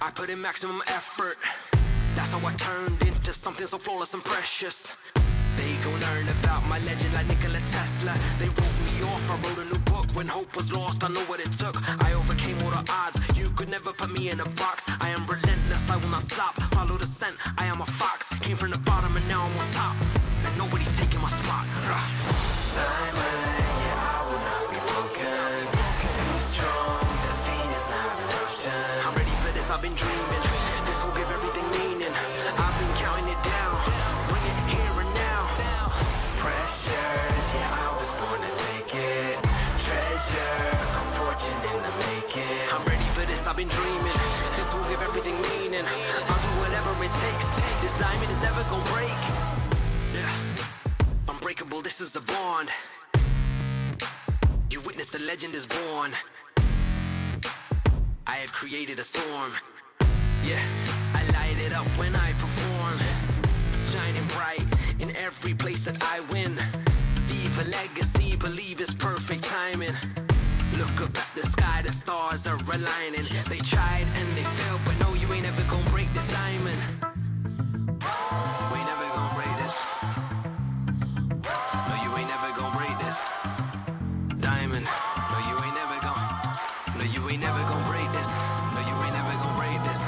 I put in maximum effort. That's how I turned into something so flawless and precious. They gon' learn about my legend like Nikola Tesla. They wrote me off, I wrote a new book. When hope was lost, I know what it took. I overcame all the odds, you could never put me in a box. I am relentless, I will not stop. Follow the scent, I am a fox. Came from the bottom and now I'm on top. And nobody's taking my spot. Diamond, yeah, I will not be broken. Too strong, defeat is not an option. I'm ready for this, I've been dreaming. This will give everything meaning. I've been counting it down. Bring it here and now. Pressures, yeah, I was born to take it. Treasure, I'm fortunate to make it. I'm ready for this, I've been dreaming. This will give everything meaning. I'll do whatever it takes. This diamond is never gonna break. Yeah, unbreakable, this is a bond. You witness the legend is born. I have created a storm. Yeah, I light it up when I perform. Shining bright in every place that I win. Leave a legacy, believe it's perfect timing. Look up at the sky, the stars are aligning. They tried and they failed, but no, you ain't ever gonna break this diamond. We ain't never gonna break this. No, you ain't never gonna break this diamond. No, you ain't never gonna. No, you ain't never gonna break this. No, you ain't never gonna break this.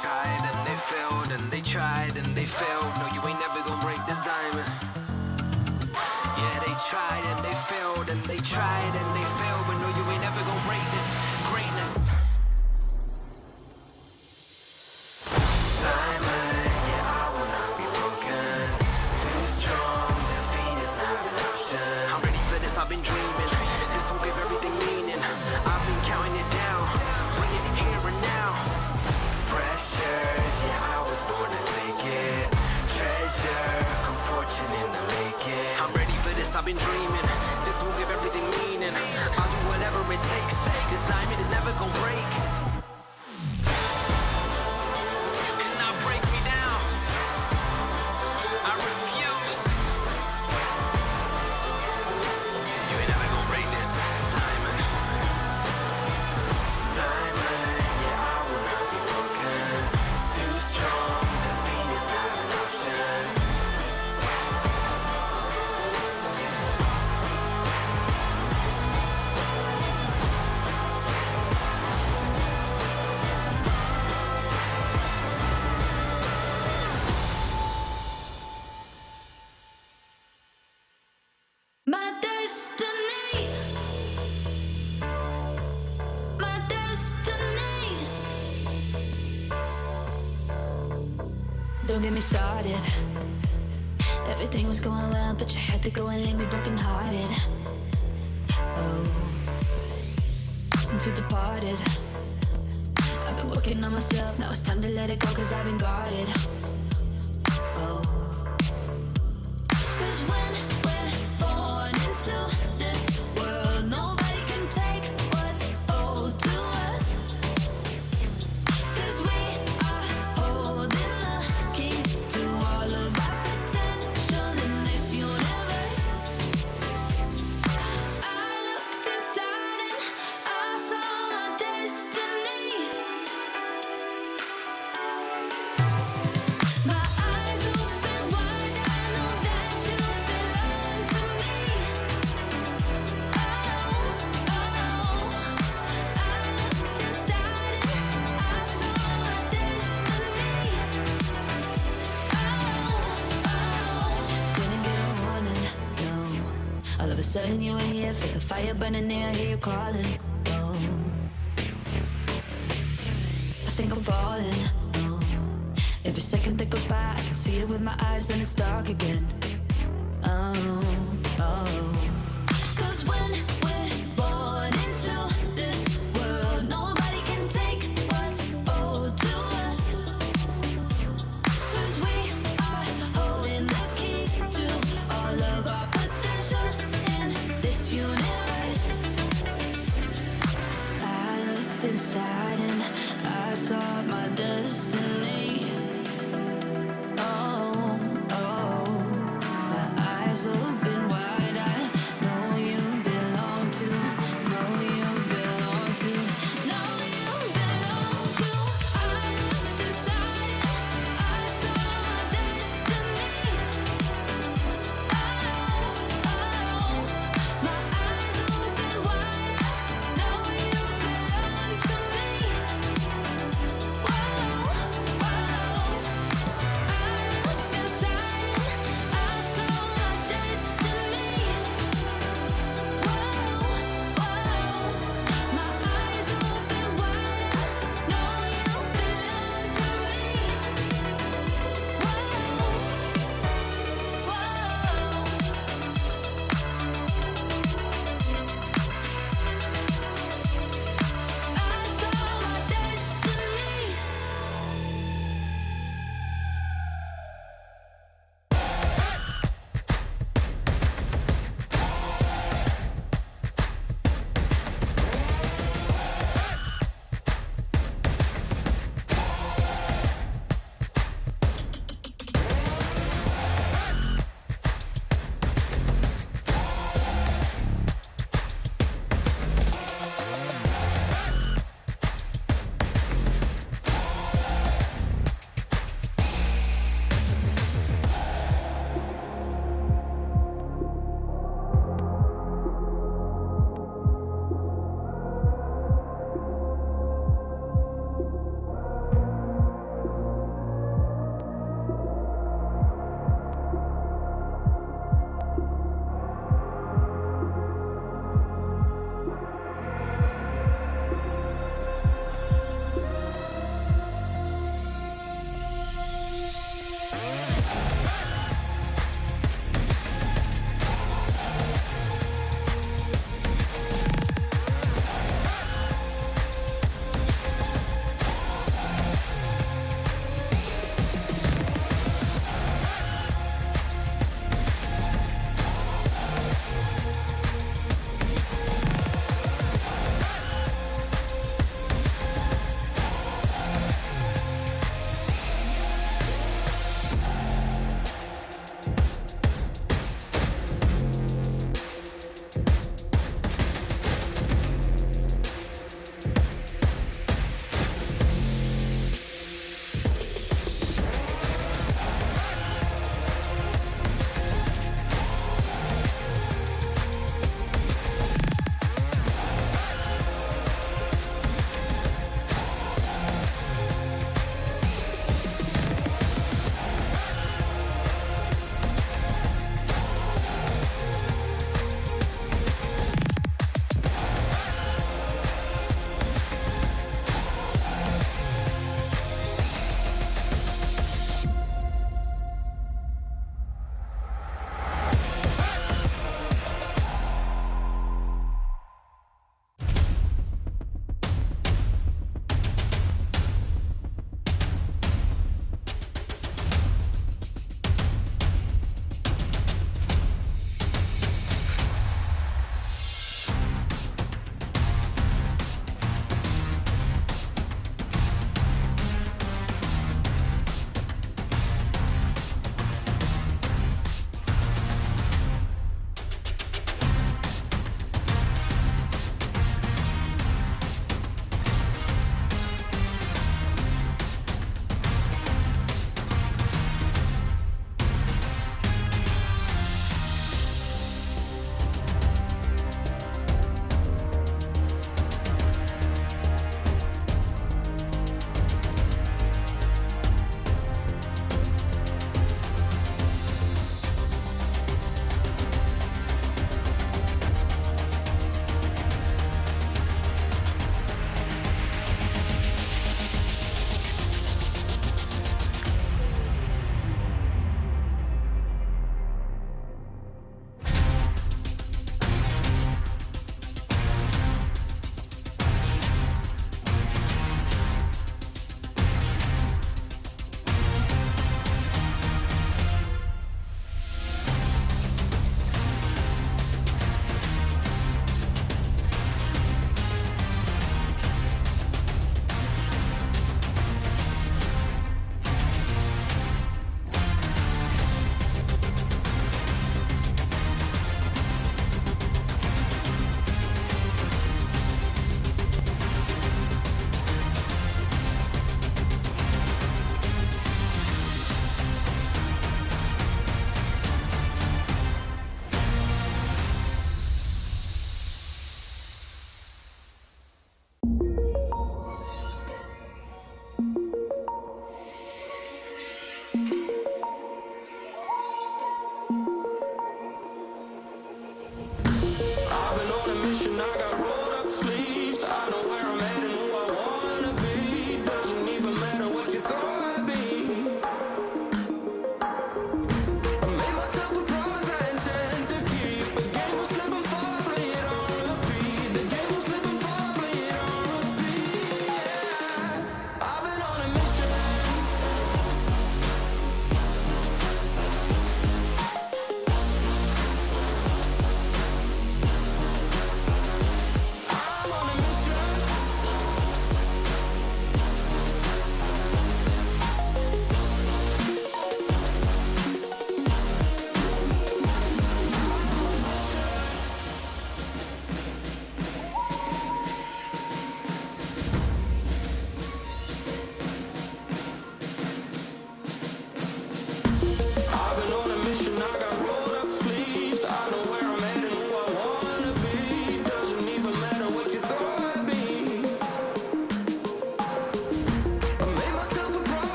Tried and they failed and they tried and they failed. No, you ain't never gonna break this diamond. Yeah, they tried and they failed and they tried and they failed, but no, you ain't never gonna break this greatness. Diamond, yeah, I will not be broken. Too strong, defeat is not an option. I'm ready for this, I've been dreaming. This will give everything meaning. I've been counting it down. Bring it here and now. Pressures, yeah, I was born to take it. Treasure, I'm fortunate to make it. I'm ready for this, I've been dreaming. This will give everything meaning. I'll do whatever it takes. This diamond is never gonna break. You cannot break me down. I refuse. You ain't never gonna break this diamond. Diamond, yeah, I will not be broken. Too strong, defeat is not an option. My destiny, my destiny. Don't get me started. Everything was going well, but you had to go and leave me brokenhearted. Oh, since you departed, I've been working on myself. Now it's time to let it go, 'cause I've been guarded. Oh, 'cause when we're born into this world, nobody can take what's owed to us. 'Cause we are holding the keys to all of our potential in this universe. I looked inside and I saw my destiny. My eyes open wide, I know that you belong to me. Oh, oh, I looked inside and I saw my destiny. Oh, oh, didn't get a warning, no. All of a sudden you were here, feel the fire burning near, hear you calling. Oh, I think I'm falling. Oh, every second that goes by, I can see it with my eyes, then it's dark again. Oh, oh. 'Cause when we're born into this world, nobody can take what's owed to us. 'Cause we are holding the keys to all of our potential in this universe. I looked inside and I saw my destiny. Oh, oh, my eyes open wide. I know you belong to, know you belong to, know you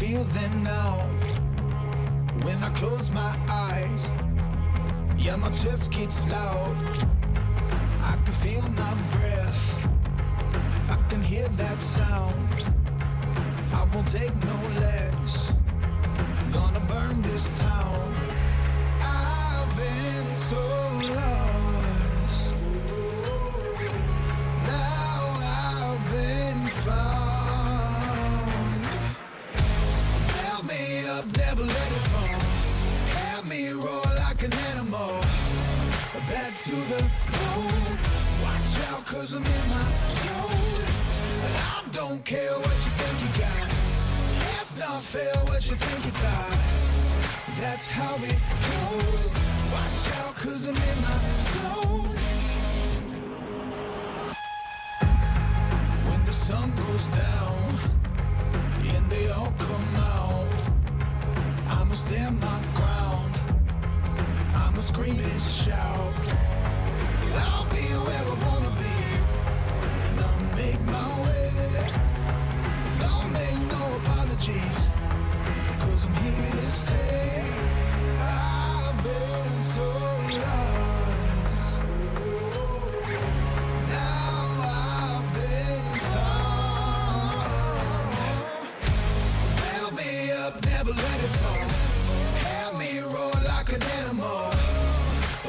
feel them now. When I close my eyes, yeah, my chest gets loud. I can feel my breath, I can hear that sound. I won't take no less, gonna burn this town. I've been so lost, now I've been found. Held me up, never let it fall. Had me roar like an animal, back to the bone. Watch out, cause I'm in my zone. I don't care what you think you got, it's not fair what you think you thought. That's how it goes. Watch out, cause I'm in my zone. When the sun goes down and they all come out, I'ma stand my ground, I'ma scream and shout. I'll be where I wanna be, and I'll make my way. Don't make no apologies, cause I'm here to stay. I've been so lost, now I've been found. Held me up, never let it fall. Had me roar like an animal,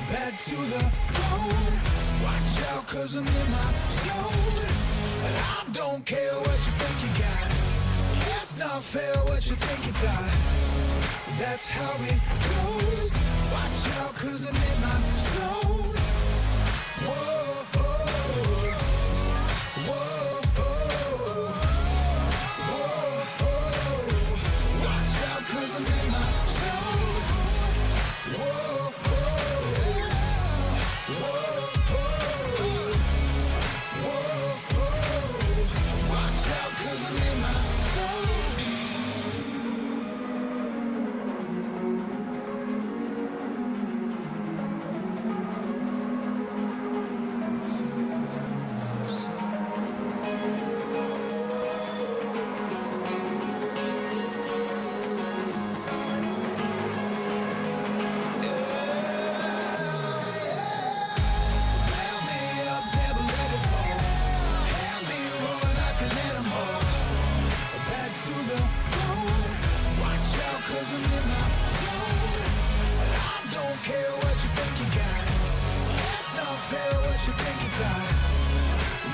back to the bone. Watch out, cause I'm in my zone. I don't care what you think you got, it's not fair what you think you thought. That's how it goes. Watch out, cause I'm in my zone. Whoa, whoa, whoa, whoa, whoa. Watch out, cause I'm in my zone. Whoa, whoa, whoa. Watch out, cause I'm in my zone.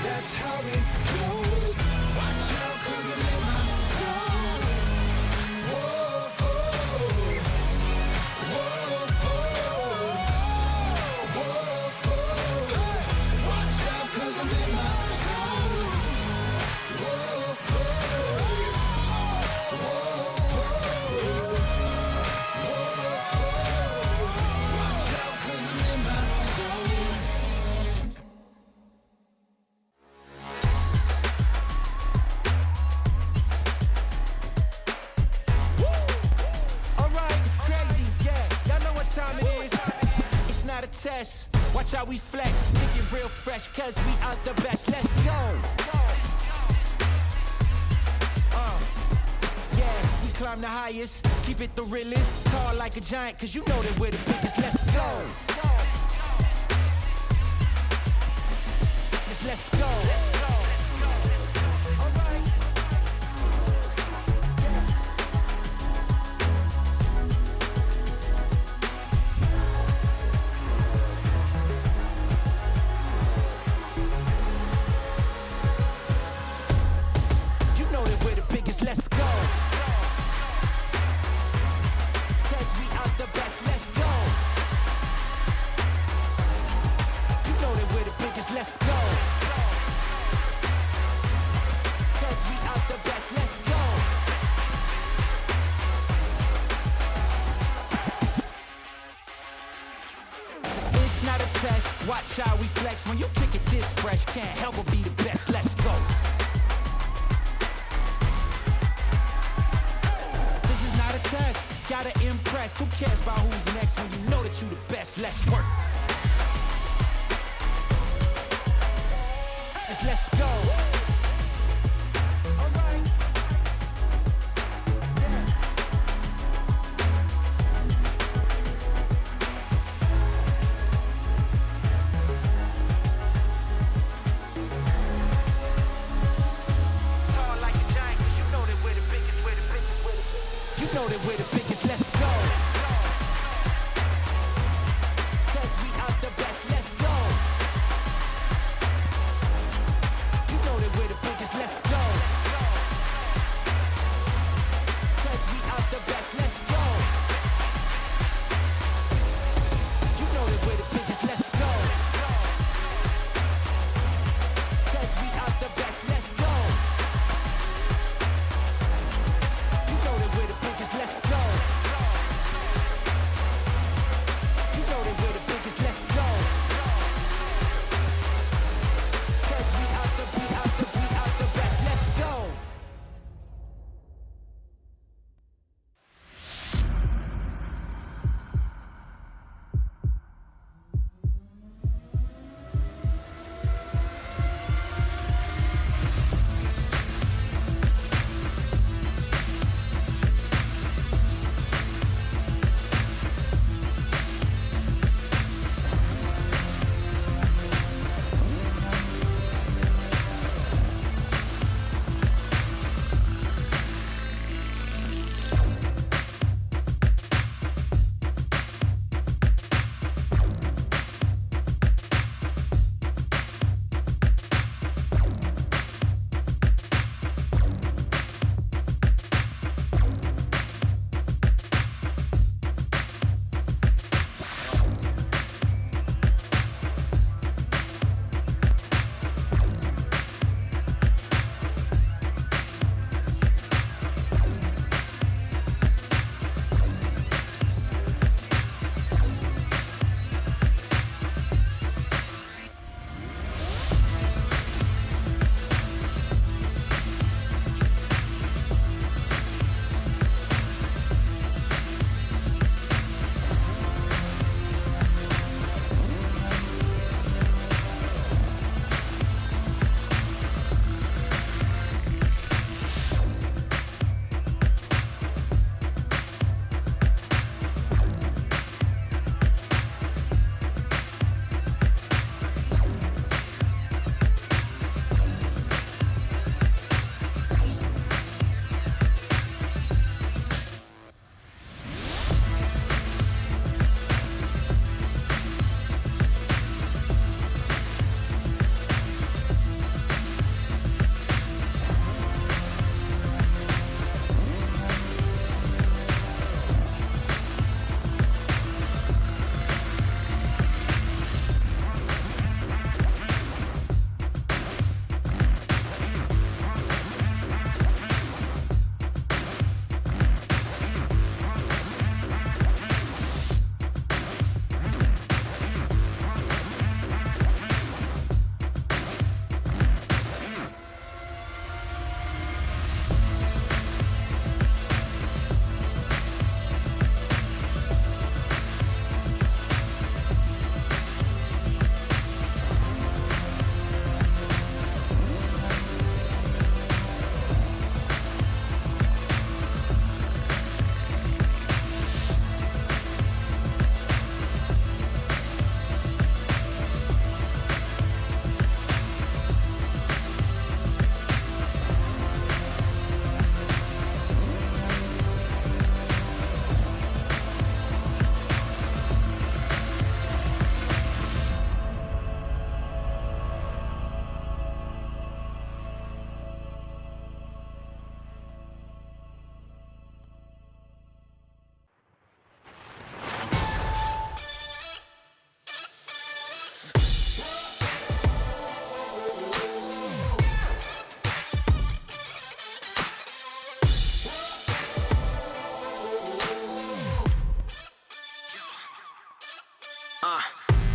That's how it goes. Watch out, cause I'm in my zone. Whoa, whoa, whoa, whoa. Watch out, cause I'm in my zone. Whoa, watch out, cause I'm in my zone. Test. Watch how we flex, kicking real fresh, cause we out the best. Let's go. Yeah, we climb the highest, keep it the realest, tall like a giant, cause you know that we're the biggest. Let's go. Let's go. Watch how we flex when you kick it this fresh. Can't help but be the best. Let's go. This is not a test. Gotta impress. Who cares about who's next when you know that you the best? Let's work. Let's go. You know that we're the biggest, let's go. 'Cause we are the best, let's go. You know that we're the biggest, let's go. 'Cause we are the best, let's go. You know that we're the biggest, let's go. 'Cause we are the best, let's go. You know that we're the biggest, let's go. You know that we're the biggest, let's go. 'Cause we are the best, let's go.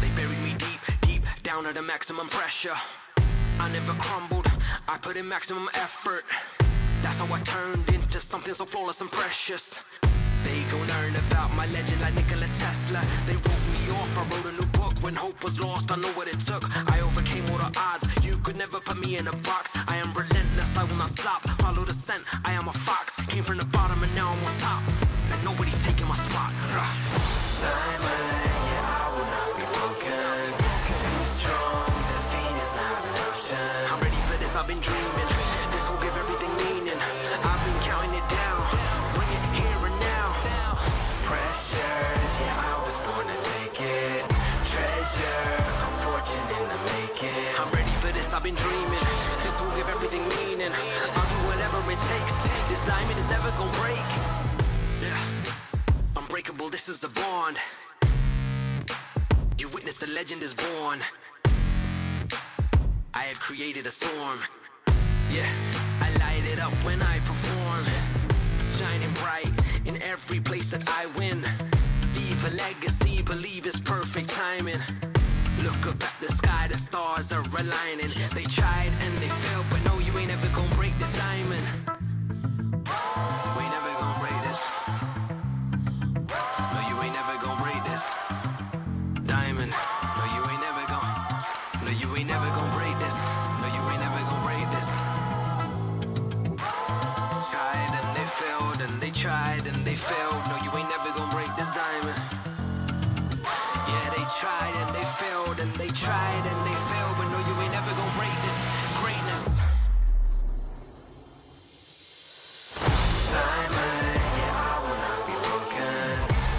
They buried me deep, deep down under maximum pressure. I never crumbled, I put in maximum effort. That's how I turned into something so flawless and precious. They gon' learn about my legend like Nikola Tesla. They wrote me off, I wrote a new book. When hope was lost, I know what it took. I overcame all the odds, you could never put me in a box. I am relentless, I will not stop. Follow the scent, I am a fox. Came from the bottom and now I'm on top. And nobody's taking my spot. Diamond, yeah, I will not be broken. Too strong, defeat is not an option. I'm ready for this, I've been dreaming. This will give everything meaning. I've been counting it down. Bring it here and it. I'm ready for this, I've been dreaming. This will give everything meaning. I'll do whatever it takes. This diamond is never gonna break. Yeah, unbreakable, this is a bond. You witness the legend is born. I have created a storm. Yeah, I light it up when I perform. Shining bright in every place that I win. Leave a legacy, believe it's perfect timing. Look up at the sky, the stars are aligning. They tried and they failed, but no, you ain't ever gonna break this diamond. We ain't never gonna break this. No, you ain't never gonna break this diamond. No, you ain't never gonna. No, you ain't never gonna break this. No, you ain't never gonna break this. Tried and they failed and they tried and they failed. No, you ain't never gonna break this diamond. Yeah, they tried and they failed and they tried and they failed, but no, you ain't never gonna break this greatness. Diamond, yeah, I will not be broken.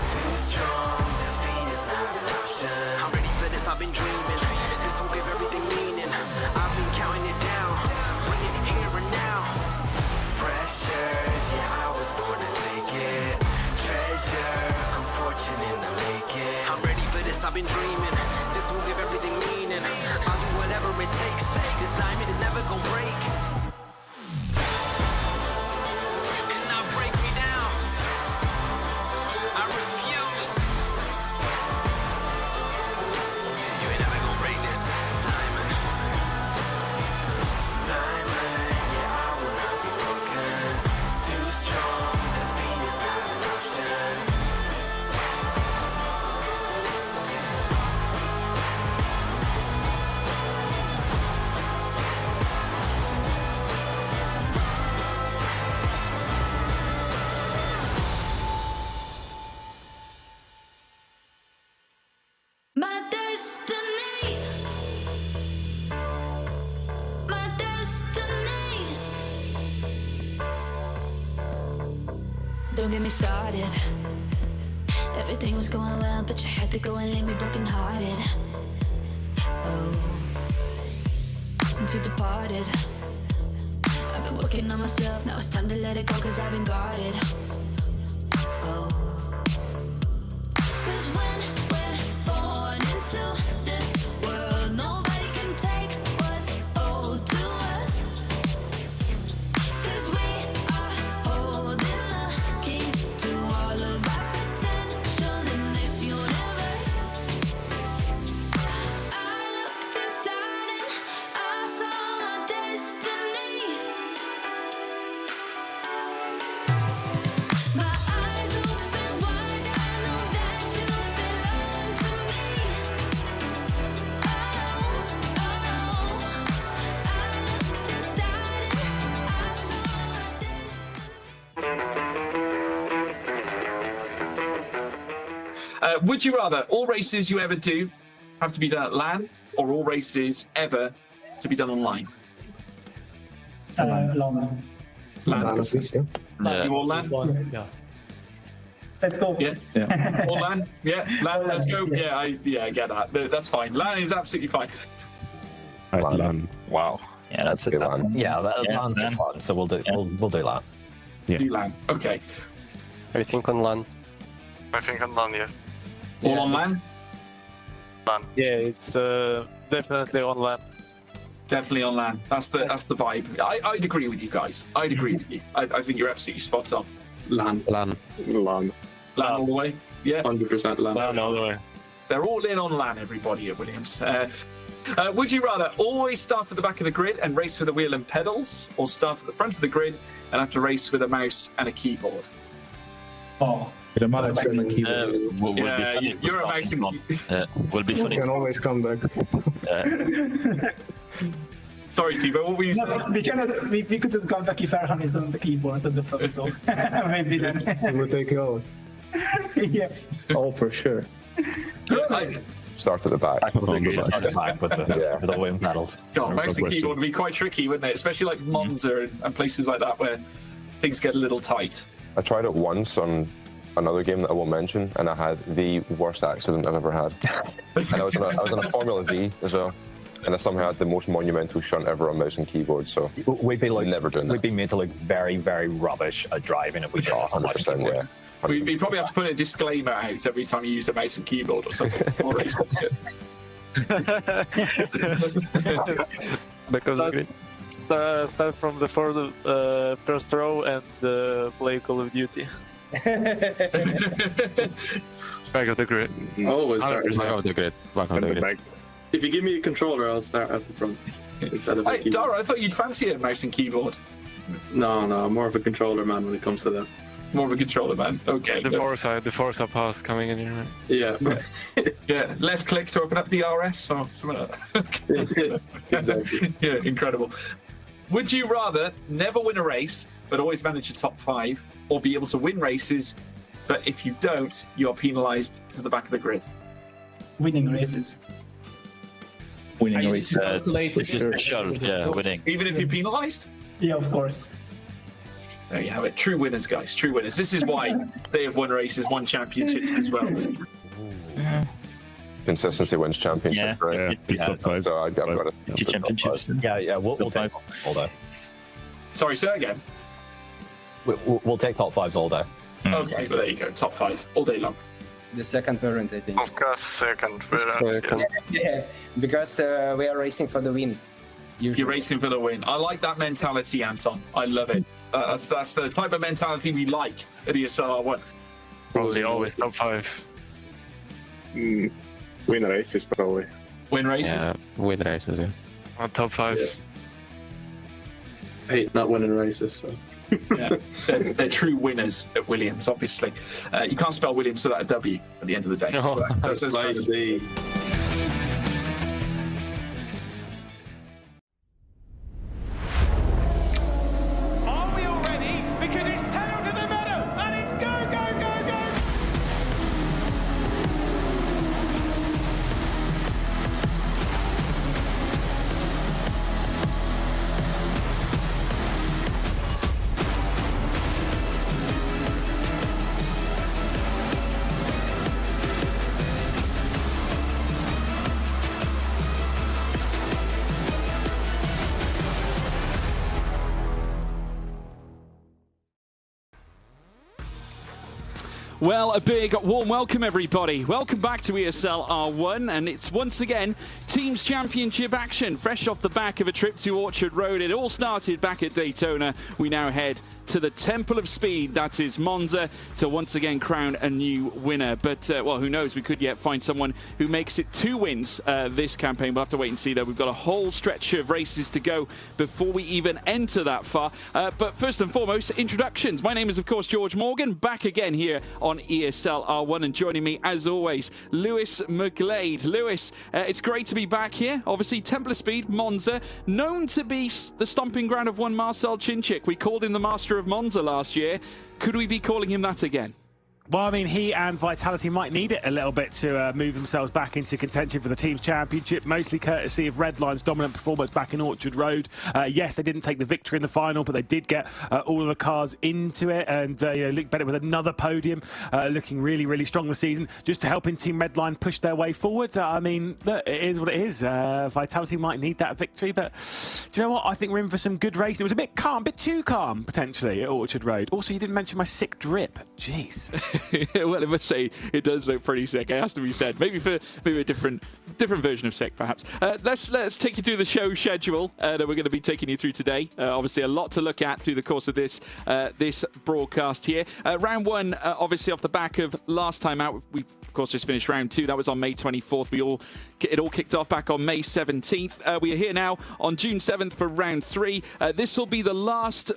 Too strong, defeat is not an option. I'm ready for this, I've been dreaming. This will give everything meaning. I've been counting it down, bringing it here and now. Pressures, yeah, I was born to take it. Treasure, I'm fortunate to make it. I'm ready for this, I've been dreaming. This will give everything meaning. I'll do whatever it takes. This diamond is never gonna break. You cannot break me down. I refuse. You ain't never gonna break this diamond. Diamond, yeah, I will not be broken. Too strong, defeat is not an option. My destiny. My destiny. Don't get me started. Everything was going well, but you had to go and leave me brokenhearted. Oh, since you departed, I've been working on myself. Now it's time to let it go, cause I've been guarded. Oh, cause when we're born into this world, nobody can take what's owed to us. Cause we are holding the keys to all of our potential in this universe. I looked inside and I saw my destiny. My eyes open wide, I know that you belong to me. Oh, I looked inside and I saw my destiny. Would you rather all races you ever do have to be done at LAN, or all races ever to be done online? Long. LAN. Honestly, still. You all LAN? Yeah. Let's go. Yeah. Yeah. All LAN? Yeah. LAN. Let's go. Yes. Yeah, I get that. That's fine. LAN is absolutely fine. LAN. Wow. Yeah, that's it. Okay, LAN. Yeah, Yeah, LAN's LAN. fun, so we'll do that. Yeah. Do LAN. Okay. I think on LAN. I think on LAN, yeah. All on LAN? Yeah, it's definitely on LAN. Definitely on LAN. That's the vibe. I'd agree with you guys. I'd agree with you. I think you're absolutely spot on. LAN. LAN. LAN. LAN all the way? Yeah. 100% LAN. LAN all the way. They're all in on LAN, everybody at Williams. Would you rather always start at the back of the grid and race with a wheel and pedals, or start at the front of the grid and have to race with a mouse and a keyboard? Oh, With a mouse and a Will keyboard. be Yeah, funny if we you're a start mouse in and front. Will be You funny. can always come back. Sorry, Tibo, what were you saying? no, we couldn't come back if Erhan is on the keyboard at the front, so maybe then. It will take you out. Yeah. Oh, for sure. Start at the back. I would agree to start it back with the wheel and pedals. God, mouse and keyboard would be quite tricky, wouldn't it? Especially like Monza and places like that where things get a little tight. I tried it once on another game that I won't mention, and I had the worst accident I've ever had. And I was on a Formula V as well. And I somehow had the most monumental shunt ever on mouse and keyboard, so We'd be like, never doing we'd that. be made to look very, very rubbish at driving if we did this on mouse and 100%, keyboard. yeah. We probably have to put a disclaimer out every time you use a mouse and keyboard or something. Because start from the first row and play Call of Duty. Back of the grid. Always start Back of the grid. Back of the grid. If you give me a controller, I'll start at the front instead of a Hey, keyboard. Dara, I thought you'd fancy a mouse and keyboard. No, I'm more of a controller man when it comes to that. More of a controller, man. Okay. The Forza pass coming in here. Right? Yeah. Yeah, left click to open up DRS or something like that. Exactly. Yeah, incredible. Would you rather never win a race, but always manage your top 5, or be able to win races, but if you don't, you are penalised to the back of the grid? Winning races. Winning races. This is special, yeah, winning. Even if you're penalised? Yeah, of course. There you have it. True winners, guys. True winners. This is why they have won races, won championships as well. Consistency wins championships, right? Yeah, So I've got it. championships. Yeah, we'll take all day. Sorry, say that again. We'll take top 5s all day. Okay, well, there you go. Top 5 all day long. The second parent, I think. Of course, second parent. Yeah, because we are racing for the win. Usually. You're racing for the win. I like that mentality, Anton. I love it. That's the type of mentality we like at ESL R1. Probably always top 5. Win races, probably. Win races? Yeah, win races, yeah. On top 5. Yeah. I hate not winning races, so. Yeah, they're true winners at Williams, obviously. You can't spell Williams without a W at the end of the day. No. So that's Nice. Are we all ready? Because it's pedal to the meadow and it's go, go, go, go! Well, a big warm welcome, everybody. Welcome back to ESL R1, and it's once again Teams Championship action, fresh off the back of a trip to Orchard Road. It all started back at Daytona. We now head to the Temple of Speed, that is Monza, to once again crown a new winner. But, well, who knows? We could yet find someone who makes it 2 wins this campaign. We'll have to wait and see, though. We've got a whole stretch of races to go before we even enter that far. But first and foremost, introductions. My name is, of course, George Morgan, back again here on ESL R1, and joining me, as always, Lewis McGlade. Lewis, it's great to be back here. Obviously, Temple of Speed, Monza, known to be the stomping ground of one Marcel Chinchik. We called him the Master of Monza last year. Could we be calling him that again? Well, I mean, he and Vitality might need it a little bit to move themselves back into contention for the Teams Championship, mostly courtesy of Redline's dominant performance back in Orchard Road. Yes, they didn't take the victory in the final, but they did get all of the cars into it, and Luke Bennett with another podium, looking really, really strong this season, just to helping Team Redline push their way forward. I mean, look, it is what it is. Vitality might need that victory, but do you know what? I think we're in for some good racing. It was a bit calm, a bit too calm, potentially, at Orchard Road. Also, you didn't mention my sick drip. Jeez. Well, I must say, it does look pretty sick. It has to be said. Maybe a different version of sick, perhaps. Let's take you through the show schedule that we're going to be taking you through today. Obviously, a lot to look at through the course of this broadcast here. Round 1, obviously, off the back of last time out, we of course just finished round 2. That was on May 24th. It all kicked off back on May 17th. We are here now on June 7th for round 3. This will be the last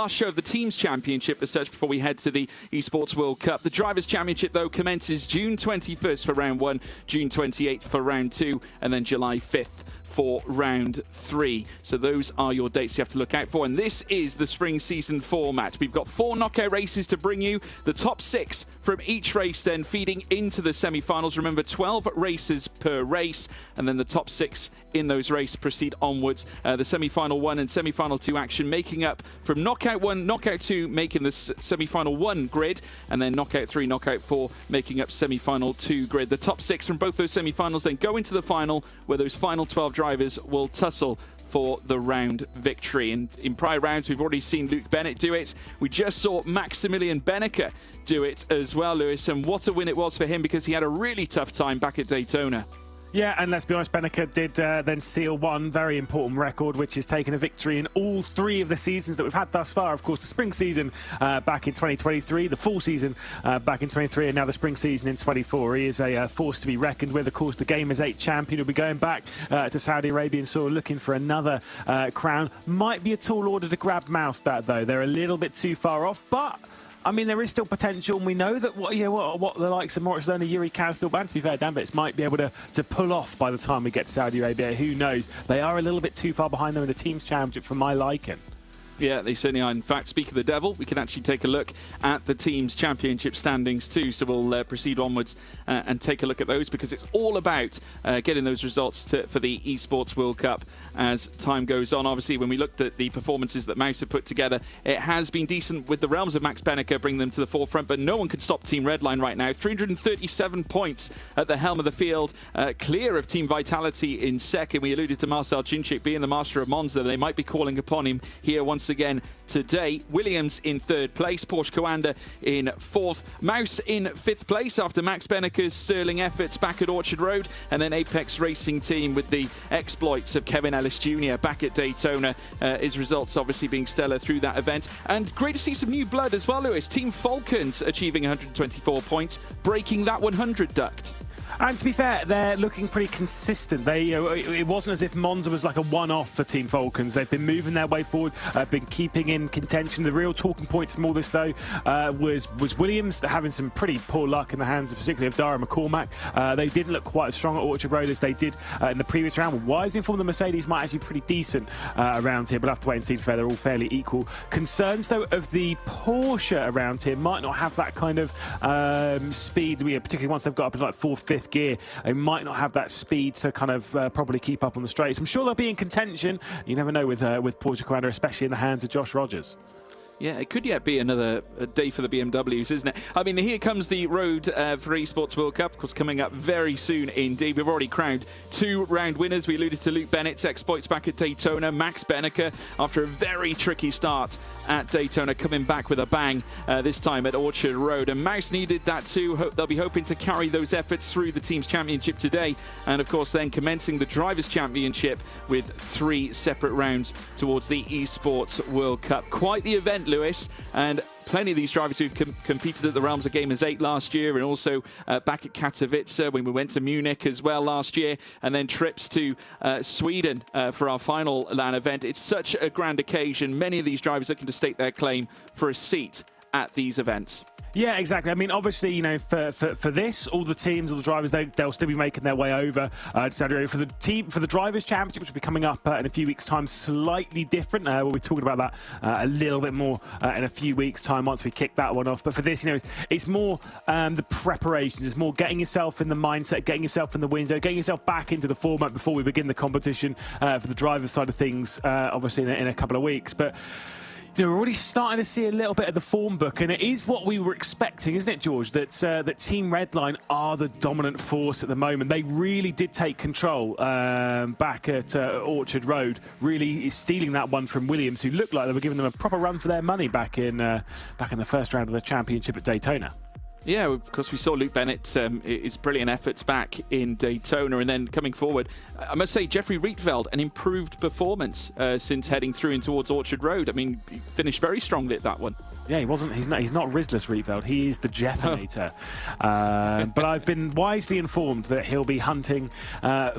show of the Teams Championship as such before we head to the Esports World Cup. The Drivers' Championship, though, commences June 21st for round 1, June 28th for round 2, and then July 5th for round 3. So those are your dates you have to look out for. And this is the spring season format. We've got 4 knockout races to bring you. The top 6 from each race then feeding into the semi-finals. Remember, 12 races per race, and then the top 6 in those races proceed onwards. The semi-final 1 and semi-final 2 action making up from knockout 1, knockout 2 making the semi-final 1 grid, and then knockout 3, knockout 4 making up semi-final 2 grid. The top 6 from both those semi-finals then go into the final, where those final 12 drivers will tussle for the round victory. And in prior rounds, we've already seen Luke Bennett do it. We just saw Maximilian Benneker do it as well, Lewis, and what a win it was for him, because he had a really tough time back at Daytona. Yeah, and let's be honest, Benneker did then seal one very important record, which is taking a victory in all 3 of the seasons that we've had thus far. Of course, the spring season back in 2023, the fall season back in 23, and now the spring season in 24. He is a force to be reckoned with. Of course, the Gamers 8 champion will be going back to Saudi Arabia and sort of looking for another crown. Might be a tall order to grab Mouse, that though. They're a little bit too far off, but I mean, there is still potential, and we know that what the likes of Moritz Lerner, Yuri Kanstil, and to be fair, Danvitz might be able to pull off by the time we get to Saudi Arabia. Who knows? They are a little bit too far behind them in the Teams Championship for my liking. Yeah, they certainly are. In fact, speak of the devil, we can actually take a look at the Teams Championship standings too. So we'll proceed onwards and take a look at those, because it's all about getting those results for the Esports World Cup as time goes on. Obviously, when we looked at the performances that Mouse have put together, it has been decent with the realms of Max Benneker bringing them to the forefront, but no one can stop Team Redline right now. 337 points at the helm of the field, clear of Team Vitality in second. We alluded to Marcel Cinchik being the master of Monza. They might be calling upon him here once again today. Williams in 3rd place, Porsche Coanda in 4th, Mouse in 5th place after Max Benneker's sterling efforts back at Orchard Road, and then Apex Racing Team with the exploits of Kevin Ellis Jr. back at Daytona. His results obviously being stellar through that event, and great to see some new blood as well, Lewis. Team Falcons achieving 124 points, breaking that 100 duct. And to be fair, they're looking pretty consistent. It wasn't as if Monza was like a one-off for Team Falcons. They've been moving their way forward, been keeping in contention. The real talking points from all this, though, was Williams having some pretty poor luck in the hands, particularly of Dara McCormack. They didn't look quite as strong at Orchard Road as they did in the previous round. Wise informed the Mercedes might actually be pretty decent around here, but we'll have to wait and see. To be fair, they're all fairly equal. Concerns, though, of the Porsche around here might not have that kind of speed, particularly once they've got up in like 4th, 5th gear. They might not have that speed to kind of probably keep up on the straights. I'm sure they'll be in contention. You never know with Porsche Coanda, especially in the hands of Josh Rogers. Yeah, it could yet be another day for the BMWs, isn't it? I mean, here comes the road for Esports World Cup, of course, coming up very soon indeed. We've already crowned 2 round winners. We alluded to Luke Bennett's exploits back at Daytona. Max Benneker, after a very tricky start at Daytona, coming back with a bang this time at Orchard Road. And Mouse needed that too. They'll be hoping to carry those efforts through the Teams Championship today. And, of course, then commencing the Drivers' Championship with 3 separate rounds towards the Esports World Cup. Quite the event, Lewis, and plenty of these drivers who've competed at the realms of Gamers 8 last year, and also back at Katowice when we went to Munich as well last year, and then trips to Sweden for our final LAN event. It's such a grand occasion. Many of these drivers looking to stake their claim for a seat at these events. Yeah, exactly. I mean, obviously, you know, for this, all the teams, all the drivers, they'll still be making their way over to Saudi Arabia. For the Drivers' Championship, which will be coming up in a few weeks' time, slightly different. We'll be talking about that a little bit more in a few weeks' time once we kick that one off. But for this, you know, it's more the preparations. It's more getting yourself in the mindset, getting yourself in the window, getting yourself back into the format before we begin the competition for the drivers' side of things, obviously in a couple of weeks. But you know, we're already starting to see a little bit of the form book, and it is what we were expecting, isn't it, George? That Team Redline are the dominant force at the moment. They really did take control back at Orchard Road, really stealing that one from Williams, who looked like they were giving them a proper run for their money back in the first round of the championship at Daytona. Yeah, of course, we saw Luke Bennett, his brilliant efforts back in Daytona, and then coming forward, I must say, Jeffrey Rietveld, an improved performance since heading through and towards Orchard Road. I mean, he finished very strongly at that one. Yeah, he's not Rizless Rietveld. He is the Jeffinator. But I've been wisely informed that he'll be hunting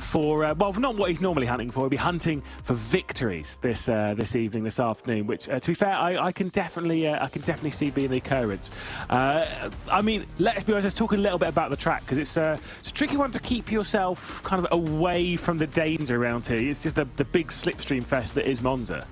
for well, not what he's normally hunting for. He'll be hunting for victories this evening, this afternoon. Which, to be fair, I can definitely see being the occurrence. I mean, mean, let's be honest, let's talk a little bit about the track, because it's a tricky one to keep yourself kind of away from the danger around here. It's just the big slipstream fest that is Monza.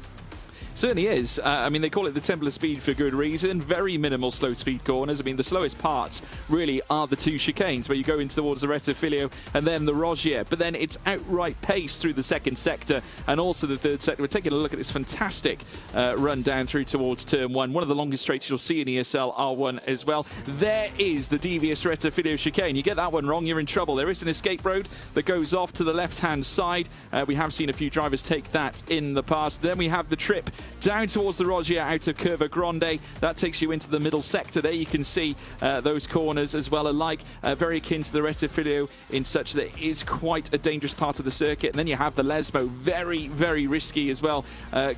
Certainly is. I mean, they call it the Temple of Speed for good reason. Very minimal slow speed corners. I mean, the slowest parts really are the 2 chicanes where you go in towards the Rettifilio and then the Rogier. But then it's outright pace through the second sector and also the third sector. We're taking a look at this fantastic run down through towards turn 1. One of the longest straights you'll see in ESL R1 as well. There is the devious Rettifilio chicane. You get that one wrong, you're in trouble. There is an escape road that goes off to the left-hand side. We have seen a few drivers take that in the past. Then we have the trip down towards the Rogier out of Curva Grande. That takes you into the middle sector. There you can see those corners as well, alike very akin to the Rettifilio in such that it is quite a dangerous part of the circuit. And then you have the Lesmo, very, very risky as well,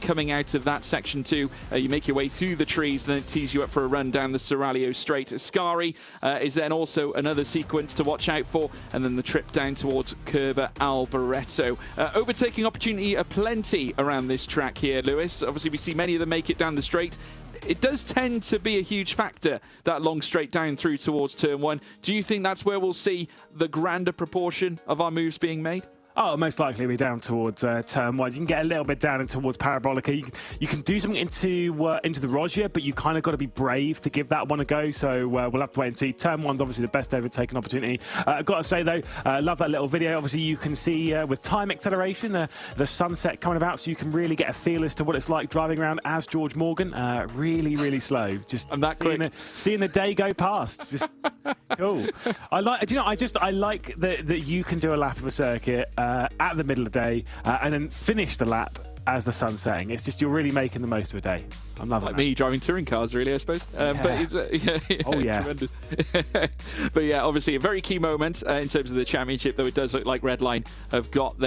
coming out of that section too. You make your way through the trees, then it tees you up for a run down the Seraglio Straight. Scari is then also another sequence to watch out for, and then the trip down towards Curva Alboreto. Overtaking opportunity aplenty around this track here, Lewis. Obviously, we see many of them make it down the straight. It does tend to be a huge factor, that long straight down through towards turn 1. Do you think that's where we'll see the grander proportion of our moves being made? Oh, most likely we're down towards turn 1. You can get a little bit down towards Parabolica. You can do something into the Rogier, but you kind of got to be brave to give that one a go. So we'll have to wait and see. Turn 1's obviously the best overtaken opportunity. I've got to say though, love that little video. Obviously you can see with time acceleration the sunset coming about, so you can really get a feel as to what it's like driving around as George Morgan. Really, really slow. Just I'm that quick. Seeing the day go past. Just cool. I like that you can do a lap of a circuit at the middle of the day and then finish the lap as the sun's setting. It's just, you're really making the most of a day. I'm loving like that. Me driving touring cars, really, I suppose. Yeah. But it's, oh yeah. Tremendous. But yeah, obviously a very key moment in terms of the championship, though it does look like Redline have got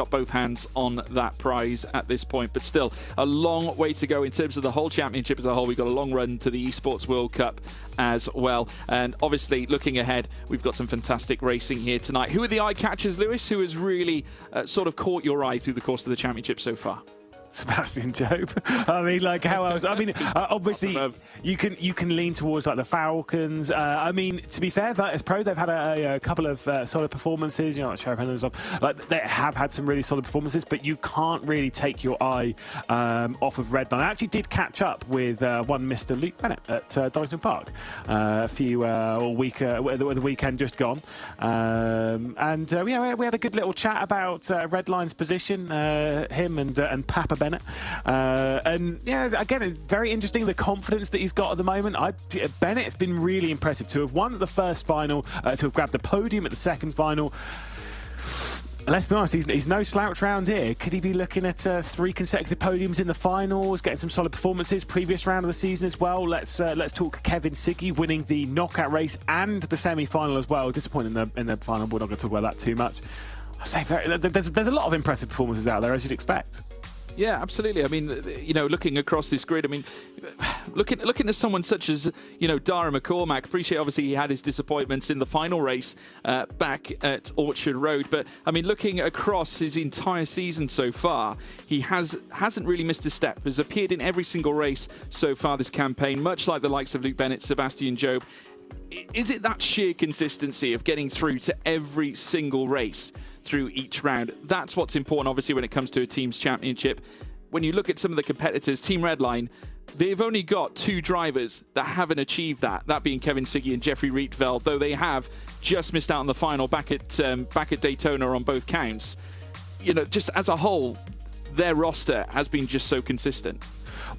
both hands on that prize at this point. But still, a long way to go in terms of the whole championship as a whole. We've got a long run to the Esports World Cup as well. And obviously, looking ahead, we've got some fantastic racing here tonight. Who are the eye catchers, Lewis? Who has really sort of caught your eye through the course of the championship so far? Sebastian Job. I mean, like, how else? I mean, obviously, you can lean towards like the Falcons. I mean, to be fair, that as pro, they've had a couple of solid performances. You know, like Sheriff and stuff. Like, they have had some really solid performances, but you can't really take your eye off of Redline. I actually did catch up with one Mr. Luke Bennett at Donington Park the weekend just gone, and we had a good little chat about Redline's position, him and Papa Bennett, and yeah, again, very interesting, the confidence that he's got at the moment. Bennett's been really impressive to have won at the first final, to have grabbed the podium at the second final. Let's be honest, he's no slouch round here. Could he be looking at 3 consecutive podiums in the finals, getting some solid performances previous round of the season as well? Let's talk Kevin Siggy winning the knockout race and the semi-final as well. Disappointing in the final, we're not going to talk about that too much. I say there's a lot of impressive performances out there, as you'd expect. Yeah, absolutely. I mean, you know, looking across this grid, I mean, looking at someone such as, you know, Dara McCormack, appreciate obviously he had his disappointments in the final race back at Orchard Road, but I mean, looking across his entire season so far, he hasn't really missed a step. Has appeared in every single race so far this campaign, much like the likes of Luke Bennett, Sebastian Job. Is it that sheer consistency of getting through to every single race through each round? That's what's important, obviously, when it comes to a team's championship. When you look at some of the competitors, Team Redline, they've only got 2 drivers that haven't achieved that being Kevin Siggy and Jeffrey Rietveld, though they have just missed out on the final back at Daytona on both counts. You know, just as a whole, their roster has been just so consistent.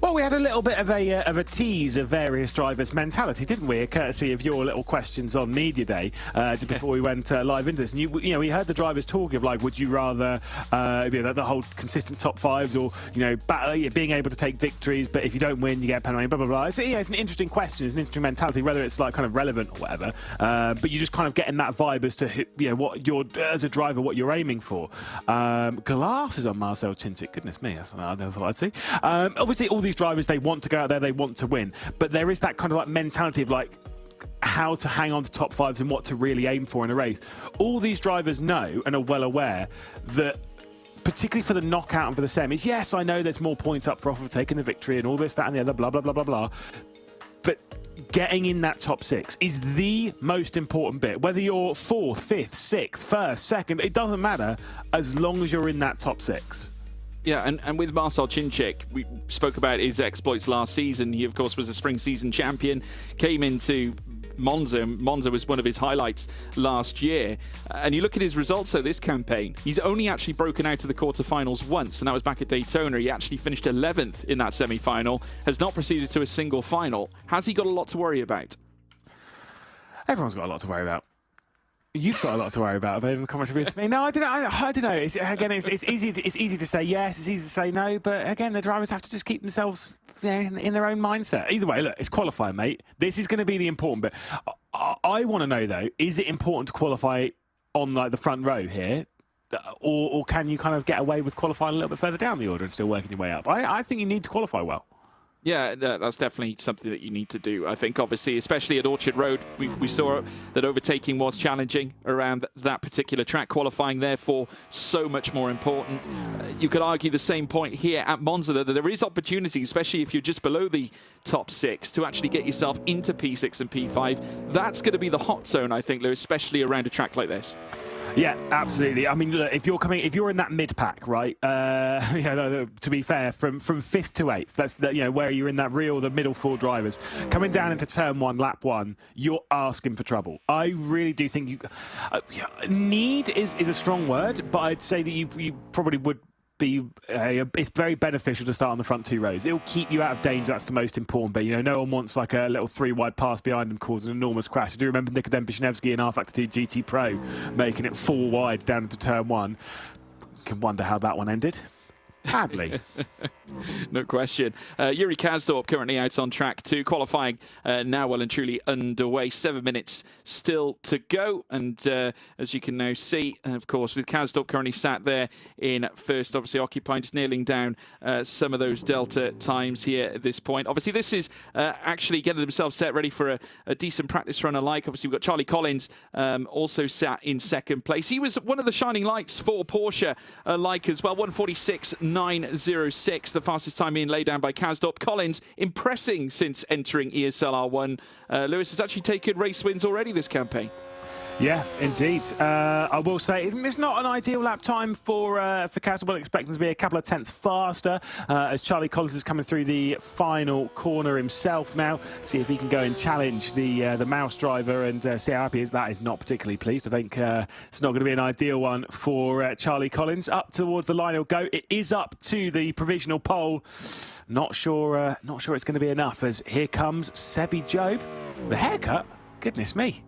Well, we had a little bit of a tease of various drivers' mentality, didn't we? Courtesy of your little questions on Media Day just before we went live into this. And you know, we heard the drivers talk of like, would you rather the whole consistent top 5s, or being able to take victories, but if you don't win, you get a penalty, blah blah blah. It's an interesting question. It's an interesting mentality, whether it's like kind of relevant or whatever. But you're just kind of getting that vibe as to what you're as a driver, what you're aiming for. Glasses on Marcel Chinchik. Goodness me, that's what I never thought I'd see. Obviously, all these drivers, they want to go out there, they want to win, but there is that kind of like mentality of like how to hang on to top 5s and what to really aim for in a race. All these drivers know and are well aware that, particularly for the knockout and for the semis, yes, I know there's more points up for taking the victory and all this, that and the other, blah blah blah blah blah, but getting in that top 6 is the most important bit. Whether you're 4th, 5th, 6th, 1st, 2nd, it doesn't matter as long as you're in that top 6. Yeah, and with Marcel Chinchik, we spoke about his exploits last season. He, of course, was a spring season champion, came into Monza. Monza was one of his highlights last year. And you look at his results, though, this campaign, he's only actually broken out to the quarterfinals once, and that was back at Daytona. He actually finished 11th in that semi-final, has not proceeded to a single final. Has he got a lot to worry about? Everyone's got a lot to worry about. You've got a lot to worry about in the commentary with me. No, I don't know. I don't know. It's easy to say yes. It's easy to say no. But again, the drivers have to just keep themselves in their own mindset. Either way, look, it's qualifying, mate. This is going to be the important bit. I want to know though: is it important to qualify on like the front row here, or can you kind of get away with qualifying a little bit further down the order and still working your way up? I think you need to qualify well. Yeah, that's definitely something that you need to do. I think, obviously, especially at Orchard Road, we saw that overtaking was challenging around that particular track. Qualifying, therefore, so much more important. You could argue the same point here at Monza, that there is opportunity, especially if you're just below the top 6, to actually get yourself into P6 and P5. That's going to be the hot zone, I think, Lewis, especially around a track like this. Yeah, absolutely. I mean, look, if you're in that mid pack, right? To be fair, from 5th to 8th, that's where you're in that the middle 4 drivers coming down into turn 1, lap 1. You're asking for trouble. I really do think need is a strong word, but I'd say that you probably would be. It's very beneficial to start on the front 2 rows. It'll keep you out of danger. That's the most important bit. No one wants like a little 3-wide pass behind them causing an enormous crash. I do remember Nikodem Vishnevsky in R-Factor 2 GT Pro making it 4 wide down into turn 1. Can wonder how that one ended. Badly. No question. Yuri Kazdorp currently out on track 2, qualifying now well and truly underway. 7 minutes still to go. And as you can now see, of course, with Kazdorp currently sat there in first, obviously occupying, just nailing down some of those delta times here at this point. Obviously, this is actually getting themselves set ready for a decent practice run alike. Obviously, we've got Charlie Collins also sat in second place. He was one of the shining lights for Porsche alike as well. 1:46.906, the fastest time being laid down by Kazdorp. Collins impressing since entering ESL R1. Lewis has actually taken race wins already this campaign. Yeah, indeed. I will say it's not an ideal lap time for Kazdorp. I'm expecting to be a couple of tenths faster as Charlie Collins is coming through the final corner himself now. See if he can go and challenge the mouse driver and see how happy he is. That is not particularly pleased. I think it's not going to be an ideal one for Charlie Collins. Up towards the line he'll go. It is up to the provisional pole. Not sure it's going to be enough as here comes Sebi Job. The haircut, goodness me.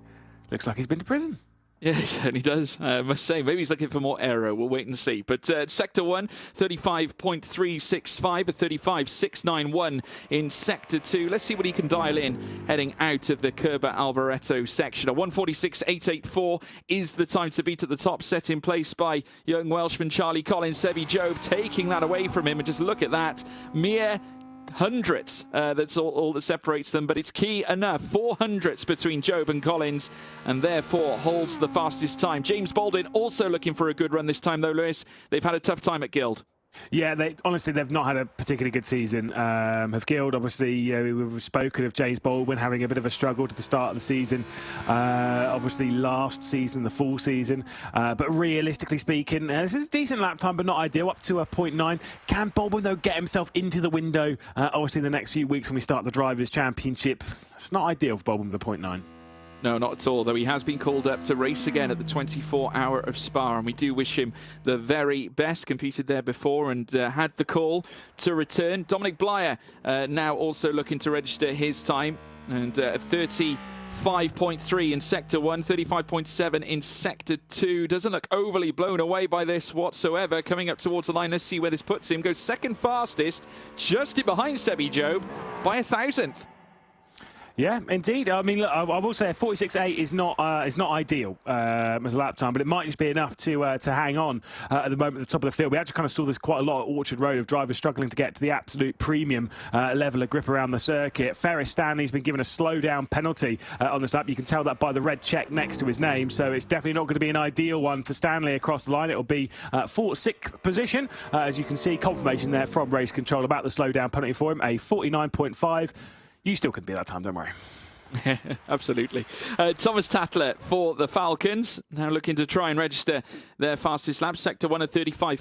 Looks like he's been to prison. Yeah, he certainly does. I must say, maybe he's looking for more aero. We'll wait and see. But Sector 1, 35.365, a 35.691 in Sector 2. Let's see what he can dial in heading out of the Kerber Alboreto section. A 1:46.884 is the time to beat at the top, set in place by young Welshman Charlie Collins. Sebi Job taking that away from him. And just look at that. Mere hundredths, that's all that separates them, but it's key enough. 4 hundredths between Job and Collins, and therefore holds the fastest time. James Baldwin also looking for a good run this time, though, Lewis. They've had a tough time at Guild. Yeah, honestly, they've not had a particularly good season. Have Guild, obviously, we've spoken of James Baldwin having a bit of a struggle to the start of the season. Obviously, last season, the full season. But realistically speaking, this is a decent lap time, but not ideal, up to a 0.9. Can Baldwin, though, get himself into the window, obviously, in the next few weeks when we start the Drivers' Championship? It's not ideal for Baldwin with a 0.9. No, not at all, though he has been called up to race again at the 24 Hour of Spa, and we do wish him the very best. Competed there before and had the call to return. Dominic Blyer now also looking to register his time, and 35.3 in Sector 1, 35.7 in Sector 2. Doesn't look overly blown away by this whatsoever. Coming up towards the line, let's see where this puts him. Goes second fastest, just in behind Sebi Job by 1,000th. Yeah, indeed. I mean, look, I will say a 46.8 is not ideal as a lap time, but it might just be enough to hang on at the moment at the top of the field. We actually kind of saw this quite a lot at Orchard Road of drivers struggling to get to the absolute premium level of grip around the circuit. Ferris Stanley's been given a slowdown penalty on this lap. You can tell that by the red check next to his name, so it's definitely not going to be an ideal one for Stanley across the line. It'll be 6th position. As you can see, confirmation there from race control about the slowdown penalty for him, a 49.5. You still couldn't be that time, don't worry. Absolutely. Thomas Tatler for the Falcons, now looking to try and register their fastest lap. Sector 1 at 35.5,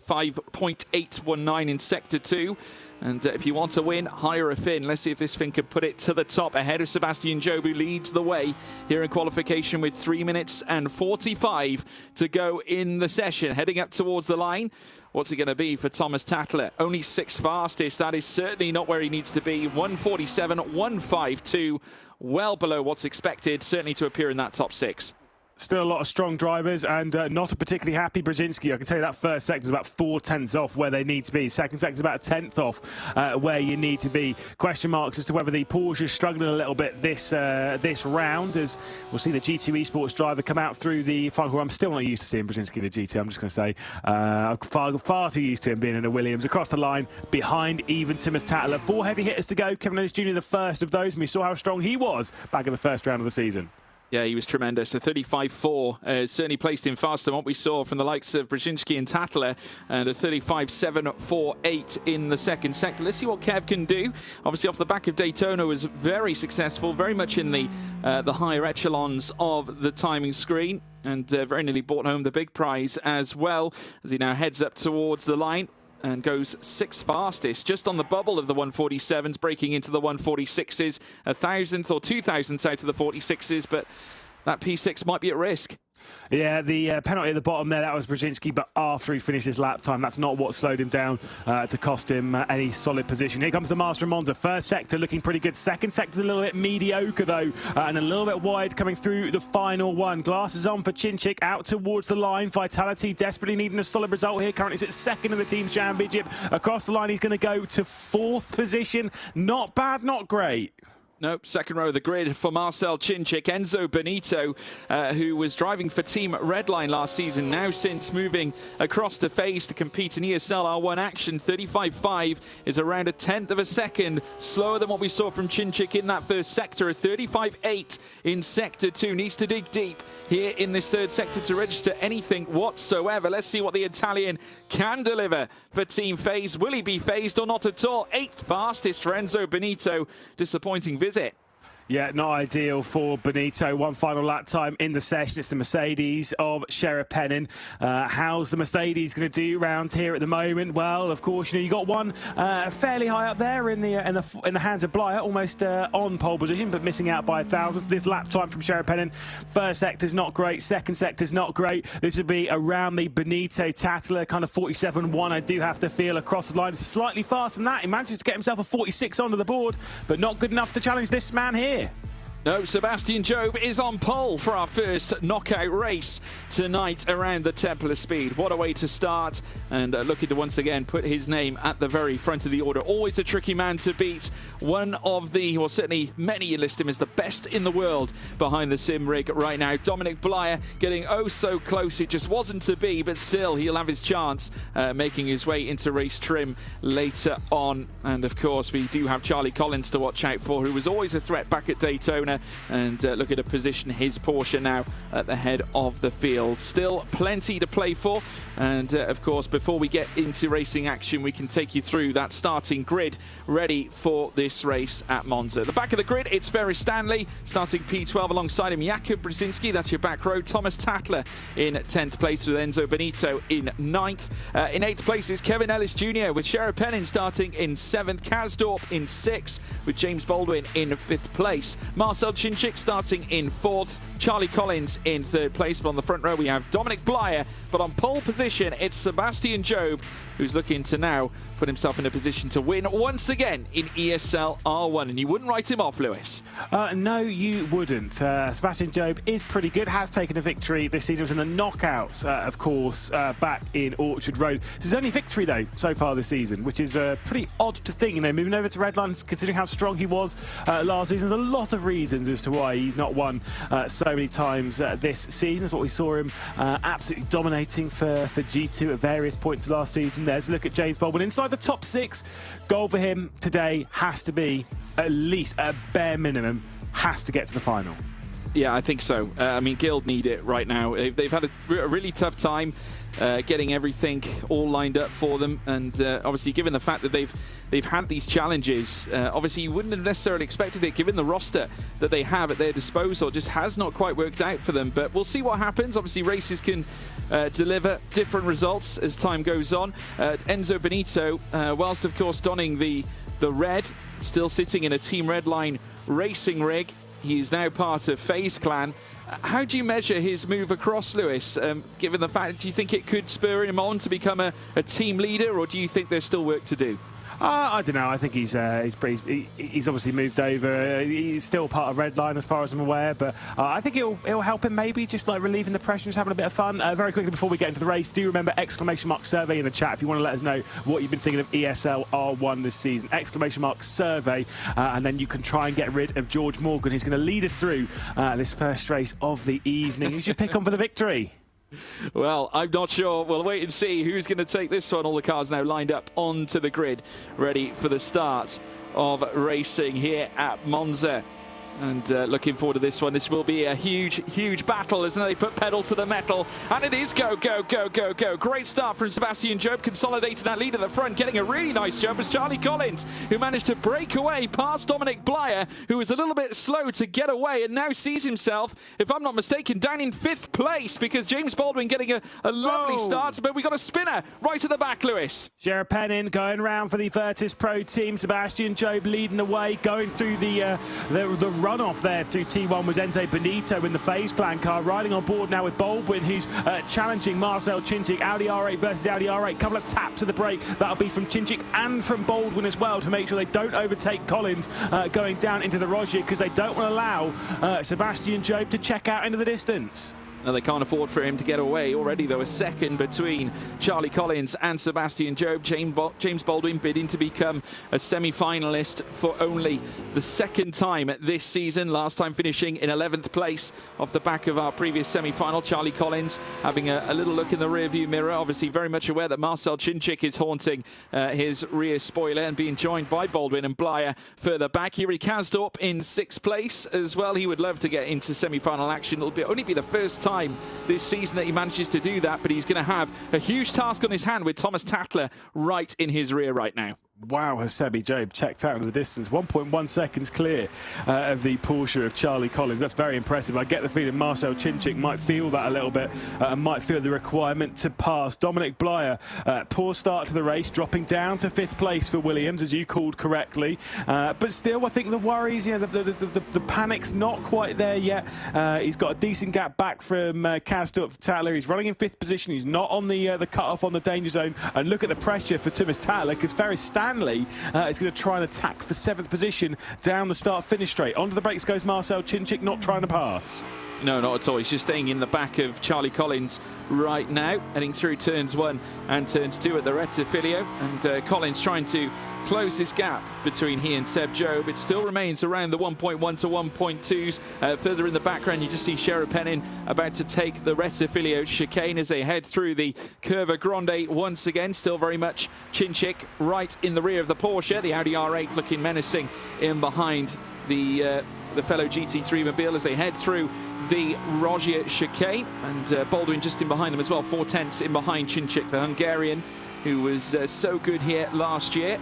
35.819 in Sector 2. And if you want to win, hire a Finn. Let's see if this Finn can put it to the top ahead of Sebastian Job, who leads the way here in qualification with 3 minutes and 45 to go in the session. Heading up towards the line. What's it going to be for Thomas Tatler? Only 6th fastest. That is certainly not where he needs to be. 147, 152. Well below what's expected, certainly to appear in that top 6. Still a lot of strong drivers and not a particularly happy Brzezinski. I can tell you that first sector is about 4/10 off where they need to be. Second sector is about 1/10 off where you need to be. Question marks as to whether the Porsche is struggling a little bit this round, as we'll see the G2 Esports driver come out through the final. I'm still not used to seeing Brzezinski in a GT, I'm just going to say. I'm far too used to him being in a Williams. Across the line, behind even Thomas Tatler. 4 heavy hitters to go. Kevin Ellis Jr. the first of those, and we saw how strong he was back in the first round of the season. Yeah, he was tremendous. A 35.4 certainly placed him faster than what we saw from the likes of Brzezinski and Tatler, and a 35.748 in the second sector. Let's see what Kev can do. Obviously, off the back of Daytona, was very successful, very much in the higher echelons of the timing screen, and very nearly brought home the big prize as well, as he now heads up towards the line and goes 6th fastest, just on the bubble of the 147s, breaking into the 146s, 1,000th or 2,000th out of the 46s, but that P6 might be at risk. Yeah, the penalty at the bottom there, that was Brzezinski, but after he finished his lap time, that's not what slowed him down to cost him any solid position. Here comes the Master of Monza. First sector looking pretty good. Second sector's a little bit mediocre, though, and a little bit wide coming through the final one. Glasses on for Chinchik, out towards the line. Vitality desperately needing a solid result here. Currently sits second in the Team's Championship. Across the line, he's going to go to 4th position. Not bad, not great. Nope, second row of the grid for Marcel Chinchik. Enzo Benito, who was driving for Team Redline last season, now since moving across to FaZe to compete in ESL R1 action. 35.5 is around 1/10 of a second slower than what we saw from Chinchik in that first sector. A 35.8 in Sector 2. Needs to dig deep here in this third sector to register anything whatsoever. Let's see what the Italian can deliver for Team FaZe. Will he be phased or not at all? 8th fastest for Enzo Benito. Disappointing visit. Yeah, not ideal for Benito. One final lap time in the session. It's the Mercedes of Sheriff Pennin. How's the Mercedes going to do round here at the moment? Well, of course, you got one fairly high up there in the hands of Blyer, almost on pole position, but missing out by 1,000. This lap time from Sheriff Pennin. First sector's not great. Second sector's not great. This would be around the Benito Tatler, kind of 47.1. I do have to feel across the line. It's slightly faster than that. He manages to get himself a 46 onto the board, but not good enough to challenge this man here. No, Sebastian Job is on pole for our first knockout race tonight around the Temple of Speed. What a way to start, and looking to once again put his name at the very front of the order. Always a tricky man to beat. One of the, well, certainly many list him as the best in the world behind the sim rig right now. Dominic Blyer getting oh so close. It just wasn't to be, but still he'll have his chance making his way into race trim later on. And of course we do have Charlie Collins to watch out for, who was always a threat back at Daytona. And looking to position his Porsche now at the head of the field. Still plenty to play for, and of course before we get into racing action, we can take you through that starting grid ready for this race at Monza. The back of the grid, it's Ferris Stanley starting P12 alongside him. Jakub Brzezinski, that's your back row. Thomas Tatler in 10th place with Enzo Benito in 9th. In 8th place is Kevin Ellis Jr. with Sheriff Pennin starting in 7th. Kazdorp in 6th with James Baldwin in 5th place. Marcel Chinchik starting in 4th. Charlie Collins in 3rd place. But on the front row we have Dominic Blyer. But on pole position it's Sebastian Job, who's looking to now put himself in a position to win once again in ESL R1. And you wouldn't write him off, Lewis? No, you wouldn't. Sebastian Job is pretty good, has taken a victory this season. It was in the knockouts, of course, back in Orchard Road. It's his only victory, though, so far this season, which is pretty odd to think. Moving over to Redline, considering how strong he was last season, there's a lot of reasons as to why he's not won so many times this season. It's what we saw him absolutely dominating for G2 at various points last season. There's a look at James Baldwin inside the top 6. Goal for him today has to be, at least a bare minimum, has to get to the final. Yeah, I think so. I mean, Guild need it right now. They've had a really tough time getting everything all lined up for them, and obviously, given the fact that they've had these challenges, obviously you wouldn't have necessarily expected it, given the roster that they have at their disposal. It just has not quite worked out for them. But we'll see what happens. Obviously, races can deliver different results as time goes on. Enzo Benito, whilst of course donning the red, still sitting in a Team Redline racing rig. He's now part of FaZe Clan. How do you measure his move across, Lewis? Given the fact, do you think it could spur him on to become a team leader, or do you think there's still work to do? I don't know. I think he's obviously moved over. He's still part of Redline, as far as I'm aware. But I think it'll help him, maybe just like relieving the pressure, just having a bit of fun. Very quickly before we get into the race, do remember !survey in the chat if you want to let us know what you've been thinking of ESL R1 this season. !survey, and then you can try and get rid of George Morgan, who's going to lead us through this first race of the evening. Who's your pick on for the victory? Well, I'm not sure. We'll wait and see who's going to take this one. All the cars now lined up onto the grid, ready for the start of racing here at Monza. And looking forward to this one. This will be a huge, huge battle as they put pedal to the metal. And it is go, go, go, go, go. Great start from Sebastian Job, consolidating that lead at the front. Getting a really nice jump was Charlie Collins, who managed to break away past Dominic Blyer, who was a little bit slow to get away and now sees himself, if I'm not mistaken, down in 5th place, because James Baldwin getting a lovely start. But we got a spinner right at the back, Lewis. Jared Pennin going round for the Virtus Pro team. Sebastian Job leading the way, going through the runoff there through T1 was Enzo Benito in the FaZe Clan car, riding on board now with Baldwin, who's challenging Marcel Chinchik. Audi R8 versus Audi R8, couple of taps of the brake, that'll be from Chinchik and from Baldwin as well, to make sure they don't overtake Collins going down into the Rogier, because they don't want to allow Sebastian Job to check out into the distance. No, they can't afford for him to get away. Already, though, a second between Charlie Collins and Sebastian Job. James Baldwin bidding to become a semi-finalist for only the second time this season. Last time finishing in 11th place off the back of our previous semi-final. Charlie Collins having a little look in the rearview mirror. Obviously very much aware that Marcel Chinchik is haunting his rear spoiler, and being joined by Baldwin and Blyer further back. Yuri Kazdorp in 6th place as well. He would love to get into semi-final action. It'll only be the first time this season that he manages to do that, but he's going to have a huge task on his hand with Thomas Tatler right in his rear right now. Wow, has Sebi Job checked out into the distance. 1.1 seconds clear of the Porsche of Charlie Collins. That's very impressive. I get the feeling Marcel Chinchik might feel that a little bit and might feel the requirement to pass. Dominic Blyer, poor start to the race, dropping down to 5th place for Williams, as you called correctly. But still, I think the worries, the panic's not quite there yet. He's got a decent gap back from Kazdorp to Tatler. He's running in 5th position. He's not on the cut-off on the danger zone. And look at the pressure for Thomas Tatler, because Ferris Stanley is going to try and attack for 7th position down the start-finish straight. Onto the brakes goes Marcel Chinchik, not trying to pass. No, not at all. He's just staying in the back of Charlie Collins right now, heading through turns 1 and turns 2 at the Rettifilio. And Collins trying to close this gap between he and Seb Job. It still remains around the 1.1 to 1.2s. Further in the background, you just see Shera Pennin about to take the Rettifilio chicane as they head through the Curva Grande once again. Still very much Chinchik right in the rear of the Porsche. The Audi R8 looking menacing in behind the fellow GT3 mobile as they head through the Rogier chicane, and Baldwin just in behind them as well, 4/10 in behind Chinchik, the Hungarian, who was so good here last year.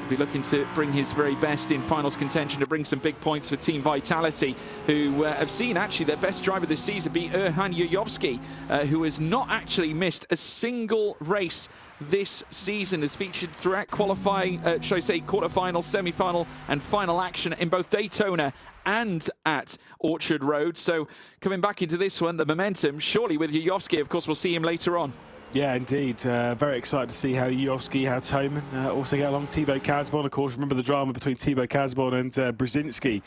Will be looking to bring his very best in finals contention to bring some big points for Team Vitality, who have seen actually their best driver this season be Erhan Yuyovski, who has not actually missed a single race this season, is featured throughout qualifying, should I say quarterfinal, semi-final and final action in both Daytona and at Orchard Road. So coming back into this one, the momentum surely with Yuyovski. Of course, we'll see him later on. Yeah, indeed. Very excited to see how Yuyovski, how Toman also get along. Thibaut Casbon, of course. Remember the drama between Thibaut Casbon and Brzezinski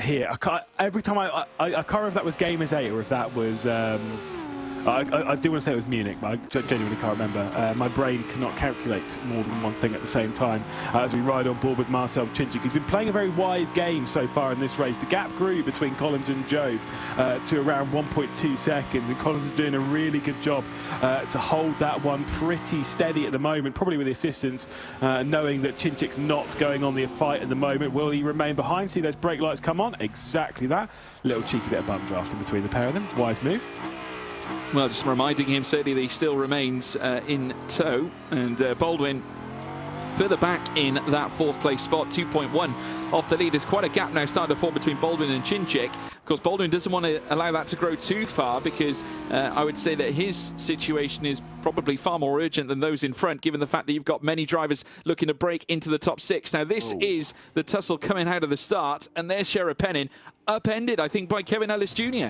here. Every time I can't remember if that was Gamers 8 or if that was I do want to say it was Munich, but I genuinely can't remember. My brain cannot calculate more than one thing at the same time. As we ride on board with Marcel Chinchik, he's been playing a very wise game so far in this race. The gap grew between Collins and Job to around 1.2 seconds, and Collins is doing a really good job to hold that one pretty steady at the moment, probably with the assistance, knowing that Chinchik's not going on the fight at the moment. Will he remain behind? See those brake lights come on? Exactly that. Little cheeky bit of bum drafting between the pair of them. Wise move. Well, just reminding him, certainly, that he still remains in tow. And Baldwin further back in that fourth place spot, 2.1 off the lead. There's quite a gap now starting to form between Baldwin and Chinchik. Of course, Baldwin doesn't want to allow that to grow too far, because I would say that his situation is probably far more urgent than those in front, given the fact that you've got many drivers looking to break into the top 6. Now, this is the tussle coming out of the start, and there's Shera Pennin, upended, I think, by Kevin Ellis Jr.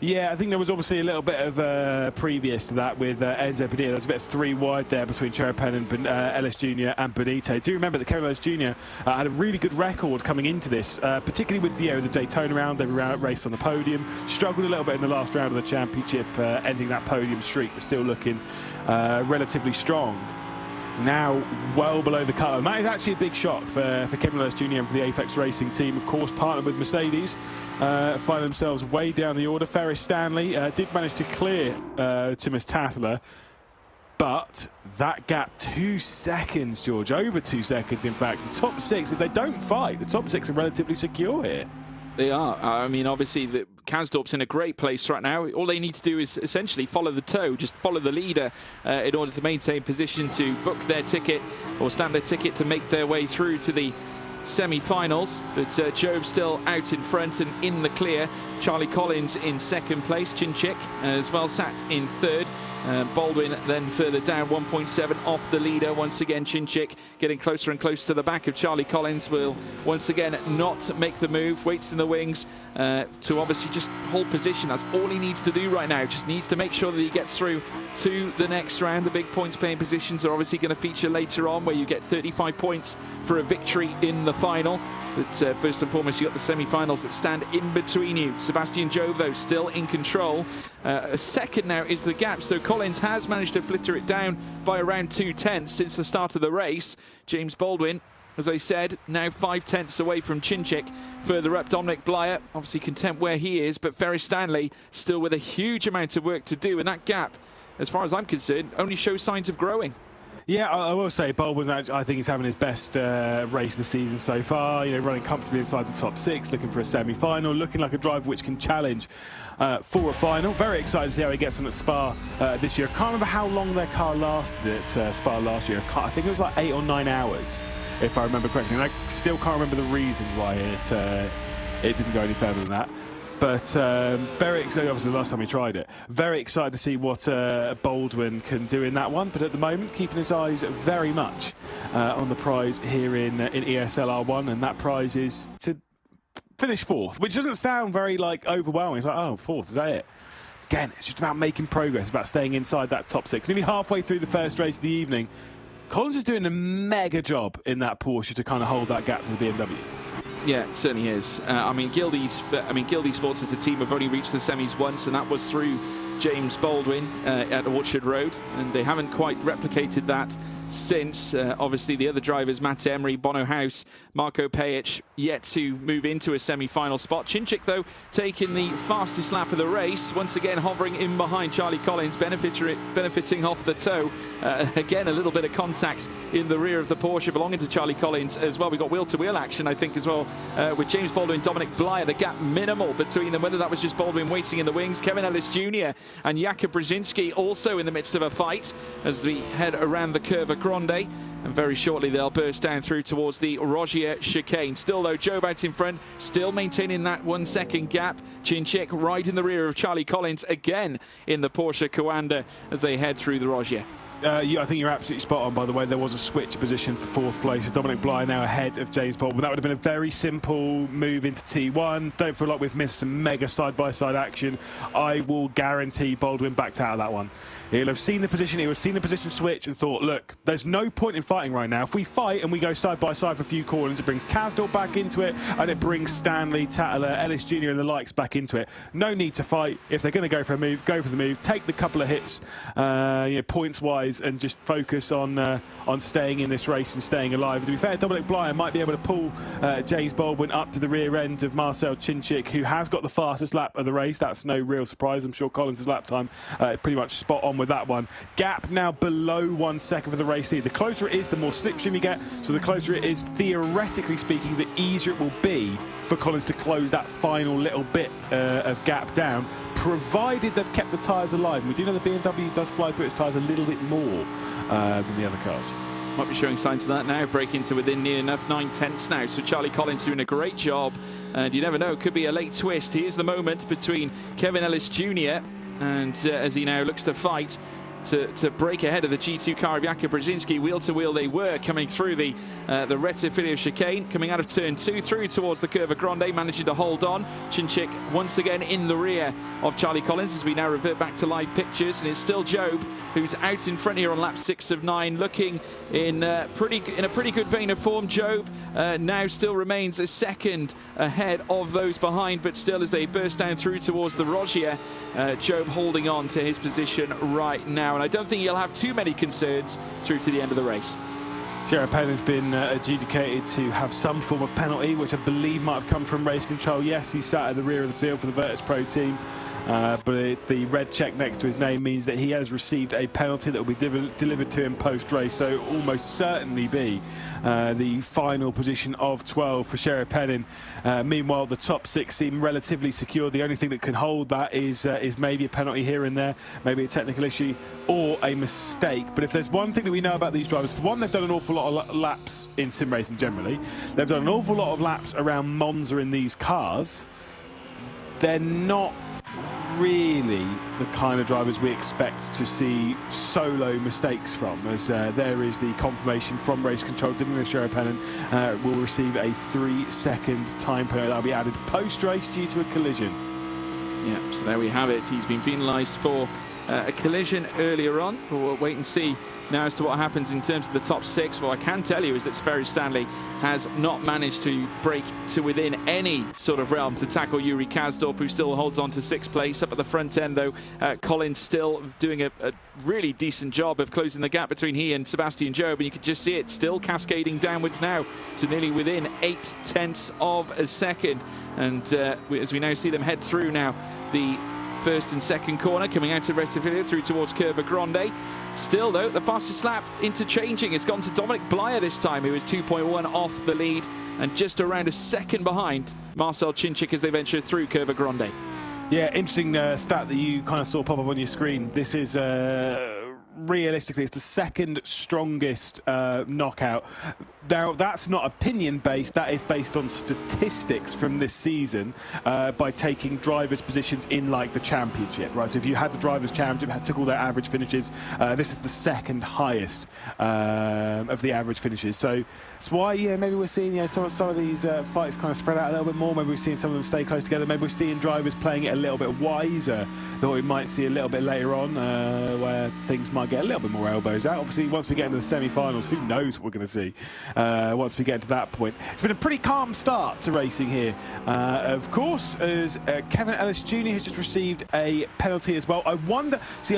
Yeah, I think there was obviously a little bit of previous to that with Enzo Padilla. There's a bit of 3 wide there between Cherapen and Ellis Jr. and Benito. Do you remember that Kevin Ellis Jr. Had a really good record coming into this, particularly with the Daytona round. They raced on the podium. Struggled a little bit in the last round of the championship, ending that podium streak, but still looking relatively strong. Now well below the cut. And that is actually a big shock for Kevin Ellis Jr. and for the Apex Racing team. Of course, partnered with Mercedes, find themselves way down the order. Ferris Stanley did manage to clear Timus Tathler, but that gap, 2 seconds, George, over 2 seconds, in fact. The top 6, if they don't fight, the top 6 are relatively secure here. They are. I mean, obviously, the Kasdorp's in a great place right now. All they need to do is essentially follow the tow, just follow the leader in order to maintain position to book their ticket or stamp their ticket to make their way through to the semi-finals. But Job still out in front and in the clear. Charlie Collins in second place. Chinchik as well sat in third. Baldwin then further down, 1.7 off the leader. Once again, Chinchik getting closer and closer to the back of Charlie Collins. Will once again not make the move, waits in the wings to obviously just hold position. That's all he needs to do right now. Just needs to make sure that he gets through to the next round. The big points paying positions are obviously going to feature later on, where you get 35 points for a victory in the final. But first and foremost, you've got the semi-finals that stand in between you. Sebastian Job, though, still in control. A second now is the gap, so Collins has managed to flitter it down by around 2/10 since the start of the race. James Baldwin, as I said, now 5/10 away from Chinchik. Further up, Dominic Blyer, obviously content where he is, but Ferris Stanley still with a huge amount of work to do, and that gap, as far as I'm concerned, only shows signs of growing. Yeah, I will say Baldwin, I think he's having his best race of the season so far. Running comfortably inside the top 6, looking for a semi-final, looking like a driver which can challenge for a final. Very excited to see how he gets on at Spa this year. I can't remember how long their car lasted at Spa last year. I think it was like 8 or 9 hours, if I remember correctly. And I still can't remember the reason why it didn't go any further than that. But very excited, obviously the last time we tried it. Very excited to see what Baldwin can do in that one. But at the moment, keeping his eyes very much on the prize here in ESL R1. And that prize is to finish 4th, which doesn't sound very overwhelming. It's like, oh, 4th, is that it? Again, it's just about making progress, about staying inside that top 6. Nearly halfway through the first race of the evening, Collins is doing a mega job in that Porsche to kind of hold that gap to the BMW. Yeah, it certainly is. Gildy Sports as a team have only reached the semis once, and that was through James Baldwin at Orchard Road, and they haven't quite replicated that since. Obviously, the other drivers, Matt Emery, Bono House, Marco Pejic, yet to move into a semi-final spot. Chinchik, though, taking the fastest lap of the race, once again hovering in behind Charlie Collins, benefiting off the tow. Again, a little bit of contact in the rear of the Porsche belonging to Charlie Collins as well. We got wheel-to-wheel action, I think, as well, with James Baldwin, Dominic Blyer. The gap minimal between them, whether that was just Baldwin waiting in the wings. Kevin Ellis Jr. and Jakub Brzezinski also in the midst of a fight as we head around the Curva Grande. And very shortly they'll burst down through towards the Rogier chicane. Still, though, Job out in front, still maintaining that 1 second gap. Chinchik right in the rear of Charlie Collins again in the Porsche Coanda as they head through the Rogier. I think you're absolutely spot on, by the way. There was a switch position for fourth place. Dominic Bly now ahead of James Baldwin. That would have been a very simple move into T1. Don't feel like we've missed some mega side-by-side action. I will guarantee Baldwin backed out of that one. He'll have seen the position, he'll have seen the position switch and thought, look, there's no point in fighting right now. If we fight and we go side-by-side for a few corners, it brings Casdor back into it, and it brings Stanley, Tattler, Ellis Jr. and the likes back into it. No need to fight. If they're going to go for a move, go for the move. Take the couple of hits, points-wise, and just focus on staying in this race and staying alive. To be fair, Dominic Bly might be able to pull James Baldwin up to the rear end of Marcel Cinchik, who has got the fastest lap of the race. That's no real surprise. I'm sure Collins' lap time pretty much spot on with that one. Gap now below 1 second for the race lead. The closer it is, the more slipstream you get. So the closer it is, theoretically speaking, the easier it will be for Collins to close that final little bit of gap down, provided they've kept the tyres alive. And we do know the BMW does fly through its tyres a little bit more than the other cars. Might be showing signs of that now, breaking to within near enough 9/10 now. So Charlie Collins doing a great job, and you never know, it could be a late twist. Here's the moment between Kevin Ellis Jr. and as he now looks to fight to break ahead of the G2 car of Jakub Brzezinski. Wheel to wheel they were, coming through the Rettifilia chicane, coming out of turn 2 through towards the Curva Grande, managing to hold on. Cinchik once again in the rear of Charlie Collins as we now revert back to live pictures, and it's still Job who's out in front here on lap 6 of 9, looking in a pretty good vein of form. Job now still remains a second ahead of those behind, but still as they burst down through towards the Rogier, Job holding on to his position right now. And I don't think he'll have too many concerns through to the end of the race. Jared Penn has been adjudicated to have some form of penalty, which I believe might have come from race control. Yes, he sat at the rear of the field for the Virtus Pro team, but the red check next to his name means that he has received a penalty that will be delivered to him post-race, so almost certainly be the final position of 12 for Jared Penn. Meanwhile, the top 6 seem relatively secure. The only thing that can hold that is maybe a penalty here and there, maybe a technical issue or a mistake. But if there's one thing that we know about these drivers, for one, they've done an awful lot of laps in sim racing generally. They've done an awful lot of laps around Monza in these cars. They're not really the kind of drivers we expect to see solo mistakes from, as there is the confirmation from race control. Dylan Sherpanen will receive a 3-second time penalty that will be added post-race due to a collision. Yeah, so there we have it. He's been penalised for a collision earlier on, but we'll wait and see now as to what happens in terms of the top 6. What I can tell you is that Sverre Stanley has not managed to break to within any sort of realm to tackle Yuri Kasdorp, who still holds on to 6th place. Up at the front end, though, Collins still doing a really decent job of closing the gap between he and Sebastian Job, and you can just see it still cascading downwards now to nearly within 0.8 of a second. And as we now see them head through now the first and second corner, coming out of Rettifilia through towards Curva Grande. Still, though, the fastest lap interchanging has gone to Dominic Blyer this time, who is 2.1 off the lead and just around a second behind Marcel Cinchik as they venture through Curva Grande. Yeah, interesting stat that you kind of saw pop up on your screen. This is realistically, it's the second strongest knockout. Now, that's not opinion-based, that is based on statistics from this season by taking drivers' positions in, like, the championship, right? So if you had the drivers' championship, took all their average finishes, this is the second highest of the average finishes. So it's why, yeah, maybe we're seeing some of these fights kind of spread out a little bit more. Maybe we're seeing some of them stay close together. Maybe we're seeing drivers playing it a little bit wiser than what we might see a little bit later on, where things might get a little bit more elbows out. Obviously, once we get into the semi-finals, who knows what we're going to see once we get to that point. It's been a pretty calm start to racing here. Of course, as Kevin Ellis Jr. has just received a penalty as well. I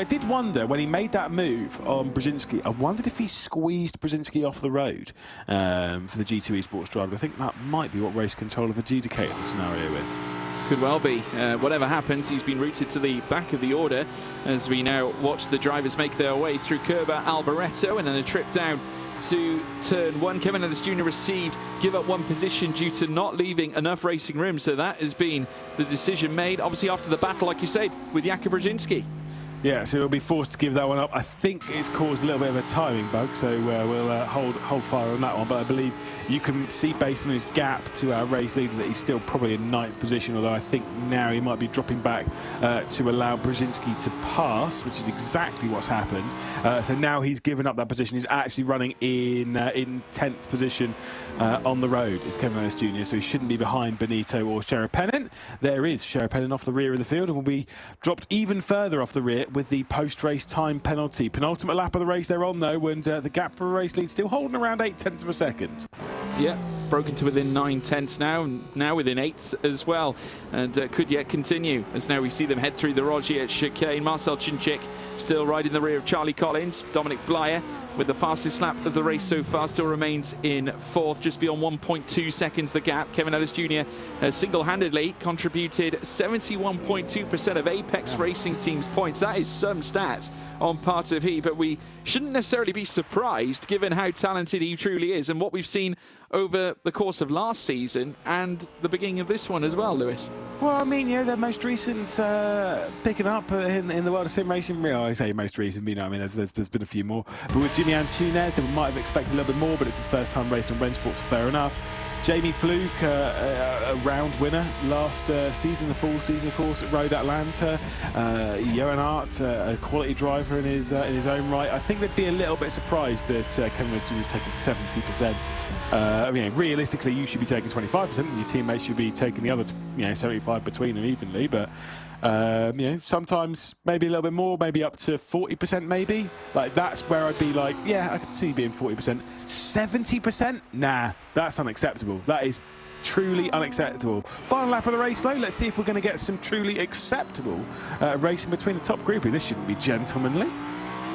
did wonder when he made that move on Brzezinski, I wondered if he squeezed Brzezinski off the road for the G2 Esports driver. I think that might be what race control have adjudicated the scenario with. Could well be. Whatever happens, he's been routed to the back of the order as we now watch the drivers make their way through Curva Alboreto, and then a trip down to turn 1. Kevin Ellis Jr. give up 1 position due to not leaving enough racing room, so that has been the decision made, obviously after the battle, like you said, with Jakub Brzezinski. Yeah, so we'll be forced to give that one up. I think it's caused a little bit of a timing bug, so we'll hold fire on that one. But I believe you can see, based on his gap to our race leader, that he's still probably in 9th position, although I think now he might be dropping back to allow Brzezinski to pass, which is exactly what's happened. So now he's given up that position. He's actually running in 10th position on the road. It's Kevin Ellis Jr., so he shouldn't be behind Benito or Sheriff Pennant. There is Sheriff Pennant off the rear of the field and will be dropped even further off the rear with the post-race time penalty. Penultimate lap of the race they're on, though, and the gap for a race lead still holding around 0.8 of a second. Yeah, broken to within 0.9 now, and now within 8 as well, and could yet continue, as now we see them head through the Rogier chicane. Marcel Cinčić still right in the rear of Charlie Collins. Dominic Blyer, with the fastest lap of the race so far, still remains in 4th, just beyond 1.2 seconds the gap. Kevin Ellis Jr. has single-handedly contributed 71.2% of Apex Racing Team's points. That is some stats on part of he, but we shouldn't necessarily be surprised given how talented he truly is and what we've seen over the course of last season and the beginning of this one as well, Lewis. Well, I mean, the most recent picking up in the world of sim racing, I say most recent, but I mean, there's been a few more. But with Jimmy Antunes, they might have expected a little bit more, but it's his first time racing on Rensports, so fair enough. Jamie Fluke, a round winner last season, the full season, of course, at Road Atlanta. Johan Hart, a quality driver in his own right. I think they'd be a little bit surprised that Kevin Ellis Jr. has taken 70%. I mean, realistically, you should be taking 25%, and your teammates should be taking the other, 75 between them evenly. But sometimes maybe a little bit more, maybe up to 40%, maybe. Like, that's where I'd be like, yeah, I could see being 40%. 70%? Nah, that's unacceptable. That is truly unacceptable. Final lap of the race, though. Let's see if we're going to get some truly acceptable racing between the top grouping. This shouldn't be gentlemanly.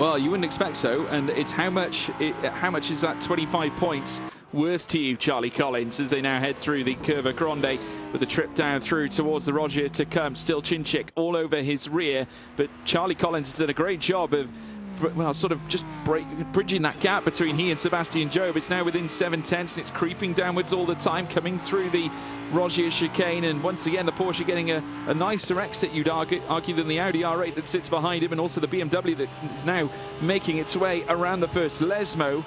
Well, you wouldn't expect so, and it's how much is that 25 points worth to you, Charlie Collins, as they now head through the Curva Grande with the trip down through towards the Rogier to come. Still Cinčić all over his rear, but Charlie Collins has done a great job of sort of just bridging that gap between he and Sebastian Job. It's now within 7/10 and it's creeping downwards all the time, coming through the Rogier chicane, and once again the Porsche getting a nicer exit, you'd argue, than the Audi R8 that sits behind him, and also the BMW that is now making its way around the first Lesmo.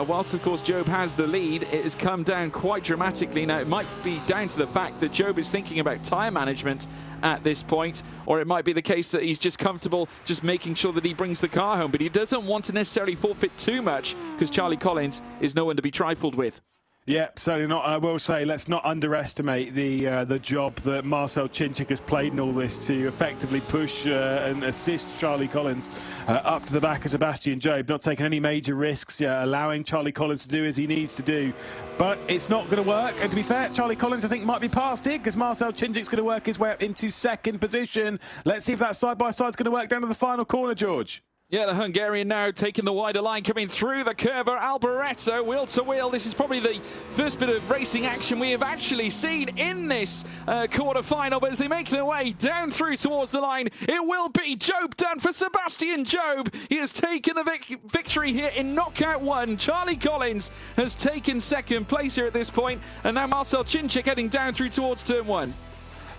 Whilst of course Job has the lead, it has come down quite dramatically. Now it might be down to the fact that Job is thinking about tyre management at this point, or it might be the case that he's just comfortable just making sure that he brings the car home, but he doesn't want to necessarily forfeit too much because Charlie Collins is no one to be trifled with. Yeah, certainly not. I will say, let's not underestimate the job that Marcel Cinčić has played in all this to effectively push and assist Charlie Collins up to the back of Sebastian Job, not taking any major risks, allowing Charlie Collins to do as he needs to do. But it's not going to work. And to be fair, Charlie Collins, I think, might be past it because Marcel Cinčić is going to work his way up into 2nd position. Let's see if that side-by-side is going to work down to the final corner, George. Yeah, the Hungarian now taking the wider line, coming through the Curva Alboreto, wheel to wheel. This is probably the first bit of racing action we have actually seen in this quarter-final, but as they make their way down through towards the line, it will be Job done for Sebastian Job. He has taken the victory here in knockout 1. Charlie Collins has taken 2nd place here at this point, and now Marcel Cinčić heading down through towards turn 1.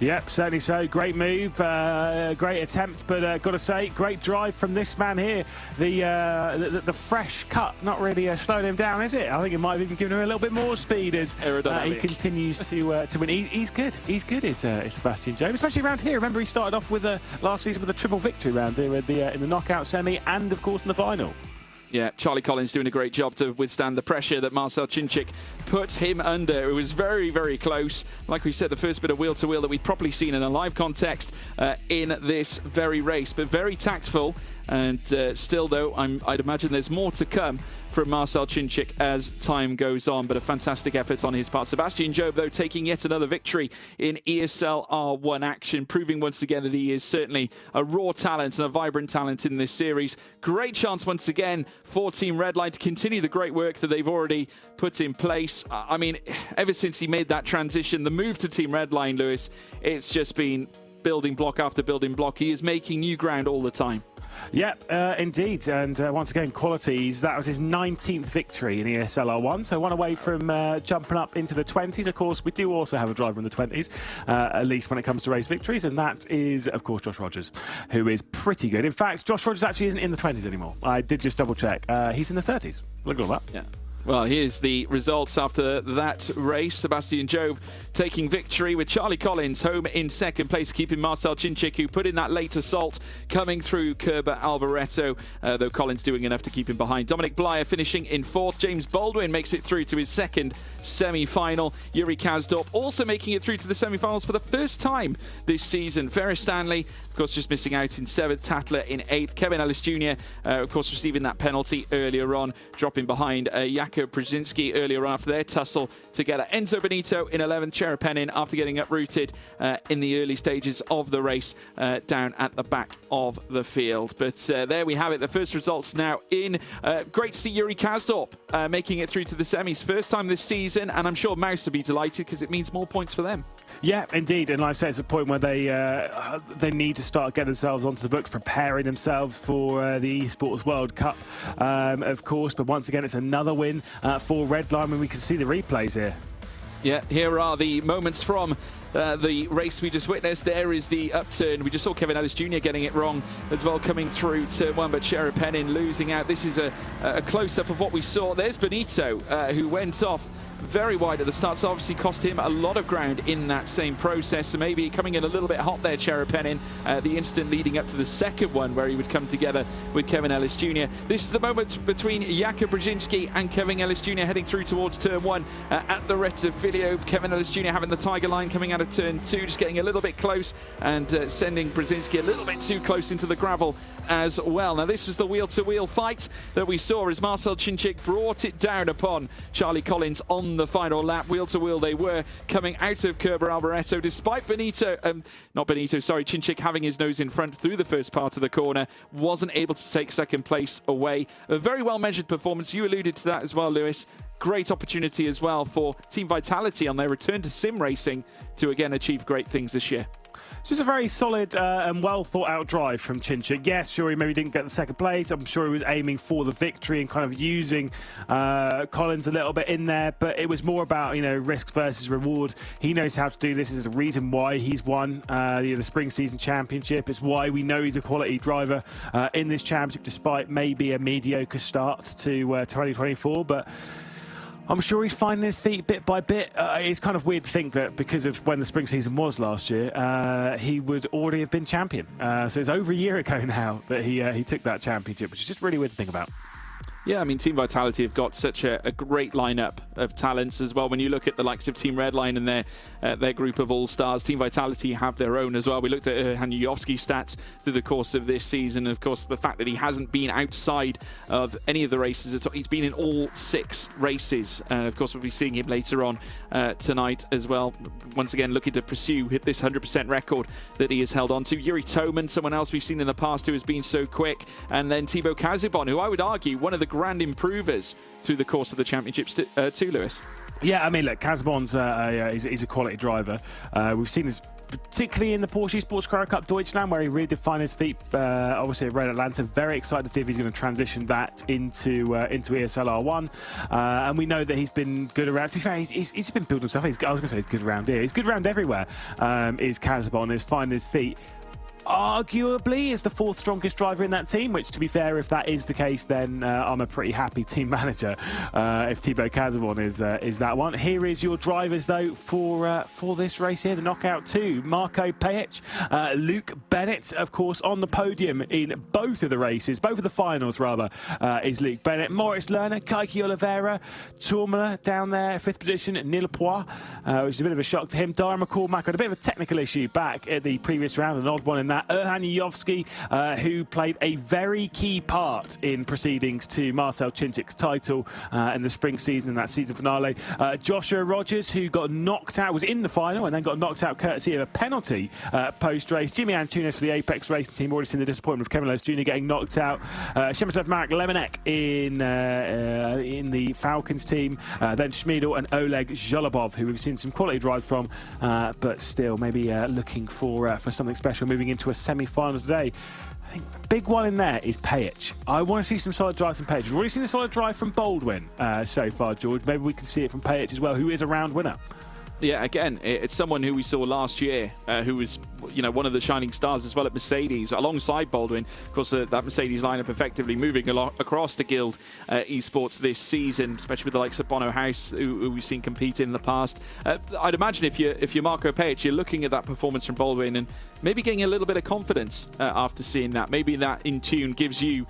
Yep, certainly so. Great move, great attempt, but got to say, great drive from this man here. The fresh cut, not really slowing him down, is it? I think it might have even given him a little bit more speed as he continues to win. He's good. He's good, is Sebastian Job, especially around here. Remember, he started off with last season with a triple victory round here in the knockout semi and, of course, in the final. Yeah, Charlie Collins doing a great job to withstand the pressure that Marcel Cinčić put him under. It was very, very close. Like we said, the first bit of wheel-to-wheel that we've properly seen in a live context in this very race, but very tactful. And still, though, I'd imagine there's more to come from Marcel Cinčić as time goes on, but a fantastic effort on his part. Sebastian Job, though, taking yet another victory in ESL R1 action, proving once again that he is certainly a raw talent and a vibrant talent in this series. Great chance once again for Team Redline to continue the great work that they've already put in place. I mean, ever since he made that transition, the move to Team Redline, Lewis, it's just been building block after building block. He is making new ground all the time. Yep, indeed. And once again, qualities. That was his 19th victory in ESL R1. So one away from jumping up into the 20s. Of course, we do also have a driver in the 20s, at least when it comes to race victories. And that is, of course, Josh Rogers, who is pretty good. In fact, Josh Rogers actually isn't in the 20s anymore. I did just double check. He's in the 30s. Look at all that. Yeah. Well, here's the results after that race. Sebastian Job taking victory with Charlie Collins home in second place, keeping Marcel Cinchik, who put in that late assault, coming through Kerber Alboreto, though Collins doing enough to keep him behind. Dominic Blyer finishing in fourth. James Baldwin makes it through to his second semi-final. Yuri Kazdorp also making it through to the semi-finals for the first time this season. Ferris Stanley, of course, just missing out in seventh. Tatler in eighth. Kevin Ellis Jr., of course, receiving that penalty earlier on, dropping behind Jakob Brzezinski earlier on after their tussle together. Enzo Benito in 11th, Cherepenin after getting uprooted in the early stages of the race down at the back of the field. But there we have it, the first results now in. Great to see Yuri Kazdorp making it through to the semis. First time this season, and I'm sure Mouse will be delighted because it means more points for them. Yeah, indeed. And like I say, it's a point where they need to start getting themselves onto the books, preparing themselves for the Esports World Cup, of course. But once again, it's another win for Redline when we can see the replays here. Yeah, here are the moments from the race we just witnessed. There is the upturn. We just saw Kevin Ellis Jr. getting it wrong as well, coming through turn one, but Cherepenin losing out. This is a close-up of what we saw. There's Benito, who went off very wide at the start, so obviously cost him a lot of ground in that same process. So maybe coming in a little bit hot there, Cherepenin, the instant leading up to the second one where he would come together with Kevin Ellis Jr. This is the moment between Jakob Brzezinski and Kevin Ellis Jr. heading through towards turn one at the Retta Filio. Kevin Ellis Jr. having the tiger line coming out of turn two, just getting a little bit close and sending Brzezinski a little bit too close into the gravel as well. Now this was the wheel-to-wheel fight that we saw as Marcel Cinchik brought it down upon Charlie Collins on the final lap. Wheel-to-wheel they were coming out of Kerber Alboreto, despite Cinchik having his nose in front through the first part of the corner, wasn't able to take second place away. A very well measured performance. You alluded to that as well, Lewis. Great opportunity as well for Team Vitality on their return to sim racing to again achieve great things this year. It's just a very solid and well thought out drive from Cinchik. Yes, sure, he maybe didn't get the second place. I'm sure he was aiming for the victory and kind of using Collins a little bit in there, but it was more about, you know, risk versus reward. He knows how to do this. Is the reason why he's won the spring season championship. It's why we know he's a quality driver in this championship, despite maybe a mediocre start to 2024. But I'm sure he's finding his feet bit by bit. It's kind of weird to think that because of when the spring season was last year, he would already have been champion. So it's over a year ago now that he took that championship, which is just really weird to think about. Yeah, I mean, Team Vitality have got such a great lineup of talents as well. When you look at the likes of Team Redline and their group of all-stars, Team Vitality have their own as well. We looked at Hanuyovski's stats through the course of this season. Of course, the fact that he hasn't been outside of any of the races at all. He's been in all 6 races. Of course, we'll be seeing him later on tonight as well. Once again, looking to pursue this 100% record that he has held on to. Yuri Toman, someone else we've seen in the past who has been so quick. And then Thibaut Kazibon, who I would argue one of the grand improvers through the course of the championships too, Lewis. Yeah, I mean, look, Kazibon's he's a quality driver. We've seen this particularly in the Porsche Sports Car Cup Deutschland, where he really defined his feet, obviously at Red Atlanta. Very excited to see if he's going to transition that into ESL R1. And we know that he's been good around. To be fair, he's been building himself. I was going to say he's good around here. He's good around everywhere. Is Kazibon, is finding his feet. Arguably is the 4th strongest driver in that team, which, to be fair, if that is the case, then I'm a pretty happy team manager if Thibaut Kazibon is that one. Here is your drivers, though, for this race here, the Knockout 2. Marco Pejic, Luke Bennett, of course, on the podium in both of the races, both of the finals, rather, is Luke Bennett. Maurice Lerner, Kaiki Oliveira, Tourmala down there, 5th position, Neil Poix, which is a bit of a shock to him. Dara McCormack had a bit of a technical issue back at the previous round, an odd one in that. Erhan Yovsky, who played a very key part in proceedings to Marcel Chinchik's title in the spring season, in that season finale. Joshua Rogers, who got knocked out, was in the final and then got knocked out courtesy of a penalty post-race. Jimmy Antunes for the Apex Racing team, already seen the disappointment of Kevin Lewis Jr. getting knocked out. Shemislev Marek Lemonek in the Falcons team. Then Schmiedel and Oleg Zholobov, who we've seen some quality drives from, but still maybe looking for something special moving into a semi-final today. I think the big one in there is Pajic. I want to see some solid drives from Pajic. We've already seen a solid drive from Baldwin so far, George. Maybe we can see it from Pajic as well, who is a round winner. Yeah, again, it's someone who we saw last year, who was, one of the shining stars as well at Mercedes, alongside Baldwin. Of course, that Mercedes lineup effectively moving across to Guild Esports this season, especially with the likes of Bono House, who we've seen compete in the past. I'd imagine if you're Marco Pajic, you're looking at that performance from Baldwin and maybe getting a little bit of confidence after seeing that. Maybe that in tune gives you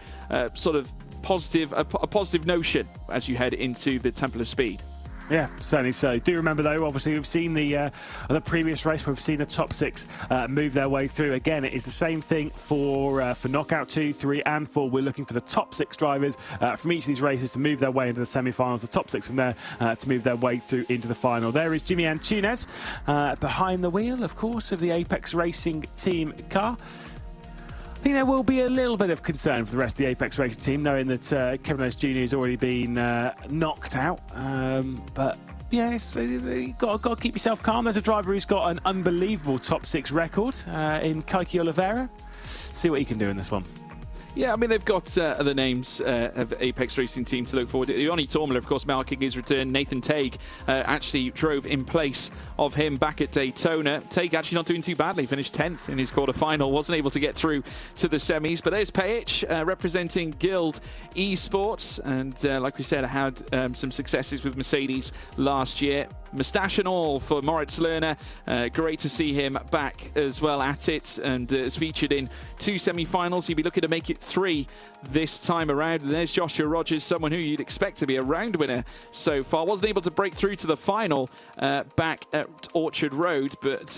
sort of a positive notion as you head into the Temple of Speed. Yeah, certainly so. Do remember, though, obviously, we've seen the previous race where we've seen the top 6 move their way through. Again, it is the same thing for Knockout 2, 3 and 4. We're looking for the top 6 drivers from each of these races to move their way into the semi-finals, the top 6 from there to move their way through into the final. There is Jimmy Antunes behind the wheel, of course, of the Apex Racing team car. I think there will be a little bit of concern for the rest of the Apex Racing team, knowing that Kevin Lewis Jr. has already been knocked out. But yeah, you've got to keep yourself calm. There's a driver who's got an unbelievable top 6 record in Kaiki Oliveira. See what he can do in this one. Yeah, I mean, they've got other names of Apex Racing team to look forward to. Yoni Tormler, of course, marking his return. Nathan Tague actually drove in place of him back at Daytona. Tague actually not doing too badly. Finished 10th in his quarterfinal. Wasn't able to get through to the semis. But there's Pajic representing Guild Esports. And like we said, I had some successes with Mercedes last year. Moustache and all for Moritz Lerner. Great to see him back as well at it, and is featured in 2 semi-finals. He'll be looking to make it 3 this time around. And there's Joshua Rogers, someone who you'd expect to be a round winner so far. Wasn't able to break through to the final back at Orchard Road, but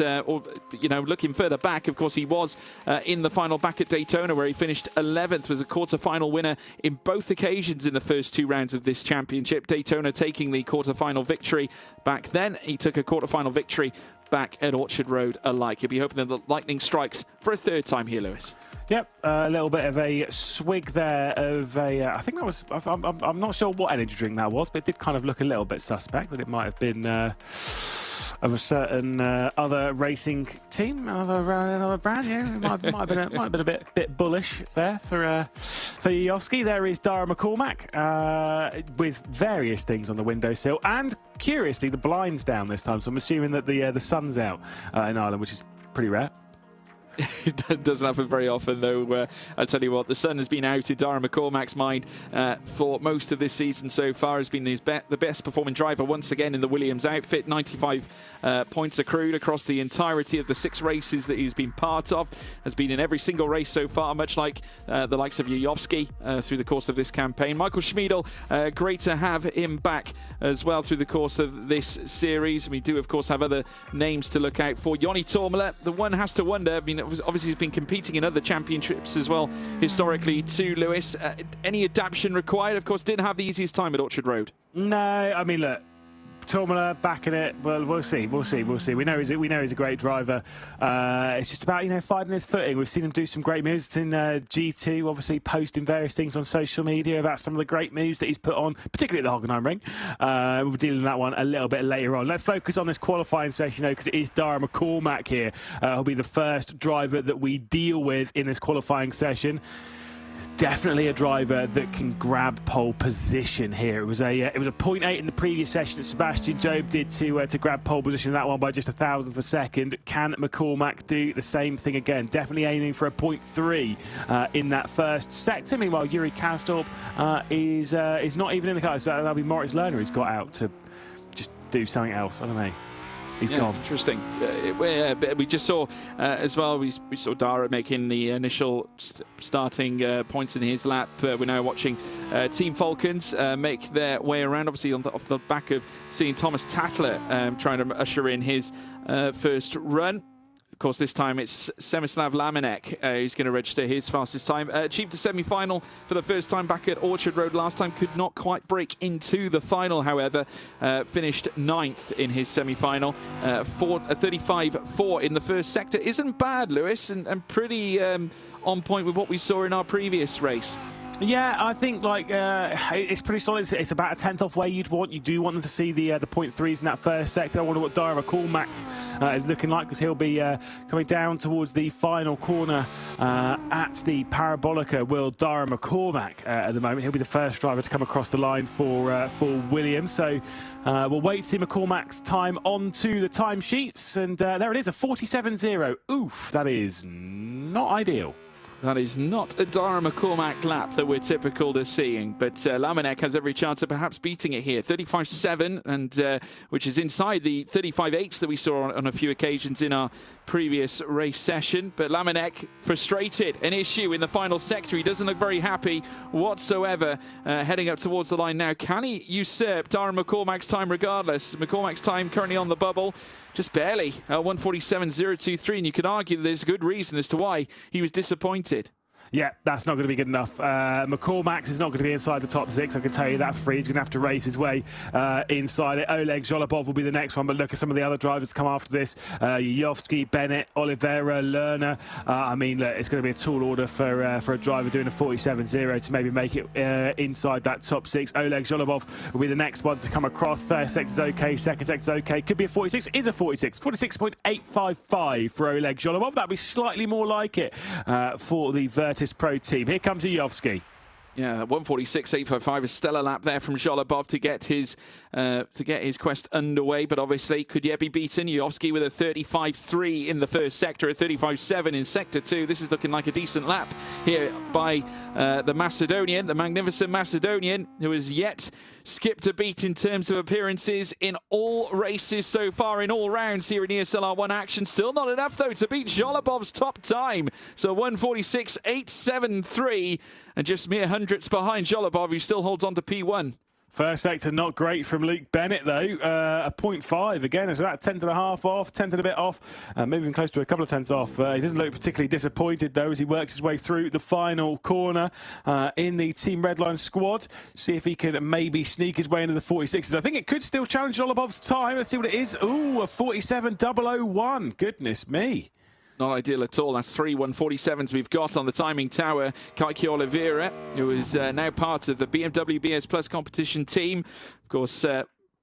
looking further back, of course, he was in the final back at Daytona, where he finished 11th, was a quarter-final winner in both occasions in the first 2 rounds of this championship. Daytona taking the quarter-final victory back then. He took a quarter-final victory back at Orchard Road alike. He'll be hoping that the lightning strikes for a 3rd time here, Lewis. Yep, a little bit of a swig there of a, I think that was, I'm not sure what energy drink that was, but it did kind of look a little bit suspect that it might have been of a certain other racing team, another brand. Yeah, it might have been a bit bullish there for Yovsky. There is Dara McCormack with various things on the windowsill, and curiously, the blinds down this time. So I'm assuming that the sun's out in Ireland, which is pretty rare. It doesn't happen very often, though. I'll tell you what, the sun has been out in Dara McCormack's mind for most of this season so far. Has been the best performing driver once again in the Williams outfit. 95 points accrued across the entirety of the 6 races that he's been part of. Has been in every single race so far, much like the likes of Yovsky through the course of this campaign. Michael Schmiedel, great to have him back as well through the course of this series. We do, of course, have other names to look out for. Yoni Tormler, the one has to wonder. I mean, obviously he's been competing in other championships as well historically too, Lewis. Any adaptation required? Of course, didn't have the easiest time at Orchard Road. No, I mean, look, Tormler back in it. Well, we'll see. We know he's a great driver. It's just about finding his footing. We've seen him do some great moves. It's in G2, obviously posting various things on social media about some of the great moves that he's put on, particularly at the Hockenheim Ring. We'll be dealing with that one a little bit later on. Let's focus on this qualifying session, though, because it is Dara McCormack here. He'll be the first driver that we deal with in this qualifying session. Definitely a driver that can grab pole position here. It was a 0.8 in the previous session that Sebastian Job did to grab pole position in that one by just 1,000th of a second. Can McCormack do the same thing again? Definitely aiming for a 0.3 in that first sector. Meanwhile, Yuri Kastorp is not even in the car. So that'll be Moritz Lerner who's got out to just do something else. I don't know. He's gone. Interesting. We just saw as well, we saw Dara making the initial starting points in his lap. We're now watching Team Falcons make their way around, obviously off the back of seeing Thomas Tatler trying to usher in his first run. course, this time it's Semislav Lamenek who's going to register his fastest time. Achieved a semi-final for the first time back at Orchard Road last time. Could not quite break into the final, however. Finished 9th in his semi-final. 35.4 in the first sector. Isn't bad, Lewis, and pretty on point with what we saw in our previous race. Yeah, I think it's pretty solid. It's about a 10th off where you'd want. You do want them to see the 0.3s in that first sector. I wonder what Dara McCormack is looking like, because he'll be coming down towards the final corner at the Parabolica. Will Dara McCormack at the moment? He'll be the first driver to come across the line for Williams. So we'll wait to see McCormack's time onto the timesheets, and there it is, a 47.0. Oof, that is not ideal. That is not a Dara McCormack lap that we're typical to seeing, but Lamenek has every chance of perhaps beating it here. 35.7, and which is inside the 35.8s that we saw on a few occasions in our previous race session. But Lamenek frustrated, an issue in the final sector. He doesn't look very happy whatsoever. Heading up towards the line now. Can he usurp Dara McCormack's time regardless? McCormack's time currently on the bubble. Just barely, 147.023, and you could argue that there's a good reason as to why he was disappointed. Yeah, that's not going to be good enough. McCormack is not going to be inside the top 6. I can tell you that for free. He's going to have to race his way inside it. Oleg Zholobov will be the next one, but look at some of the other drivers to come after this. Yovsky, Bennett, Oliveira, Lerner. I mean, look, it's going to be a tall order for a driver doing a 47.0 to maybe make it inside that top 6. Oleg Zholobov will be the next one to come across. First sector's okay, second sector's okay. Could be a 46, is a 46. 46.855 for Oleg Zholobov. That'd be slightly more like it for the Virtus Pro team. Here comes Yovsky. Yeah, 146.855, a stellar lap there from Zholobov to get his quest underway, but obviously could yet be beaten. Yovsky with a 35.3 in the first sector, a 35.7 in sector 2. This is looking like a decent lap here by the Macedonian, the magnificent Macedonian, who has yet skipped a beat in terms of appearances in all races so far, in all rounds here in ESL R1 action. Still not enough, though, to beat Zholobov's top time. So 146.873, and just mere hundredths behind Zholobov, who still holds on to P1. First sector not great from Luke Bennett, though. A 0.5 again. It's about 10th and a half off, 10th and a bit off, moving close to a couple of tenths off. He doesn't look particularly disappointed, though, as he works his way through the final corner in the Team Redline squad. See if he can maybe sneak his way into the 46s. I think it could still challenge Zholobov's time. Let's see what it is. Ooh, a 47.001. Goodness me. Not ideal at all. That's 3 147s we've got on the timing tower. Kaki Oliveira, who is now part of the BMW BS Plus competition team. Of course,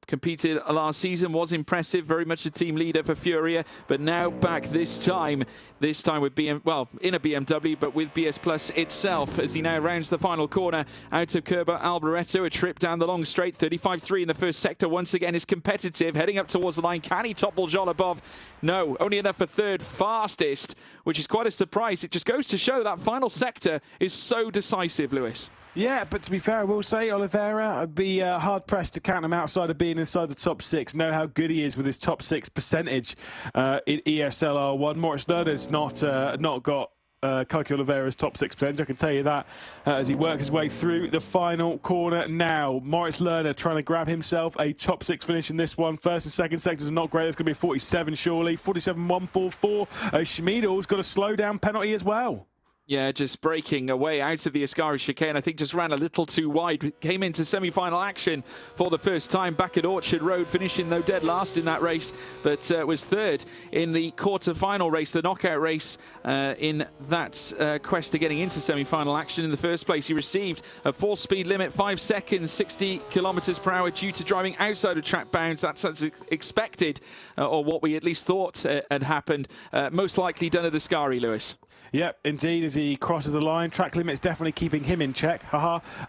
competed last season, was impressive, very much a team leader for Furia, but now back this time with in a BMW, but with BS Plus itself, as he now rounds the final corner out of Kerber Alboreto. A trip down the long straight, 35.3 in the first sector, once again is competitive, heading up towards the line. Can he topple Zholobov? No, only enough for third fastest, which is quite a surprise. It just goes to show that final sector is so decisive, Lewis. Yeah, but to be fair, I will say Oliveira, I'd be hard-pressed to count him outside of being inside the top 6. Know how good he is with his top 6 percentage in ESL R1. Moritz Lerner's not got Kaki Oliveira's top 6 percentage, I can tell you that, as he works his way through the final corner now. Moritz Lerner trying to grab himself a top 6 finish in this one. First and second sectors are not great. It's going to be a 47 surely. 47.144. Schmiedel's got a slow down penalty as well. Yeah, just breaking away out of the Ascari chicane. I think just ran a little too wide. Came into semi-final action for the first time back at Orchard Road, finishing though dead last in that race, but was third in the quarter-final race, the knockout race in that quest to getting into semi-final action. In the first place, he received a full speed limit, 5 seconds, 60 kilometers per hour due to driving outside of track bounds. That's as expected, or what we at least thought had happened. Most likely done at Ascari, Lewis. Yep, indeed, as he crosses the line. Track limit's definitely keeping him in check,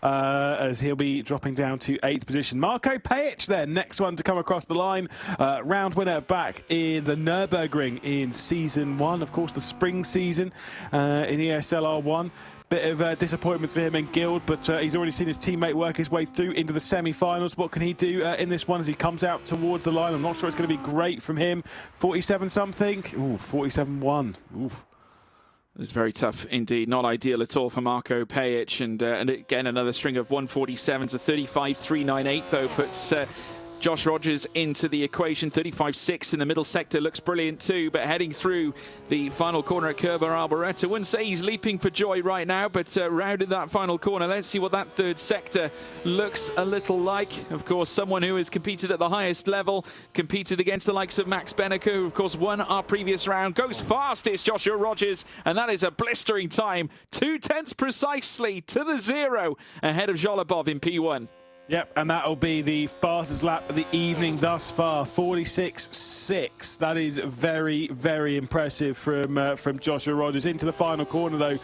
as he'll be dropping down to 8th position. Marko Pajic then, next one to come across the line. Round winner back in the Nürburgring in Season 1, of course, the spring season in ESL R1. Bit of disappointment for him in Guild, but he's already seen his teammate work his way through into the semi-finals. What can he do in this one as he comes out towards the line? I'm not sure it's going to be great from him. 47-something. Ooh, 47-1. Oof. It's very tough indeed. Not ideal at all for Marko Pajic. And again, another string of 147s. A 35.398, though, puts Josh Rogers into the equation. 35.6 in the middle sector looks brilliant too, but heading through the final corner at Kerber Alboreta. Wouldn't say he's leaping for joy right now, but rounded that final corner. Let's see what that third sector looks a little like. Of course, someone who has competed at the highest level, competed against the likes of Max Beneker, who of course won our previous round. Goes fast, it's Joshua Rogers, and that is a blistering time. 2/10 precisely to the 0 ahead of Zholobov in P1. Yep, and that'll be the fastest lap of the evening thus far, 46.6. That is very, very impressive from Joshua Rogers. Into the final corner, though,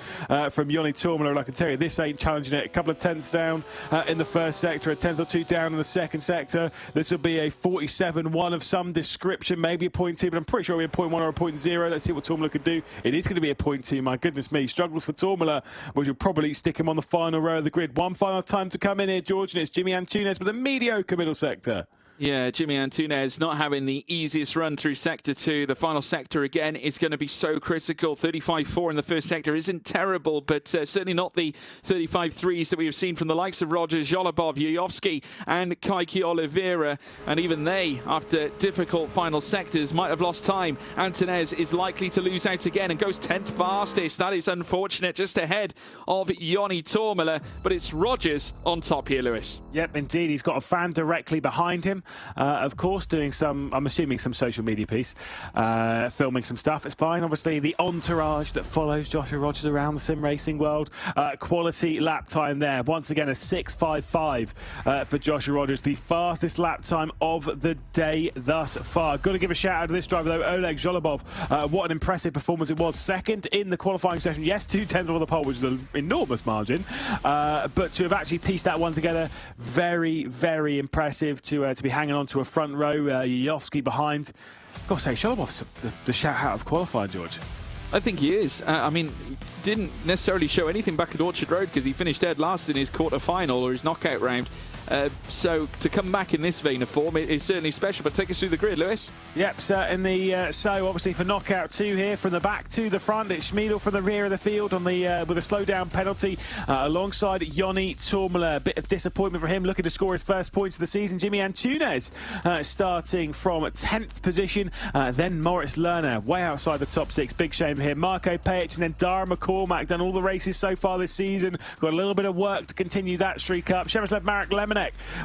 from Joni Tourmala. And I can tell you, this ain't challenging it. A couple of tenths down in the first sector, a tenth or two down in the second sector. This will be a 47.1 of some description, maybe a 0.2, but I'm pretty sure it'll be a 0.1 or a 0.0. Let's see what Tourmala could do. It is going to be a 0.2, my goodness me. Struggles for Tourmala, which will probably stick him on the final row of the grid. One final time to come in here, George, and it's Jimmy Antunes with a mediocre middle sector. Yeah, Jimmy Antunes not having the easiest run through Sector 2. The final sector, again, is going to be so critical. 35.4 in the first sector isn't terrible, but certainly not the 35.3s that we have seen from the likes of Rogers, Zholobov, Yuyovsky and Kaiki Oliveira. And even they, after difficult final sectors, might have lost time. Antunes is likely to lose out again and goes 10th fastest. That is unfortunate, just ahead of Joni Tourmala. But it's Rogers on top here, Lewis. Yep, indeed. He's got a fan directly behind him. Of course, doing some, I'm assuming, some social media piece, filming some stuff. It's fine. Obviously, the entourage that follows Joshua Rogers around the sim racing world. Quality lap time there. Once again, a 6.55 for Joshua Rogers, the fastest lap time of the day thus far. Got to give a shout out to this driver, though, Oleg Zholobov. What an impressive performance it was. Second in the qualifying session. Yes, 2/10 of the pole, which is an enormous margin. But to have actually pieced that one together, very, very impressive to be hanging on to a front row. Yuyovsky behind. Gotta say, Zholobov's the shout out of qualifier, George. I think he is. I mean, he didn't necessarily show anything back at Orchard Road because he finished dead last in his quarter-final or his knockout round. So to come back in this vein of form is certainly special. But take us through the grid, Lewis. Yep, certainly. So obviously for knockout 2 here, from the back to the front, it's Schmiedel from the rear of the field on the with a slowdown penalty alongside Joni Tourmala. A bit of disappointment for him, looking to score his first points of the season. Jimmy Antunes starting from 10th position. Then Moritz Lerner way outside the top 6. Big shame here. Marco Pajic and then Dara McCormack done all the races so far this season. Got a little bit of work to continue that streak up. Shemislav Marek Lemonek.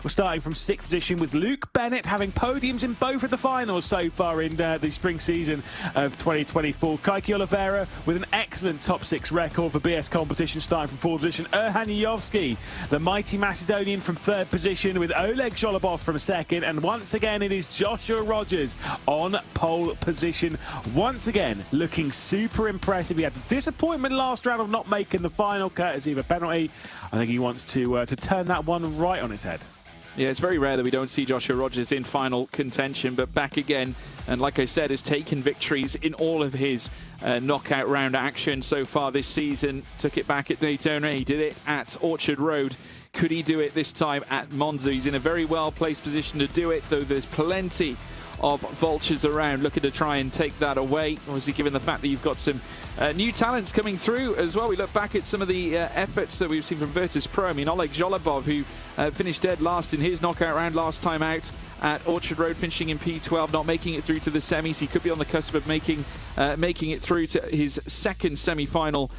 We're starting from 6th position with Luke Bennett having podiums in both of the finals so far in the spring season of 2024. Kaiki Oliveira with an excellent top 6 record for BS competition, starting from 4th position. Erhan Yuyovsky, the mighty Macedonian, from 3rd position, with Oleg Zholobov from 2nd. And once again, it is Joshua Rogers on pole position. Once again, looking super impressive. He had the disappointment last round of not making the final, courtesy of a penalty. I think he wants to turn that one right on its head. Yeah, it's very rare that we don't see Joshua Rogers in final contention, but back again, and like I said, has taken victories in all of his knockout round action so far this season. Took it back at Daytona, he did it at Orchard Road. Could he do it this time at Monza? He's in a very well-placed position to do it, though there's plenty of vultures around looking to try and take that away. Obviously, given the fact that you've got some new talents coming through as well. We look back at some of the efforts that we've seen from Virtus Pro. I mean, Oleg Zholobov, who finished dead last in his knockout round last time out at Orchard Road, finishing in P12, not making it through to the semis. He could be on the cusp of making it through to his second semi-final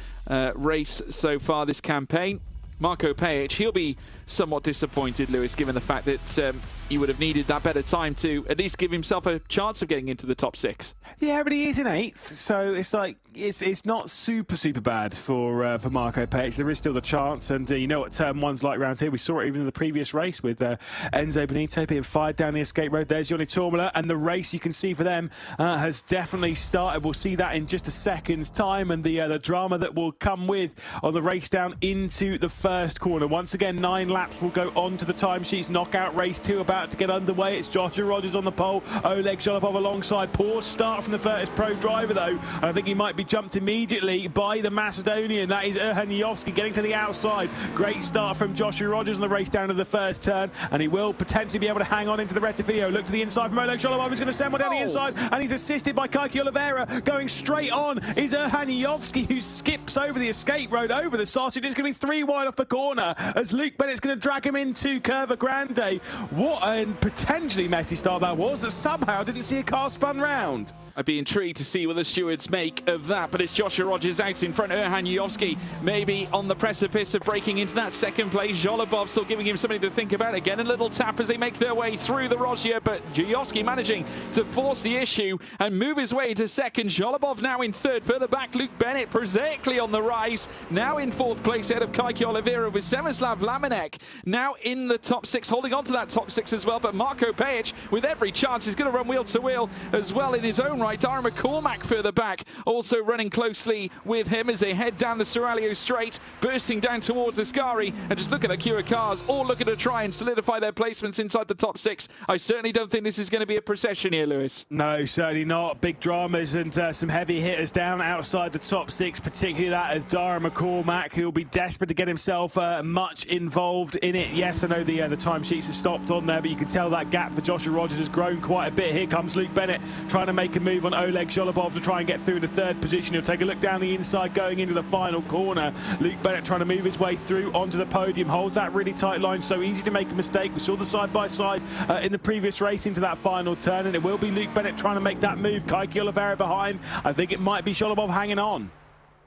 race so far this campaign. Marco Pajic, he'll be somewhat disappointed, Lewis, given the fact that he would have needed that better time to at least give himself a chance of getting into the top 6. Yeah, but he is in 8th, so it's like it's not super bad for Marco Pajic. There is still the chance, and you know what Turn 1's like around here. We saw it even in the previous race with Enzo Benito being fired down the escape road. There's Joni Tourmala, and the race you can see for them has definitely started. We'll see that in just a second's time, and the drama that will come with on the race down into the first corner. Once again, 9 laps will go on to the timesheets. Knockout race 2 about to get underway. It's Joshua Rogers on the pole, Oleg Zholobov alongside. Poor start from the Virtus Pro driver, though. And I think he might be jumped immediately by the Macedonian. That is Erhan Yuyovsky getting to the outside. Great start from Joshua Rogers on the race down to the first turn, and he will potentially be able to hang on into the Rectificio. Look to the inside from Oleg Zholobov, who's going to send one down the inside, and he's assisted by Kaiki Oliveira. Going straight on is Erhan Yuyovsky, who skips over the escape road, over the sausage. It's going to be 3 wide off the corner as Luke Bennett's going to drag him into Curva Grande. What and potentially messy start that was, that somehow didn't see a car spun round. I'd be intrigued to see what the stewards make of that, but it's Joshua Rogers out in front. Erhan Yujovski maybe on the precipice of breaking into that second place. Zholobov still giving him something to think about. Again, a little tap as they make their way through the Rogier, but Yujovski managing to force the issue and move his way to second. Zholobov now in third. Further back, Luke Bennett prosaically on the rise. Now in fourth place ahead of Kaiki Oliveira, with Semislav Lamenek now in the top 6, holding on to that top 6 as well. But Marko Pejic, with every chance, is going to run wheel to wheel as well in his own right. Dara McCormack further back, also running closely with him as they head down the Seraglio Straight, bursting down towards Ascari. And just look at the queue of cars, all looking to try and solidify their placements inside the top 6. I certainly don't think this is going to be a procession here, Lewis. No, certainly not. Big dramas and some heavy hitters down outside the top 6, particularly that of Dara McCormack, who will be desperate to get himself much involved in it. Yes, I know the timesheets are stopped on there, but you can tell that gap for Joshua Rogers has grown quite a bit. Here comes Luke Bennett trying to make a move on Oleg Zholobov to try and get through the third position. He'll take a look down the inside going into the final corner. Luke Bennett trying to move his way through onto the podium, holds that really tight line, so easy to make a mistake. We saw the side-by-side in the previous race into that final turn, and it will be Luke Bennett trying to make that move. Kaiki Oliveira behind. I think it might be Zholobov hanging on.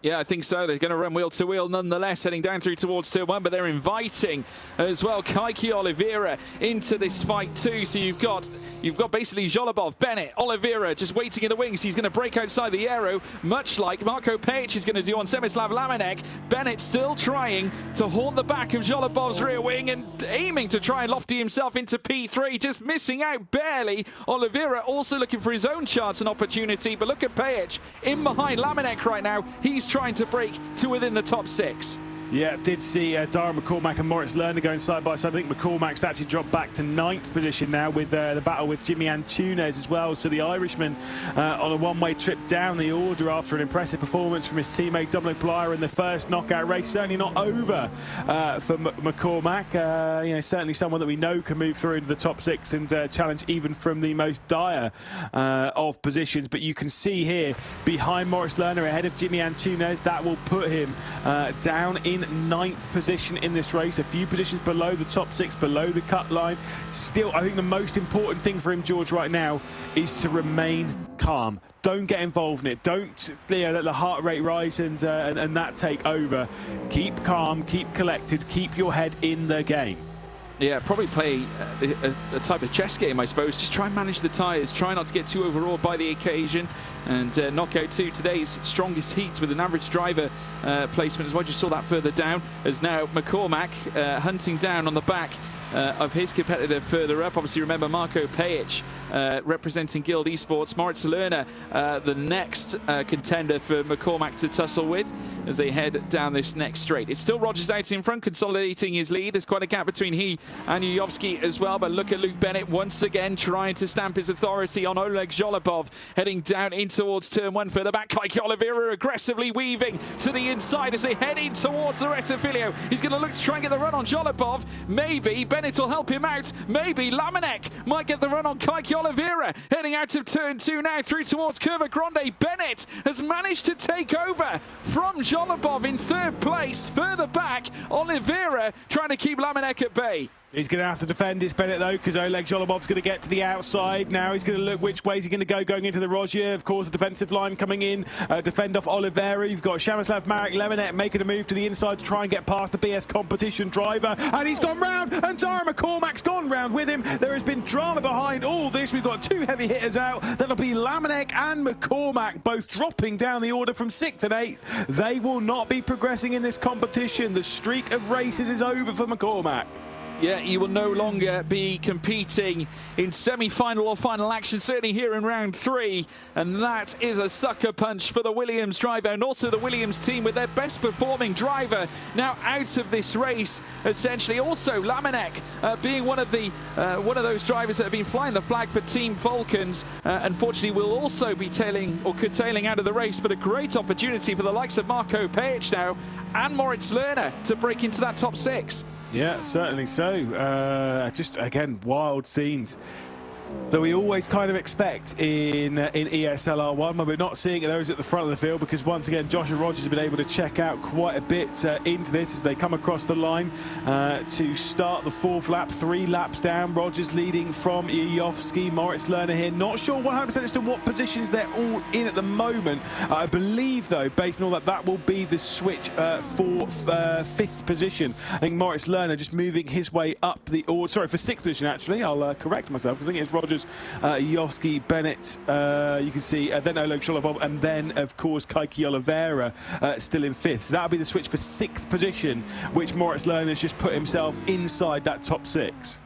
Yeah, I think so. They're going to run wheel to wheel nonetheless, heading down through towards turn 1, but they're inviting as well Kaiki Oliveira into this fight too. So you've got basically Zholobov, Bennett, Oliveira just waiting in the wings. He's going to break outside the aero, much like Marko Pejic is going to do on Semislav Lamenek. Bennett still trying to haunt the back of Zholobov's rear wing and aiming to try and lofty himself into P3, just missing out barely. Oliveira also looking for his own chance and opportunity, but look at Pejic in behind Lamenek right now. He's trying to break to within the top 6. Yeah, did see Dara McCormack and Moritz Lerner going side by side. I think McCormack's actually dropped back to 9th position now with the battle with Jimmy Antunes as well. So the Irishman on a one-way trip down the order after an impressive performance from his teammate Dominic Blyer in the first knockout race. Certainly not over for McCormack. Certainly someone that we know can move through into the top 6 and challenge even from the most dire of positions. But you can see here behind Moritz Lerner ahead of Jimmy Antunes, that will put him down in 9th position in this race, a few positions below the top 6, below the cut line. Still, I think the most important thing for him, George, right now is to remain calm. Don't get involved in it. Don't let the heart rate rise and that take over. Keep calm, keep collected, keep your head in the game. Yeah, probably play a type of chess game, I suppose. Just try and manage the tyres. Try not to get too overawed by the occasion. And knockout 2, today's strongest heat with an average driver placement as well. Just saw that further down as now McCormack hunting down on the back of his competitor further up. Obviously, remember Marko Pejic representing Guild Esports. Moritz Lerner, the next contender for McCormack to tussle with as they head down this next straight. It's still Rogers out in front, consolidating his lead. There's quite a gap between he and Yujovski as well. But look at Luke Bennett once again trying to stamp his authority on Oleg Zholobov, heading down in towards turn 1 further back. Kaiki Oliveira aggressively weaving to the inside as they head in towards the Retafilio. He's going to look to try and get the run on Zholobov. Maybe Bennett will help him out. Maybe Lamenek might get the run on Kaiki Oliveira. Heading out of turn 2 now through towards Curva Grande. Bennett has managed to take over from Zholobov in 3rd place. Further back, Oliveira trying to keep Lamenek at bay. He's going to have to defend his Bennett, though, because Oleg Zholobov's going to get to the outside. Now he's going to look which way is he going to go going into the Rogier. Of course, the defensive line coming in, defend off Oliveira. You've got Shamislav Marek Lemonet making a move to the inside to try and get past the BS competition driver. And he's gone round, and Dara McCormack's gone round with him. There has been drama behind all this. We've got 2 heavy hitters out. That'll be Lamenek and McCormack, both dropping down the order from 6th and 8th. They will not be progressing in this competition. The streak of races is over for McCormack. Yeah, he will no longer be competing in semi-final or final action, certainly here in round 3. And that is a sucker punch for the Williams driver and also the Williams team with their best performing driver now out of this race, essentially. Also, Lamenek being one of those drivers that have been flying the flag for Team Falcons. Unfortunately, will also be curtailing out of the race, but a great opportunity for the likes of Marko Pejic now and Moritz Lerner to break into that top 6. Yeah, certainly so. Just, again, wild scenes that we always kind of expect in ESL R1, but we're not seeing those at the front of the field because once again Josh and Rogers have been able to check out quite a bit into this as they come across the line to start the 4th lap. 3 laps down, Rogers leading from Iofsky. Moritz Lerner here, not sure 100% as to what positions they're all in at the moment. I believe though, based on all that, that will be the switch for 5th position. I think Moritz Lerner just moving his way up the order, sorry, for 6th position actually. I'll correct myself because I think it's Rogers, Iofsky, Bennett, you can see, then Oleg Sholobov, and then of course Kaiki Oliveira still in 5th. So that'll be the switch for 6th position, which Moritz Lerner has just put himself inside that top 6.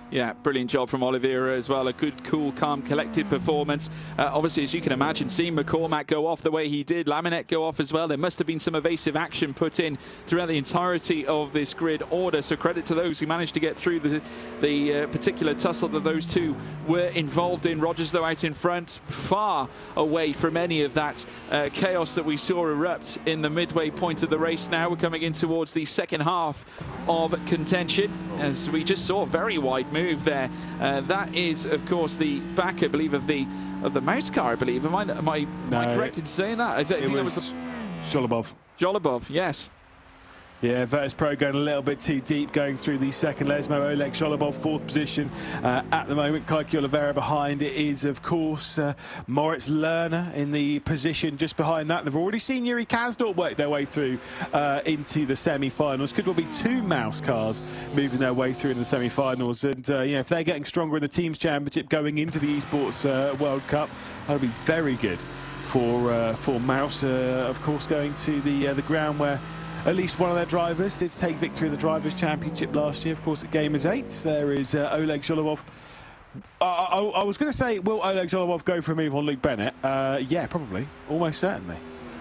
Yeah, brilliant job from Oliveira as well. A good, cool, calm, collected performance. Obviously, as you can imagine, seeing McCormack go off the way he did, Laminek go off as well, there must have been some evasive action put in throughout the entirety of this grid order. So credit to those who managed to get through the particular tussle that those two were involved in. Rogers, though, out in front, far away from any of that chaos that we saw erupt in the midway point of the race. Now we're coming in towards the second half of contention, as we just saw a very wide move there. That is, of course, the back, I believe, of the mouse car, I believe. Am I correct in saying that? I think it was Sholobov. Sholobov, yes. Yeah, Virtus Pro going a little bit too deep, going through the second Lesmo. Oleg Sholobov, 4th position at the moment. Kaiki Oliveira behind it is, of course, Moritz Lerner in the position just behind that. They've already seen Yuri Kazdorp work their way through into the semi-finals. Could well be 2 mouse cars moving their way through in the semi-finals. And, you know, if they're getting stronger in the Teams Championship going into the Esports World Cup, that would be very good for Mouse. Of course, going to the ground where at least one of their drivers did take victory in the Drivers' Championship last year, of course, at Gamers 8. There is Oleg Sholobov. I was going to say, will Oleg Sholobov go for a move on Luke Bennett? Yeah, probably. Almost certainly.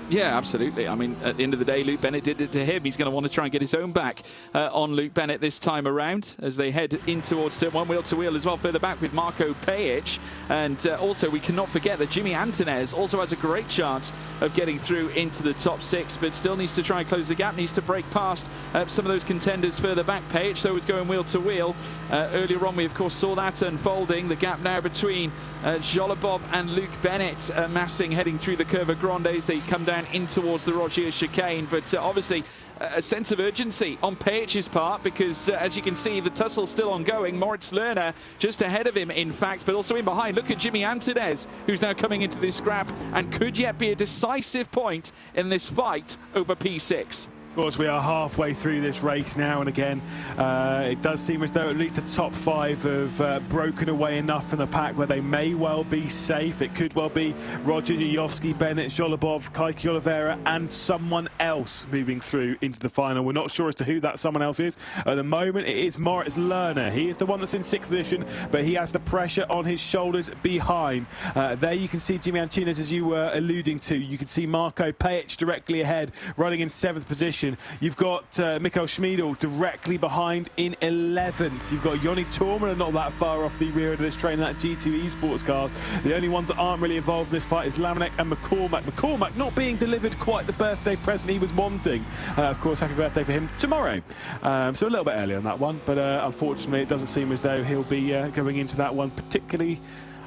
Yeah, absolutely. I mean, at the end of the day, Luke Bennett did it to him. He's going to want to try and get his own back on Luke Bennett this time around as they head in towards turn 1, wheel-to-wheel as well, further back with Marco Pejic. And also, we cannot forget that Jimmy Antonez also has a great chance of getting through into the top 6, but still needs to try and close the gap, needs to break past some of those contenders further back. Pejic, though, is going wheel-to-wheel. Earlier on, we, of course, saw that unfolding. The gap now between Sholobov and Luke Bennett massing, heading through the Curva Grandes. They come down in towards the Rogier chicane, but obviously a sense of urgency on Pejic's part because as you can see, the tussle's still ongoing. Moritz Lerner just ahead of him, in fact, but also in behind. Look at Jimmy Antonez, who's now coming into this scrap and could yet be a decisive point in this fight over P6. Of course, we are halfway through this race now, and again, it does seem as though at least the top 5 have broken away enough from the pack where they may well be safe. It could well be Roger Iofsky, Bennett, Sholobov, Kaiki Oliveira, and someone else moving through into the final. We're not sure as to who that someone else is. At the moment, it is Moritz Lerner. He is the one that's in 6th position, but he has the pressure on his shoulders behind. There you can see Jimmy Antunes, as you were alluding to. You can see Marco Pejic directly ahead, running in 7th position. You've got Mikhail Schmiedel directly behind in 11th. You've got Yoni Tormana not that far off the rear end of this train, that G2 Esports car. The only ones that aren't really involved in this fight is Laminek and McCormack. McCormack not being delivered quite the birthday present he was wanting. Of course, happy birthday for him tomorrow. So a little bit early on that one, but unfortunately it doesn't seem as though he'll be going into that one particularly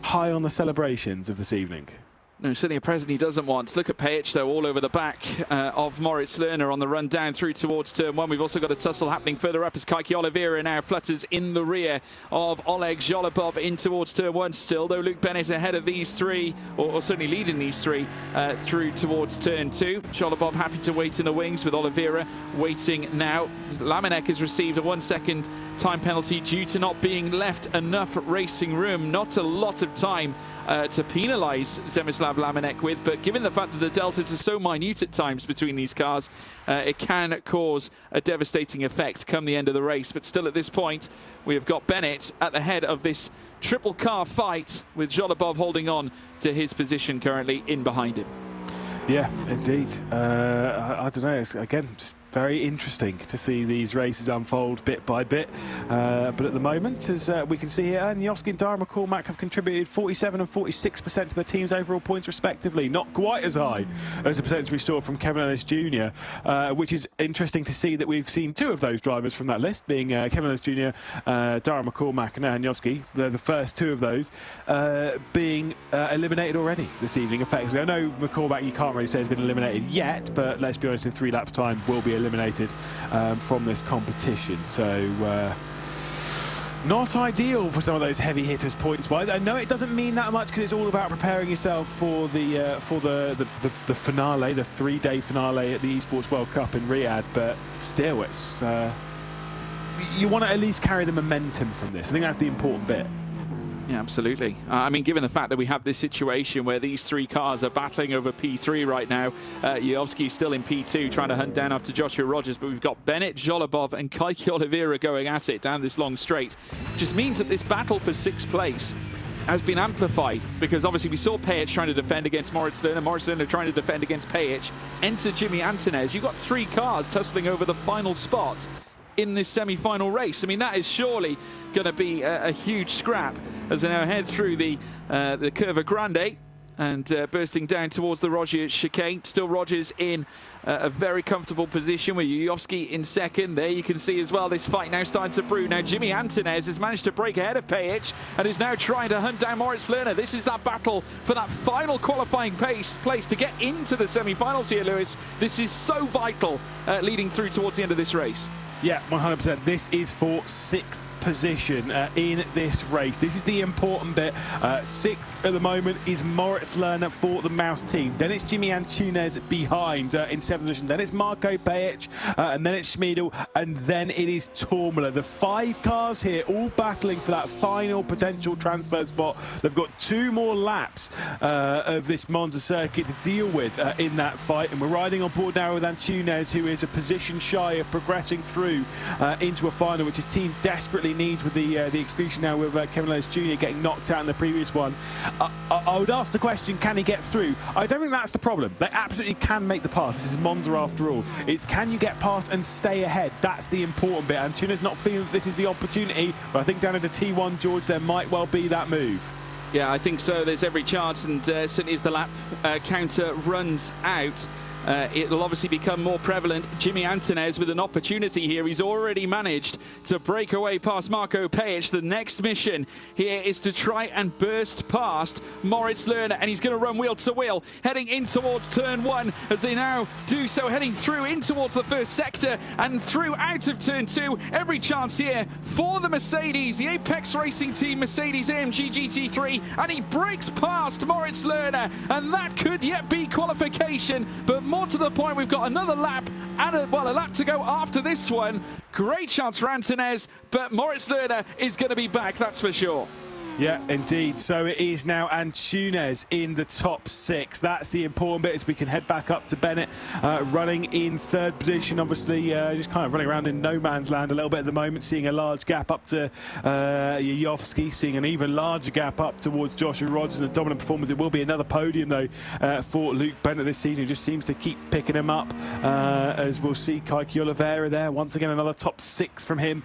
high on the celebrations of this evening. No, certainly a present he doesn't want. Look at Pejic, though, all over the back of Moritz Lerner on the run down through towards turn 1. We've also got a tussle happening further up as Kaiki Oliveira now flutters in the rear of Oleg Sholobov in towards turn 1 still, though Luke Bennett ahead of these 3, or certainly leading these 3 through towards turn 2. Sholobov happy to wait in the wings with Oliveira waiting now. Laminek has received a 1-second time penalty due to not being left enough racing room. Not a lot of time to penalise Zemislav Laminek with, but given the fact that the deltas are so minute at times between these cars, it can cause a devastating effect come the end of the race. But still at this point, we have got Bennett at the head of this triple car fight, with Sholobov holding on to his position currently in behind him. Yeah, indeed. I don't know, it's, again, just very interesting to see these races unfold bit by bit. But at the moment, as we can see here, Nioski and Dara McCormack have contributed 47 and 46% to the team's overall points respectively. Not quite as high as the percentage we saw from Kevin Ellis Jr., which is interesting to see that we've seen two of those drivers from that list, being Kevin Ellis Jr., Dara McCormack and Nioski, the first two of those, being eliminated already this evening, effectively. I know McCormack, you can't really say has been eliminated yet, but let's be honest, in 3 laps' time will be eliminated from this competition. So not ideal for some of those heavy hitters points-wise. I know it doesn't mean that much because it's all about preparing yourself for the finale, the 3-day finale at the Esports World Cup in Riyadh. But still, it's you want to at least carry the momentum from this. I think that's the important bit. Yeah, absolutely. I mean, given the fact that we have this situation where these 3 cars are battling over P3 right now, Yovski's still in P2 trying to hunt down after Joshua Rogers, but we've got Bennett, Jolobov and Kaiki Oliveira going at it down this long straight. Just means that this battle for 6th place has been amplified, because obviously we saw Pejic trying to defend against Moritz Lerner trying to defend against Pejic. Enter Jimmy Antonez. You've got 3 cars tussling over the final spot in this semi-final race. I mean, that is surely going to be a huge scrap as they now head through the Curva Grande and bursting down towards the Rogers chicane. Still Rogers in a very comfortable position with Yovski in second. There you can see as well this fight now starting to brew. Now Jimmy Antonez has managed to break ahead of Pejic and is now trying to hunt down Moritz Lerner. This is that battle for that final qualifying place to get into the semi-finals here, Lewis. This is so vital leading through towards the end of this race. Yeah, 100%. This is for 6th position in this race. This is the important bit. 6th at the moment is Moritz Lerner for the Mouse team. Then it's Jimmy Antunes behind in 7th position. Then it's Marco Pejic, and then it's Schmiedel, and then it is Tormula. The 5 cars here all battling for that final potential transfer spot. They've got 2 more laps of this Monza circuit to deal with in that fight, and we're riding on board now with Antunes, who is a position shy of progressing through into a final, which his team desperately needs with the exclusion now with Kevin Ellis Jr. getting knocked out in the previous one. I would ask the question, can he get through? I don't think that's the problem. They absolutely can make the pass. This is Monza after all. It's can you get past and stay ahead? That's the important bit. Antunes not feeling that this is the opportunity, but I think down into T1, George, there might well be that move. Yeah, I think so. There's every chance, and certainly as the lap counter runs out, it'll obviously become more prevalent. Jimmy Antonez with an opportunity here. He's already managed to break away past Marco Pejic. The next mission here is to try and burst past Moritz Lerner, and he's going to run wheel to wheel, heading in towards turn 1 as they now do so, heading through in towards the first sector and through out of turn 2. Every chance here for the Mercedes, the Apex Racing Team Mercedes AMG GT3, and he breaks past Moritz Lerner, and that could yet be qualification, but more to the point, we've got another lap and a lap to go after this one. Great chance for Antonez, but Moritz Lerner is going to be back, that's for sure. Yeah, indeed. So it is now Antunes in the top 6. That's the important bit as we can head back up to Bennett, running in 3rd position. Obviously, just kind of running around in no man's land a little bit at the moment, seeing a large gap up to Yovski, seeing an even larger gap up towards Joshua Rogers and the dominant performance. It will be another podium, though, for Luke Bennett this season, who just seems to keep picking him up, as we'll see Kaiki Oliveira there. Once again, another top 6 from him.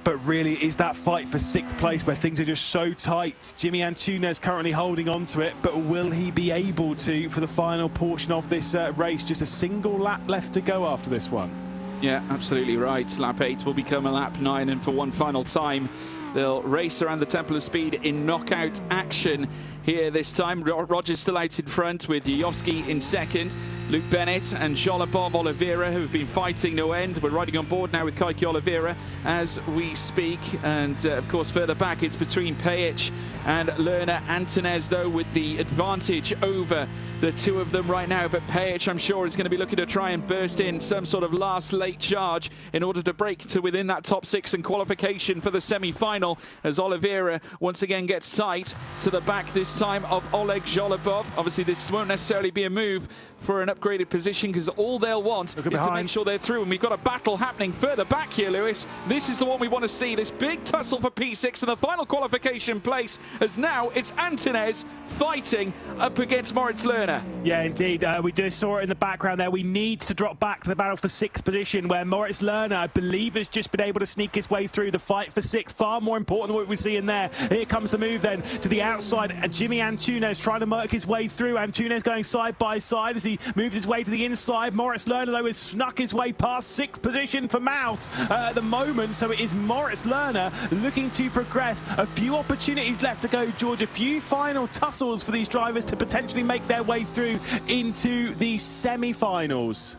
But really, is that fight for 6th place where things are just so tight? Jimmy Antunes currently holding on to it, but will he be able to for the final portion of this race? Just a single lap left to go after this one. Yeah, absolutely right. Lap 8 will become a lap 9, and for one final time, they'll race around the Temple of Speed in knockout action here this time. Rogers still out in front with Yovski in second. Luke Bennett and Jolobov Oliveira, who have been fighting no end. We're riding on board now with Kaiki Oliveira as we speak. And of course, further back, it's between Pejic and Lerner. Antonez, though, with the advantage over the two of them right now. But Pejic, I'm sure, is going to be looking to try and burst in some sort of last late charge in order to break to within that top 6 and qualification for the semi-final, as Oliveira once again gets sight to the back this time of Oleg Jolobov. Obviously, this won't necessarily be a move for an upgraded position, because all they'll want is to make sure they're through. And we've got a battle happening further back here, Lewis. This is the one we want to see, this big tussle for P6 and the final qualification place, as now it's Antonez fighting up against Moritz Lerner. Yeah, indeed. We just saw it in the background there. We need to drop back to the battle for 6th position, where Moritz Lerner, I believe, has just been able to sneak his way through the fight for 6th. Far more important than what we see in there. Here comes the move then to the outside. Jimmy Antunes trying to work his way through. Antunes going side by side as he moves his way to the inside. Moritz Lerner, though, has snuck his way past 6th position for Mouse at the moment. So it is Moritz Lerner looking to progress. A few opportunities left to go, George. A few final tussles for these drivers to potentially make their way through into the semi-finals.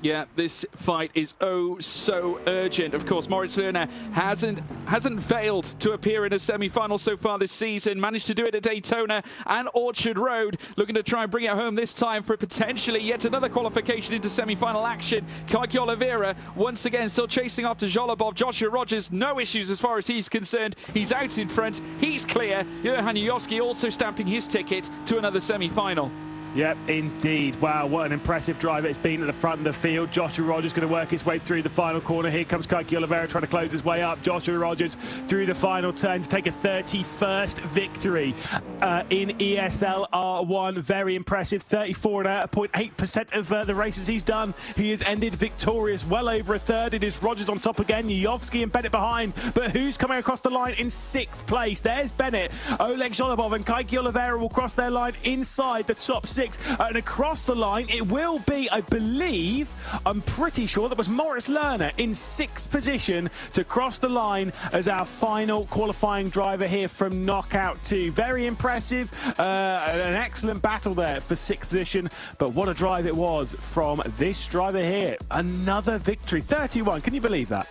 Yeah, this fight is oh so urgent. Of course, Moritz Lerner hasn't failed to appear in a semi-final so far this season. Managed to do it at Daytona and Orchard Road. Looking to try and bring it home this time for potentially yet another qualification into semi-final action. Kike Oliveira once again still chasing after Zholobov. Joshua Rogers, no issues as far as he's concerned. He's out in front. He's clear. Johan Jujovski also stamping his ticket to another semi-final. Yep, indeed. Wow, what an impressive drive it's been at the front of the field. Joshua Rogers going to work his way through the final corner. Here comes Kike Oliveira trying to close his way up. Joshua Rogers through the final turn to take a 31st victory in ESL R1. Very impressive. 34.8% of the races he's done, he has ended victorious. Well over a third. It is Rogers on top again. Jujovski and Bennett behind. But who's coming across the line in 6th place? There's Bennett. Oleg Zholobov and Kike Oliveira will cross their line inside the top 6. And across the line, it will be, I believe, I'm pretty sure that was Moritz Lerner in 6th position to cross the line as our final qualifying driver here from Knockout 2. Very impressive. An excellent battle there for 6th position. But what a drive it was from this driver here. Another victory. 31. Can you believe that?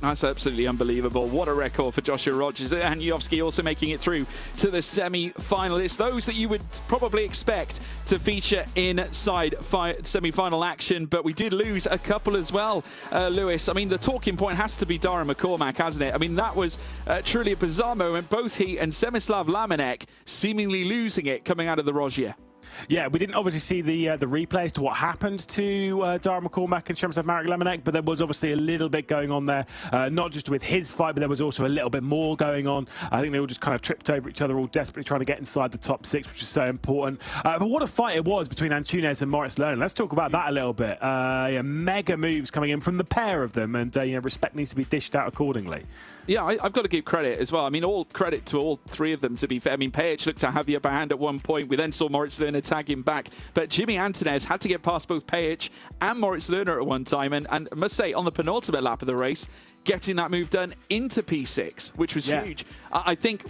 That's absolutely unbelievable. What a record for Joshua Rogers. And Jujovski also making it through to the semi-finalists. Those that you would probably expect to feature inside semi-final action. But we did lose a couple as well, Lewis. I mean, the talking point has to be Dara McCormack, hasn't it? I mean, that was truly a bizarre moment. Both he and Semislav Lamenek seemingly losing it coming out of the Rogier. Yeah, we didn't obviously see the replay as to what happened to Dara McCormack and Semislav Marek Lamenek, but there was obviously a little bit going on there, not just with his fight, but there was also a little bit more going on. I think they all just kind of tripped over each other, all desperately trying to get inside the top 6, which is so important. But what a fight it was between Antunes and Moritz Lerner. Let's talk about that a little bit. Mega moves coming in from the pair of them, and respect needs to be dished out accordingly. Yeah, I've got to give credit as well. I mean, all credit to all three of them, to be fair. I mean, Pejic looked to have the upper hand at one point. We then saw Moritz Lerner tag him back. But Jimmy Antunes had to get past both Pejic and Moritz Lerner at one time. And I must say, on the penultimate lap of the race, getting that move done into P6, which was huge. I think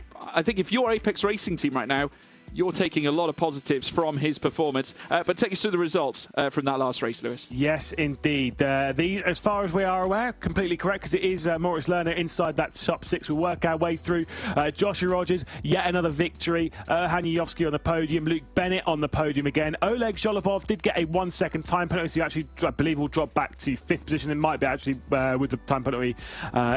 if you're Apex Racing Team right now, you're taking a lot of positives from his performance. But take us through the results from that last race, Lewis. Yes, indeed. These, as far as we are aware, completely correct, because it is Moritz Lerner inside that top 6. We work our way through. Joshua Rogers, yet another victory. Johan Jujovski on the podium. Luke Bennett on the podium again. Oleg Zholobov did get a 1-second time penalty, so actually, I believe, will drop back to 5th position. It might be actually with the time penalty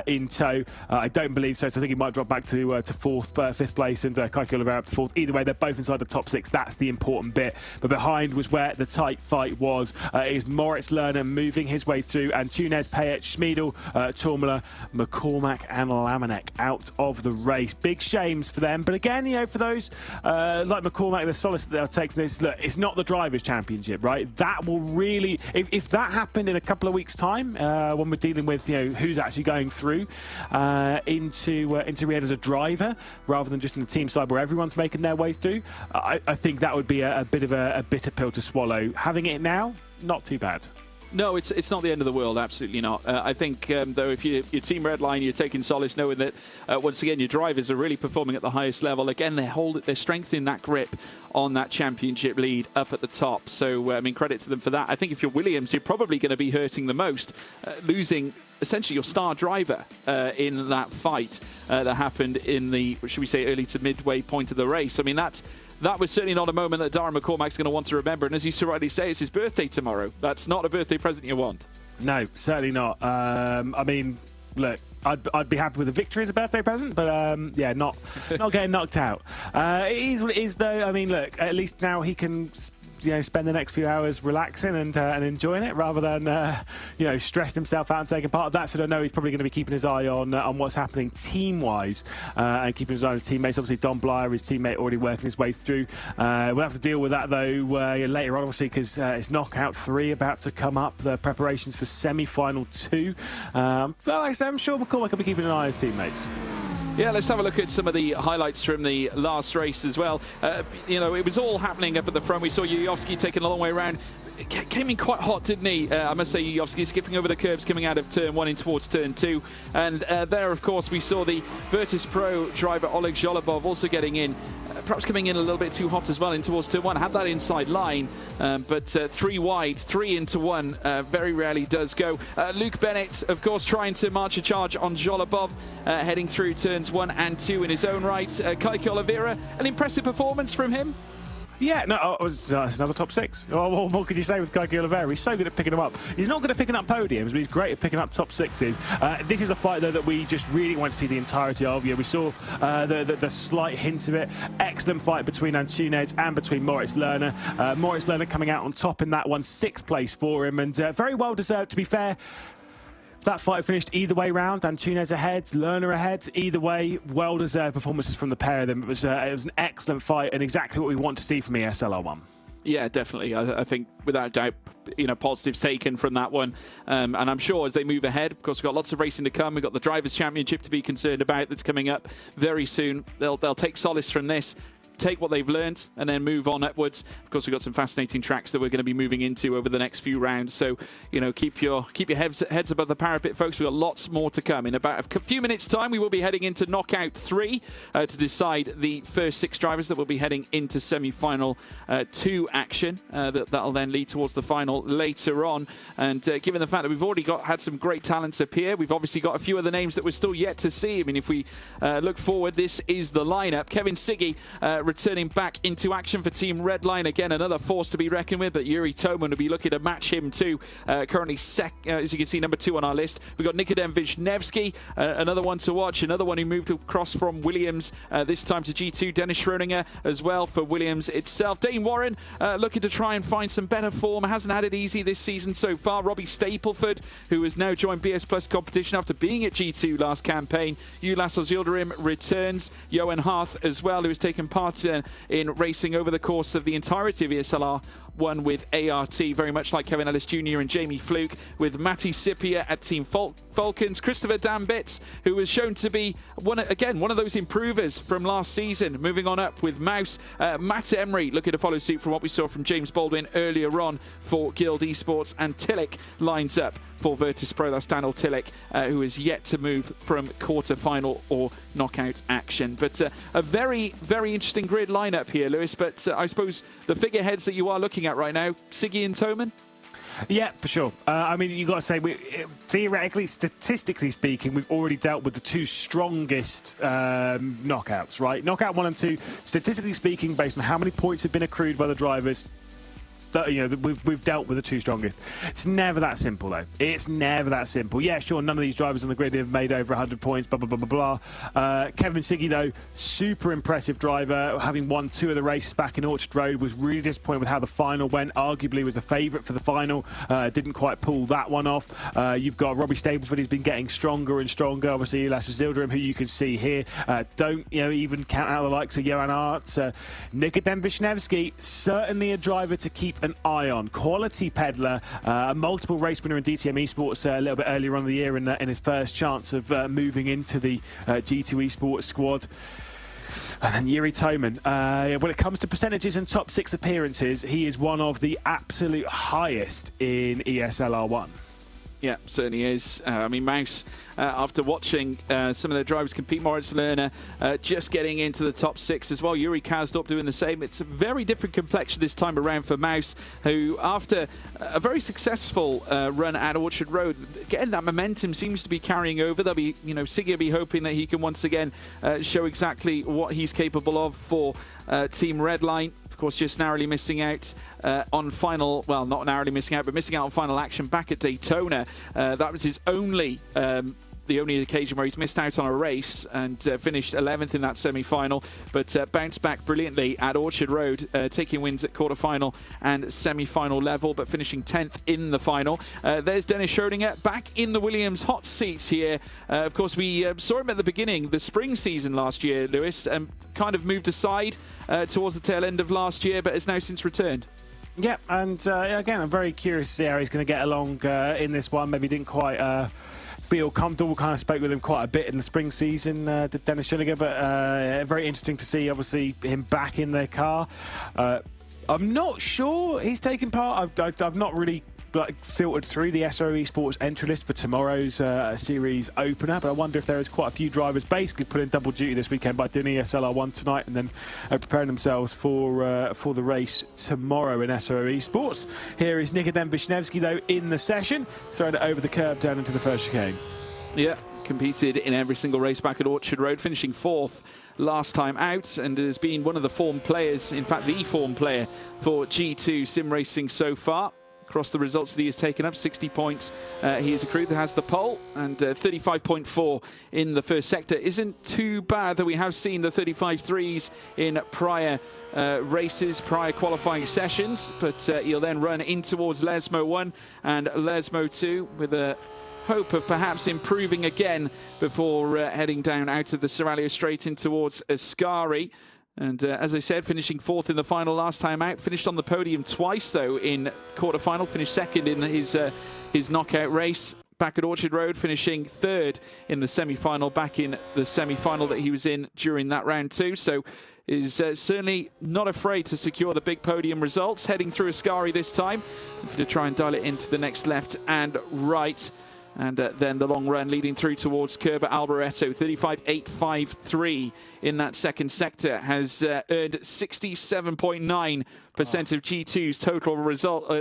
in tow. I don't believe so, so I think he might drop back to 4th, 5th place, and Kike Oliveira up to 4th. Either way, they're both inside the top 6. That's the important bit. But behind was where the tight fight was. It is Moritz Lerner moving his way through, and Antunes, Pejic, Schmiedel, Tormula, McCormack and Lamenek out of the race. Big shames for them. But again, for those like McCormack, the solace that they'll take from this, look, it's not the Drivers' Championship, right? That will really, if that happened in a couple of weeks' time, when we're dealing with, who's actually going through into Riyadh as a driver, rather than just in the team side where everyone's making their way through, I think that would be a bit of a bitter pill to swallow. Having it now, not too bad. No, it's not the end of the world, absolutely not. I think, though, if you're Team Redline, you're taking solace knowing that, once again, your drivers are really performing at the highest level. Again, they're strengthening that grip on that championship lead up at the top. So, I mean, credit to them for that. I think if you're Williams, you're probably going to be hurting the most, losing essentially your star driver in that fight that happened in the, should we say, early to midway point of the race. I mean, that was certainly not a moment that Dara McCormack's going to want to remember. And as you so rightly say, it's his birthday tomorrow. That's not a birthday present you want. No, certainly not. I mean, look, I'd be happy with a victory as a birthday present, but yeah, not getting knocked out. It is what it is, though. I mean, look, at least now he can spend the next few hours relaxing and enjoying it rather than stressing himself out and taking part of that. So I know he's probably going to be keeping his eye on what's happening team-wise and keeping his eye on his teammates. Obviously, Don Blyer, his teammate, already working his way through. We'll have to deal with that though later on, obviously, because it's knockout 3 about to come up. The preparations for semi-final 2. But like I said, I'm sure McCormack will be keeping an eye on his teammates. Yeah, let's have a look at some of the highlights from the last race as well. It was all happening up at the front. We saw Yuyovsky taking a long way around. It came in quite hot, didn't he? I must say, Yuyovsky skipping over the curbs coming out of turn 1 in towards turn 2. And there, of course, we saw the Virtus Pro driver Oleg Zholobov also getting in. Perhaps coming in a little bit too hot as well in towards turn 1. Had that inside line, but 3 wide, 3 into 1 very rarely does go. Luke Bennett, of course, trying to march a charge on Zholobov, heading through turns 1 and 2 in his own right. Kike Oliveira, an impressive performance from him. Yeah, no, it was another top 6. What could you say with Kike Oliveira? He's so good at picking them up. He's not good at picking up podiums, but he's great at picking up top 6s. This is a fight, though, that we just really want to see the entirety of. Yeah, we saw the slight hint of it. Excellent fight between Antunes and between Moritz Lerner. Moritz Lerner coming out on top in that one, 6th place for him, and very well deserved, to be fair. That fight finished either way round. Antunes ahead, Lerner ahead. Either way, well-deserved performances from the pair of them. It was an excellent fight and exactly what we want to see from ESL R1. Yeah, definitely. I think without doubt, positives taken from that one. And I'm sure as they move ahead, of course, we've got lots of racing to come. We've got the Drivers' Championship to be concerned about that's coming up very soon. They'll take solace from this, take what they've learned and then move on upwards. Of course, we've got some fascinating tracks that we're going to be moving into over the next few rounds. So, keep your heads above the parapet, folks. We've got lots more to come. In about a few minutes' time, we will be heading into knockout 3 to decide the first 6 drivers that will be heading into semi-final 2 action. That'll then lead towards the final later on. And given the fact that we've already had some great talents up here, we've obviously got a few other names that we're still yet to see. I mean, if we look forward, this is the lineup. Kevin Siggy returning back into action for Team Redline. Again, another force to be reckoned with, but Yuri Toman will be looking to match him too. Currently, as you can see, number 2 on our list. We've got Nikodem Wisniewski, another one to watch, another one who moved across from Williams, this time to G2. Dennis Schröninger as well for Williams itself. Dane Warren looking to try and find some better form. Hasn't had it easy this season so far. Robbie Stapleford, who has now joined BS Plus competition after being at G2 last campaign. Ulas Ozildirim returns. Johan Harth as well, who has taken part in racing over the course of the entirety of ESL R1 with ART, very much like Kevin Ellis Jr. and Jamie Fluke, with Matti Sipia at Team Falcons. Christopher Dambitz, who was shown to be one of those improvers from last season, moving on up with Mouse. Matt Emery looking to follow suit from what we saw from James Baldwin earlier on for Guild Esports, and Tillich lines up for Virtus Pro. That's Daniel Tillich, who is yet to move from quarter-final or knockout action. But a very, very interesting grid lineup here, Lewis. But I suppose the figureheads that you are looking at right now, Siggy and Toman? Yeah, for sure. I mean, you've got to say, theoretically, statistically speaking, we've already dealt with the 2 strongest knockouts, right? Knockout 1 and 2, statistically speaking, based on how many points have been accrued by the drivers, we've dealt with the 2 strongest. It's never that simple, though. It's never that simple. Yeah, sure, none of these drivers on the grid have made over 100 points, blah, blah, blah, blah, blah. Kevin Siggy, though, super impressive driver, having won 2 of the races back in Orchard Road, was really disappointed with how the final went. Arguably was the favourite for the final. Didn't quite pull that one off. You've got Robbie Stapleford, who's been getting stronger and stronger. Obviously, Ulas Ozildirim, who you can see here. Don't even count out the likes of Johan Hart. Nikodem Wisniewski, certainly a driver to keep an eye on. Quality peddler, a multiple race winner in DTM Esports a little bit earlier on in the year in his first chance of moving into the G2 Esports squad. And then Yuri Toman, when it comes to percentages and top 6 appearances, he is one of the absolute highest in ESL R1. Yeah, certainly is. I mean, Mouse, after watching some of the drivers compete, Moritz Lerner just getting into the top 6 as well. Yuri Kazdorp doing the same. It's a very different complexion this time around for Mouse, who, after a very successful run at Orchard Road, getting that momentum seems to be carrying over. They'll be, Siggy will be hoping that he can once again show exactly what he's capable of for Team Redline. Of course, just narrowly missing out on final, not narrowly missing out, but missing out on final action back at Daytona. That was his only the only occasion where he's missed out on a race and finished 11th in that semi-final, but bounced back brilliantly at Orchard Road, taking wins at quarter-final and semi-final level, but finishing 10th in the final. There's Dennis Schrödinger back in the Williams hot seat here. Of course, we saw him at the beginning, the spring season last year, Lewis, kind of moved aside towards the tail end of last year, but has now since returned. Yeah, and again, I'm very curious to see how he's going to get along in this one. Maybe didn't quite feel comfortable. Kind of spoke with him quite a bit in the spring season, did Dennis Schrödinger, but very interesting to see, obviously, him back in their car. I'm not sure he's taken part. I've not really filtered through the SRO Esports entry list for tomorrow's series opener, but I wonder if there is quite a few drivers basically putting double duty this weekend by doing ESL R1 tonight and then preparing themselves for the race tomorrow in SRO Esports. Here is Nikodem Wisniewski though in the session, throwing it over the curb down into the first chicane. Yeah, competed in every single race back at Orchard Road, finishing 4th last time out, and has been one of the form players, in fact the form player for G2 sim racing so far. Across the results that he has taken up, 60 points he has accrued, that has the pole, and 35.4 in the first sector. Isn't too bad, that we have seen the 35.3s in prior races, prior qualifying sessions, but he'll then run in towards Lesmo 1 and Lesmo 2 with a hope of perhaps improving again before heading down out of the Seraglio straight in towards Ascari. And as I said, finishing 4th in the final last time out. Finished on the podium twice, though, in quarter-final. Finished 2nd in his knockout race back at Orchard Road, finishing 3rd in the semi-final, back in the semi-final that he was in during that round too. So is certainly not afraid to secure the big podium results. Heading through Ascari this time. Looking to try and dial it into the next left and right. And then the long run leading through towards Kerber Alboreto, 35.853 in that second sector, has earned 67.9% of G2's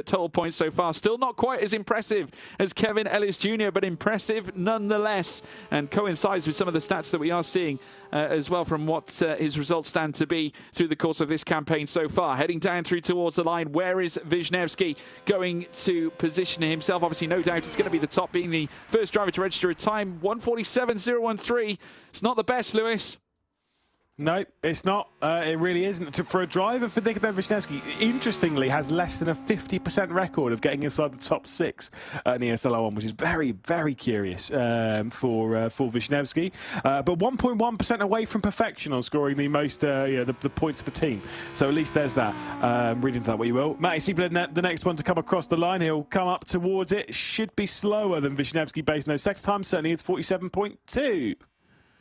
total points so far. Still not quite as impressive as Kevin Ellis Jr., but impressive nonetheless, and coincides with some of the stats that we are seeing as well from what his results stand to be through the course of this campaign so far. Heading down through towards the line, where is Wisniewski going to position himself? Obviously, no doubt it's going to be the top, being the first driver to register a time, 1:47.013. It's not the best, Lewis. No, it's not. It really isn't. For a driver for Nikodem Wisniewski, interestingly, has less than a 50% record of getting inside the top 6 at an ESL R1, which is very, very curious for Wisniewski. But 1.1% away from perfection on scoring the most the points for team. So at least there's that. Read into that what you will. Matty Siebler, the next one to come across the line. He'll come up towards it. Should be slower than Wisniewski based on those sector time. Certainly it's 47.2.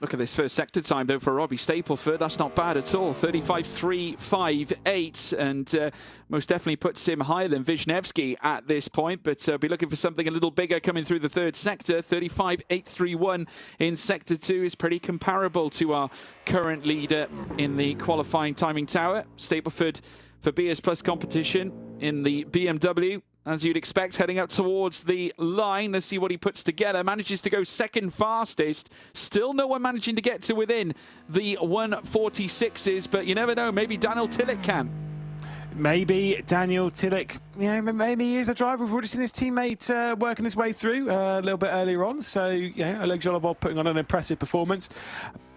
Look at this first sector time, though, for Robbie Stapleford. That's not bad at all. 35.358, and most definitely puts him higher than Wisniewski at this point. But be looking for something a little bigger coming through the third sector. 35.831 in Sector 2 is pretty comparable to our current leader in the qualifying timing tower. Stapleford for BS Plus competition in the BMW. As you'd expect, heading up towards the line. Let's see what he puts together. Manages to go second fastest. Still no one managing to get to within the 146s, but you never know. Maybe Daniel Tillich can. Maybe Daniel Tillich, maybe he is a driver. We've already seen his teammate working his way through a little bit earlier on. So, Oleg Zholobov putting on an impressive performance.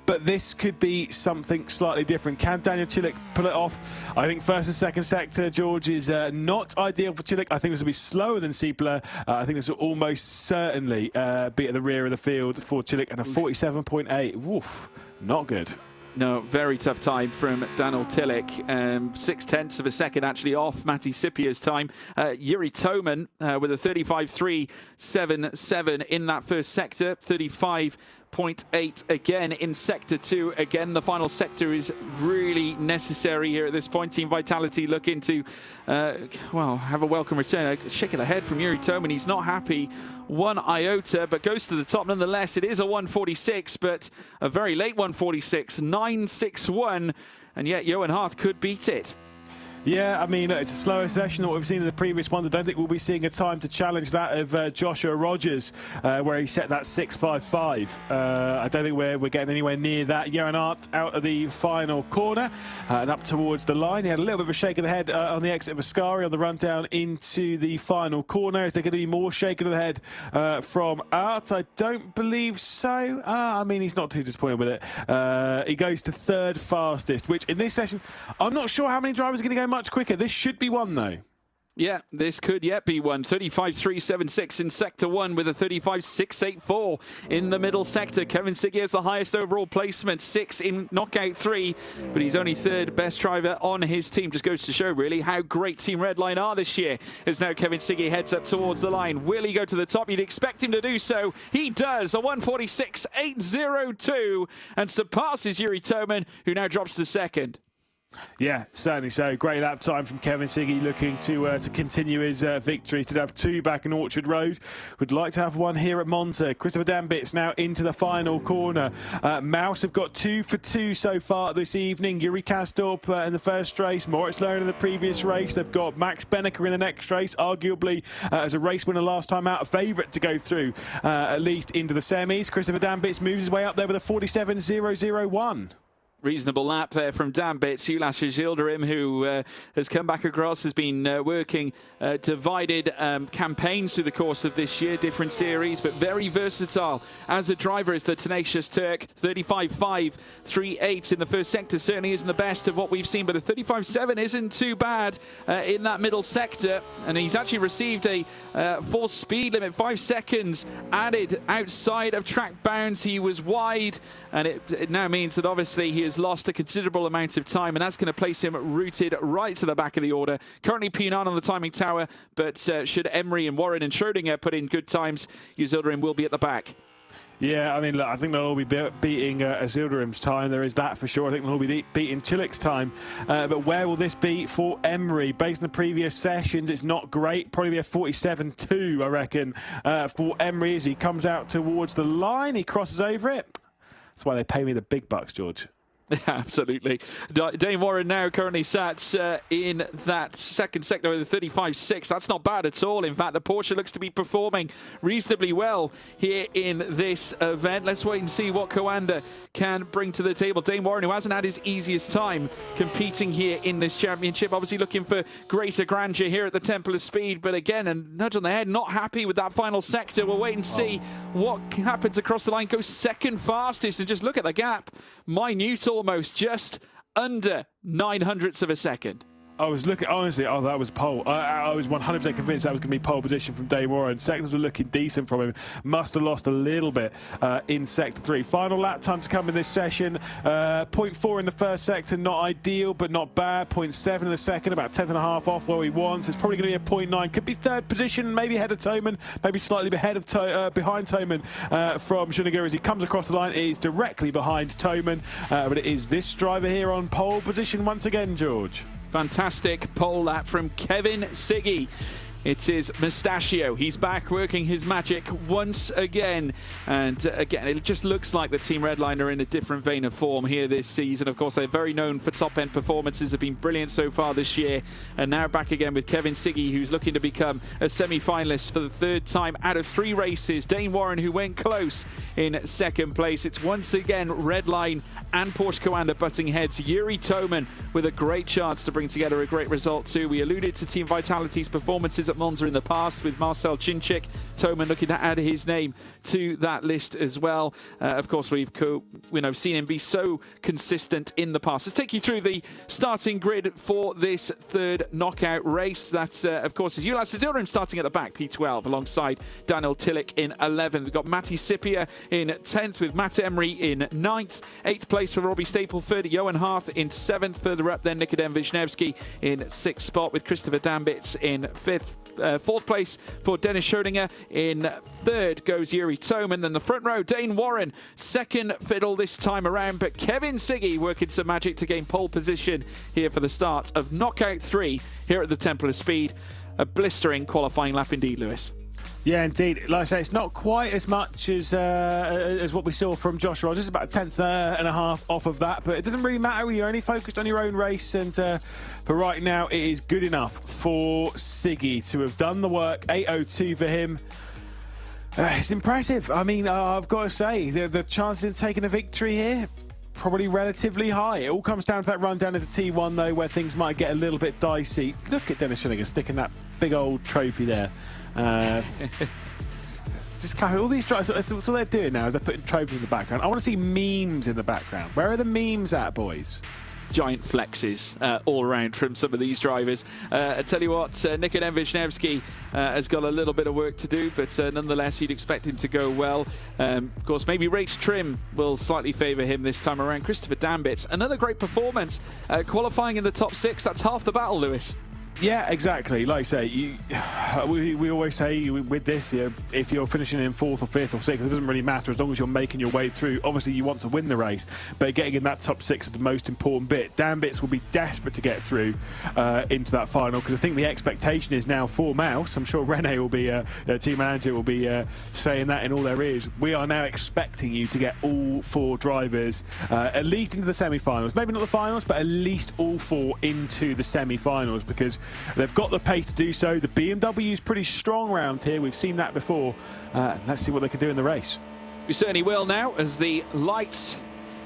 But this could be something slightly different. Can Daniel Tillich pull it off? I think first and second sector, George, is not ideal for Tillich. I think this will be slower than Siebler. I think this will almost certainly be at the rear of the field for Tillich. And a 47.8. Woof, not good. No, very tough time from Daniel Tillich. 0.6 of a second actually off Matti Sipia's time. Yuri Toman with a 35.377 in that first sector. 35.8 again in Sector 2. Again, the final sector is really necessary here at this point. Team Vitality looking to, have a welcome return. A shake of the head from Yuri Toman. He's not happy one iota, but goes to the top nonetheless. It is a 146, but a very late 146, 961, and yet Johan Harth could beat it. Yeah, I mean, it's a slower session than what we've seen in the previous ones. I don't think we'll be seeing a time to challenge that of Joshua Rogers, where he set that 6.55. I don't think we're getting anywhere near that. Johan Art out of the final corner and up towards the line. He had a little bit of a shake of the head on the exit of Ascari on the run down into the final corner. Is there going to be more shake of the head from Art? I don't believe so. I mean, he's not too disappointed with it. He goes to third fastest, which in this session, I'm not sure how many drivers are going to go much quicker. This should be one, though. Yeah, this could yet be one. 35.376 in Sector 1 with a 35.684 in the middle sector. Kevin Siggy has the highest overall placement, 6 in Knockout 3, but he's only third best driver on his team. Just goes to show, really, how great Team Redline are this year. As now Kevin Siggy heads up towards the line. Will he go to the top? You'd expect him to do so. He does, a 1:46.802, and surpasses Yuri Toman, who now drops to second. Yeah, certainly so. Great lap time from Kevin Siggy, looking to continue his victories. Did have 2 back in Orchard Road. Would like to have 1 here at Monza. Christopher Dambitz now into the final corner. Mouse have got 2 for 2 so far this evening. Yuri Kastorp in the first race. Moritz Lohn in the previous race. They've got Max Benneker in the next race. Arguably, as a race winner last time out, a favourite to go through at least into the semis. Christopher Dambitz moves his way up there with a 47.001. Reasonable lap there from Dambitz. Ulas Yildirim, who has come back across, has been working divided campaigns through the course of this year, different series, but very versatile as a driver is the tenacious Turk. 35.538 in the first sector certainly isn't the best of what we've seen, but a 35.7 isn't too bad in that middle sector, and he's actually received a full speed limit, 5 seconds added outside of track bounds. He was wide, and it now means that obviously he has lost a considerable amount of time, and that's going to place him rooted right to the back of the order. Currently P9 on the timing tower, but should Emery and Warren and Schrödinger put in good times, Yildirim will be at the back. Yeah, I mean, look, I think they'll all be beating Yildirim's time. There is that for sure. I think they'll all be beating Chilik's time. But where will this be for Emery? Based on the previous sessions, it's not great. Probably be a 47.2, I reckon, for Emery as he comes out towards the line. He crosses over it. That's why they pay me the big bucks, George. Yeah, absolutely. Dane Warren now currently sat in that second sector with a 35.6. That's not bad at all. In fact, the Porsche looks to be performing reasonably well here in this event. Let's wait and see what Coanda can bring to the table. Dane Warren, who hasn't had his easiest time competing here in this championship, obviously looking for greater grandeur here at the Temple of Speed. But again, a nudge on the head, not happy with that final sector. We'll wait and see what happens across the line. Goes second fastest, and just look at the gap. Minute almost, just under 900ths of a second. I was looking, honestly, that was pole. I was 100% convinced that was going to be pole position from Dane Warren. Seconds were looking decent from him. Must have lost a little bit in Sector 3. Final lap time to come in this session. 0.4 in the first sector, not ideal, but not bad. 0.7 in the second, about 10th and a half off where he wants. It's probably going to be a 0.9. Could be third position, maybe ahead of Toman, maybe slightly ahead of behind Toman from Schrödinger as he comes across the line. It is directly behind Toman, but it is this driver here on pole position once again, George. Fantastic pole lap from Kevin Siggy. It is Mustachio. He's back working his magic once again. And again, it just looks like the Team Redline are in a different vein of form here this season. Of course, they're very known for top-end performances, have been brilliant so far this year. And now back again with Kevin Siggy, who's looking to become a semi-finalist for the 3rd time out of 3 races. Dane Warren, who went close in 2nd place. It's once again Redline and Porsche Coanda butting heads. Yuri Toman with a great chance to bring together a great result too. We alluded to Team Vitality's performances at Monza in the past with Marcel Chinchik. Toman looking to add his name to that list as well. Of course, we've seen him be so consistent in the past. Let's take you through the starting grid for this 3rd knockout race. That's, of course, is Ulas Yildirim starting at the back, P12, alongside Daniel Tillich in 11th. We've got Matti Sipia in 10th with Matt Emery in 9th. 8th place for Robbie Stapleford, Johan Harth in 7th. Further up then, Nikodem Wisniewski in 6th spot with Christopher Dambitz in 5th. 4th place for Dennis Schrödinger. In 3rd goes Yuri Toman. Then the front row, Dane Warren, 2nd fiddle this time around. But Kevin Siggy working some magic to gain pole position here for the start of Knockout 3 here at the Temple of Speed. A blistering qualifying lap indeed, Lewis. Yeah, indeed. Like I say, it's not quite as much as what we saw from Josh Rogers. About a tenth and a half off of that, but it doesn't really matter. You're only focused on your own race, and for right now, it is good enough for Siggy to have done the work. 8:02 for him. It's impressive. I mean, I've got to say, the chances of taking a victory here, probably relatively high. It all comes down to that run down into T1, though, where things might get a little bit dicey. Look at Dennis Schillinger sticking that big old trophy there. Just kind of all these drivers. That's what they're doing now, is they're putting trophies in the background. I want to see memes in the background. Where are the memes at, boys? Giant flexes all around from some of these drivers. I tell you what, Nikodem Wisniewski has got a little bit of work to do, but nonetheless, you'd expect him to go well. Of course, maybe race trim will slightly favour him this time around. Christopher Dambitz, another great performance, qualifying in the top 6. That's half the battle, Lewis. Yeah, exactly. Like I say, we always say with this, if you're finishing in 4th or 5th or 6th, it doesn't really matter as long as you're making your way through. Obviously, you want to win the race, but getting in that top 6 is the most important bit. Dan Bitts will be desperate to get through into that final, because I think the expectation is now for Mouse. I'm sure Rene will be, team manager will be saying that in all their ears. We are now expecting you to get all 4 drivers at least into the semi-finals. Maybe not the finals, but at least all 4 into the semi-finals, because they've got the pace to do so. The BMW is pretty strong around here. We've seen that before. Let's see what they can do in the race. We certainly will now, as the lights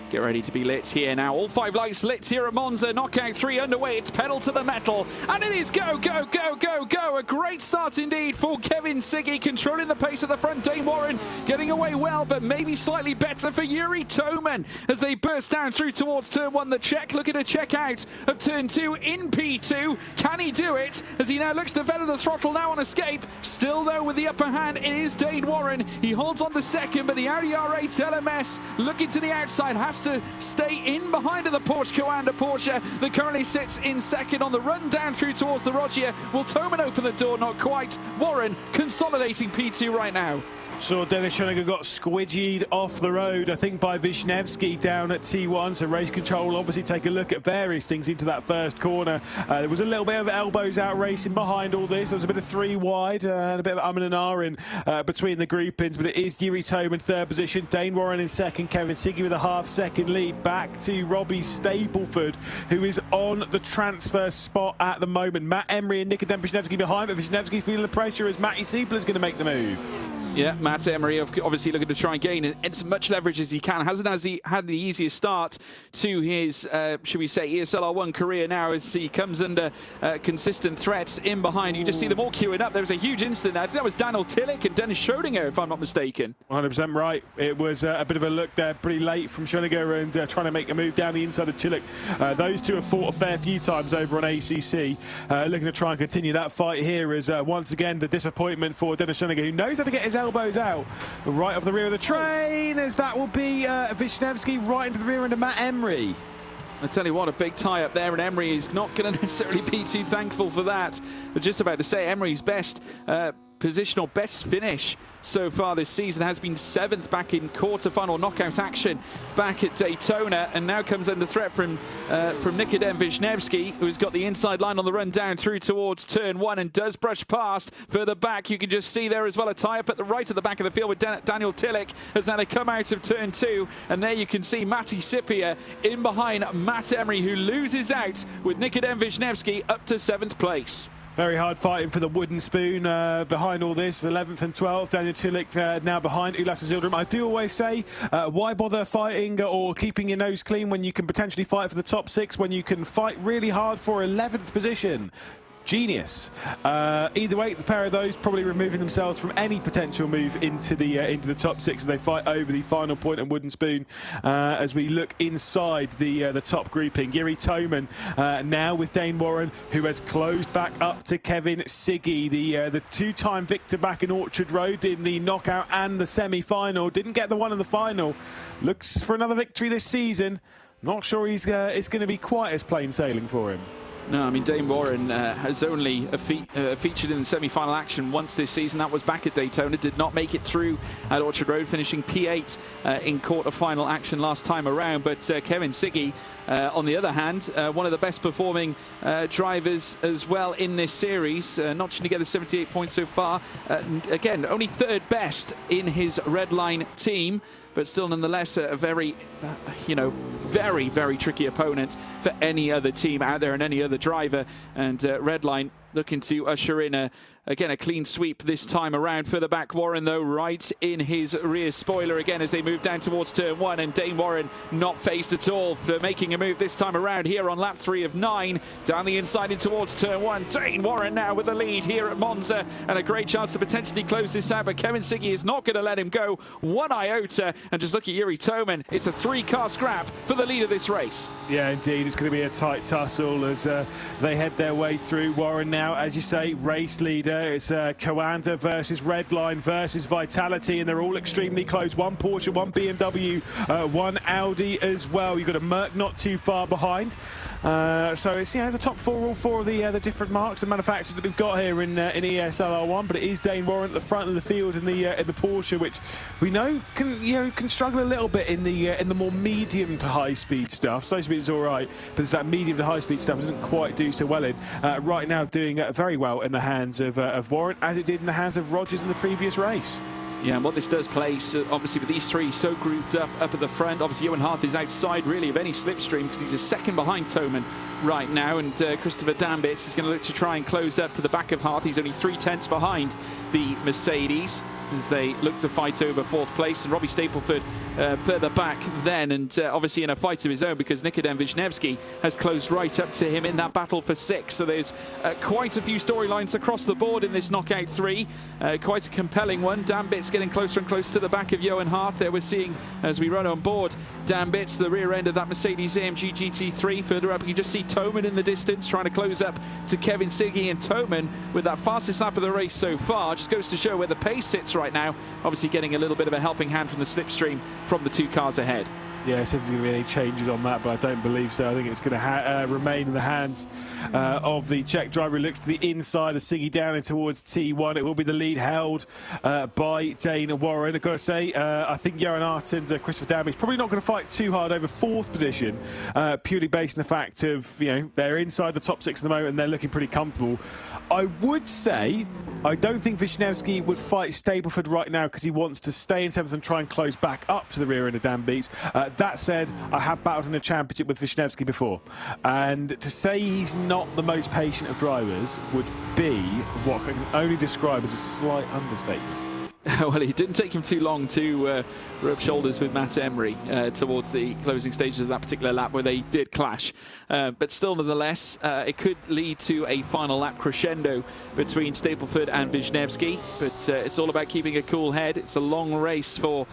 get ready to be lit here now. All 5 lights lit here at Monza. Knockout 3 underway. It's pedal to the metal. And it is go, go, go, go, go. A great start indeed for Kevin Siggy, controlling the pace at the front. Dane Warren getting away well, but maybe slightly better for Yuri Toman as they burst down through towards turn 1. The Czech looking to check out of turn 2 in P2. Can he do it as he now looks to feather the throttle now on escape? Still though with the upper hand, it is Dane Warren. He holds on to second, but the Audi R8 LMS looking to the outside has to stay in behind of the Porsche Coanda Porsche that currently sits in second on the run down through towards the Rogia. Will Toman open the door? Not quite. Warren consolidating P2 right now. So Dennis Schillinger got squidgied off the road, I think, by Wisniewski down at T1. So race control will obviously take a look at various things into that first corner. There was a little bit of elbows out racing behind all this. There was a bit of 3 wide and a bit of and R in between the groupings. But it is Yuri Toman 3rd position, Dane Warren in 2nd, Kevin Siggy with a half-second lead. Back to Robbie Stapleford, who is on the transfer spot at the moment. Matt Emery and Nikodem Wisniewski behind, but Wisniewski feeling the pressure as Matty Siebel is going to make the move. Yeah, Matt Emery obviously looking to try and gain as much leverage as he can. Hasn't he had the easiest start to his, should we say, ESL R1 career now as he comes under consistent threats in behind. You just see them all queuing up. There was a huge incident. I think that was Daniel Tillich and Dennis Schrodinger, if I'm not mistaken. 100% right. It was a bit of a look there pretty late from Schrodinger and trying to make a move down the inside of Tillich. Those two have fought a fair few times over on ACC. Looking to try and continue that fight here as once again the disappointment for Dennis Schrodinger, who knows how to get his elbows out right off the rear of the train, as that will be Wisniewski right into the rear end of Matt Emery. I tell you what, a big tie-up there, and Emery is not going to necessarily be too thankful for that. But just about to say, Emery's best positional best finish so far this season has been 7th back in quarter-final knockout action back at Daytona, and now comes under threat from Nikodem Wisniewski, who's got the inside line on the run down through towards turn 1 and does brush past. Further back, you can just see there as well a tie-up at the right at the back of the field with Daniel Tillich as now they come out of turn 2, and there you can see Matti Sipia in behind Matt Emery, who loses out with Nikodem Wisniewski up to 7th place. Very hard fighting for the wooden spoon behind all this. 11th and 12th. Daniel Tillich now behind Ulas Zildrum. I do always say, why bother fighting or keeping your nose clean when you can potentially fight for the top 6, when you can fight really hard for 11th position? Genius. Either way, the pair of those probably removing themselves from any potential move into the top 6 as they fight over the final point and wooden spoon. As we look inside the top grouping, Yuri Toman now with Dane Warren, who has closed back up to Kevin Siggy, the 2-time victor back in Orchard Road in the knockout and the semi-final. Didn't get the one in the final. Looks for another victory this season. Not sure it's going to be quite as plain sailing for him. No, I mean, Dane Warren has only featured in the semi-final action once this season. That was back at Daytona. Did not make it through at Orchard Road, finishing P8 in quarter-final action last time around. But Kevin Siggy On the other hand, one of the best performing drivers as well in this series, notching together 78 points so far. Again, only third best in his Redline team, but still nonetheless a very, very, very tricky opponent for any other team out there and any other driver. And Redline looking to usher in again a clean sweep this time around. Further back, Warren though right in his rear spoiler again as they move down towards turn 1, and Dane Warren not phased at all for making a move this time around here on lap 3 of 9. Down the inside in towards turn 1, Dane Warren now with the lead here at Monza, and a great chance to potentially close this out, but Kevin Siggy is not going to let him go one iota. And just look at Yuri Toman, it's a 3-car scrap for the lead of this race. Yeah, indeed, it's going to be a tight tussle as they head their way through. Warren now, as you say, race leader. It's Coanda versus Redline versus Vitality, and they're all extremely close. One Porsche, one BMW, one Audi as well. You've got a Merc not too far behind. So it's the top 4, all 4 of the different marks and manufacturers that we've got here in ESL R1. But it is Dane Warren at the front of the field in the Porsche, which we know can struggle a little bit in the more medium to high speed stuff. Slow speed is all right, but it's that medium to high speed stuff doesn't quite do so well in. Right now, doing very well in the hands of Warren, as it did in the hands of Rogers in the previous race. Yeah, and what this does place, obviously, with these 3 so grouped up at the front, obviously Johan Harth is outside really of any slipstream because he's a second behind Toman right now, and Christopher Dambitz is going to look to try and close up to the back of Harth. He's only 3/10 behind the Mercedes as they look to fight over 4th place, and Robbie Stapleford further back then, and obviously in a fight of his own because Nikodem Wisniewski has closed right up to him in that battle for 6. So there's quite a few storylines across the board in this knockout 3. Quite a compelling one. Dambitz getting closer and closer to the back of Johan Harth. There we're seeing, as we run on board, Dambitz, the rear end of that Mercedes AMG GT3. Further up, you just see Toman in the distance trying to close up to Kevin Siggy, and Toman with that fastest lap of the race so far. Just goes to show where the pace sits right now. Obviously getting a little bit of a helping hand from the slipstream from the 2 cars ahead. Yeah, I said there's going to be any changes on that, but I don't believe so. I think it's going to remain in the hands of the Czech driver who looks to the inside of Siggy down and towards T1. It will be the lead held by Dane Warren. I've got to say, I think Johan Hart and Christopher Dambitz probably not going to fight too hard over 4th position, purely based on the fact of, they're inside the top 6 at the moment and they're looking pretty comfortable. I would say, I don't think Wisniewski would fight Stapleford right now because he wants to stay in 7th and try and close back up to the rear end of Dambitz. That said, I have battled in a championship with Wisniewski before, and to say he's not the most patient of drivers would be what I can only describe as a slight understatement. Well, it didn't take him too long to rub shoulders with Matt Emery towards the closing stages of that particular lap where they did clash. But still, nonetheless, it could lead to a final lap crescendo between Stapleford and Wisniewski. But it's all about keeping a cool head. It's a long race for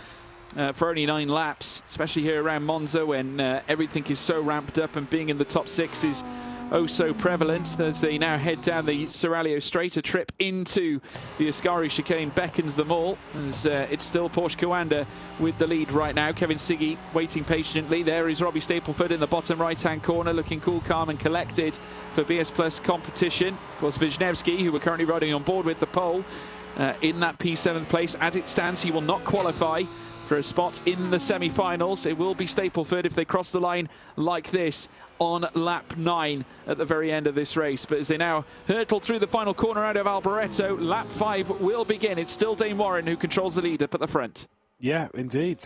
only 9 laps, especially here around Monza when everything is so ramped up, and being in the top 6 is oh so prevalent as they now head down the Seraglio straight. A trip into the Ascari chicane beckons them all as it's still Porsche Coanda with the lead right now. Kevin Siggy waiting patiently. There is Robbie Stapleford in the bottom right-hand corner, looking cool, calm and collected for BS Plus competition. Of course, Wisniewski, who we're currently riding on board with the pole, in that P7th place. As it stands, he will not qualify for a spot in the semi-finals. It will be Stapleford if they cross the line like this on lap 9 at the very end of this race. But as they now hurtle through the final corner out of Alboreto, lap 5 will begin. It's still Dane Warren who controls the lead up at the front. Yeah, indeed.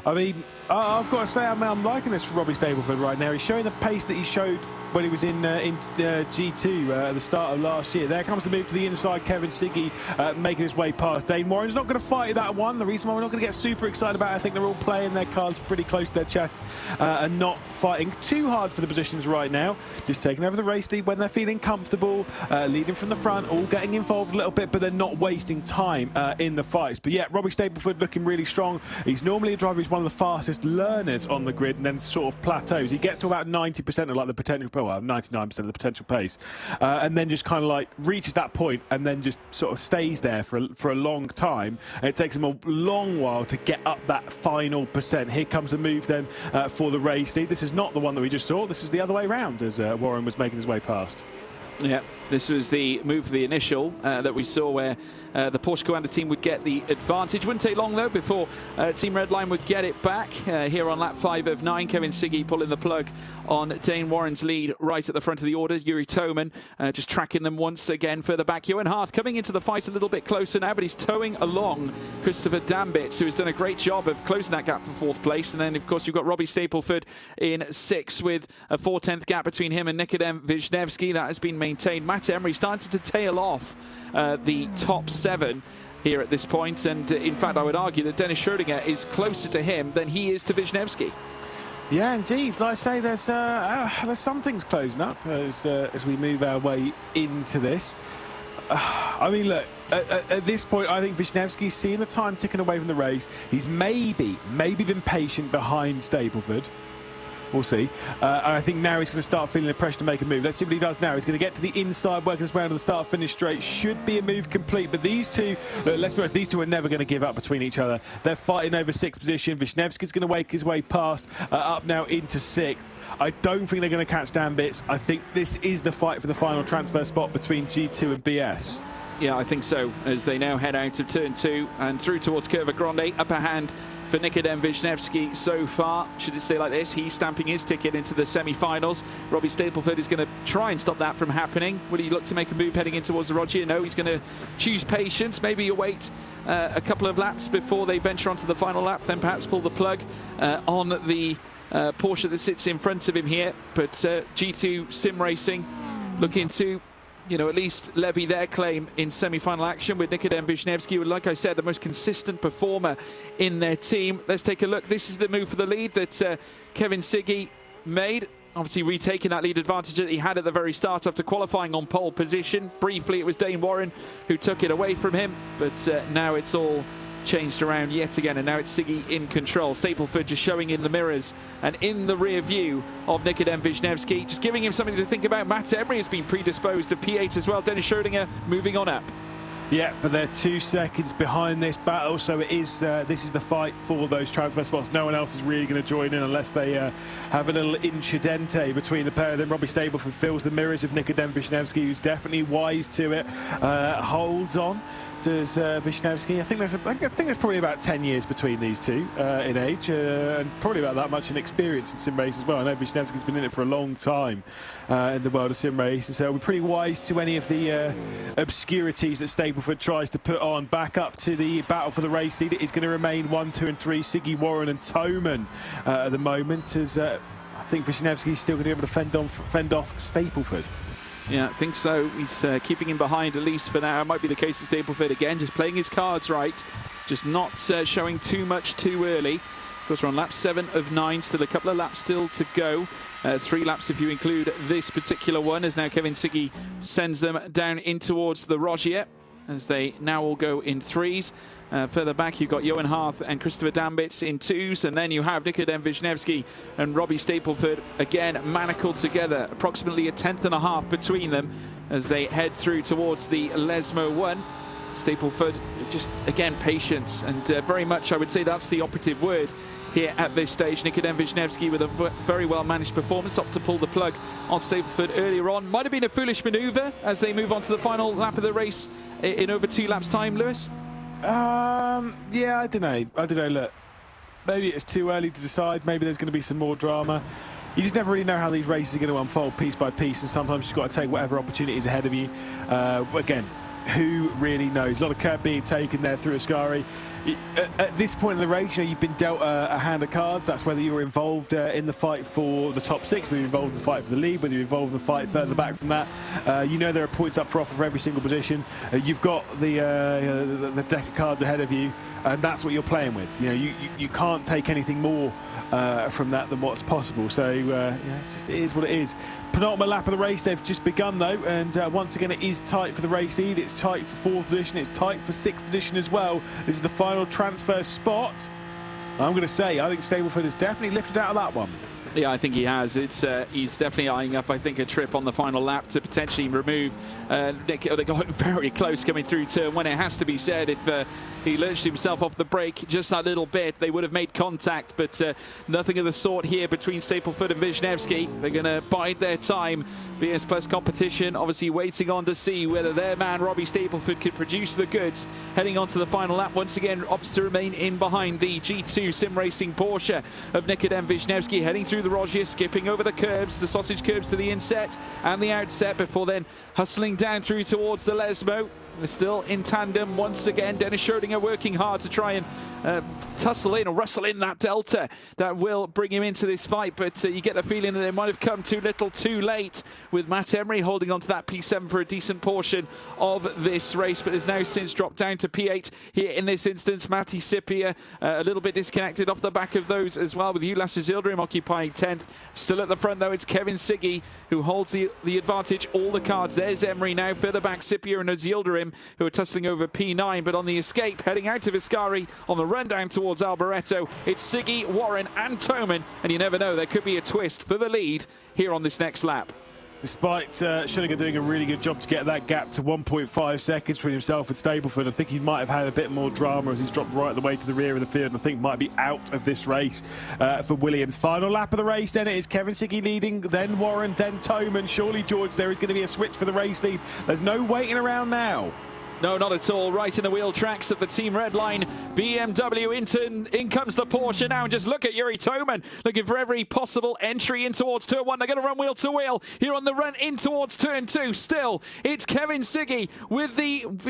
I mean, I've got to say, I'm liking this for Robbie Stapleford right now. He's showing the pace that he showed when he was in G2 at the start of last year. There comes the move to the inside. Kevin Siggy making his way past. Dane Warren's not going to fight that one. The reason why we're not going to get super excited about it, I think they're all playing their cards pretty close to their chest and not fighting too hard for the positions right now. Just taking over the race lead when they're feeling comfortable, leading from the front, all getting involved a little bit, but they're not wasting time in the fights. But yeah, Robbie Stapleford looking really strong. He's normally a driver who's one of the fastest learners on the grid and then sort of plateaus. He gets to about 90% of like the potential, well, 99% of the potential pace, and then just kind of like reaches that point and then just sort of stays there for a long time. And it takes him a long while to get up that final percent. Here comes a move then for the race lead. This is not the one that we just saw. This is the other way around as Warren was making his way past. Yeah, This was the move for the initial that we saw where the Porsche Commander team would get the advantage. Wouldn't take long though before Team Redline would get it back. Here on lap 5 of 9, Kevin Siggy pulling the plug on Dane Warren's lead right at the front of the order. Yuri Toman just tracking them once again further back. Johan Harth coming into the fight a little bit closer now, but he's towing along Christopher Dambitz, who has done a great job of closing that gap for 4th place. And then, of course, you've got Robbie Stapleford in 6th with a 4/10 gap between him and Nikodem Wisniewski. That has been maintained. Matt Emery started to tail off the top 7 here at this point, and in fact I would argue that Dennis Schrödinger is closer to him than he is to Wisniewski. Yeah, indeed. Like I say, there's some things closing up as we move our way into this. I mean, look, at this point, I think Wisniewski's seeing the time ticking away from the race. He's maybe been patient behind Stapleford. We'll see. And I think now he's going to start feeling the pressure to make a move. Let's see what he does now. He's going to get to the inside, working his way to the start-finish straight. Should be a move complete. But these two, look, let's be honest, these two are never going to give up between each other. They're fighting over 6th position. Wisniewski's going to make his way past, up now into 6th. I don't think they're going to catch Dambitz. I think this is the fight for the final transfer spot between G2 and BS. Yeah, I think so, as they now head out of turn 2 and through towards Curva Grande. Upper hand for Nikodem Wisniewski so far. Should it stay like this, he's stamping his ticket into the semi-finals. Robbie Stapleford is going to try and stop that from happening. Will he look to make a move heading in towards the Rogier? No, he's going to choose patience. Maybe he'll wait a couple of laps before they venture onto the final lap, then perhaps pull the plug on the Porsche that sits in front of him here. But G2 Sim Racing looking to, you know, at least levy their claim in semi-final action with Nikodem Wisniewski, who, like I said, the most consistent performer in their team. Let's take a look. This is the move for the lead that Kevin Siggy made. Obviously retaking that lead advantage that he had at the very start after qualifying on pole position. Briefly, it was Dane Warren who took it away from him, but now it's all changed around yet again, and now it's Siggy in control. Stapleford just showing in the mirrors and in the rear view of Nikodem Wisniewski, just giving him something to think about. Matt Emery has been predisposed of P8 as well. Dennis Schrödinger moving on up. Yeah, but they're 2 seconds behind this battle, so it is. This is the fight for those transfer spots. No one else is really going to join in unless they have a little incidente between the pair of them. Robbie Stapleford fills the mirrors of Nikodem Wisniewski, who's definitely wise to it. Holds on. Does Wisniewski? I think there's probably about 10 years between these two in age, and probably about that much in experience in sim race as well. I know Wisniewski's been in it for a long time in the world of sim race, and so we're pretty wise to any of the obscurities that Stapleford tries to put on. Back up to the battle for the race lead. It is going to remain 1, 2, and 3. Siggy, Warren, and Toman at the moment. As I think Wisniewski's still going to be able to fend off Stapleford. Yeah, I think so. He's keeping him behind, at least for now. It might be the case of Stapleford again, just playing his cards right, just not showing too much too early. Of course, we're on lap 7 of 9, still a couple of laps still to go. 3 laps if you include this particular one, as now Kevin Siggy sends them down in towards the Rogier, as they now all go in 3s. Further back, you've got Johan Harth and Christopher Dambitz in 2s, and then you have Nikodem Wisniewski and Robbie Stapleford again manacled together, approximately a 10th between them as they head through towards the Lesmo 1. Stapleford just again patience, and very much I would say that's the operative word here at this stage. Nikodem Wisniewski with a very well managed performance, up to pull the plug on Stapleford earlier on. Might have been a foolish manoeuvre as they move on to the final lap of the race in over 2 laps time, Lewis. Yeah, I don't know. Look, maybe it's too early to decide. Maybe there's going to be some more drama. You just never really know how these races are going to unfold piece by piece, and sometimes you've got to take whatever opportunity is ahead of you. Again, who really knows? A lot of curb being taken there through Ascari. At this point in the race, you know, you've been dealt a hand of cards. That's whether you were involved in the fight for the top 6, whether you're involved in the fight for the lead, whether you're involved in the fight further back from that. You know there are points up for offer for every single position. You've got the deck of cards ahead of you, and that's what you're playing with. You know, you can't take anything more from that than what's possible. So yeah, it is what it is. Penultimate lap of the race, they've just begun though, and once again it is tight for the race lead. It's tight for 4th position, it's tight for 6th position as well. This is the final transfer spot. I'm going to say I think Stapleford has definitely lifted out of that one. Yeah, I think he has. He's definitely eyeing up, I think, a trip on the final lap to potentially remove Nick. They got very close coming through turn one. It has to be said, if he lurched himself off the brake just that little bit, they would have made contact, but nothing of the sort here between Stapleford and Wisniewski. They're going to bide their time. BS Plus competition obviously waiting on to see whether their man Robbie Stapleford could produce the goods. Heading on to the final lap once again, opts to remain in behind the G2 Sim Racing Porsche of Nikodem Wisniewski, heading through the Rogier, skipping over the curbs, the sausage curbs to the inset and the outset, before then hustling down through towards the Lesmo. We're still in tandem once again. Dennis Schrödinger working hard to try and tussle in or rustle in that delta that will bring him into this fight, but you get the feeling that it might have come too little too late, with Matt Emery holding on to that P7 for a decent portion of this race, but has now since dropped down to P8 here in this instance. Matti Sipia a little bit disconnected off the back of those as well, with Ulas Yildirim occupying 10th. Still at the front though, it's Kevin Siggy who holds the advantage, all the cards. There's Emery now, further back Sipia and Yildirim who are tussling over P9, but on the escape, heading out of Ascari on the run down towards Alboreto, it's Siggy, Warren and Toman, and you never know, there could be a twist for the lead here on this next lap. Despite Schrödinger doing a really good job to get that gap to 1.5 seconds between himself and Stapleford, I think he might have had a bit more drama as he's dropped right the way to the rear of the field, and I think might be out of this race for Williams. Final lap of the race, then it is Kevin Siggy leading, then Warren, then Toman. Surely, George, there is going to be a switch for the race lead. There's no waiting around now. No, not at all. Right in the wheel tracks of the team red line. BMW in comes the Porsche now, and just look at Yuri Toman looking for every possible entry in towards turn one. They're going to run wheel to wheel here on the run in towards turn two. Still, it's Kevin Siggy with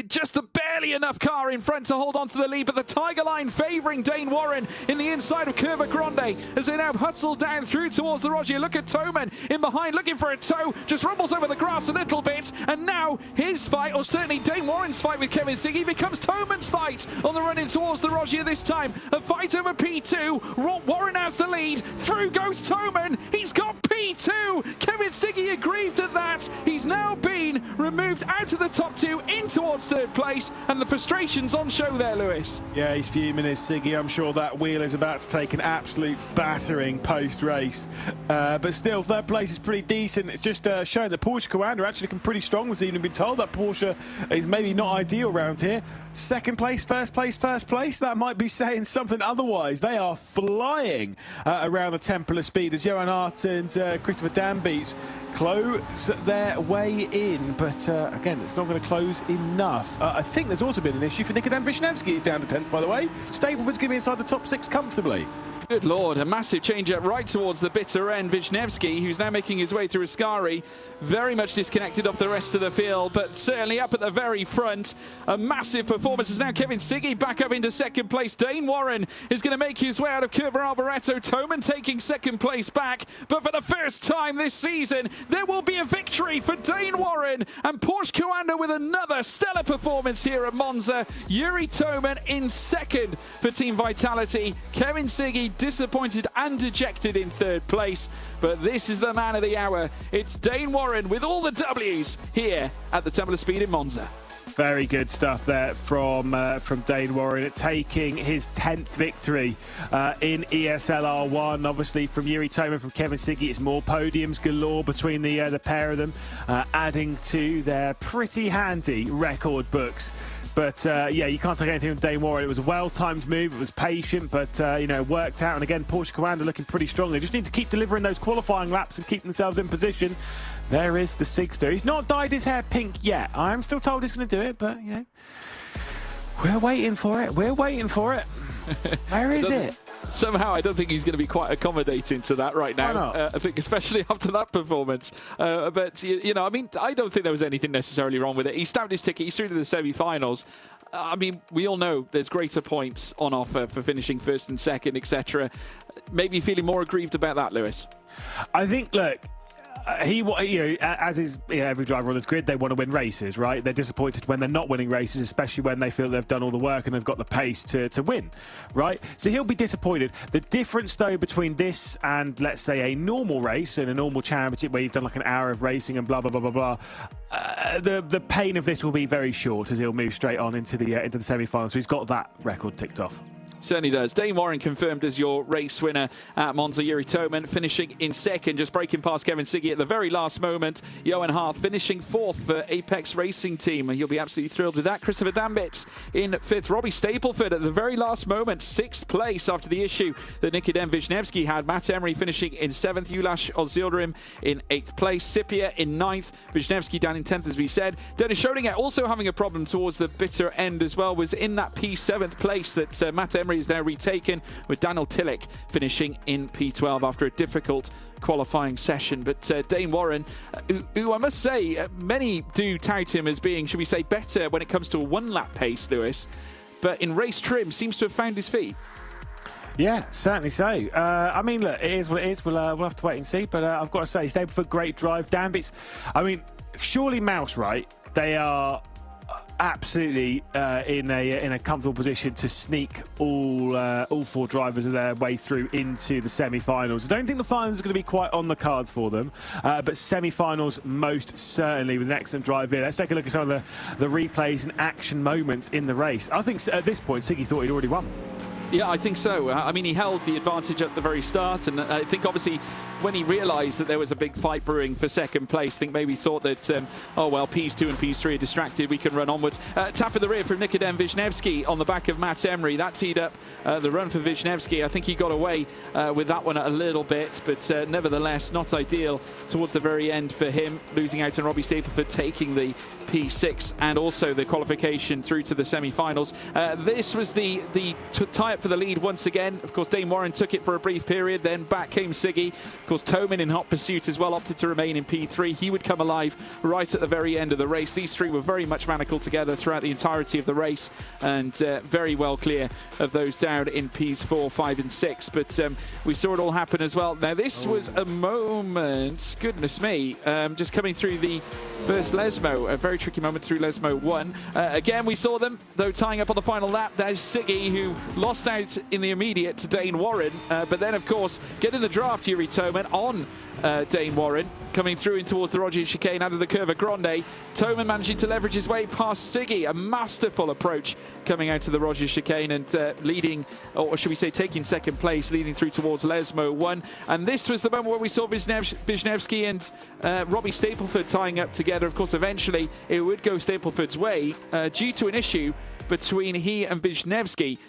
just the barely enough car in front to hold on to the lead, but the Tiger line favouring Dane Warren in the inside of Curva Grande as they now hustle down through towards the Rogier. Look at Toman in behind looking for a toe, just rumbles over the grass a little bit, and now his fight, or certainly Dane Warren's fight with Kevin Siggy, becomes Toman's fight on the run in towards the Rogier this time. A fight over P2. Warren has the lead. Through goes Toman. He's got P2. Kevin Siggy aggrieved at that. He's now been removed out of the top two in towards third place, and the frustration's on show there, Lewis. Yeah, he's fuming, is Siggy. I'm sure that wheel is about to take an absolute battering post-race. But still, third place is pretty decent. It's just showing that Porsche Commander actually looking pretty strong this evening. Been told that Porsche is maybe not ideal around here. Second place, first place, first place. That might be saying something otherwise. They are flying around the Temple of Speed as Johan Hart and Christopher Danbeats close their way in. But again, it's not going to close enough. I think there's also been an issue for Nikodem Wisniewski. He's down to 10th, by the way. Stapleford's going to be inside the top 6 comfortably. Good Lord, a massive change up right towards the bitter end. Wisniewski, who's now making his way through Ascari, very much disconnected off the rest of the field, but certainly up at the very front. A massive performance is now Kevin Siggy back up into second place. Dane Warren is going to make his way out of Curva Alboreto. Toman taking second place back, but for the first time this season, there will be a victory for Dane Warren, and Porsche Coanda with another stellar performance here at Monza. Yuri Toman in second for Team Vitality. Kevin Siggy disappointed and dejected in third place, but this is the man of the hour. It's Dane Warren with all the W's here at the Temple of Speed in Monza. Very good stuff there from Dane Warren, taking his 10th victory in ESL R1. Obviously from Yuri Toman, from Kevin Siggy, it's more podiums galore between the pair of them, adding to their pretty handy record books. But yeah, you can't take anything from Dane Warren. It was a well-timed move. It was patient, but you know, worked out. And again, Porsche Commander looking pretty strong. They just need to keep delivering those qualifying laps and keep themselves in position. There is the Sigster. He's not dyed his hair pink yet. I am still told he's going to do it, but you know, we're waiting for it. We're waiting for it. Where is it? Somehow, I don't think he's going to be quite accommodating to that right now. I think especially after that performance. But, you know, I mean, I don't think there was anything necessarily wrong with it. He stamped his ticket. He's through to the semi-finals. I mean, we all know there's greater points on offer for finishing first and second, etc. Maybe feeling more aggrieved about that, Lewis? I think, look, you know, as is every driver on this grid, they want to win races, right? They're disappointed when they're not winning races, especially when they feel they've done all the work and they've got the pace to win, right? So he'll be disappointed. The difference, though, between this and, let's say, a normal race and a normal championship where you've done like an hour of racing and blah, blah, blah, blah, blah, the pain of this will be very short as he'll move straight on into the semi-final. So he's got that record ticked off. Certainly does. Dane Warren confirmed as your race winner at Monza. Yuri Toman finishing in second, just breaking past Kevin Siggy at the very last moment. Johan Hart finishing fourth for Apex Racing Team. You'll be absolutely thrilled with that. Christopher Dambitz in fifth. Robbie Stapleford at the very last moment, sixth place after the issue that Nikodem Wisniewski had. Matt Emery finishing in seventh. Ulash Ozildarim in eighth place. Sipia in ninth. Wisniewski down in 10th, as we said. Dennis Schrodinger also having a problem towards the bitter end as well. Was in that P7th place that Matt Emery is now retaken, with Daniel Tillich finishing in P12 after a difficult qualifying session. But Dane Warren, who I must say, many do tout him as being, should we say, better when it comes to a one-lap pace, Lewis, but in race trim seems to have found his feet. Yeah, certainly so. I mean, look, it is what it is. We'll have to wait and see. But I've got to say, Stapleford, great drive. Dambitz, I mean, surely Mouse, right? They are absolutely in a comfortable position to sneak all four drivers of their way through into the semi-finals. I don't think the finals are going to be quite on the cards for them, but semi-finals most certainly, with an excellent drive here. Let's take a look at some of the replays and action moments in the race. I think at this point, Siggy thought he'd already won. Yeah, I think so. I mean, he held the advantage at the very start, and I think obviously when he realised that there was a big fight brewing for second place, I think maybe thought that, oh well, P2 and P3 are distracted, we can run onwards. Tap in the rear from Nikodem Wisniewski on the back of Matt Emery. That teed up the run for Wisniewski. I think he got away with that one a little bit, but nevertheless, not ideal towards the very end for him, losing out on Robbie Stapleford taking the P6 and also the qualification through to the semi-finals. This was the tie-up for the lead once again. Of course, Dane Warren took it for a brief period, then back came Siggy. Of course, Toman in hot pursuit as well, opted to remain in P3. He would come alive right at the very end of the race. These three were very much manacled together throughout the entirety of the race, and very well clear of those down in Ps 4, 5 and 6. But we saw it all happen as well. Now, this was a moment, goodness me, just coming through the first Lesmo, a very tricky moment through Lesmo 1. Again, we saw them, though, tying up on the final lap. There's Siggy, who lost out in the immediate to Dane Warren, but then, of course, getting the draft, Yuri Toman on Dane Warren, coming through in towards the Roger chicane out of the Curva Grande. Toman managing to leverage his way past Siggy, a masterful approach coming out to the Roger chicane and leading, or should we say taking second place, leading through towards Lesmo 1. And this was the moment where we saw Wisniewski and Robbie Stapleford tying up together. Of course, eventually it would go Stapleford's way due to an issue between he and Wisniewski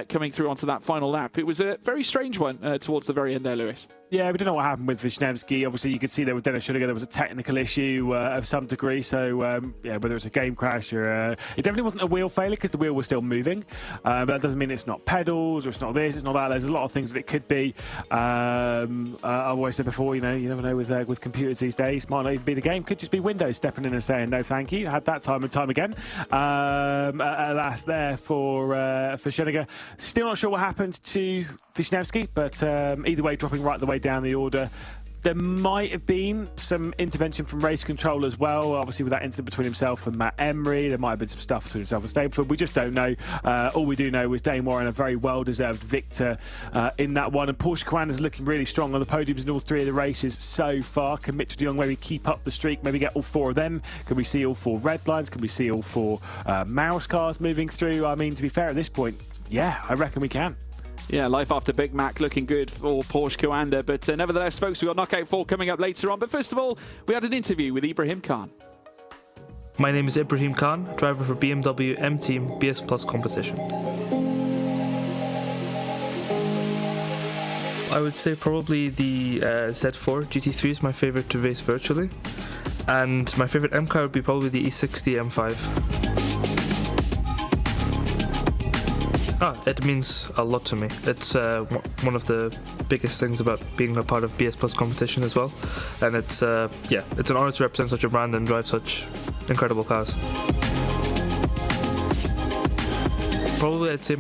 coming through onto that final lap. It was a very strange one towards the very end there, Lewis. Yeah, we don't know what happened with Wisniewski. Obviously, you could see there with Dennis Schrodinger, there was a technical issue of some degree. So, yeah, whether it's a game crash or... it definitely wasn't a wheel failure because the wheel was still moving. But that doesn't mean it's not pedals or it's not this, it's not that. There's a lot of things that it could be. I've always said before, you never know with computers these days. Might not even be the game. Could just be Windows stepping in and saying, no, thank you. Had that time and time again. Alas, there for Schrodinger. Still not sure what happened to Wisniewski, but either way, dropping right the way down the order. There might have been some intervention from race control as well, obviously with that incident between himself and Matt Emery. There might have been some stuff between himself and Stapleford. We just don't know. All we do know is Dane Warren, a very well-deserved victor in that one. And Porsche Comander's looking really strong on the podiums in all three of the races so far. Can Mitchell de Jong maybe keep up the streak, maybe get all four of them? Can we see all four red lines? Can we see all four mouse cars moving through? I mean, to be fair, at this point, yeah, I reckon we can. Yeah, life after Big Mac looking good for Porsche Coanda. But nevertheless, folks, we've got Knockout 4 coming up later on. But first of all, we had an interview with Ibrahim Khan. My name is Ibrahim Khan, driver for BMW M Team BS Plus competition. I would say probably the Z4 GT3 is my favorite to race virtually. And my favorite M car would be probably the E60 M5. It means a lot to me. It's one of the biggest things about being a part of BS Plus competition as well. And it's it's an honor to represent such a brand and drive such incredible cars. Probably I'd say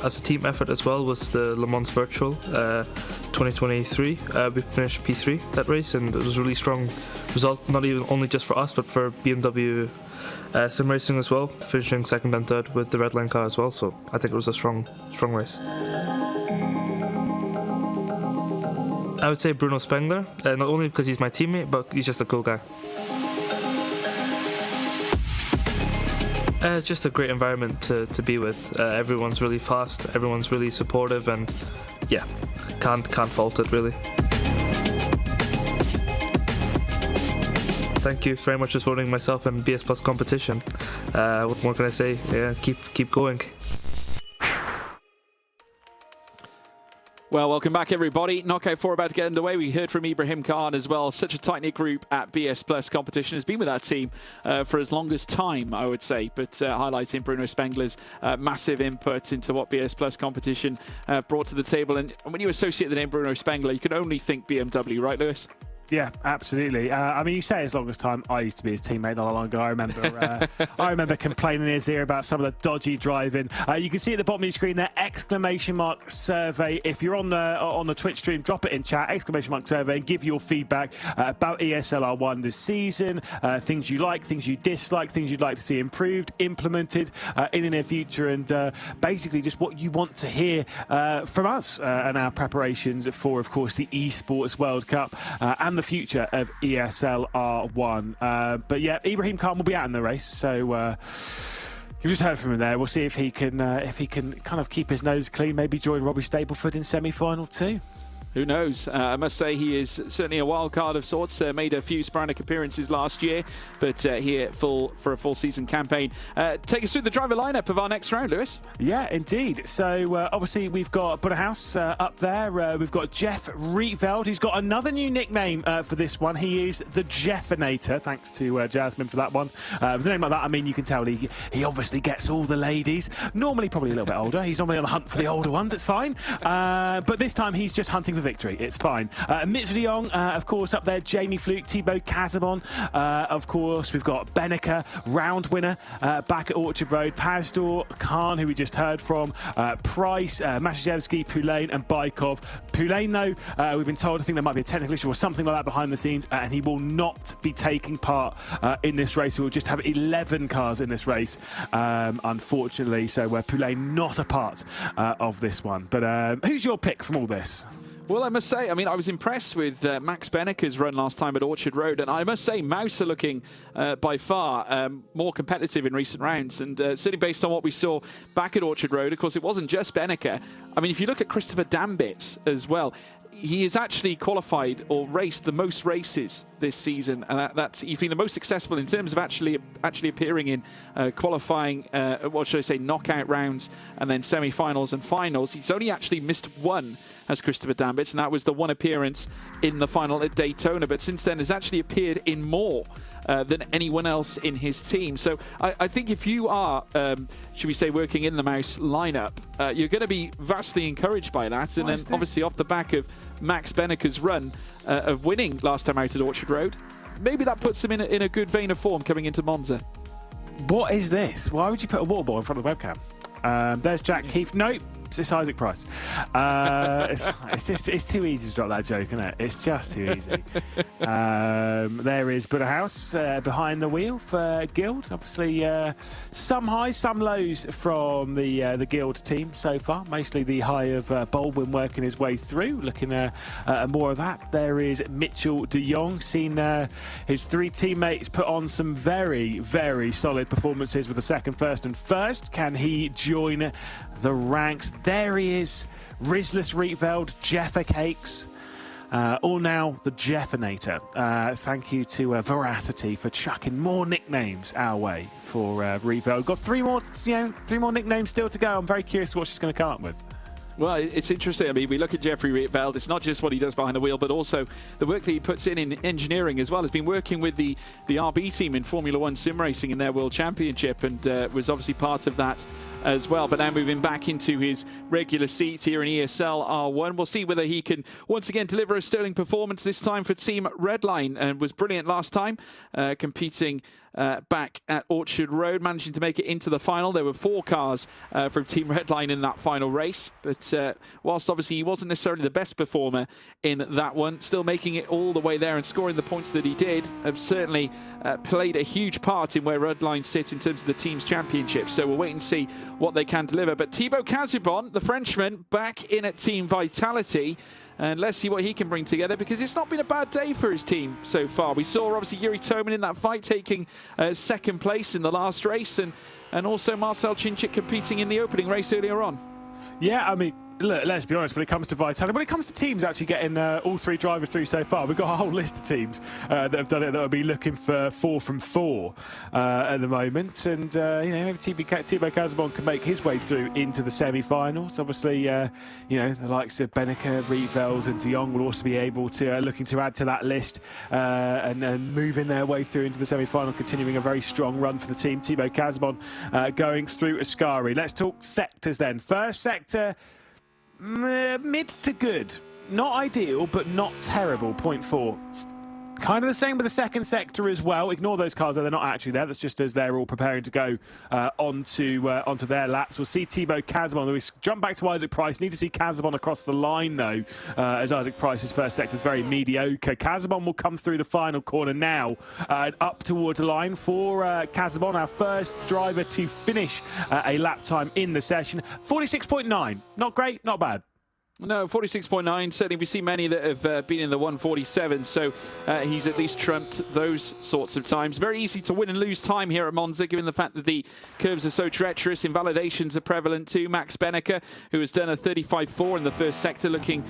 as a team effort as well was the Le Mans Virtual 2023. We finished P3 that race, and it was a really strong result, not even only just for us but for BMW sim racing as well, finishing second and third with the red line car as well. So I think it was a strong race. I would say Bruno Spengler, not only because he's my teammate, but he's just a cool guy. It's just a great environment to be with. Everyone's really fast, everyone's really supportive, and yeah, can't fault it really. Thank you very much for voting myself in BS Plus competition. What more can I say? Yeah, keep going. Well, welcome back, everybody. Knockout 4 about to get underway. We heard from Ibrahim Khan as well. Such a tight-knit group at BS Plus competition. Has been with our team for as long as time, I would say. But highlighting Bruno Spengler's massive input into what BS Plus competition brought to the table. And when you associate the name Bruno Spengler, you can only think BMW, right, Lewis? Yeah, absolutely. I mean, you say as long as time. I used to be his teammate not long ago. I remember complaining in his ear about some of the dodgy driving. You can see at the bottom of your screen there, ! survey. If you're on the Twitch stream, drop it in chat, ! survey, and give your feedback about ESL R1 this season. Things you like, things you dislike, things you'd like to see improved, implemented in the near future, and basically just what you want to hear from us and our preparations for, of course, the Esports World Cup and the future of ESL R1. But yeah, Ibrahim Khan will be out in the race, so you just heard from him there. We'll see if he can kind of keep his nose clean, maybe join Robbie Stapleford in semi-final too. Who knows? I must say he is certainly a wild card of sorts. Made a few sporadic appearances last year, but here for a full season campaign. Take us through the driver lineup of our next round, Lewis. Yeah, indeed. So obviously we've got Butterhouse up there. We've got Jeff Rietveld, who's got another new nickname for this one. He is the Jeffinator. Thanks to Jasmine for that one. With a name like that, I mean, you can tell he obviously gets all the ladies. Normally probably a little bit older. He's normally on the hunt for the older ones. It's fine. But this time he's just hunting for victory. It's fine. Mitch de Jong, of course, up there. Jamie Fluke, Thibaut Casabon. Of course, we've got Beneker, round winner, back at Orchard Road. Pastor, Khan, who we just heard from. Price, Mashijevsky, Poulain, and Baikov. Poulain, though, we've been told, I think there might be a technical issue or something like that behind the scenes, and he will not be taking part in this race. We will just have 11 cars in this race, unfortunately. So Poulain not a part of this one. But who's your pick from all this? Well, I must say, I mean, I was impressed with Max Beneker's run last time at Orchard Road, and I must say, Mouse are looking by far more competitive in recent rounds, and certainly based on what we saw back at Orchard Road. Of course, it wasn't just Beneker. I mean, if you look at Christopher Dambitz as well, he has actually qualified or raced the most races this season, and that's he's been the most successful in terms of actually appearing in qualifying, what should I say, knockout rounds and then semi-finals and finals. He's only actually missed one as Christopher Dambitz, and that was the one appearance in the final at Daytona, but since then has actually appeared in more than anyone else in his team. So I think if you are, should we say, working in the Mouse lineup, you're going to be vastly encouraged by that. And then obviously off the back of Max Beneker's run of winning last time out at Orchard Road, maybe that puts him in a good vein of form coming into Monza. What is this? Why would you put a water ball in front of the webcam? There's Jack Keefe. Nope. It's Isaac Price. It's too easy to drop that joke, isn't it? It's just too easy. There is Butterhouse behind the wheel for Guild. Obviously, some highs, some lows from the Guild team so far. Mostly the high of Baldwin working his way through. Looking at more of that. There is Mitchell de Jong. Seen his three teammates put on some very, very solid performances with the second, first, and first. Can he join the ranks? There he is, Rizless Rietveld, Jeffa Cakes, all now the Jeffinator. Thank you to Veracity for chucking more nicknames our way for Rietveld. Got three more nicknames still to go. I'm very curious what she's going to come up with. Well, it's interesting. I mean, we look at Jeffrey Rietveld. It's not just what he does behind the wheel, but also the work that he puts in engineering as well. He's been working with the RB team in Formula One sim racing in their World Championship, and was obviously part of that as well. But now moving back into his regular seat here in ESL R1, we'll see whether he can once again deliver a sterling performance this time for Team Redline, and was brilliant last time, competing back at Orchard Road, managing to make it into the final. There were 4 cars from Team Redline in that final race, but whilst obviously he wasn't necessarily the best performer in that one, still making it all the way there and scoring the points that he did have certainly played a huge part in where Redline sit in terms of the team's championship. So we'll wait and see what they can deliver. But Thibaut Casibon, the Frenchman, back in at Team Vitality. And let's see what he can bring together, because it's not been a bad day for his team so far. We saw, obviously, Yuri Toman in that fight taking second place in the last race, and also Marcel Chinchik competing in the opening race earlier on. Yeah, I mean, look, let's be honest, when it comes to Vitality, when it comes to teams actually getting all 3 drivers through so far, we've got a whole list of teams that have done it that will be looking for 4 from 4 at the moment. And, you know, Thibaut Casibon can make his way through into the semi-finals. Obviously, you know, the likes of Benneke, Rietveld and de Jong will also be able to, looking to add to that list and moving their way through into the semi-final, continuing a very strong run for the team. Thibaut Casibon going through Ascari. Let's talk sectors then. First sector, mid to good. Not ideal, but not terrible. 0.4. Kind of the same with the second sector as well. Ignore those cars, though. They're not actually there. That's just as they're all preparing to go onto their laps. We'll see Thibaut Casibon. We jump back to Isaac Price. Need to see Casibon across the line, though, as Isaac Price's first sector is very mediocre. Casibon will come through the final corner now, up towards the line for Casibon, our first driver to finish a lap time in the session. 46.9. Not great, not bad. No, 46.9. Certainly, we see many that have been in the 147, so he's at least trumped those sorts of times. Very easy to win and lose time here at Monza, given the fact that the curves are so treacherous. Invalidations are prevalent too. Max Benneke, who has done a 35.4 in the first sector, looking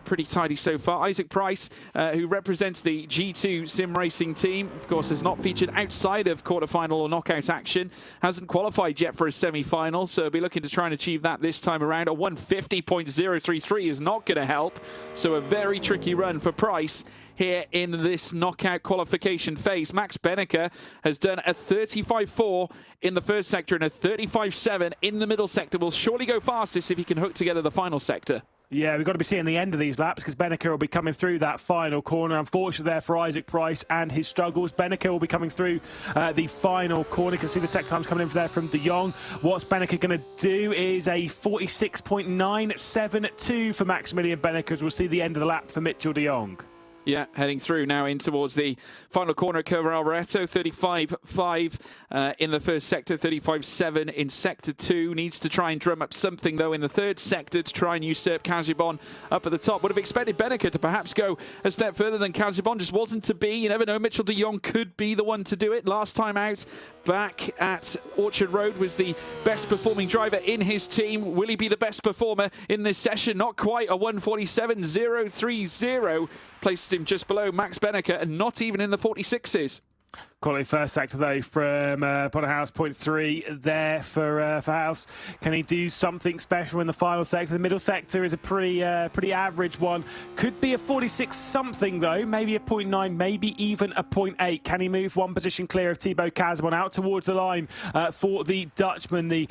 pretty tidy so far. Isaac Price, who represents the G2 sim racing team, of course, has not featured outside of quarterfinal or knockout action. Hasn't qualified yet for a semi-final, so he'll be looking to try and achieve that this time around. A 150.033 is not going to help, so a very tricky run for Price here in this knockout qualification phase. Max Benneke has done a 35.4 in the first sector and a 35.7 in the middle sector. Will surely go fastest if he can hook together the final sector. Yeah, we've got to be seeing the end of these laps, because Benneke will be coming through that final corner. Unfortunately there for Isaac Price and his struggles. Benneke will be coming through the final corner. You can see the sector times coming in there from de Jong. What's Benneke going to do is a 46.972 for Maximilian Benneke, as we'll see the end of the lap for Mitchell de Jong. Yeah, heading through now in towards the final corner at Curva Alvareto. 35.5 in the first sector, 35.7 in sector 2. Needs to try and drum up something, though, in the third sector to try and usurp Casibon up at the top. Would have expected Benneke to perhaps go a step further than Casibon. Just wasn't to be. You never know. Mitchell de Jong could be the one to do it. Last time out back at Orchard Road was the best performing driver in his team. Will he be the best performer in this session? Not quite. A 147.030 places him just below Max Benneke, and not even in the 46s. Quality first sector, though, from Bonnerhouse. 0.3 there for House. Can he do something special in the final sector? The middle sector is a pretty average one. Could be a 46 something, though. Maybe a 0.9, maybe even a 0.8. Can he move one position clear of Thibaut Casibon out towards the line for the Dutchman, the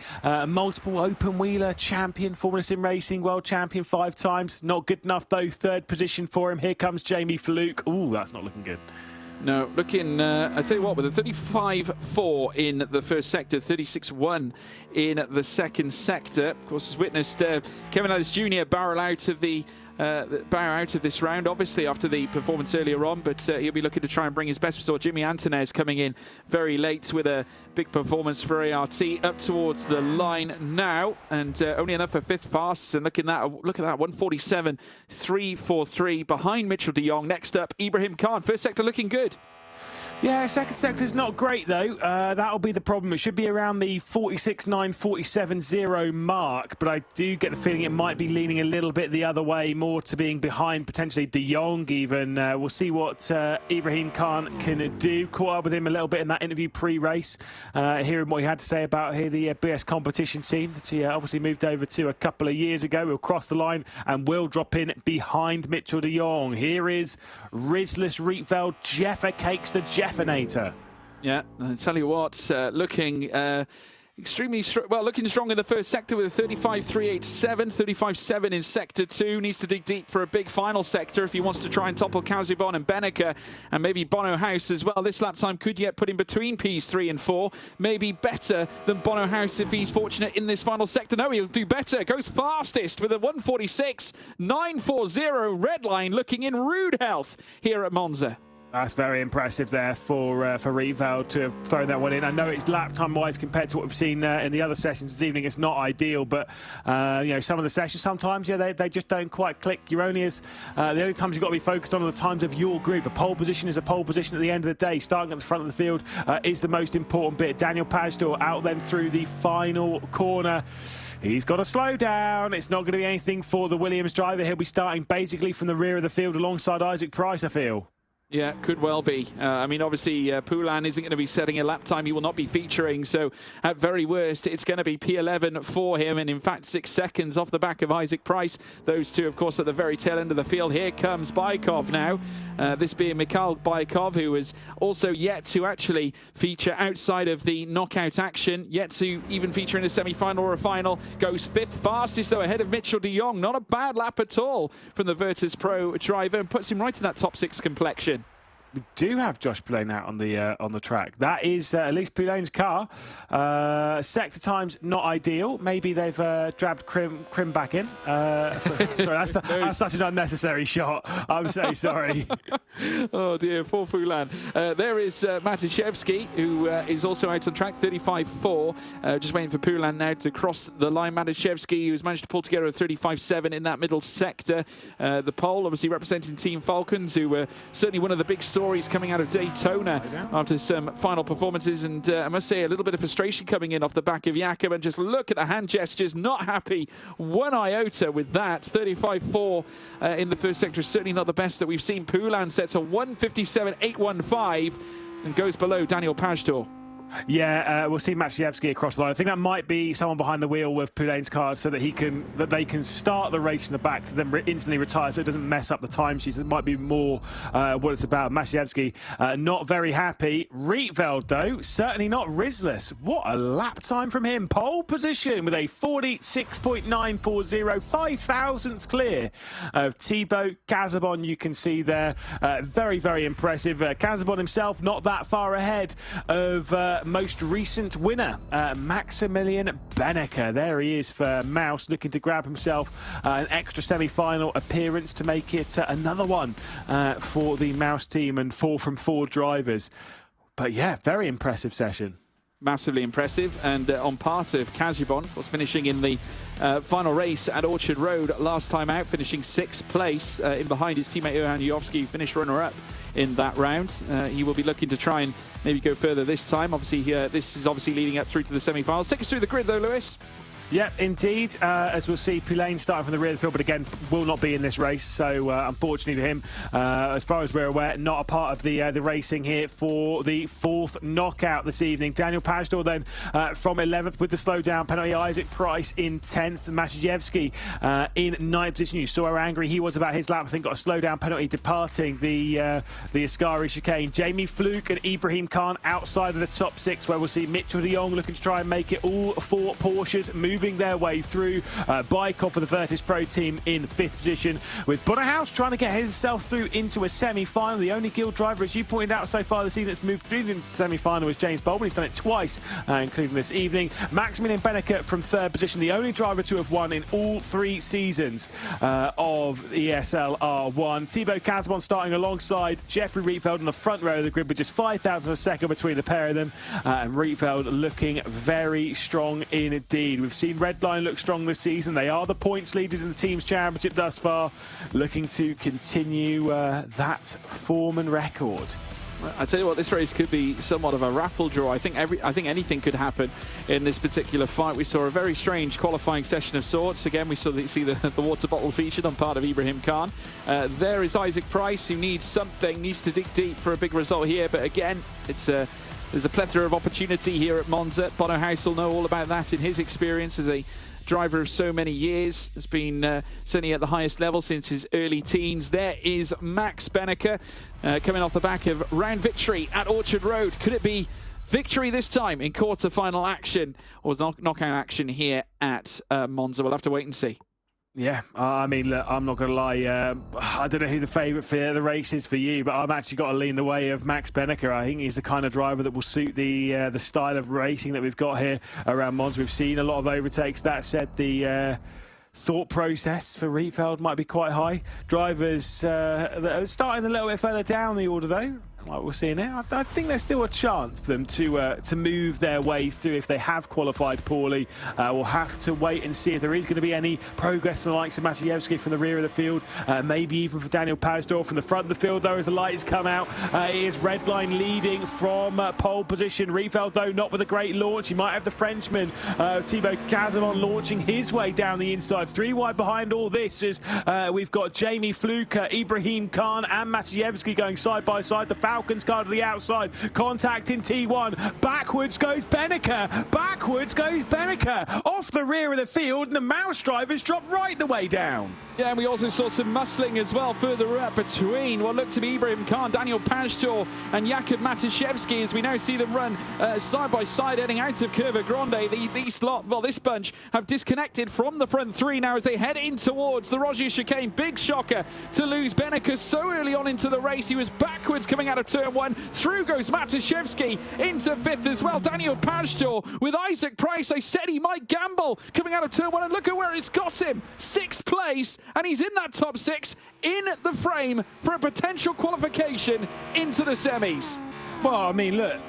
multiple open wheeler champion, Formula Sim Racing world champion 5 times. Not good enough, though. Third position for him. Here comes Jamie Fallouk. Ooh, that's not looking good. No, looking, I tell you what, with a 35.4 in the first sector, 36.1 in the second sector. Of course, has witnessed Kevin Ellis Jr. barrel out of this round, obviously, after the performance earlier on, but he'll be looking to try and bring his best. We saw Jimmy Antonez coming in very late with a big performance for ART up towards the line now, and only enough for 5th fastest. And look at that, 147.343 behind Mitchell de Jong. Next up, Ibrahim Khan. First sector looking good. Yeah, second sector's not great, though. That'll be the problem. It should be around the 46.9, 47.0 mark, but I do get the feeling it might be leaning a little bit the other way, more to being behind potentially de Jong even. We'll see what Ibrahim Khan can do. Caught up with him a little bit in that interview pre-race, hearing what he had to say about here the BS competition team that he obviously moved over to a couple of years ago. He'll cross the line and will drop in behind Mitchell de Jong. Here is Rizlis Rietveld, Jeffer Cakes the Jeffinator. Yeah, I tell you what, looking looking strong in the first sector with a 35.387, 35.7 in sector 2. Needs to dig deep for a big final sector if he wants to try and topple Casibon and Benneke and maybe Bono House as well. This lap time could yet put him between Ps3 and 4. Maybe better than Bono House if he's fortunate in this final sector. No, he'll do better. Goes fastest with a 146.940. Red line looking in rude health here at Monza. That's very impressive there for Rietveld to have thrown that one in. I know it's lap time wise compared to what we've seen in the other sessions this evening. It's not ideal, but you know, some of the sessions sometimes, yeah, they just don't quite click. You're only as the only times you've got to be focused on are the times of your group. A pole position is a pole position at the end of the day. Starting at the front of the field is the most important bit. Daniel Pajtor out then through the final corner. He's got to slow down. It's not going to be anything for the Williams driver. He'll be starting basically from the rear of the field alongside Isaac Price, I feel. Yeah, could well be. I mean, obviously, Poulan isn't going to be setting a lap time. He will not be featuring. So, at very worst, it's going to be P11 for him. And, in fact, 6 seconds off the back of Isaac Price. Those two, of course, at the very tail end of the field. Here comes Baikov now. This being Mikhail Baikov, who is also yet to actually feature outside of the knockout action. Yet to even feature in a semi-final or a final. Goes 5th fastest, though, ahead of Mitchell de Jong. Not a bad lap at all from the Virtus Pro driver. And puts him right in that top 6 complexion. We do have Josh Poulain out on the track. That is at least Poulain's car. Sector times not ideal. Maybe they've dragged Krim back in. Sorry, that's such an unnecessary shot. I'm so sorry. Oh dear, poor Poulain. There is Matuszewski, who is also out on track, 35.4. Just waiting for Poulain now to cross the line. Matuszewski, who's managed to pull together a 35.7 in that middle sector. The pole, obviously representing Team Falcons, who were certainly one of the big stories coming out of Daytona after some final performances, and I must say a little bit of frustration coming in off the back of Jakob, and just look at the hand gestures, not happy one iota with that. 35.4 in the first sector is certainly not the best that we've seen. Poulain sets a 1:57.815 and goes below Daniel Pajtor. Yeah, we'll see Matuszewski across the line. I think that might be someone behind the wheel with Poulain's car, so that they can start the race in the back to then instantly retire, so it doesn't mess up the timesheets. It might be more what it's about. Matuszewski not very happy. Rietveld, though, certainly not risless. What a lap time from him. Pole position with a 46.940, 5 thousandths clear of Thibaut Casabon. You can see there, very, very impressive. Casabon himself not that far ahead of most recent winner, Maximilian Benneker. There he is for Mouse, looking to grab himself an extra semi-final appearance to make it another one for the Mouse team, and 4 from 4 drivers. But yeah, very impressive session. Massively impressive, and on part of Casabon was finishing in the final race at Orchard Road last time out, finishing 6th place in behind his teammate Johan Jovski, who finished runner-up in that round. He will be looking to try and maybe go further this time. Obviously, this is obviously leading up through to the semi-finals. Take us through the grid, though, Lewis. Yeah, indeed. As we'll see, Poulain starting from the rear of the field, but again, will not be in this race. So, unfortunately for him, as far as we're aware, not a part of the racing here for the 4th knockout this evening. Daniel Pajtor then from 11th with the slowdown penalty. Isaac Price in 10th. Matuszewski in 9th position. You saw how angry he was about his lap. I think got a slowdown penalty departing the Ascari chicane. Jamie Fluke and Ibrahim Khan outside of the top 6, where we'll see Mitchell de Jong looking to try and make it. All 4 Porsches moving their way through. Baikov for the Virtus Pro team in 5th position, with Bonnerhaus trying to get himself through into a semi-final. The only Guild driver, as you pointed out so far this season, that's moved through into the semi-final is James Baldwin. He's done it twice, including this evening. Maximilian Benneker from 3rd position, the only driver to have won in all 3 seasons of ESL R1. Thibaut Casabon starting alongside Jeffrey Rietveld on the front row of the grid with just 5 thousandths of a second between the pair of them, and Rietveld looking very strong indeed. We've seen Redline look strong this season. They are the points leaders in the team's championship thus far, looking to continue that form and record. I tell you what, this race could be somewhat of a raffle draw. I think anything could happen in this particular fight. We saw a very strange qualifying session of sorts. Again, we see the water bottle featured on part of Ibrahim Khan. There is Isaac Price, who needs to dig deep for a big result here. But again, there's a plethora of opportunity here at Monza. Bono House will know all about that in his experience as a driver of so many years. Has been certainly at the highest level since his early teens. There is Max Benneker coming off the back of round victory at Orchard Road. Could it be victory this time in quarter-final action, or knockout action here at Monza? We'll have to wait and see. Yeah, I mean, look, I'm not going to lie. I don't know who the favourite for the race is for you, but I've actually got to lean the way of Max Benneker. I think he's the kind of driver that will suit the style of racing that we've got here around Monza. We've seen a lot of overtakes. That said, the thought process for Rietveld might be quite high. Drivers that are starting a little bit further down the order though, like we're seeing now, I think there's still a chance for them to move their way through if they have qualified poorly. We'll have to wait and see if there is going to be any progress in the likes of Maciejewski from the rear of the field, maybe even for Daniel Pajzdor from the front of the field though as the lights come out. It is Redline leading from pole position. Rietveld though not with a great launch. You might have the Frenchman Thibaut Cazemon launching his way down the inside. 3 wide behind all this is we've got Jamie Fluker, Ibrahim Khan and Maciejewski going side by side. The Falcons car to the outside, contact in T1, backwards goes Benneker, backwards goes Benneker, off the rear of the field, and the Mouse drivers drop right the way down. Yeah, and we also saw some muscling as well further up between what looked to be Ibrahim Khan, Daniel Pajzdor and Jakub Matuszewski as we now see them run side by side heading out of Curva Grande. This bunch have disconnected from the front 3 now as they head in towards the Rogier chicane. Big shocker to lose Benneker so early on into the race. He was backwards coming out of turn 1. Through goes Matuszewski into 5th as well. Daniel Pajzdor with Isaac Price. They said he might gamble coming out of turn 1 and look at where it's got him. 6th place. And he's in that top 6 in the frame for a potential qualification into the semis. Well, I mean, look,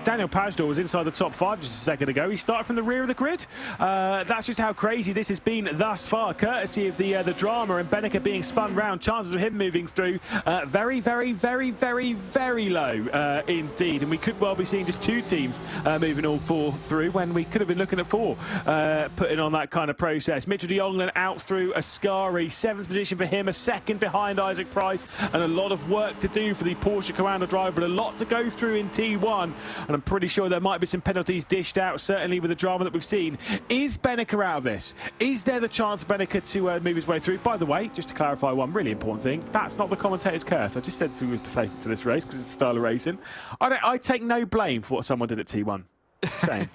Daniel Pajzdor was inside the top 5 just a second ago. He started from the rear of the grid. That's just how crazy this has been thus far, courtesy of the drama and Benneker being spun round. Chances of him moving through very, very, very, very, very low indeed. And we could well be seeing just 2 teams moving all 4 through when we could have been looking at 4 putting on that kind of process. Mitchell de Jong then out through Ascari. 7th position for him, a 2nd behind Isaac Price. And a lot of work to do for the Porsche Commander driver, but a lot to go through in T1, and I'm pretty sure there might be some penalties dished out, certainly with the drama that we've seen. Is Benneker out of this? Is there the chance for Benneker to move his way through? By the way, just to clarify one really important thing, that's not the commentator's curse. I just said he was the favourite for this race because it's the style of racing. I take no blame for what someone did at T1. Same.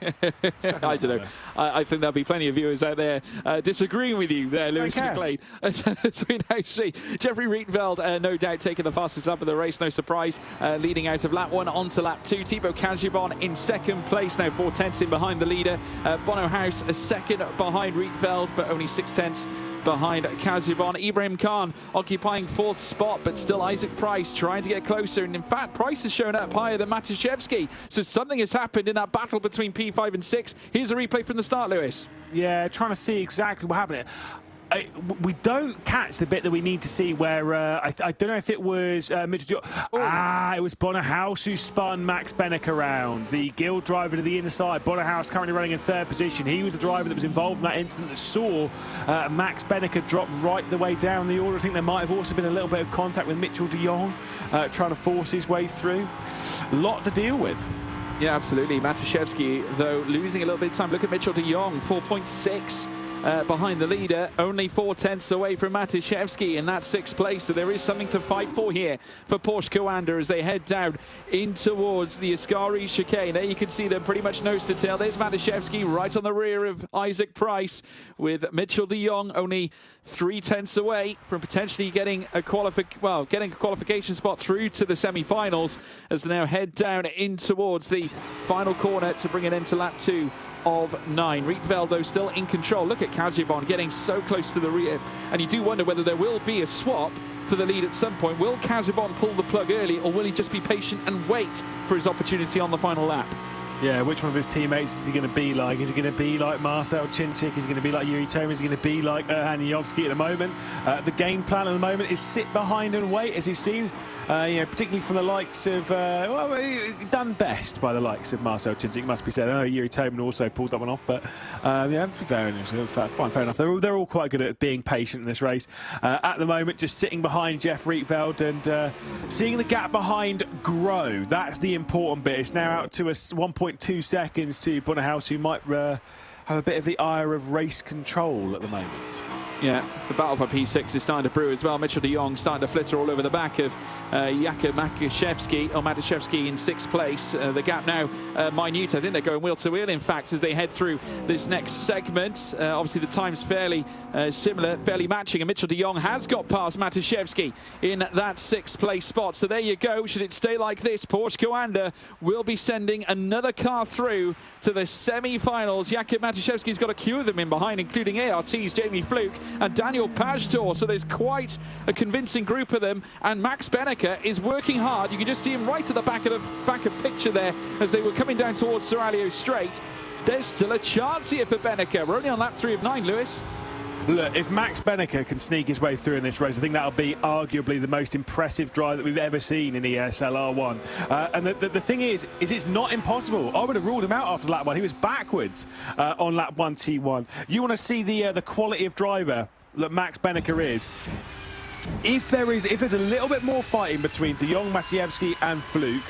I don't know. I think there'll be plenty of viewers out there disagreeing with you there, Lewis McLean. So we now see Jeffrey Rietveld, no doubt, taking the fastest lap of the race, no surprise, leading out of lap 1 onto lap 2. Thibaut Cazemon in 2nd place, now 4/10 in behind the leader. Bono House a 2nd behind Rietveld, but only 6/10 behind Cazemon. Ibrahim Khan occupying 4th spot, but still Isaac Price trying to get closer. And in fact, Price has shown up higher than Matuszewski. So something has happened in that battle between P5 and 6. Here's a replay from the start, Lewis. Yeah, trying to see exactly what happened. We don't catch the bit that we need to see where I don't know if it was it was Bonnerhaus who spun Max Benneker around, the Guild driver to the inside. Bonnerhaus currently running in 3rd position. He was the driver that was involved in that incident that saw Max Benneker drop right the way down the order. I think there might have also been a little bit of contact with Mitchell de Jong trying to force his way through. A lot to deal with. Yeah, absolutely. Matuszewski, though, losing a little bit of time. Look at Mitchell de Jong, 4.6 behind the leader, only 4/10 away from Matuszewski in that 6th place. So there is something to fight for here for Porsche Coander as they head down in towards the Ascari chicane. There you can see them pretty much nose to tail. There's Matuszewski right on the rear of Isaac Price, with Mitchell de Jong only 3/10 away from potentially getting a qualification spot through to the semi-finals as they now head down in towards the final corner to bring it into lap 2 of 9. Rietveld, though, still in control. Look at Cazemon getting so close to the rear, and you do wonder whether there will be a swap for the lead at some point. Will Cazemon pull the plug early, or will he just be patient and wait for his opportunity on the final lap? Yeah, which one of his teammates is he going to be like? Is he going to be like Marcel Chinchik? Is he going to be like Yuri Tomer? Is he going to be like Haniowski at the moment? The game plan at the moment is sit behind and wait, as you've seen, particularly from the likes of, done best by the likes of Marcel Chinchik, must be said. I know Yuri Tomer also pulled that one off, but yeah, to be fair enough. They're all quite good at being patient in this race. At the moment, just sitting behind Jeff Rietveld and seeing the gap behind grow. That's the important bit. It's now out to a 1.2 seconds to Bonnerhaus, who might have a bit of the ire of race control at the moment. Yeah, the battle for P6 is starting to brew as well. Mitchell de Jong starting to flitter all over the back of Jakub Matuszewski in 6th place. The gap now minute. I think they're going wheel to wheel, in fact, as they head through this next segment. Obviously, the time's fairly similar, fairly matching, and Mitchell de Jong has got past Matuszewski in that 6th place spot. So there you go. Should it stay like this, Porsche Coanda will be sending another car through to the semi-finals. Jakub Matuszewski's got a queue of them in behind, including ART's Jamie Fluke and Daniel Pajtor. So there's quite a convincing group of them, and Max Benneker is working hard. You can just see him right at the back of picture there as they were coming down towards Seraglio Straight. There's still a chance here for Benneker. We're only on lap 3 of 9, Lewis. Look, if Max Benneker can sneak his way through in this race, I think that'll be arguably the most impressive drive that we've ever seen in ESL R1. And the thing is it's not impossible. I would have ruled him out after lap 1. He was backwards on lap 1 T1. You want to see the quality of driver that Max Benneker is. If there's a little bit more fighting between de Jong, Matuszewski and Fluke,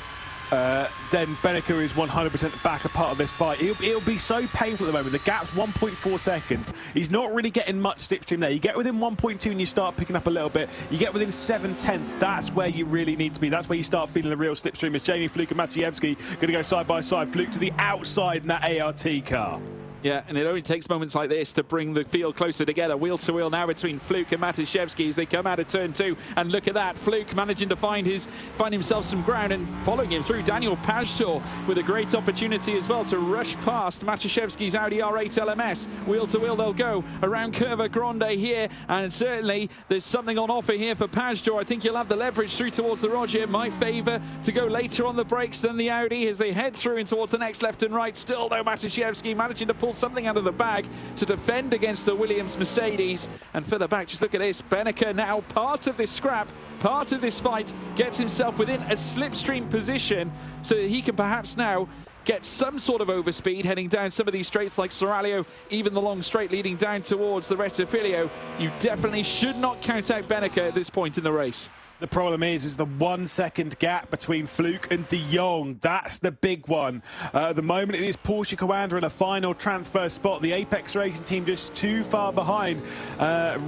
then Benneker is 100% back a part of this fight. It'll be so painful at the moment. The gap's 1.4 seconds. He's not really getting much slipstream there. You get within 1.2 and you start picking up a little bit. You get within 7/10. That's where you really need to be. That's where you start feeling the real slipstream. It's Jamie Fluke and Matuszewski going to go side by side. Fluke to the outside in that ART car. Yeah, and it only takes moments like this to bring the field closer together. Wheel to wheel now between Fluke and Matuszewski as they come out of turn 2. And look at that, Fluke managing to find himself some ground and following him through. Daniel Pajtor with a great opportunity as well to rush past Matuszewski's Audi R8 LMS. Wheel to wheel they'll go around Curva Grande here, and certainly there's something on offer here for Pajtor. I think you'll have the leverage through towards the Roger. It might favour to go later on the brakes than the Audi as they head through in towards the next left and right. Still though, Matuszewski managing to pull something out of the bag to defend against the Williams Mercedes. And further back, just look at this, Benneker now part of this scrap, part of this fight, gets himself within a slipstream position so that he can perhaps now get some sort of overspeed heading down some of these straights like Seraglio, even the long straight leading down towards the Rettifilio. You definitely should not count out Benneker at this point in the race. The problem is the 1 second gap between Fluke and de Jong. That's the big one. At the moment, it is Porsche Coanda in a final transfer spot. The Apex Racing team just too far behind.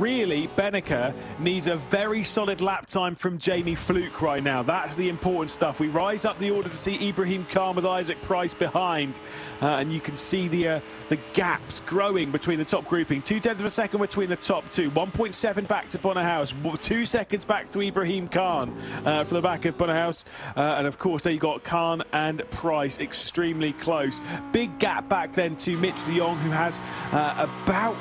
Really, Benneker needs a very solid lap time from Jamie Fluke right now. That's the important stuff. We rise up the order to see Ibrahim Khan with Isaac Price behind. And you can see the gaps growing between the top grouping. 0.2 of a second between the top two. 1.7 back to Bonnerhouse. 2 seconds back to Ibrahim Khan for the back of Bonnerhouse. And of course, there you got Khan and Price extremely close. Big gap back then to Mitch de Jong, who has about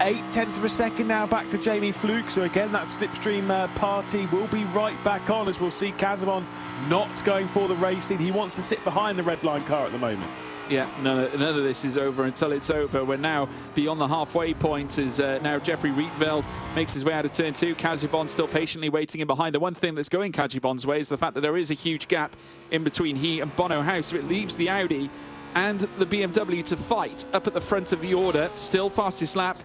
0.8 of a second now back to Jamie Fluke. So again, that slipstream party will be right back on, as we'll see Casabon not going for the race lead. He wants to sit behind the red line car at the moment. Yeah, none of this is over until it's over. We're now beyond the halfway point as now Jeffrey Rietveld makes his way out of turn 2. Casabon still patiently waiting in behind. The one thing that's going Casabon's way is the fact that there is a huge gap in between he and Bono House. So it leaves the Audi and the BMW to fight up at the front of the order. Still fastest lap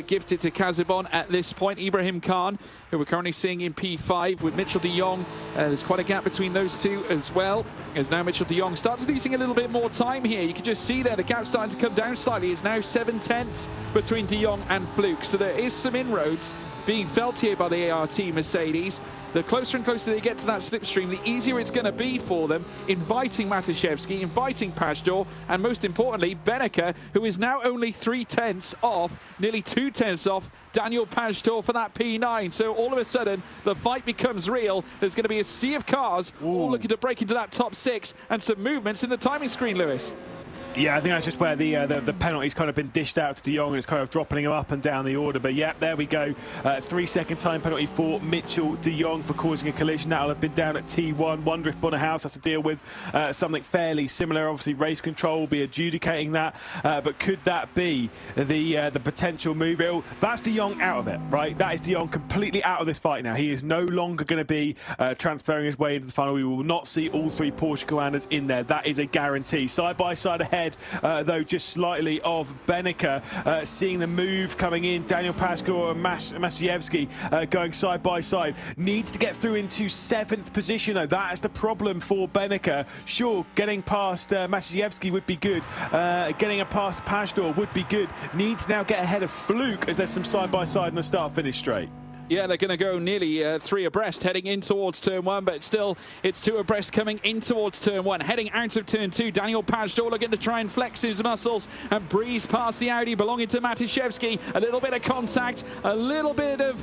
gifted to Casabon at this point. Ibrahim Khan, who we're currently seeing in P5 with Mitchell de Jong. There's quite a gap between those two as well, as now Mitchell de Jong starts losing a little bit more time here. You can just see there the gap starting to come down slightly. It's now 0.7 between de Jong and Fluke. So there is some inroads being felt here by the ART Mercedes. The closer and closer they get to that slipstream, the easier it's going to be for them, inviting Matuszewski, inviting Pajtor, and most importantly, Benneker, who is now only 0.3 off, nearly 0.2 off Daniel Pajtor for that P9. So all of a sudden, the fight becomes real. There's going to be a sea of cars all looking to break into that top 6, and some movements in the timing screen, Lewis. Yeah, I think that's just where the penalty's kind of been dished out to de Jong, and it's kind of dropping him up and down the order. But yeah, there we go. 3-second time penalty for Mitchell de Jong for causing a collision. That'll have been down at T1. Wonder if Bonnerhouse has to deal with something fairly similar. Obviously, race control will be adjudicating that. But could that be the potential move? That's de Jong out of it, right? That is de Jong completely out of this fight now. He is no longer going to be transferring his way into the final. We will not see all 3 Porsche Coandas in there. That is a guarantee. Side by side ahead ahead, though, just slightly of Benneker. Seeing the move coming in, Daniel Pascal and Masiewski going side by side. Needs to get through into 7th position, though. That is the problem for Benneker. Sure, getting past Masiewski would be good. Getting past Pastor would be good. Needs to now get ahead of Fluke as there's some side by side in the start-finish straight. Yeah, they're going to go nearly 3 abreast heading in towards turn 1, but still it's 2 abreast coming in towards turn 1. Heading out of turn 2, Daniel Pajtor looking to try and flex his muscles and breeze past the Audi belonging to Matuszewski. A little bit of contact, a little bit of,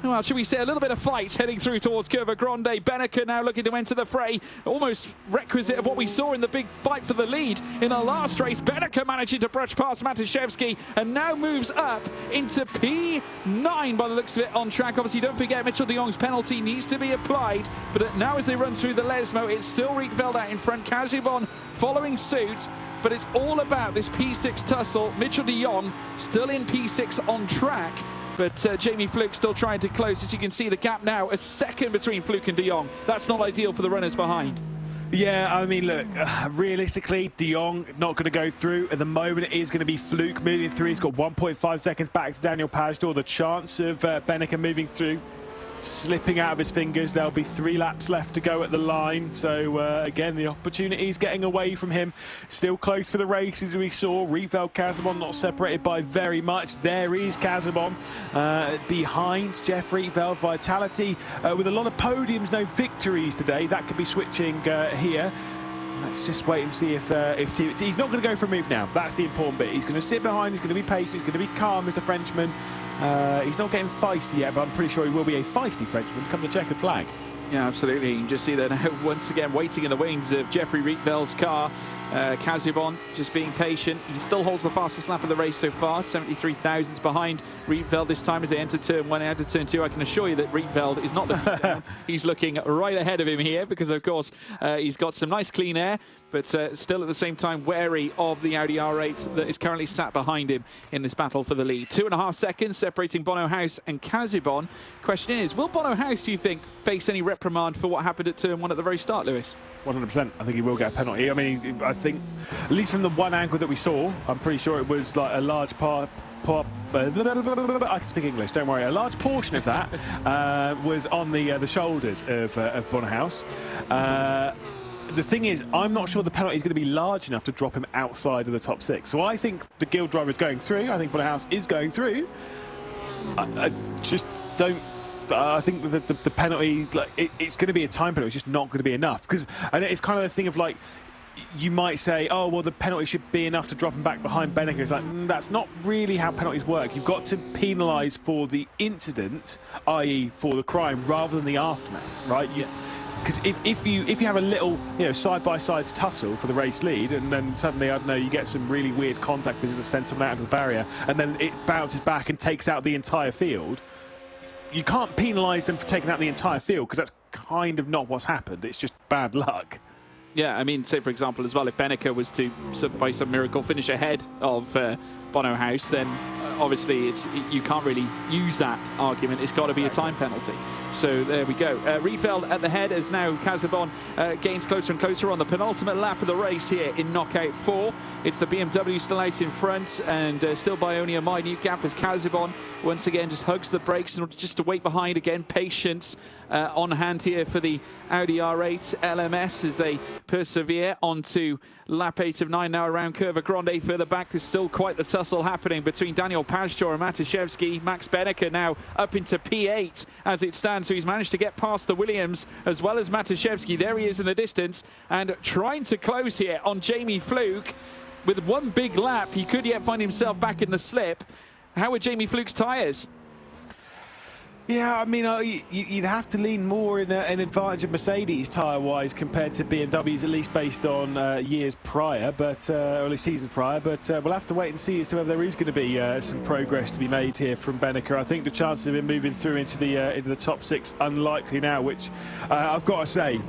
well, should we say a little bit of fight heading through towards Curva Grande. Benneker now looking to enter the fray, almost requisite of what we saw in the big fight for the lead in our last race. Benneker managing to brush past Matuszewski and now moves up into P9 by the looks of it on track. Obviously, don't forget Mitchell de Jong's penalty needs to be applied, but now as they run through the Lesmo, it's still Rietveld out in front, Kazibon following suit. But it's all about this P6 tussle. Mitchell de Jong still in P6 on track. But Jamie Fluke still trying to close. As you can see, the gap now a second between Fluke and de Jong. That's not ideal for the runners behind. Yeah, I mean, look, realistically, de Jong not going to go through. At the moment, it is going to be Fluke moving through. He's got 1.5 seconds back to Daniel Pajtor. The chance of Benneker moving through slipping out of his fingers. There'll be 3 laps left to go at the line. So, again, the opportunity is getting away from him. Still close for the race, as we saw. Rietveld, Kazibon not separated by very much. There is Kazibon behind Jeff Rietveld. Vitality with a lot of podiums, no victories today. That could be switching here. Let's just wait and see if he's not going to go for a move now. That's the important bit. He's going to sit behind, he's going to be patient, he's going to be calm as the Frenchman. He's not getting feisty yet, but I'm pretty sure he will be a feisty Frenchman come the checkered flag. Yeah, absolutely. You can just see that now once again waiting in the wings of Jeffrey Rietveld's car. Kazibon just being patient. He still holds the fastest lap of the race so far, 73 thousandths behind Rietveld this time as they enter turn 1 and out of turn 2. I can assure you that Rietveld is not looking down. He's looking right ahead of him here because, of course, he's got some nice clean air, but still at the same time wary of the Audi R8 that is currently sat behind him in this battle for the lead. 2.5 seconds separating Bono House and Kazibon. Question is, will Bono House, do you think, face any reprimand for what happened at turn 1 at the very start, Lewis? 100%. I think he will get a penalty. I mean, I think, at least from the one angle that we saw, I'm pretty sure it was like a large part. I can speak English, don't worry. A large portion of that was on the shoulders of Bonnehaus. The thing is, I'm not sure the penalty is going to be large enough to drop him outside of the top 6. So I think the Guild driver is going through. I think Bonnehaus is going through. I just don't. I think the penalty, like, it's going to be a time penalty. It's just not going to be enough. Because it's kind of the thing of, like, you might say, oh, well, the penalty should be enough to drop him back behind Benneker. It's like, that's not really how penalties work. You've got to penalise for the incident, i.e. for the crime, rather than the aftermath, right? Because if you have a little, side-by-side tussle for the race lead, and then suddenly, I don't know, you get some really weird contact because it's sent someone out of the barrier, and then it bounces back and takes out the entire field, you can't penalise them for taking out the entire field, because that's kind of not what's happened. It's just bad luck. Yeah, I mean, say, for example, as well, if Benneker was to, by some miracle, finish ahead of Bono House, then obviously you can't really use that argument. It's got to be a time penalty. So there we go. Rietveld at the head as now Kazibon gains closer and closer on the penultimate lap of the race here in Knockout 4. It's the BMW still out in front, and still by only a minute gap as Kazibon once again just hugs the brakes in order just to wait behind again. Patience on hand here for the Audi R8 LMS as they persevere onto lap 8 of 9 now around Curva Grande. Further back, there's still quite the tussle happening between Daniel Pajtor and Matuszewski. Max Benneker now up into P8 as it stands, so he's managed to get past the Williams as well as Matuszewski. There he is in the distance and trying to close here on Jamie Fluke. With one big lap, he could yet find himself back in the slip. How are Jamie Fluke's tyres? Yeah, I mean, you'd have to lean more in an advantage of Mercedes tyre-wise compared to BMWs, at least based on years prior, but or at least seasons prior. But we'll have to wait and see as to whether there is going to be some progress to be made here from Benneker. I think the chances of him moving through into the top 6 unlikely now, which I've got to say,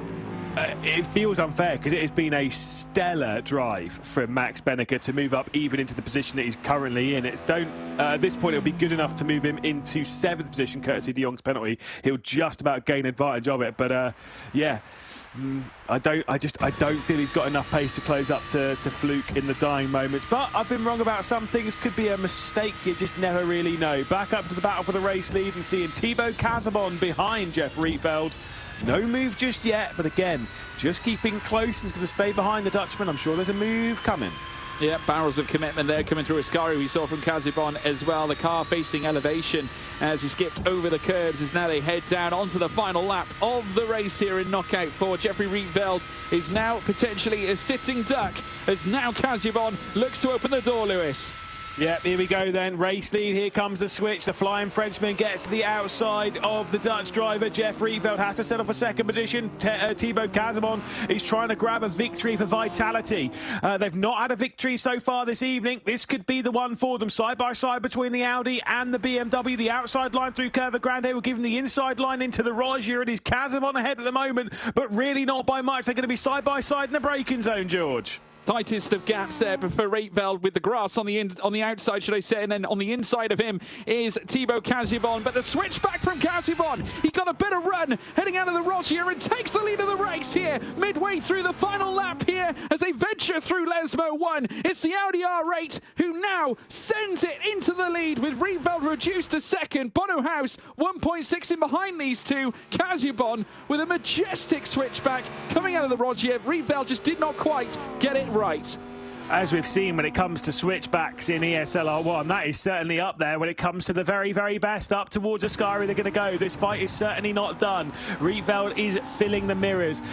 it feels unfair because it has been a stellar drive from Max Benneker to move up even into the position that he's currently in. At this point, it'll be good enough to move him into 7th position, courtesy of De Jong's penalty. He'll just about gain advantage of it. But yeah, I don't feel he's got enough pace to close up to Fluke in the dying moments. But I've been wrong about some things. Could be a mistake. You just never really know. Back up to the battle for the race lead and seeing Thibaut Casabon behind Jeff Rietveld. No move just yet, but again, just keeping close and is going to stay behind the Dutchman. I'm sure there's a move coming. Yeah, barrels of commitment there coming through Ascari. We saw from Casabon as well. The car facing elevation as he skipped over the curbs as now they head down onto the final lap of the race here in Knockout 4. Jeffrey Rietveld is now potentially a sitting duck as now Casabon looks to open the door, Lewis. Yep, here we go then. Race lead, here comes the switch. The flying Frenchman gets to the outside of the Dutch driver. Jeff Rietveld has to settle for 2nd position. Thibaut Casabon is trying to grab a victory for Vitality. They've not had a victory so far this evening. This could be the one for them. Side by side between the Audi and the BMW. The outside line through Curva Grande will give them the inside line into the Rogier. It is Casabon ahead at the moment, but really not by much. They're going to be side by side in the braking zone, George. Tightest of gaps there for Rietveld with the grass on the outside, should I say, and then on the inside of him is Thibaut Casabon. But the switch back from Casabon, he got a better run heading out of the Rogier and takes the lead of the race here midway through the final lap here as they venture through Lesmo 1. It's the Audi R8 who now sends it into the lead with Rietveld reduced to 2nd. Bono House 1.6 in behind these two. Casabon with a majestic switchback coming out of the Rogier. Rietveld just did not quite get it right. As we've seen when it comes to switchbacks in ESL R1, that is certainly up there when it comes to the very, very best. Up towards Ascari they're going to go. This fight is certainly not done. Rietveld is filling the mirrors.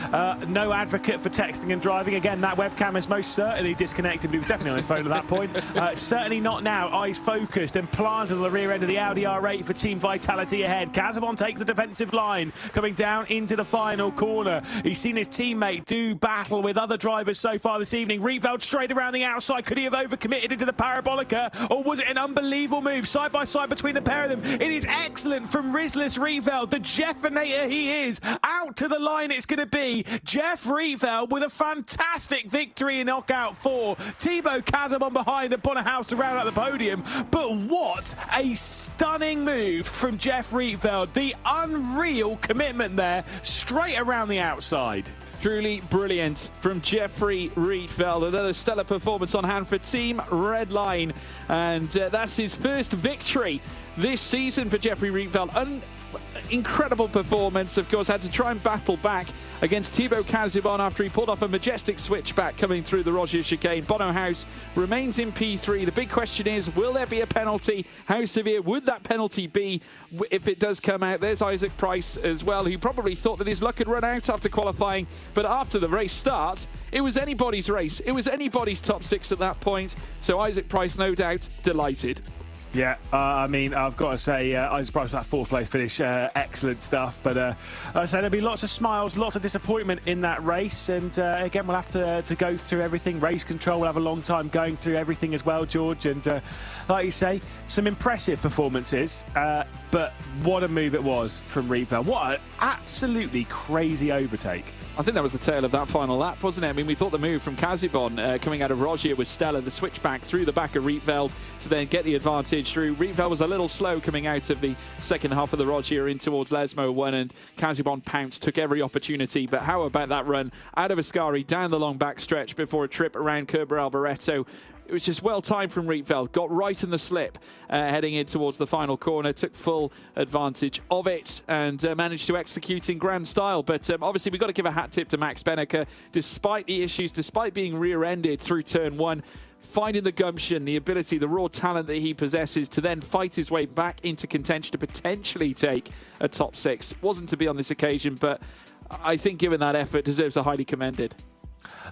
No advocate for texting and driving. Again, that webcam is most certainly disconnected, but he was definitely on his phone at that point. Certainly not now. Eyes focused and planted on the rear end of the Audi R8 for Team Vitality ahead. Casabon takes the defensive line, coming down into the final corner. He's seen his teammate do battle with other drivers so far this evening. Rietveld straight around the outside. Could he have overcommitted into the Parabolica, or was it an unbelievable move side by side between the pair of them? It is excellent from Rizless Rietveld, the Jeffinator he is. Out to the line it's going to be Jeff Rietveld with a fantastic victory in Knockout 4. Thibaut Casabon behind and Bonnehaus to round out the podium. But what a stunning move from Jeff Rietveld. The unreal commitment there, straight around the outside. Truly brilliant from Jeffrey Rietveld. Another stellar performance on hand for Team Redline. And that's his first victory this season for Jeffrey Rietveld. Incredible performance. Of course, had to try and battle back against Thibaut Casabon after he pulled off a majestic switchback coming through the Rogier chicane. Bono House remains in P3. The big question is, will there be a penalty? How severe would that penalty be if it does come out? There's Isaac Price as well, who probably thought that his luck had run out after qualifying, but after the race start, it was anybody's race. It was anybody's top 6 at that point. So Isaac Price, no doubt, delighted. Yeah, I mean, I've got to say, I was surprised with that 4th place finish. Excellent stuff. But I say there'll be lots of smiles, lots of disappointment in that race. And again, we'll have to go through everything. Race control will have a long time going through everything as well, George. And like you say, some impressive performances. But what a move it was from Rietveld. What an absolutely crazy overtake. I think that was the tail of that final lap, wasn't it? I mean, we thought the move from Casabon coming out of Rogier was stellar. The switchback through the back of Rietveld to then get the advantage through. Rietveld was a little slow coming out of the second half of the Rogier in towards Lesmo 1, and Casabon pounced, took every opportunity. But how about that run out of Ascari down the long back stretch before a trip around Kerber Alboreto? It was just well timed from Rietveld, got right in the slip heading in towards the final corner, took full advantage of it and managed to execute in grand style. But obviously we've got to give a hat tip to Max Benneker, despite the issues, despite being rear-ended through turn 1, finding the gumption, the ability, the raw talent that he possesses to then fight his way back into contention to potentially take a top 6. Wasn't to be on this occasion, but I think given that effort, deserves a highly commended.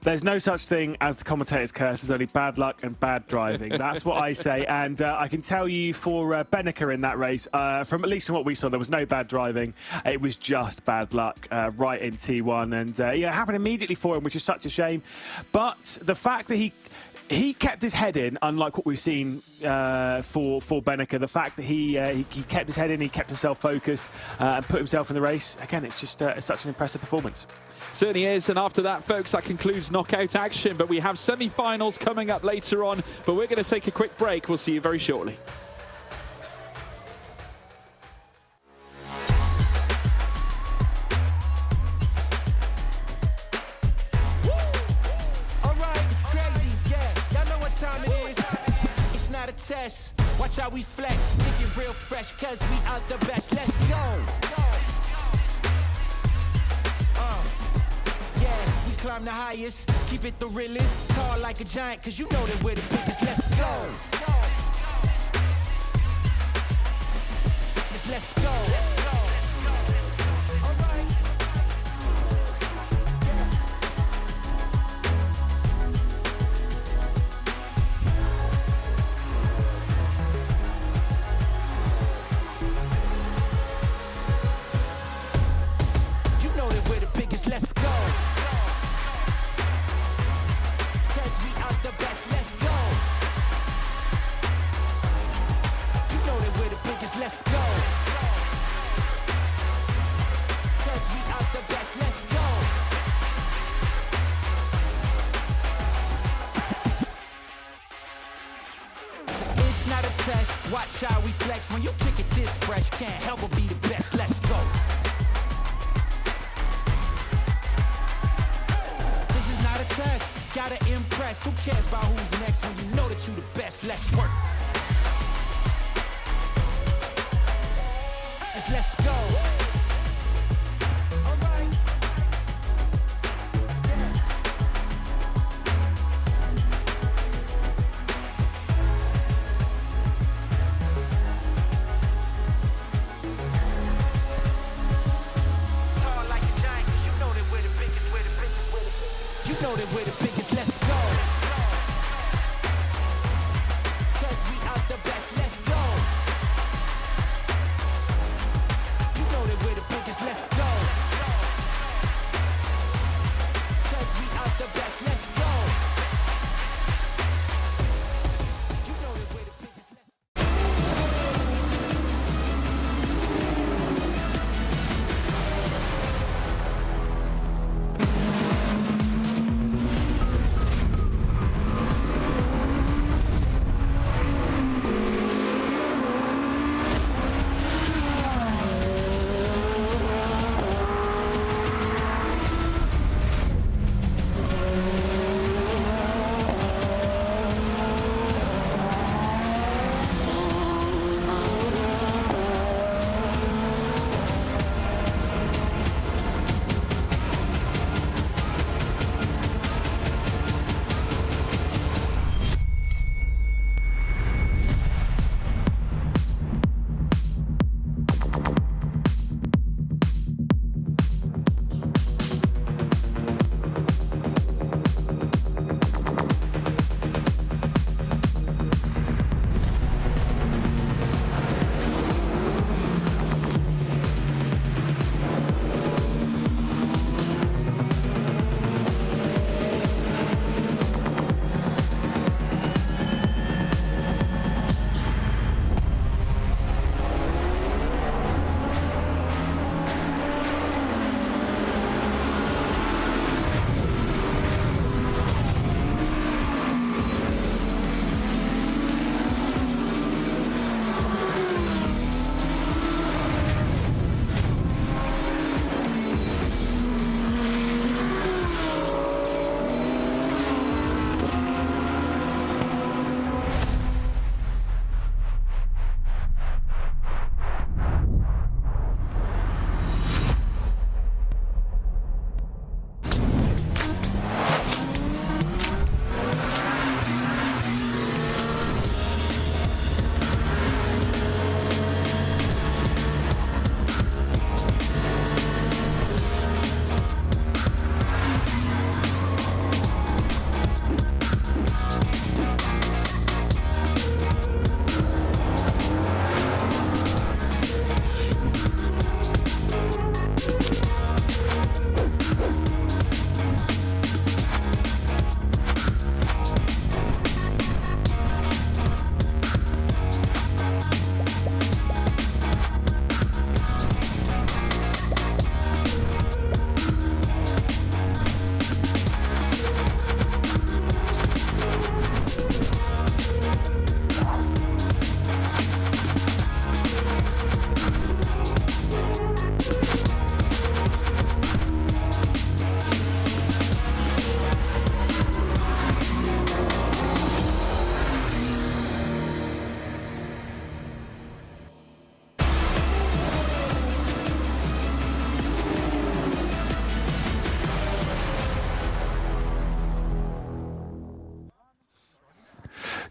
There's no such thing as the commentator's curse. There's only bad luck and bad driving. That's what I say. And I can tell you for Benneker in that race, from at least from what we saw, there was no bad driving. It was just bad luck right in T1. And yeah, it happened immediately for him, which is such a shame. But the fact that he He kept his head in, unlike what we've seen for Benneker. The fact that he kept his head in, he kept himself focused and put himself in the race. Again, it's just such an impressive performance. Certainly is. And after that, folks, that concludes knockout action. But we have semi-finals coming up later on. But we're going to take a quick break. We'll see you very shortly. Test. Watch how we flex, kick it real fresh, cause we out the best. Let's go. Yeah, we climb the highest, keep it the realest, tall like a giant, cause you know that we're the biggest. Let's go. Let's go. Let's go. Cause we out the best, let's go. You know that we're the biggest, let's go. Cause we out the best, let's go. It's not a test, watch how we flex. When you kick it this fresh, can't help but be the best, let's go. Test. Gotta impress, who cares about who's next when you know that you the best? Let's work. Let's go. Alright. Tall like a giant, cause you know that we're the biggest, we're the biggest, we're the biggest. You know that we're the biggest, let's go. Cause we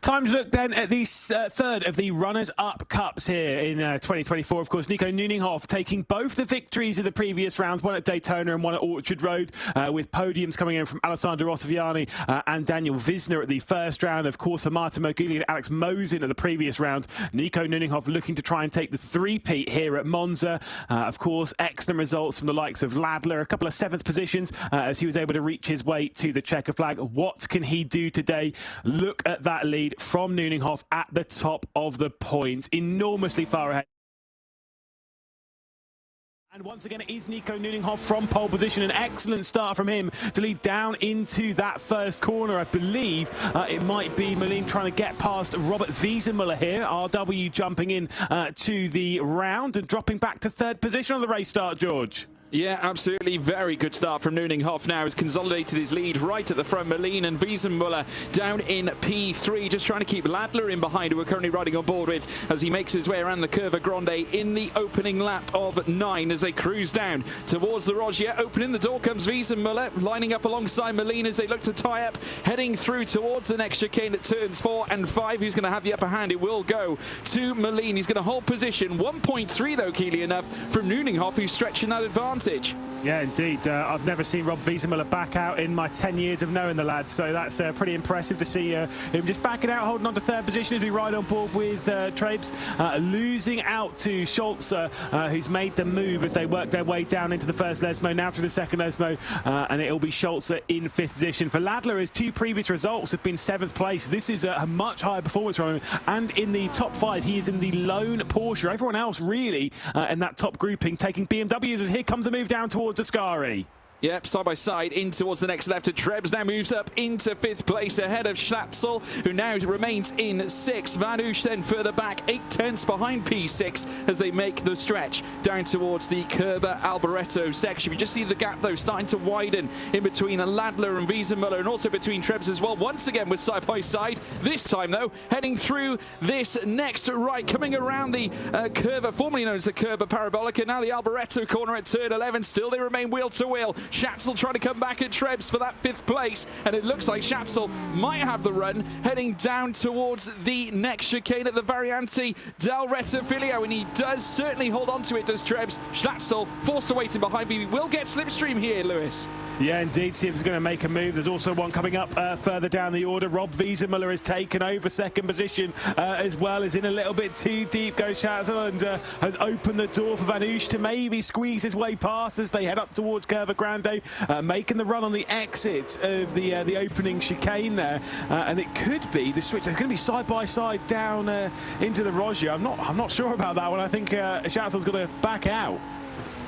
Time to look then at the third of the runners-up cups here in 2024. Of course, Nico Nuninghoff taking both the victories of the previous rounds, one at Daytona and one at Orchard Road, with podiums coming in from Alessandro Ottaviani and Daniel Wisner at the first round. Of course, for Martin Moguli and Alex Mosin at the previous round. Nico Nuninghoff looking to try and take the three-peat here at Monza. Of course, excellent results from the likes of Ladler, a couple of 7th positions as he was able to reach his way to the checker flag. What can he do today? Look at that lead from Nuninghoff at the top of the points, enormously far ahead. And once again, it is Nico Nuninghoff from pole position. An excellent start from him to lead down into that first corner. I believe it might be Moline trying to get past Robert Wiesenmuller here. RW jumping in to the round and dropping back to 3rd position on the race start, George. Yeah, absolutely. Very good start from Nuninghoff now. Has consolidated his lead right at the front. Moline and Wiesenmuller down in P3, just trying to keep Ladler in behind, who we're currently riding on board with as he makes his way around the Curva Grande in the opening lap of 9 as they cruise down towards the Rogier. Opening the door comes Wiesenmuller, lining up alongside Moline as they look to tie up, heading through towards the next chicane at turns 4 and 5. Who's going to have the upper hand? It will go to Moline. He's going to hold position. 1.3 though, keenly enough, from Nuninghoff, who's stretching that advantage. Yeah, indeed. I've never seen Rob Wiesenmuller back out in my 10 years of knowing the lad, so that's pretty impressive to see him just backing out, holding on to 3rd position as we ride on board with Trebs, losing out to Scholzer, who's made the move as they work their way down into the first Lesmo, now through the second Lesmo, and it'll be Scholzer in 5th position. For Ladler, his 2 previous results have been 7th place. This is a much higher performance from him, and in the top 5, he is in the lone Porsche. Everyone else really in that top grouping taking BMWs as here comes a move down towards Ascari. Yep, side by side in towards the next left. Trebs now moves up into 5th place ahead of Schatzel, who now remains in 6th. Vanush then further back, 8/10 behind P6 as they make the stretch down towards the Kerber Alboreto section. We just see the gap though starting to widen in between Ladler and Wiesenmuller, and also between Trebs as well. Once again with side by side. This time though, heading through this next right, coming around the Kerber, formerly known as the Kerber Parabolica, now the Alboreto corner at turn 11. Still they remain wheel to wheel. Schatzel trying to come back at Trebs for that 5th place, and it looks like Schatzel might have the run, heading down towards the next chicane at the Variante del Rettifilio, and he does certainly hold on to it, does Trebs. Schatzel forced to wait in behind, but he will get slipstream here, Lewis. Yeah, indeed. Siev's going to make a move. There's also one coming up further down the order. Rob Wiesenmuller has taken over 2nd position as well, is in a little bit too deep. Goes Schatzel and has opened the door for Vanush to maybe squeeze his way past as they head up towards Curva Grande, making the run on the exit of the opening chicane there, and it could be the switch. It's going to be side by side down into the Rogier. I'm not sure about that one. I think Schatzel's going to back out.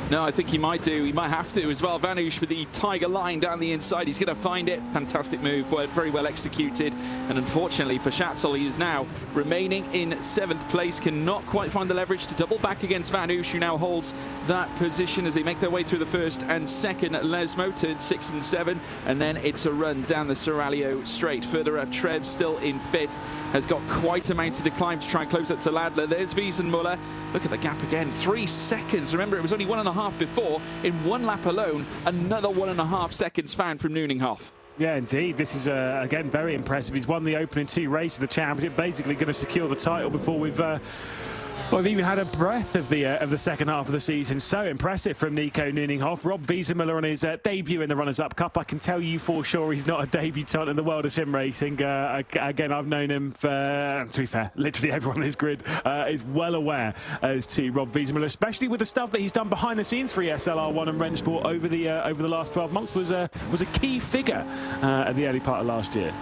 No, I think he might do. He might have to as well. Vanush with the tiger line down the inside. He's going to find it. Fantastic move. Very well executed. And unfortunately for Schatzel, he is now remaining in 7th place. Cannot quite find the leverage to double back against Vanush, who now holds that position as they make their way through the 1st and 2nd Lesmo, turn 6 and 7. And then it's a run down the Serralio straight. Further up, Trev still in 5th. Has got quite a mountain to climb to try and close up to Ladler. There's Wiesenmuller. Look at the gap again. 3 seconds. Remember, it was only 1.5 before. In 1 lap alone, another 1.5 seconds found from Nuninghoff. Yeah, indeed. This is, again, very impressive. He's won the opening 2 races of the championship, basically going to secure the title before we've even had a breath of the second half of the season. So impressive from Nico Nuninghoff. Rob Wiesenmuller on his debut in the Runners-Up Cup. I can tell you for sure he's not a debutant in the world of sim racing. Again, I've known him for, to be fair, literally everyone on this grid is well aware as to Rob Wiesenmuller, especially with the stuff that he's done behind the scenes for ESL R1 and Rennsport over the last 12 months. Was a key figure at the early part of last year.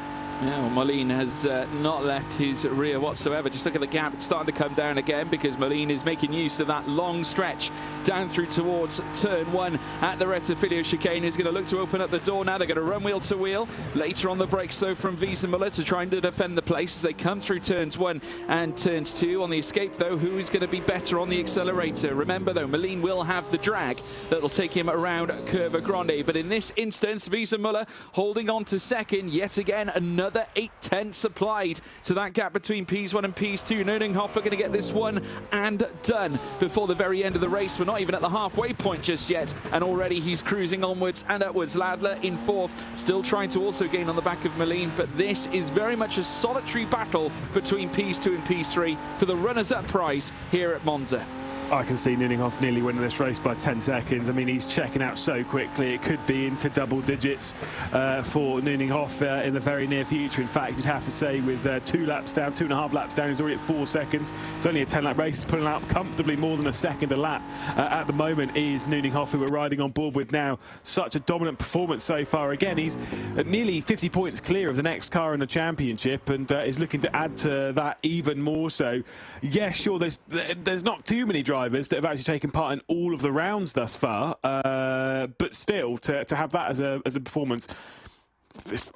Yeah, well, Moline has not left his rear whatsoever. Just look at the gap. It's starting to come down again because Moline is making use of that long stretch down through towards turn 1 at the Rettifilio chicane. He's going to look to open up the door now. They're going to run wheel to wheel. Later on the brakes, though, from Wiesenmuller to trying to defend the place as they come through turns 1 and turns 2. On the escape, though, who is going to be better on the accelerator? Remember, though, Moline will have the drag that will take him around Curva Grande. But in this instance, Wiesenmuller holding on to 2nd. Yet again, another 8/10 applied to that gap between Ps1 and Ps2. Nuninghoff are going to get this one and done before the very end of the race. We're not even at the halfway point just yet, and already he's cruising onwards and upwards. Ladler in fourth, still trying to also gain on the back of Moline, but this is very much a solitary battle between P2 and P3 for the runners-up prize here at Monza. I can see Nuninghoff nearly winning this race by 10 seconds. I mean, he's checking out so quickly. It could be into double digits for Nuninghoff in the very near future. In fact, you'd have to say with 2 laps down, 2.5 laps down, he's already at 4 seconds. It's only a 10-lap race. He's pulling out comfortably more than a second a lap. At the moment is Nuninghoff, who we're riding on board with now. Such a dominant performance so far. Again, he's at nearly 50 points clear of the next car in the championship and is looking to add to that even more so. Yeah, sure, there's not too many drivers that have actually taken part in all of the rounds thus far, but still to have that as a performance,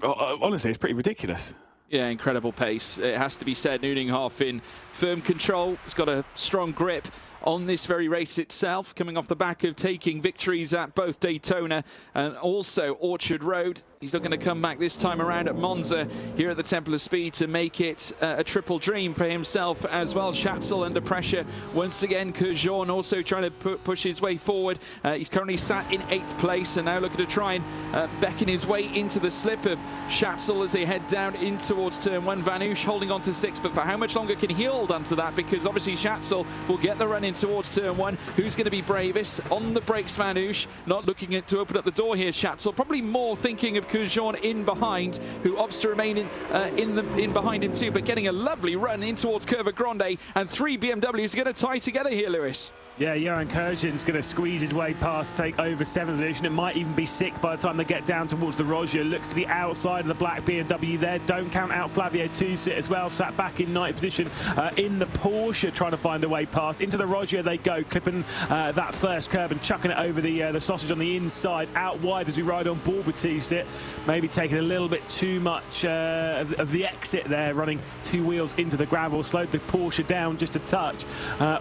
honestly, it's pretty ridiculous. Yeah, incredible pace. It has to be said. Nuninghoff in firm control. He's got a strong grip on this very race itself, coming off the back of taking victories at both Daytona and also Orchard Road. He's not going to come back this time around at Monza here at the Temple of Speed to make it a triple dream for himself as well. Schatzel under pressure once again. Kurjean also trying to push his way forward. He's currently sat in 8th place and now looking to try and beckon his way into the slip of Schatzel as they head down in towards turn 1. Vanouche holding on to 6th, but for how much longer can he hold onto that? Because obviously Schatzel will get the run in towards turn 1. Who's going to be bravest? On the brakes, Vanouche, not looking to open up the door here. Schatzel probably more thinking of Kurjean in behind, who opts to remain in behind him too, but getting a lovely run in towards Curva Grande, and 3 BMWs are going to tie together here, Lewis. Yeah, Johan Kurjan's going to squeeze his way past, take over 7th position. It might even be 6th by the time they get down towards the Roger. Looks to the outside of the black BMW there. Don't count out Flavio Tusit as well. Sat back in 9th position in the Porsche, trying to find a way past. Into the Roger they go, clipping that first curb and chucking it over the sausage on the inside, out wide as we ride on board with Tusit. Maybe taking a little bit too much of the exit there, running 2 wheels into the gravel. Slowed the Porsche down just a touch.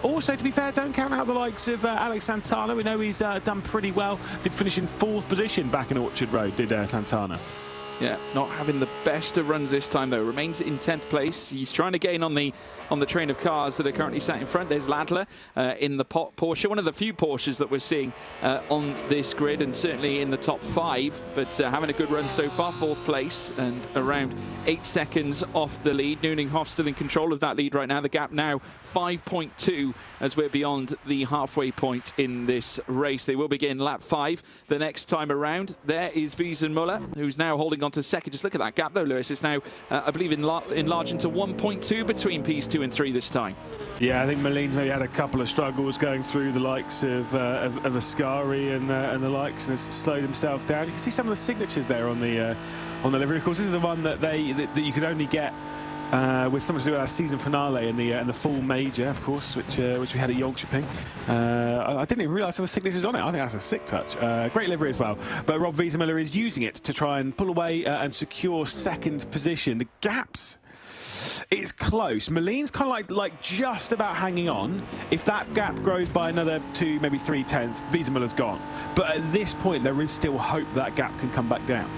Also, to be fair, don't count out the likes of Alex Santana. We know he's done pretty well. Did finish in 4th position back in Orchard Road, did Santana. Yeah, not having the best of runs this time though. Remains in 10th place. He's trying to gain on the train of cars that are currently sat in front. There's Ladler in the Porsche, one of the few Porsches that we're seeing on this grid, and certainly in the top 5. But having a good run so far, 4th place and around 8 seconds off the lead. Nuninghoff still in control of that lead right now. The gap now 5.2 as we're beyond the halfway point in this race. They will begin lap 5 the next time around. There is Wiesenmuller, who's now holding on to 2nd. Just look at that gap though, Lewis. It's now, I believe, enlarged into 1.2 between P2 and 3 this time. Yeah, I think Moline's maybe had a couple of struggles going through the likes of Ascari and the likes, and has slowed himself down. You can see some of the signatures there on the livery. Of course, this is the one that you could only get with something to do with our season finale and the full major, of course, which we had at Jönköping. I didn't even realise there were signatures on it. I think that's a sick touch. Great livery as well. But Rob Wiesenmuller is using it to try and pull away and secure 2nd position. The gaps, it's close. Moline's kind of like just about hanging on. If that gap grows by another 2, maybe 3 tenths, Wiesenmuller's gone. But at this point, there is still hope that gap can come back down.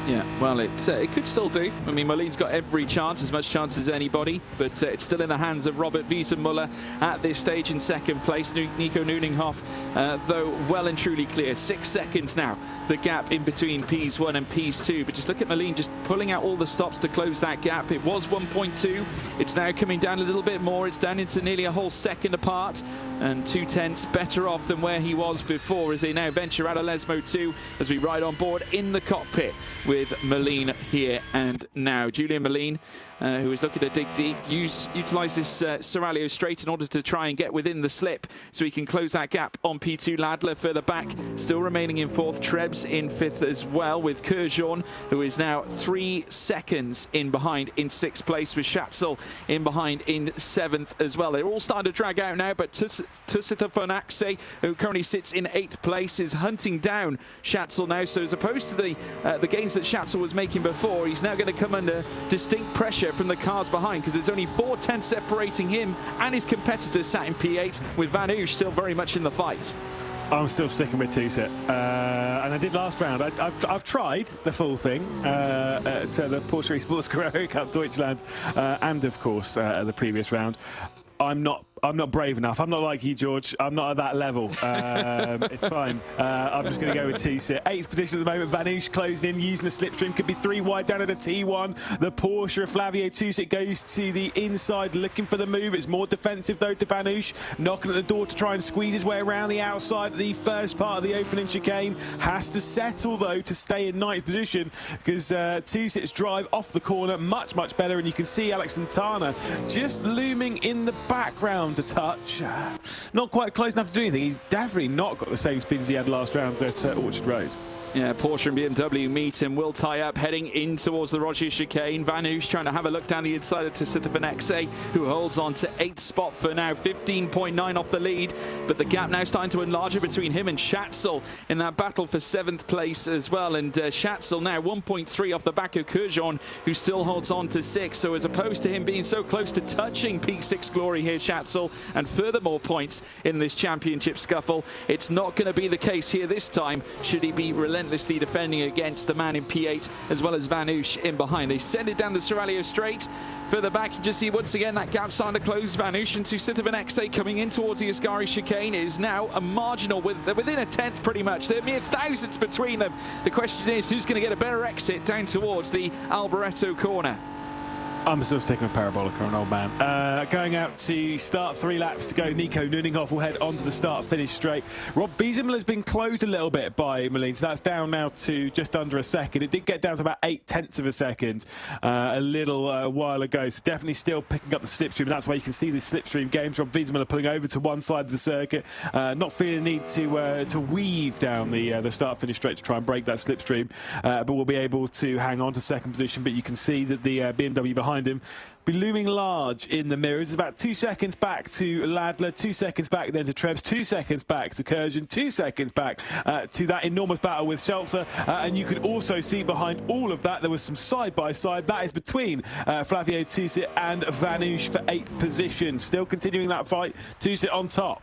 Yeah, well, it could still do. I mean, Moline's got every chance, as much chance as anybody, but it's still in the hands of Robert Wiesenmuller at this stage in 2nd place. Nico Nuninghoff, though, well and truly clear. 6 seconds now, the gap in between Ps1 and Ps2. But just look at Moline just pulling out all the stops to close that gap. It was 1.2. It's now coming down a little bit more. It's down into nearly a whole second apart, and 2 tenths better off than where he was before as they now venture out of Lesmo 2 as we ride on board in the cockpit with Moline here and now. Julian Moline, who is looking to dig deep, utilise this Serralio straight in order to try and get within the slip so he can close that gap on P2. Ladler further back, still remaining in 4th. Trebs in 5th as well, with Kurjean, who is now 3 seconds in behind in 6th place, with Schatzel in behind in 7th as well. They're all starting to drag out now, but Tusitha Fonaxe, who currently sits in 8th place, is hunting down Schatzel now. So as opposed to the gains that Schatzel was making before, he's now going to come under distinct pressure from the cars behind, because there's only 4 tenths separating him and his competitors sat in P8, with Vanouche still very much in the fight. I'm still sticking with Tusit, and I did last round. I've tried the full thing to the Porsche Esports Carrera Cup Deutschland, and of course the previous round. I'm not I'm not brave enough. I'm not like you, George. I'm not at that level. It's fine. I'm just going to go with Two-Sit. 8th position at the moment. Vanush closing in, using the slipstream. Could be 3 wide down at a T1. The Porsche of Flavio. Two-Sit goes to the inside, looking for the move. It's more defensive, though, to Vanush. Knocking at the door to try and squeeze his way around the outside. The first part of the opening chicane has to settle, though, to stay in 9th position, because Two-Sit's drive off the corner much better, and you can see Alex Santana just looming in the background a touch. Not quite close enough to do anything. He's definitely not got the same speed as he had last round at Orchard Road. Yeah, Porsche and BMW meet and will tie up heading in towards the Roger chicane. Vanush trying to have a look down the inside to Sithavan XA, who holds on to 8th spot for now, 15.9 off the lead. But the gap now starting to enlarge between him and Schatzel in that battle for 7th place as well. And Schatzel now 1.3 off the back of Kurjon, who still holds on to 6. So as opposed to him being so close to touching P6 glory here, Schatzel, and furthermore points in this championship scuffle, it's not going to be the case here this time, should he be relentlessly defending against the man in P8 as well as Vanush in behind. They send it down the Seraglio straight. Further back, you just see once again that gap starting to close. Vanush and Sithavan XA coming in towards the Ascari chicane is now a marginal, they're within a tenth pretty much. They're mere thousandths between them. The question is, who's going to get a better exit down towards the Alboreto corner? I'm still sticking with Parabolica, an old man. Going out to start, 3 laps to go. Nico Nuninghoff will head onto the start, finish straight. Rob Wiesemüller has been closed a little bit by Moline, so that's down now to just under a second. It did get down to about 8/10 of a second a little while ago, so definitely still picking up the slipstream. And that's why you can see the slipstream games. Rob Wiesemüller pulling over to one side of the circuit, not feeling the need to weave down the start, finish straight to try and break that slipstream, but we'll be able to hang on to second position. But you can see that the BMW behind him be looming large in the mirrors. It's about 2 seconds back to Ladler, 2 seconds back then to Trebs, 2 seconds back to Kurjan, 2 seconds back to that enormous battle with Schelzer. And you could also see behind all of that there was some side-by-side. That is between Flavio Two-Sit and Vanush for 8th position. Still continuing that fight, Two-Sit on top.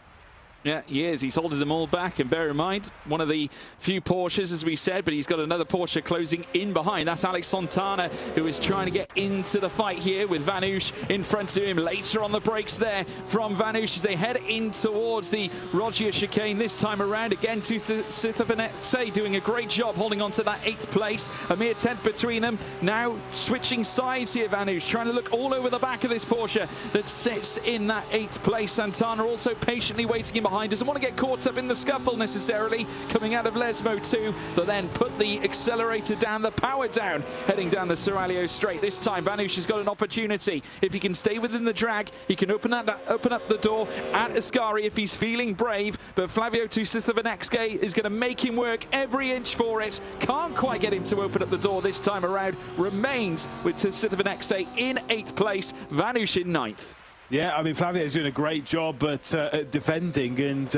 Yeah, he is. He's holding them all back. And bear in mind, one of the few Porsches, as we said, but he's got another Porsche closing in behind. That's Alex Santana, who is trying to get into the fight here with Vanush in front of him. Later on the brakes there from Vanush as they head in towards the Rogia chicane this time around. Again, to Sithavan XA doing a great job holding on to that 8th place. A mere 10th between them. Now switching sides here, Vanush, trying to look all over the back of this Porsche that sits in that 8th place. Santana also patiently waiting in behind. Doesn't want to get caught up in the scuffle necessarily. Coming out of Lesmo too. They'll then put the accelerator down, the power down, heading down the Seraglio straight. This time Vanush has got an opportunity. If he can stay within the drag, he can open up the door at Ascari if he's feeling brave. But Flavio Two-Sithavan XA is going to make him work every inch for it. Can't quite get him to open up the door this time around. Remains with Sithavan XA in 8th place. Vanush in 9th. Yeah, I mean, Flavio's doing a great job at defending and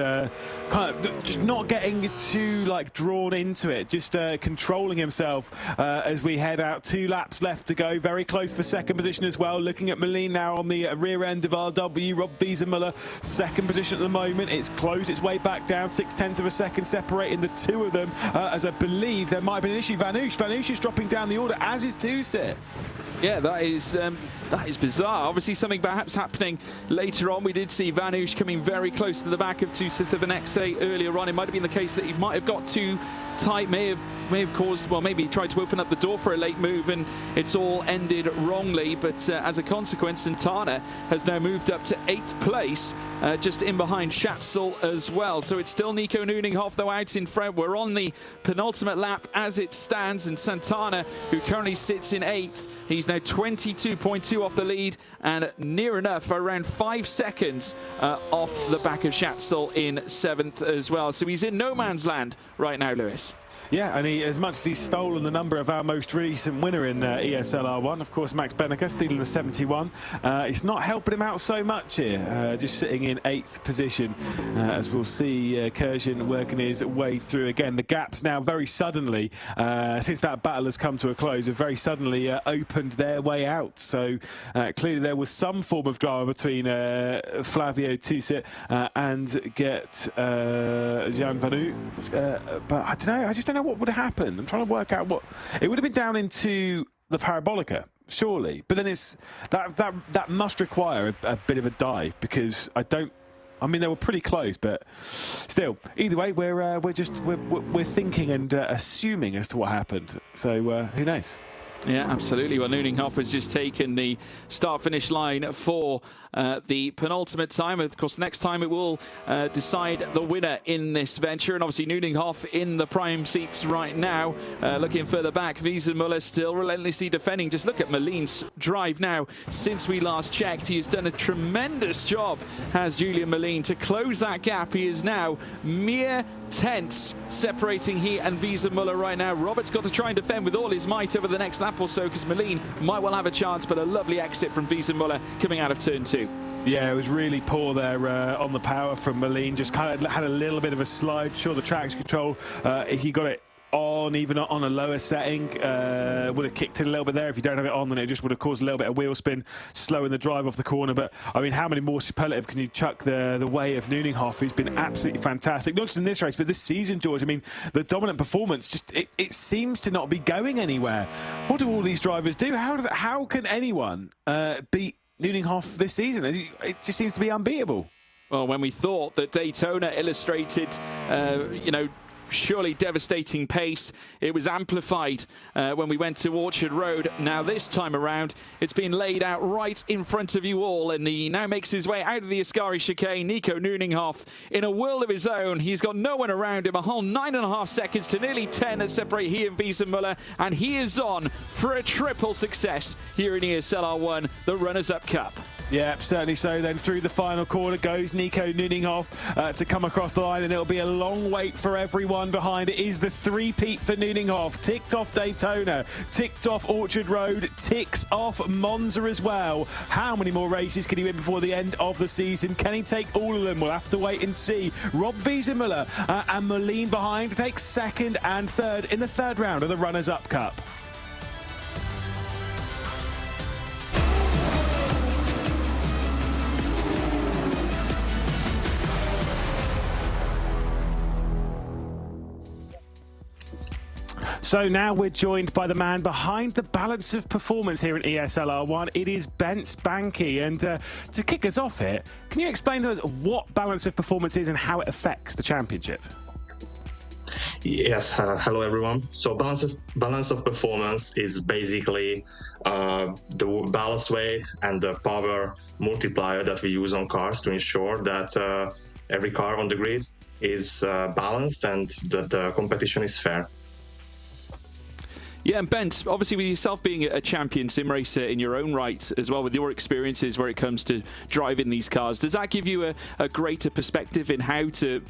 kind of just not getting too drawn into it, just controlling himself as we head out. 2 laps left to go, very close for second position as well. Looking at Moline now on the rear end of RW. Rob Wiesemüller, second position at the moment. It's closed its way back down, 6/10 of a second separating the two of them, as I believe there might have been an issue. Vanush is dropping down the order, as is Two-Sit. Yeah, that is bizarre. Obviously, something perhaps happening later on. We did see Vanush coming very close to the back of Two-Sithavan XA earlier on. It might have been the case that he might have got too tight, may have caused, well, maybe he tried to open up the door for a late move and it's all ended wrongly. But as a consequence, Santana has now moved up to 8th place, just in behind Schatzel as well. So it's still Nico Nuninghoff, though, out in front. We're on the penultimate lap as it stands, and Santana, who currently sits in 8th, he's now 22.2 off the lead and near enough, around 5 seconds off the back of Schatzel in 7th as well. So he's in no man's land right now, Lewis. Yeah, and as much as he's stolen the number of our most recent winner in ESL R1, of course, Max Benneker stealing the 71. It's not helping him out so much here, just sitting in 8th position, as we'll see Kurjan working his way through. Again, the gaps now very suddenly, since that battle has come to a close, have very suddenly opened their way out. So clearly there was some form of drama between Flavio Two-Sit and Jan Vanush. But I don't know, I just don't know what would have happened. I'm trying to work out what... It would have been down into the Parabolica surely. But then it's that must require a bit of a dive, because I mean, they were pretty close, but still. Either way, we're thinking and assuming as to what happened. So who knows? Yeah, absolutely. Well, Nuninghoff has just taken the start-finish line for the penultimate time. Of course, next time it will decide the winner in this venture. And obviously, Nuninghoff in the prime seats right now. Looking further back, Wiesenmuller still relentlessly defending. Just look at Molin's drive now. Since we last checked, he has done a tremendous job, has Julian Molin, to close that gap. He is now mere tenths separating he and Wiesenmuller right now. Robert's got to try and defend with all his might over the next lap or so, because Molin might well have a chance, but a lovely exit from Wiesenmuller coming out of turn 2. Yeah, it was really poor there on the power from Molin. Just kind of had a little bit of a slide. Sure, the traction control, he got it on, even on a lower setting, would have kicked it a little bit there. If you don't have it on, then it just would have caused a little bit of wheel spin, slowing the drive off the corner. But I mean, how many more superlative can you chuck the way of Nuninghoff, who's been absolutely fantastic, not just in this race but this season, George? I mean, the dominant performance, just it seems to not be going anywhere. What do all these drivers do? How can anyone beat Nuninghoff this season? It just seems to be unbeatable. Well, when we thought that Daytona illustrated, surely devastating pace, it was amplified when we went to Orchard Road. Now this time around, it's been laid out right in front of you all, and he now makes his way out of the Ascari chicane. Nico Nuninghoff in a world of his own. He's got no one around him. A whole 9.5 seconds to nearly 10 that separate he and Wiesenmuller, and he is on for a triple success here in ESL R1, the Runners-Up Cup. Yeah, certainly so. Then through the final corner goes Nico Nuninghoff to come across the line, and it'll be a long wait for everyone behind. It is the three-peat for Nuninghoff. Ticked off Daytona, ticked off Orchard Road, ticks off Monza as well. How many more races can he win before the end of the season? Can he take all of them? We'll have to wait and see. Rob Wiesenmuller and Molin behind to take second and third in the third round of the Runners-Up Cup. So now we're joined by the man behind the balance of performance here in ESL R1. It is Bence Banky. And to kick us off here, can you explain to us what balance of performance is and how it affects the championship? Yes, hello everyone. So balance of performance is basically the ballast weight and the power multiplier that we use on cars to ensure that every car on the grid is balanced and that the competition is fair. Yeah, and Bence, obviously with yourself being a champion sim racer in your own right as well, with your experiences where it comes to driving these cars, does that give you a greater perspective in how to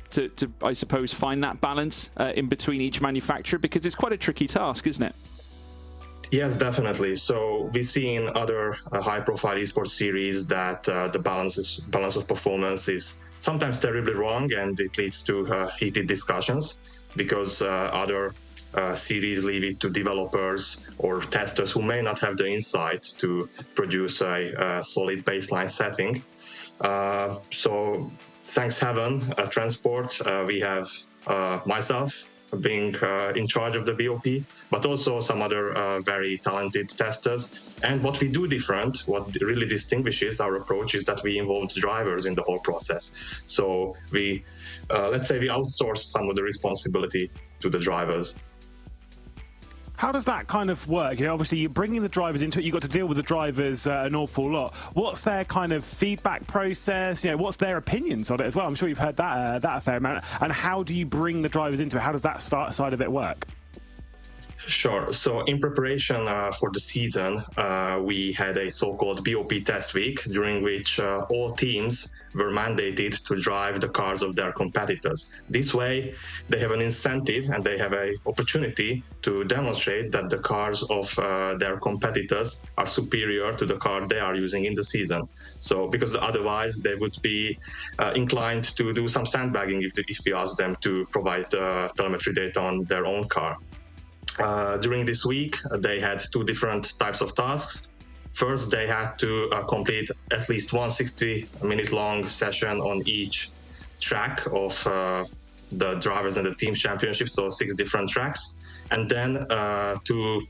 I suppose, find that balance in between each manufacturer? Because it's quite a tricky task, isn't it? Yes, definitely. So we see in other high-profile esports series that the balance of performance is sometimes terribly wrong, and it leads to heated discussions because other series leave it to developers or testers who may not have the insight to produce a solid baseline setting. So thanks heaven, Transport, we have myself being in charge of the BOP, but also some other very talented testers. And what we do different, what really distinguishes our approach, is that we involve drivers in the whole process. So we, let's say we outsource some of the responsibility to the drivers. How does that kind of work? You know, obviously you're bringing the drivers into it. You've got to deal with the drivers an awful lot. What's their kind of feedback process? You know, what's their opinions on it as well? I'm sure you've heard that a fair amount. And how do you bring the drivers into it? How does that side of it work? Sure. So in preparation for the season, we had a so-called BOP test week, during which all teams were mandated to drive the cars of their competitors. This way, they have an incentive and they have an opportunity to demonstrate that the cars of their competitors are superior to the car they are using in the season. So, because otherwise they would be inclined to do some sandbagging if we ask them to provide telemetry data on their own car. During this week, they had two different types of tasks. First, they had to complete at least one 60-minute-long session on each track of the drivers and the team championship, so 6 different tracks, and then 2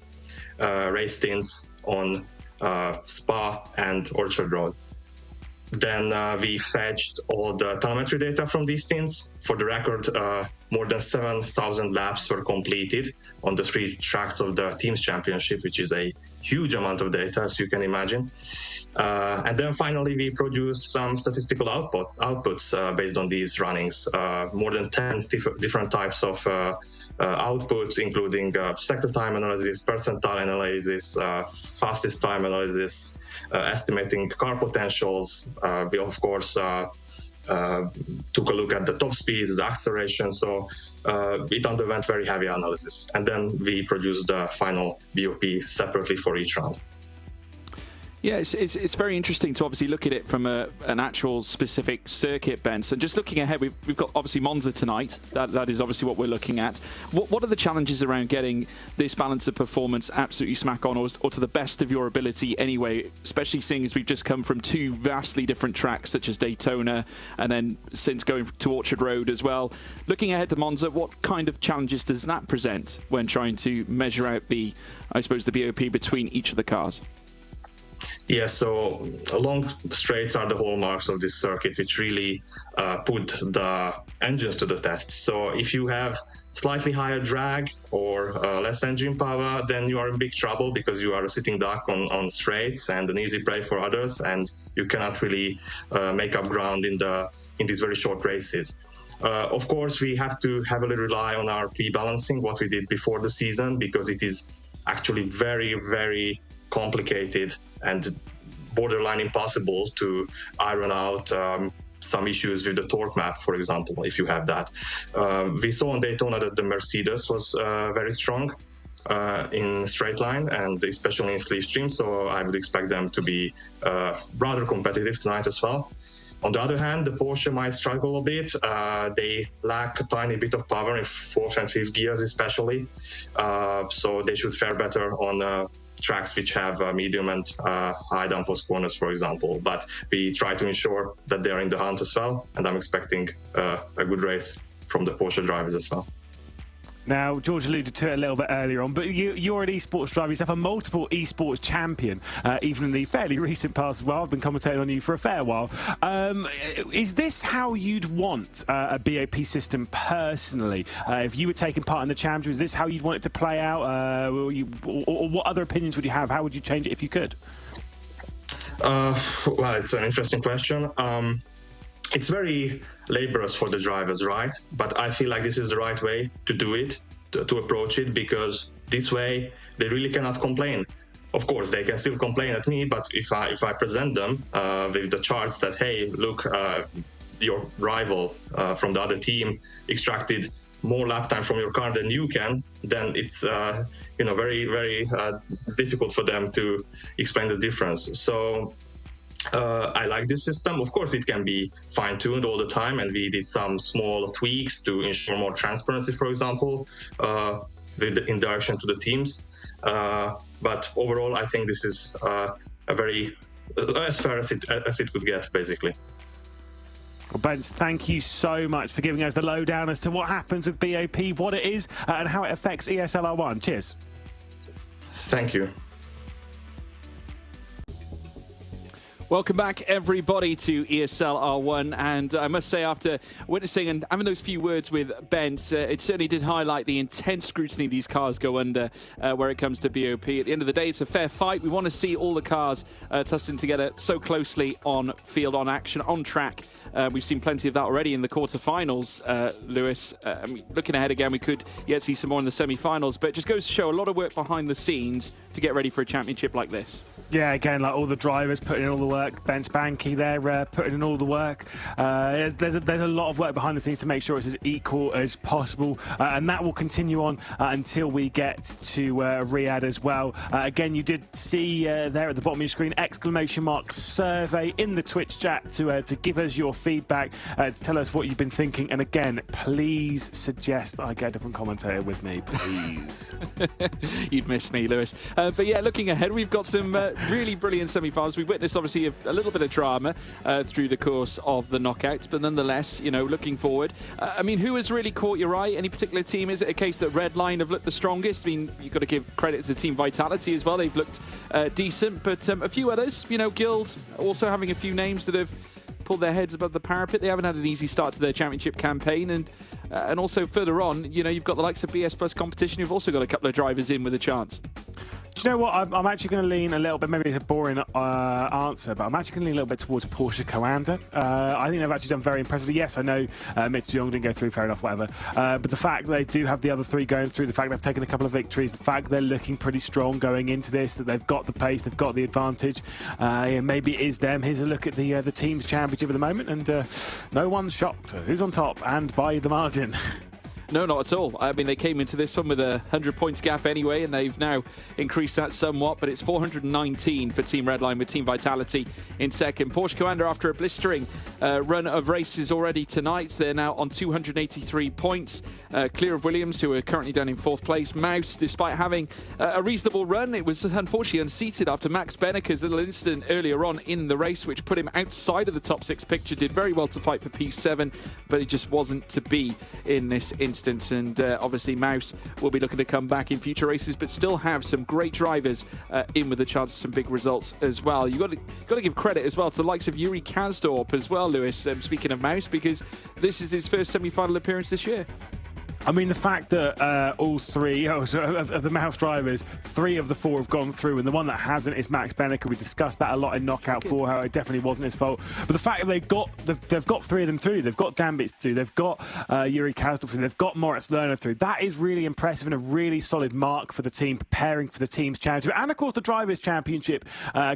race stints on Spa, and Orchard Road. Then we fetched all the telemetry data from these teams. For the record, more than 7,000 laps were completed on the 3 tracks of the Teams Championship, which is a huge amount of data, as you can imagine. And then finally, we produced some statistical outputs based on these runnings. More than 10 different types of outputs, including sector time analysis, percentile analysis, fastest time analysis, estimating car potentials. We, of course, took a look at the top speeds, the acceleration. So it underwent very heavy analysis. And then we produced the final BOP separately for each round. Yeah, it's very interesting to obviously look at it from an actual specific circuit, Ben. So just looking ahead, we've got obviously Monza tonight. That is obviously what we're looking at. What are the challenges around getting this balance of performance absolutely smack on, or to the best of your ability anyway, especially seeing as we've just come from 2 vastly different tracks such as Daytona and then since going to Orchard Road as well. Looking ahead to Monza, what kind of challenges does that present when trying to measure out the BOP between each of the cars? Yeah, so long straights are the hallmarks of this circuit, which really put the engines to the test. So if you have slightly higher drag or less engine power, then you are in big trouble because you are a sitting duck on straights and an easy prey for others, and you cannot really make up ground in these very short races. Of course, we have to heavily rely on our pre-balancing, what we did before the season, because it is actually very, very complicated and borderline impossible to iron out some issues with the torque map, for example, if you have that. We saw on Daytona that the Mercedes was very strong in straight line and especially in slipstream, so I would expect them to be rather competitive tonight as well. On the other hand, the Porsche might struggle a bit. They lack a tiny bit of power in 4th and 5th gears especially, so they should fare better on tracks which have medium and high downforce corners, for example. But we try to ensure that they are in the hunt as well, and I'm expecting a good race from the Porsche drivers as well. Now, George alluded to it a little bit earlier on, but you're an esports driver yourself, a multiple esports champion, even in the fairly recent past as well. I've been commentating on you for a fair while. Is this how you'd want a BOP system personally? If you were taking part in the championship, is this how you'd want it to play out? Or what other opinions would you have? How would you change it if you could? Well, it's an interesting question. It's very laborious for the drivers, right? But I feel like this is the right way to do it, to approach it, because this way they really cannot complain. Of course, they can still complain at me, but if I present them with the charts that, hey, look, your rival from the other team extracted more lap time from your car than you can, then it's very, very difficult for them to explain the difference. So I like this system. Of course, it can be fine-tuned all the time, and we did some small tweaks to ensure more transparency, for example, in direction to the teams. But overall, I think this is a very as fair as it could get, basically. Well, Ben, thank you so much for giving us the lowdown as to what happens with BOP, what it is, and how it affects ESL R1. Cheers. Thank you. Welcome back, everybody, to ESL R1. And I must say, after witnessing and having those few words with Ben, it certainly did highlight the intense scrutiny these cars go under where it comes to BOP. At the end of the day, it's a fair fight. We want to see all the cars tussling together so closely on field, on action, on track. We've seen plenty of that already in the quarterfinals, Lewis. Looking ahead again, we could yet see some more in the semi-finals, but it just goes to show a lot of work behind the scenes to get ready for a championship like this. Yeah, again, like all the drivers putting in all the work. Ben Spanky there putting in all the work. There's a lot of work behind the scenes to make sure it's as equal as possible, and that will continue on until we get to Riyadh as well. Again, you did see there at the bottom of your screen, !survey in the Twitch chat to give us your feedback, to tell us what you've been thinking. And again, please suggest that I get a different commentator with me, please. You'd miss me, Lewis. But yeah, looking ahead, we've got some really brilliant semi-finals. We witnessed obviously a little bit of drama through the course of the knockouts, but nonetheless, you know, looking forward. I mean, who has really caught your eye? Any particular team? Is it a case that Redline have looked the strongest? I mean, you've got to give credit to Team Vitality as well. They've looked decent, but a few others, you know, Guild also having a few names that have pulled their heads above the parapet. They haven't had an easy start to their championship campaign, and also further on, you know, you've got the likes of BS Plus Competition who've also got a couple of drivers in with a chance. Do you know what? I'm actually going to lean a little bit, maybe it's a boring answer, but I'm actually going to lean a little bit towards Porsche Coanda. I think they've actually done very impressively. Yes, I know Mitch de Jong didn't go through, fair enough, whatever. But the fact they do have the other three going through, the fact they've taken a couple of victories, the fact they're looking pretty strong going into this, that they've got the pace, they've got the advantage. Maybe it is them. Here's a look at the Teams Championship at the moment, and no one's shocked. Who's on top and by the margin? No, not at all. I mean, they came into this one with a 100 points gap anyway, and they've now increased that somewhat, but it's 419 for Team Redline with Team Vitality in second. Porsche Coanda, after a blistering run of races already tonight, they're now on 283 points, clear of Williams, who are currently down in fourth place. Mouse, despite having a reasonable run, it was unfortunately unseated after Max Benneker's little incident earlier on in the race, which put him outside of the top 6 picture. Did very well to fight for P7, but it just wasn't to be in this instance. And obviously Mouse will be looking to come back in future races, but still have some great drivers in with a chance of some big results as well. You've got to give credit as well to the likes of Yuri Kasdorp as well, Lewis, speaking of Mouse, because this is his first semi-final appearance this year. I mean, the fact that all three of the Mouse drivers, 3 of the 4 have gone through, and the one that hasn't is Max Benneker. We discussed that a lot in Knockout 4, how it definitely wasn't his fault. But the fact that they've got 3 of them through, they've got Dambits through, they've got Yuri Kasdorp through, they've got Moritz Lerner through. That is really impressive and a really solid mark for the team, preparing for the team's championship. And of course, the Drivers' Championship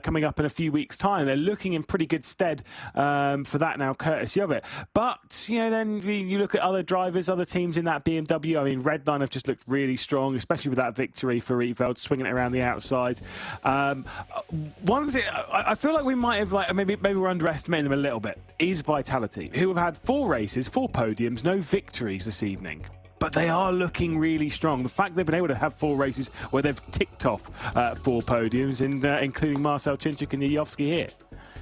coming up in a few weeks' time. They're looking in pretty good stead for that now, courtesy of it. But, you know, then you look at other drivers, other teams in that BMW. I mean, Redline have just looked really strong, especially with that victory for Rietveld, swinging it around the outside. One thing I feel like we might have, maybe we're underestimating them a little bit, is Vitality, who have had 4 races, 4 podiums, no victories this evening. But they are looking really strong. The fact they've been able to have 4 races where they've ticked off 4 podiums, and including Marcel Chinchik and Yujovski here.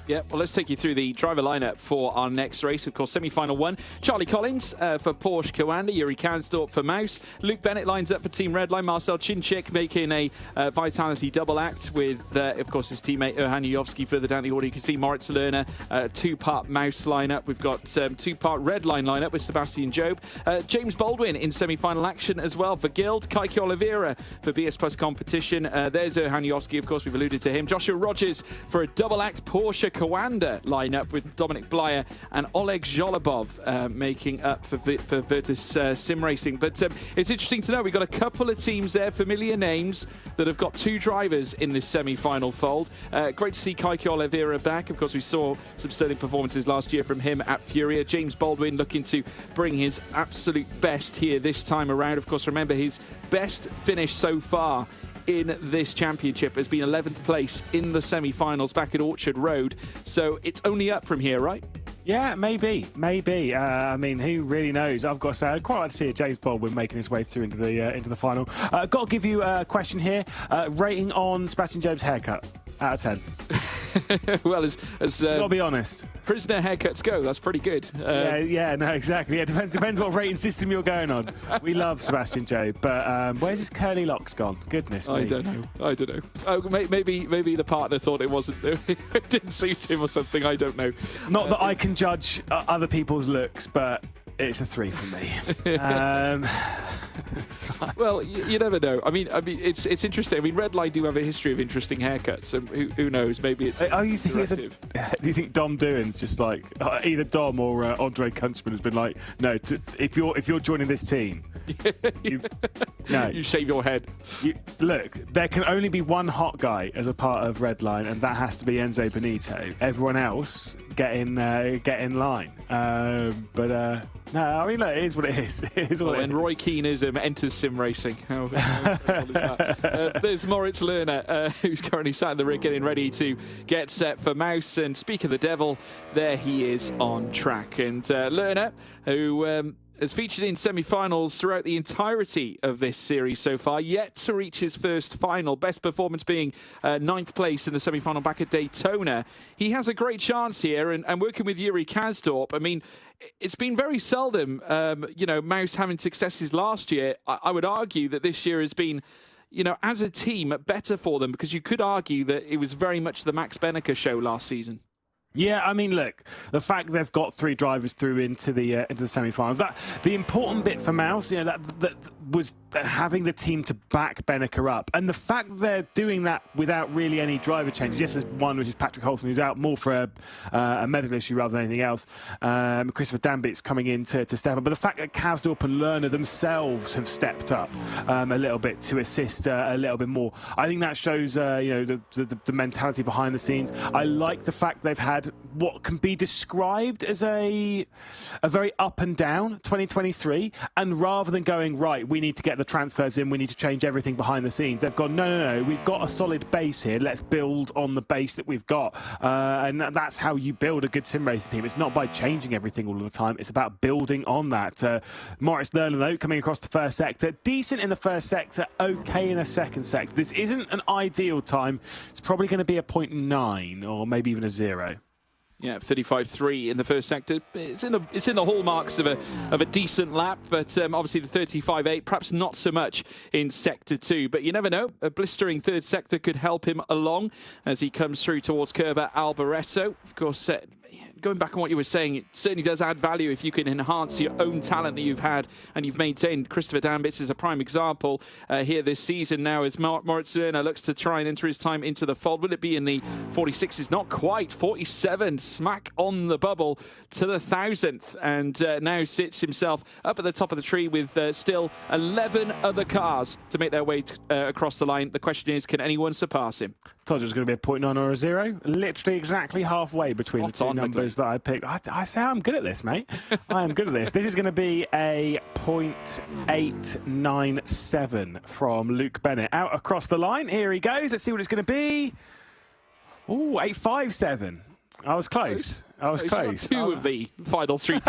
Yeah, well, let's take you through the driver lineup for our next race. Of course, semi-final 1, Charlie Collins for Porsche Coanda, Yuri Kasdorp for Mouse. Luke Bennett lines up for Team Redline. Marcel Chinchik making a Vitality double act with, of course, his teammate Erhan Yujovski further down the order. You can see Moritz Lerner, 2-part Mouse lineup. We've got 2-part Redline lineup with Sebastian Job. James Baldwin in semi-final action as well for Guild. Kaiki Oliveira for BS Plus Competition. There's Erhan Yujovski, of course, we've alluded to him. Joshua Rogers for a double act Porsche Coanda lineup with Dominic Blyer and Oleg Zholobov making up for Virtus Sim Racing. But it's interesting to know we've got a couple of teams there, familiar names, that have got 2 drivers in this semi-final fold. Great to see Kaiki Oliveira back. Of course, we saw some sterling performances last year from him at Furia. James Baldwin looking to bring his absolute best here this time around. Of course, remember his best finish so far in this championship has been 11th place in the semi-finals back at Orchard Road. So it's only up from here, right? Yeah, maybe. I mean, who really knows? I've got to say, I'd quite like to see a James Baldwin making his way through into the final. Got to give you a question here. Rating on Sebastian Job's haircut out of 10. Well, as gotta be honest, prisoner haircuts go, that's pretty good. No, exactly. It depends what rating system you're going on. We love Sebastian Job, but where's his curly locks gone? Goodness me. I don't know. Oh, maybe the partner thought it wasn't. It didn't suit him or something. I don't know. Not that I can judge other people's looks, but it's a 3 for me. Well, you never know. I mean, it's interesting. I mean, Redline do have a history of interesting haircuts, and who knows? Maybe it's. Oh, you think do you think Dom Doohan's just like either Dom or Andre Kunchman has been like, no, if you're joining this team, you shave your head. Look, there can only be one hot guy as a part of Redline, and that has to be Enzo Benito. Everyone else get in line. No, I mean, look, it is what it is. It is what it is. And Roy Keaneism enters sim racing. How there's Moritz Lerner, who's currently sat in the rig getting ready to get set for Mouse. And speak of the devil, there he is on track. And Lerner, who has featured in semi-finals throughout the entirety of this series so far, yet to reach his first final. Best performance being 9th place in the semi-final back at Daytona. He has a great chance here, and working with Yuri Kasdorp, I mean, it's been very seldom, Mouse having successes last year. I would argue that this year has been, as a team, better for them, because you could argue that it was very much the Max Benneker show last season. Yeah, I mean, look, the fact they've got 3 drivers through into the semi-finals, that the important bit for Mouse, that was having the team to back Benneker up, and the fact that they're doing that without really any driver changes. Yes, there's one, which is Patrick Holtzman, who's out more for a medical issue rather than anything else. Christopher Dambit's coming in to step up, but the fact that Kasdorp and Lerner themselves have stepped up a little bit to assist a little bit more, I think that shows the mentality behind the scenes. I like the fact they've had what can be described as a very up and down 2023, and rather than going, right, we need to get the transfers in, we need to change everything behind the scenes, they've gone, no, we've got a solid base here, let's build on the base that we've got. And that's how you build a good sim racing team. It's not by changing everything all of the time, it's about building on that. Moritz Lerner, though, coming across the first sector, decent in the first sector, okay in the second sector. This isn't an ideal time. It's probably going to be a 0.9 or maybe even a 0. Yeah, 35.3 in the first sector. It's in the hallmarks of a decent lap, but obviously the 35.8, perhaps not so much in sector 2. But you never know. A blistering third sector could help him along as he comes through towards Kerber Alboreto. Of course, going back on what you were saying, it certainly does add value if you can enhance your own talent that you've had and you've maintained. Christopher Dambitz is a prime example here this season now as Moritz Lerner looks to try and enter his time into the fold. Will it be in the 46s? Not quite. 47, smack on the bubble to the 1000th, and now sits himself up at the top of the tree with still 11 other cars to make their way across the line. The question is, can anyone surpass him? Told you it was going to be a 0.9 or a 0. Literally exactly halfway between the two numbers that I picked. I say I'm good at this, mate. I am good at this. This is going to be a 0.897 from Luke Bennett. Out across the line. Here he goes. Let's see what it's going to be. Ooh, 857. I was close. I was close. 2 of the final 3.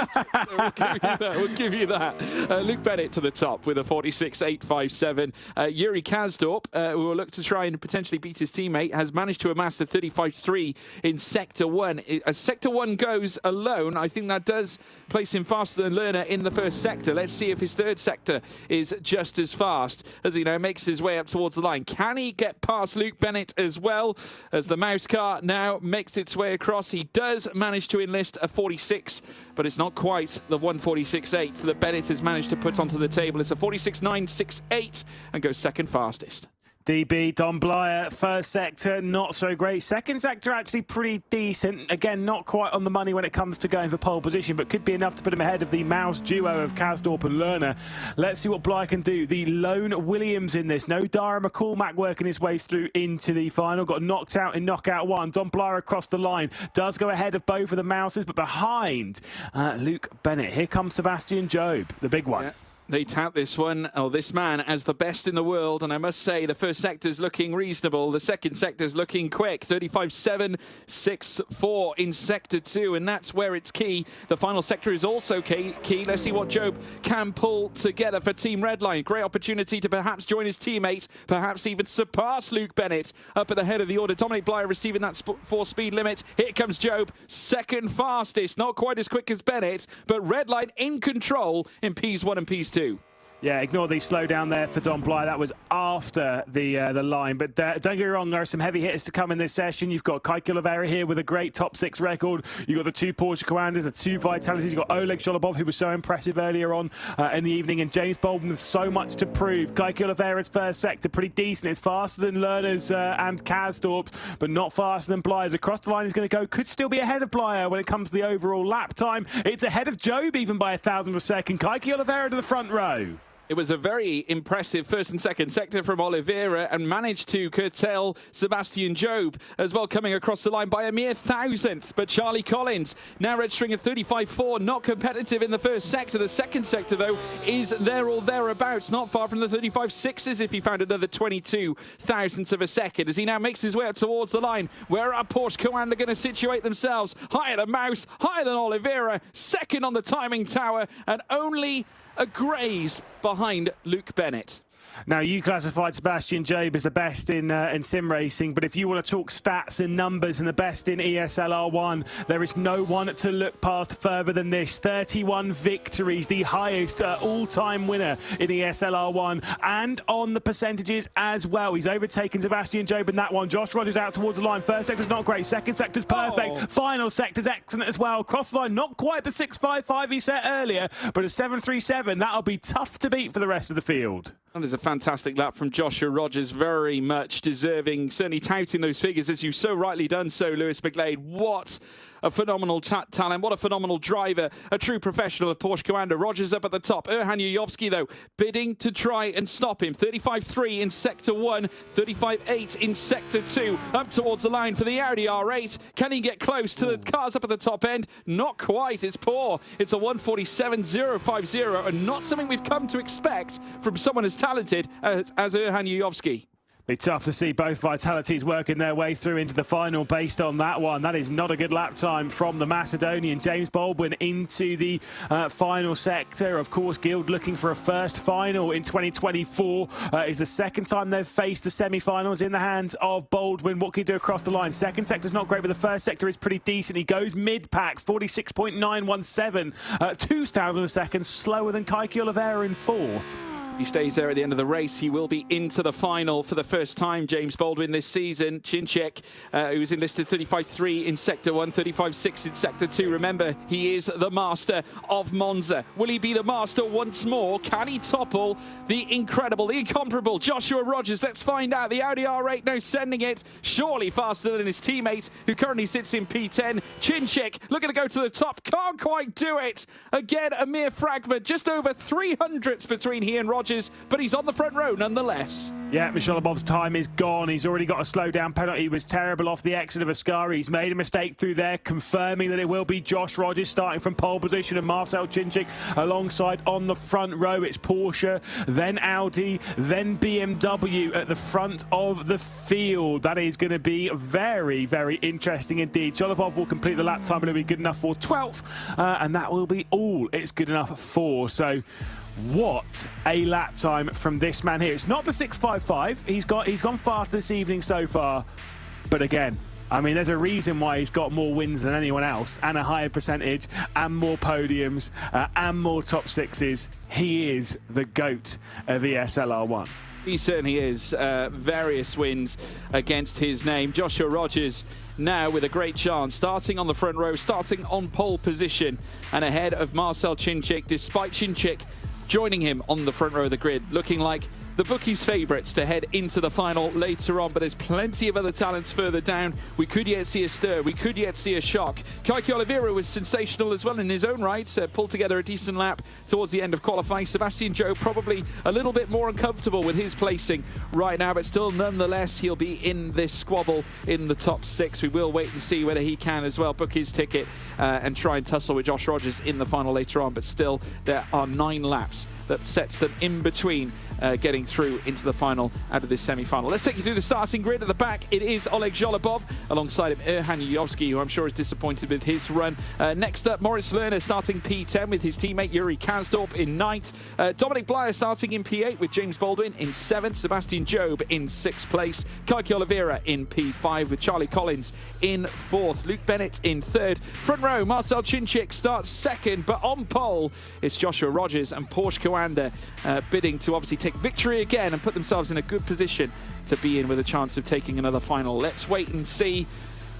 We'll give you that. Luke Bennett to the top with a 46.857. Yuri Kasdorp, who will look to try and potentially beat his teammate, has managed to amass a 35.3 in Sector 1. As Sector 1 goes alone, I think that does place him faster than Lerner in the first sector. Let's see if his third sector is just as fast as he makes his way up towards the line. Can he get past Luke Bennett as well as the Mouse car now makes its way across? He does manage to enlist a 46, but it's not quite the 146.8 that Bennett has managed to put onto the table. It's a 46.968 and goes second fastest. DB, Don Blyer, first sector, not so great. Second sector, actually pretty decent. Again, not quite on the money when it comes to going for pole position, but could be enough to put him ahead of the Mouse duo of Kasdorp and Lerner. Let's see what Blyer can do. The lone Williams in this. No Dara McCormack working his way through into the final. Got knocked out in knockout 1. Don Blyer across the line. Does go ahead of both of the Mouses, but behind Luke Bennett. Here comes Sebastian Job, the big one. Yeah. They tout this man as the best in the world, and I must say the first sector's looking reasonable. The second sector's looking quick. 35.764 in Sector 2, and that's where it's key. The final sector is also key. Let's see what Job can pull together for Team Redline. Great opportunity to perhaps join his teammate, perhaps even surpass Luke Bennett up at the head of the order. Dominic Blyer receiving that 4-speed limit. Here comes Job, second fastest. Not quite as quick as Bennett, but Redline in control in Ps1 and Ps2. Yeah, ignore the slowdown there for Don Blyer. That was after the line. But don't get me wrong, there are some heavy hitters to come in this session. You've got Kike Oliveira here with a great top 6 record. You've got the 2 Porsche Commanders, the 2 Vitalities. You've got Oleg Sholobov, who was so impressive earlier on in the evening, and James Bolden with so much to prove. Kike Oliveira's first sector, pretty decent. It's faster than Lerner's and Kasdorp's, but not faster than Blyer's. Across the line he's going to go. Could still be ahead of Blyer when it comes to the overall lap time. It's ahead of Job, even by 1,000th of a second. Kike Oliveira to the front row. It was a very impressive first and second sector from Oliveira and managed to curtail Sebastian Job as well, coming across the line by a mere thousandth. But Charlie Collins now registering a 35.4, not competitive in the first sector. The second sector, though, is there or thereabouts, not far from the 35.6s if he found another 22 thousandths of a second as he now makes his way up towards the line. Where are Porsche Coanda going to situate themselves? Higher than Mouse, higher than Oliveira, second on the timing tower, and only a graze behind Luke Bennett. Now, you classified Sebastian Job as the best in sim racing, but if you want to talk stats and numbers and the best in ESL R1, there is no one to look past further than this. 31 victories, the highest all-time winner in ESL R1, and on the percentages as well. He's overtaken Sebastian Job in that one. Josh Rogers out towards the line. First sector's not great. Second sector's perfect. Final sector's excellent as well. Cross the line, not quite the 6.55 he set earlier, but a 7.37. That'll be tough to beat for the rest of the field. That is a fantastic lap from Joshua Rogers, very much deserving, certainly touting those figures, as you've so rightly done so, Lewis McGlade. What a phenomenal talent, what a phenomenal driver, a true professional of Porsche Coanda. Rogers up at the top. Erhan Yuyovski, though, bidding to try and stop him. 35.3 in Sector 1, 35.8 in Sector 2. Up towards the line for the Audi R8. Can he get close to the cars up at the top end? Not quite. It's poor. It's a 1:47.050, and not something we've come to expect from someone as talented as Erhan Yuyovski. Be tough to see both Vitalities working their way through into the final based on that one. That is not a good lap time from the Macedonian. James Baldwin into the final sector. Of course, Guild looking for a first final in 2024. Is the second time they've faced the semi-finals in the hands of Baldwin. What can he do across the line? Second sector's not great, but the first sector is pretty decent. He goes mid-pack, 46.917. 2,000 a second slower than Kaiki Oliveira in fourth. He stays there at the end of the race. He will be into the final for the first time, James Baldwin, this season. Chinchek, who was enlisted 35.3 in Sector 1, 35.6 in Sector 2. Remember, he is the master of Monza. Will he be the master once more? Can he topple the incredible, the incomparable Joshua Rogers? Let's find out. The Audi R8 now sending it surely faster than his teammate, who currently sits in P10. Chinchek looking to go to the top. Can't quite do it. Again, a mere fragment. Just over 300ths between he and Rogers, but he's on the front row nonetheless. Yeah, Michel time is gone. He's already got a slow-down penalty. He was terrible off the exit of Ascari. He's made a mistake through there, confirming that it will be Josh Rogers starting from pole position and Marcel Chinchik alongside on the front row. It's Porsche, then Audi, then BMW at the front of the field. That is going to be very, very interesting indeed. Cholovov will complete the lap time, but it'll be good enough for 12th, and that will be all it's good enough for. So, what a lap time from this man here. It's not the 6.55. He's gone fast this evening so far. But again, I mean, there's a reason why he's got more wins than anyone else, and a higher percentage, and more podiums, and more top sixes. He is the GOAT of ESL R1. He certainly is. Various wins against his name. Joshua Rogers now with a great chance, starting on the front row, starting on pole position, and ahead of Marcel Chinchik, despite Chinchik joining him on the front row of the grid, looking like the bookies' favourites to head into the final later on, but there's plenty of other talents further down. We could yet see a stir, we could yet see a shock. Kaiki Oliveira was sensational as well in his own right, pulled together a decent lap towards the end of qualifying. Sebastian Job probably a little bit more uncomfortable with his placing right now, but still nonetheless he'll be in this squabble in the top six. We will wait and see whether he can as well book his ticket and try and tussle with Josh Rogers in the final later on, but still there are 9 laps that sets them in between getting through into the final out of this semi-final. Let's take you through the starting grid. At the back, it is Oleg Zholobov. Alongside him, Erhan Yuyovski, who I'm sure is disappointed with his run. Next up, Moritz Lerner starting P10 with his teammate Yuri Kasdorp in 9th. Dominic Blyer starting in P8 with James Baldwin in 7th. Sebastian Job in 6th place. Kaiki Oliveira in P5 with Charlie Collins in 4th. Luke Bennett in 3rd. Front row, Marcel Chinchik starts 2nd, but on pole, it's Joshua Rogers and Porsche Coanda bidding to obviously take victory again and put themselves in a good position to be in with a chance of taking another final. Let's wait and see.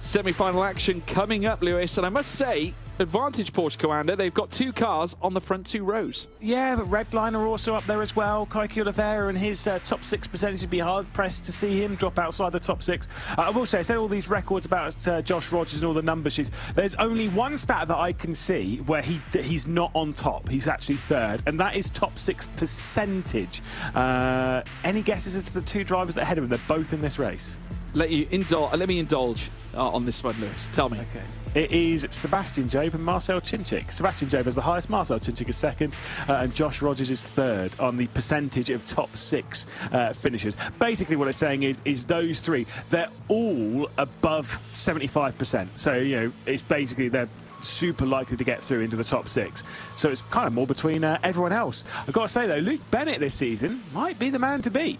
Semi-final action coming up, Lewis, and I must say advantage, Porsche Commander. They've got 2 cars on the front 2 rows. Yeah, but Redline are also up there as well. Kaiki Oliveira and his top 6 percentage would be hard-pressed to see him drop outside the top 6. I will say, I said all these records about Josh Rogers and all the number sheets. There's only one stat that I can see where he's not on top. He's actually 3rd, and that is top 6 percentage. Any guesses as to the 2 drivers that are ahead of him? They're both in this race. Let me indulge on this one, Lewis. Tell me. Okay. It is Sebastian Jobe and Marcel Chinchik. Sebastian Jobe has the highest, Marcel Chinchik is 2nd, and Josh Rogers is 3rd on the percentage of top 6 finishes. Basically what it's saying is those 3, they're all above 75%. So, you know, it's basically they're super likely to get through into the top 6. So it's kind of more between everyone else. I've got to say, though, Luke Bennett this season might be the man to beat.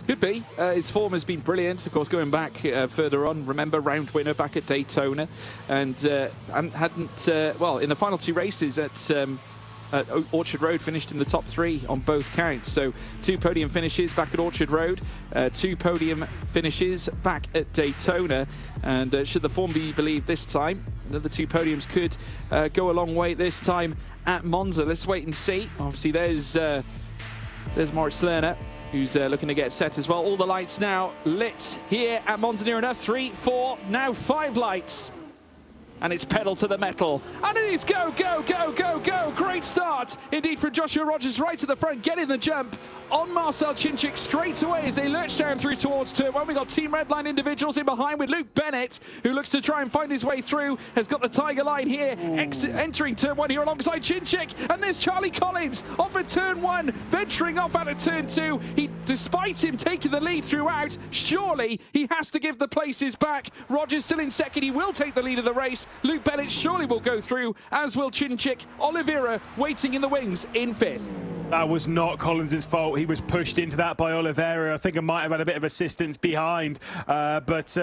Could be. His form has been brilliant. Of course, going back further on, remember, round winner back at Daytona, and hadn't, well, in the final 2 races at Orchard Road, finished in the top 3 on both counts. So 2 podium finishes back at Orchard Road, 2 podium finishes back at Daytona, and should the form be believed this time, another 2 podiums could go a long way this time at Monza. Let's wait and see. Obviously, there's Moritz Lerner, who's looking to get set as well. All the lights now lit here at Monza near enough. 3, 4, now 5 lights. And it's pedal to the metal. And it is go, go, go, go, go. Great start indeed from Joshua Rogers right to the front, getting the jump on Marcel Chinchik straight away as they lurch down through towards turn 1. We've got Team Redline individuals in behind with Luke Bennett, who looks to try and find his way through, has got the Tiger line here, entering turn 1 here alongside Chinchik. And there's Charlie Collins off at turn 1, venturing off out of turn 2. Despite him taking the lead throughout, surely he has to give the places back. Rogers still in 2nd. He will take the lead of the race. Luke Bennett surely will go through, as will Chinchik. Oliveira waiting in the wings in 5th. That was not Collins' fault. He was pushed into that by Oliveira. I think I might have had a bit of assistance behind, but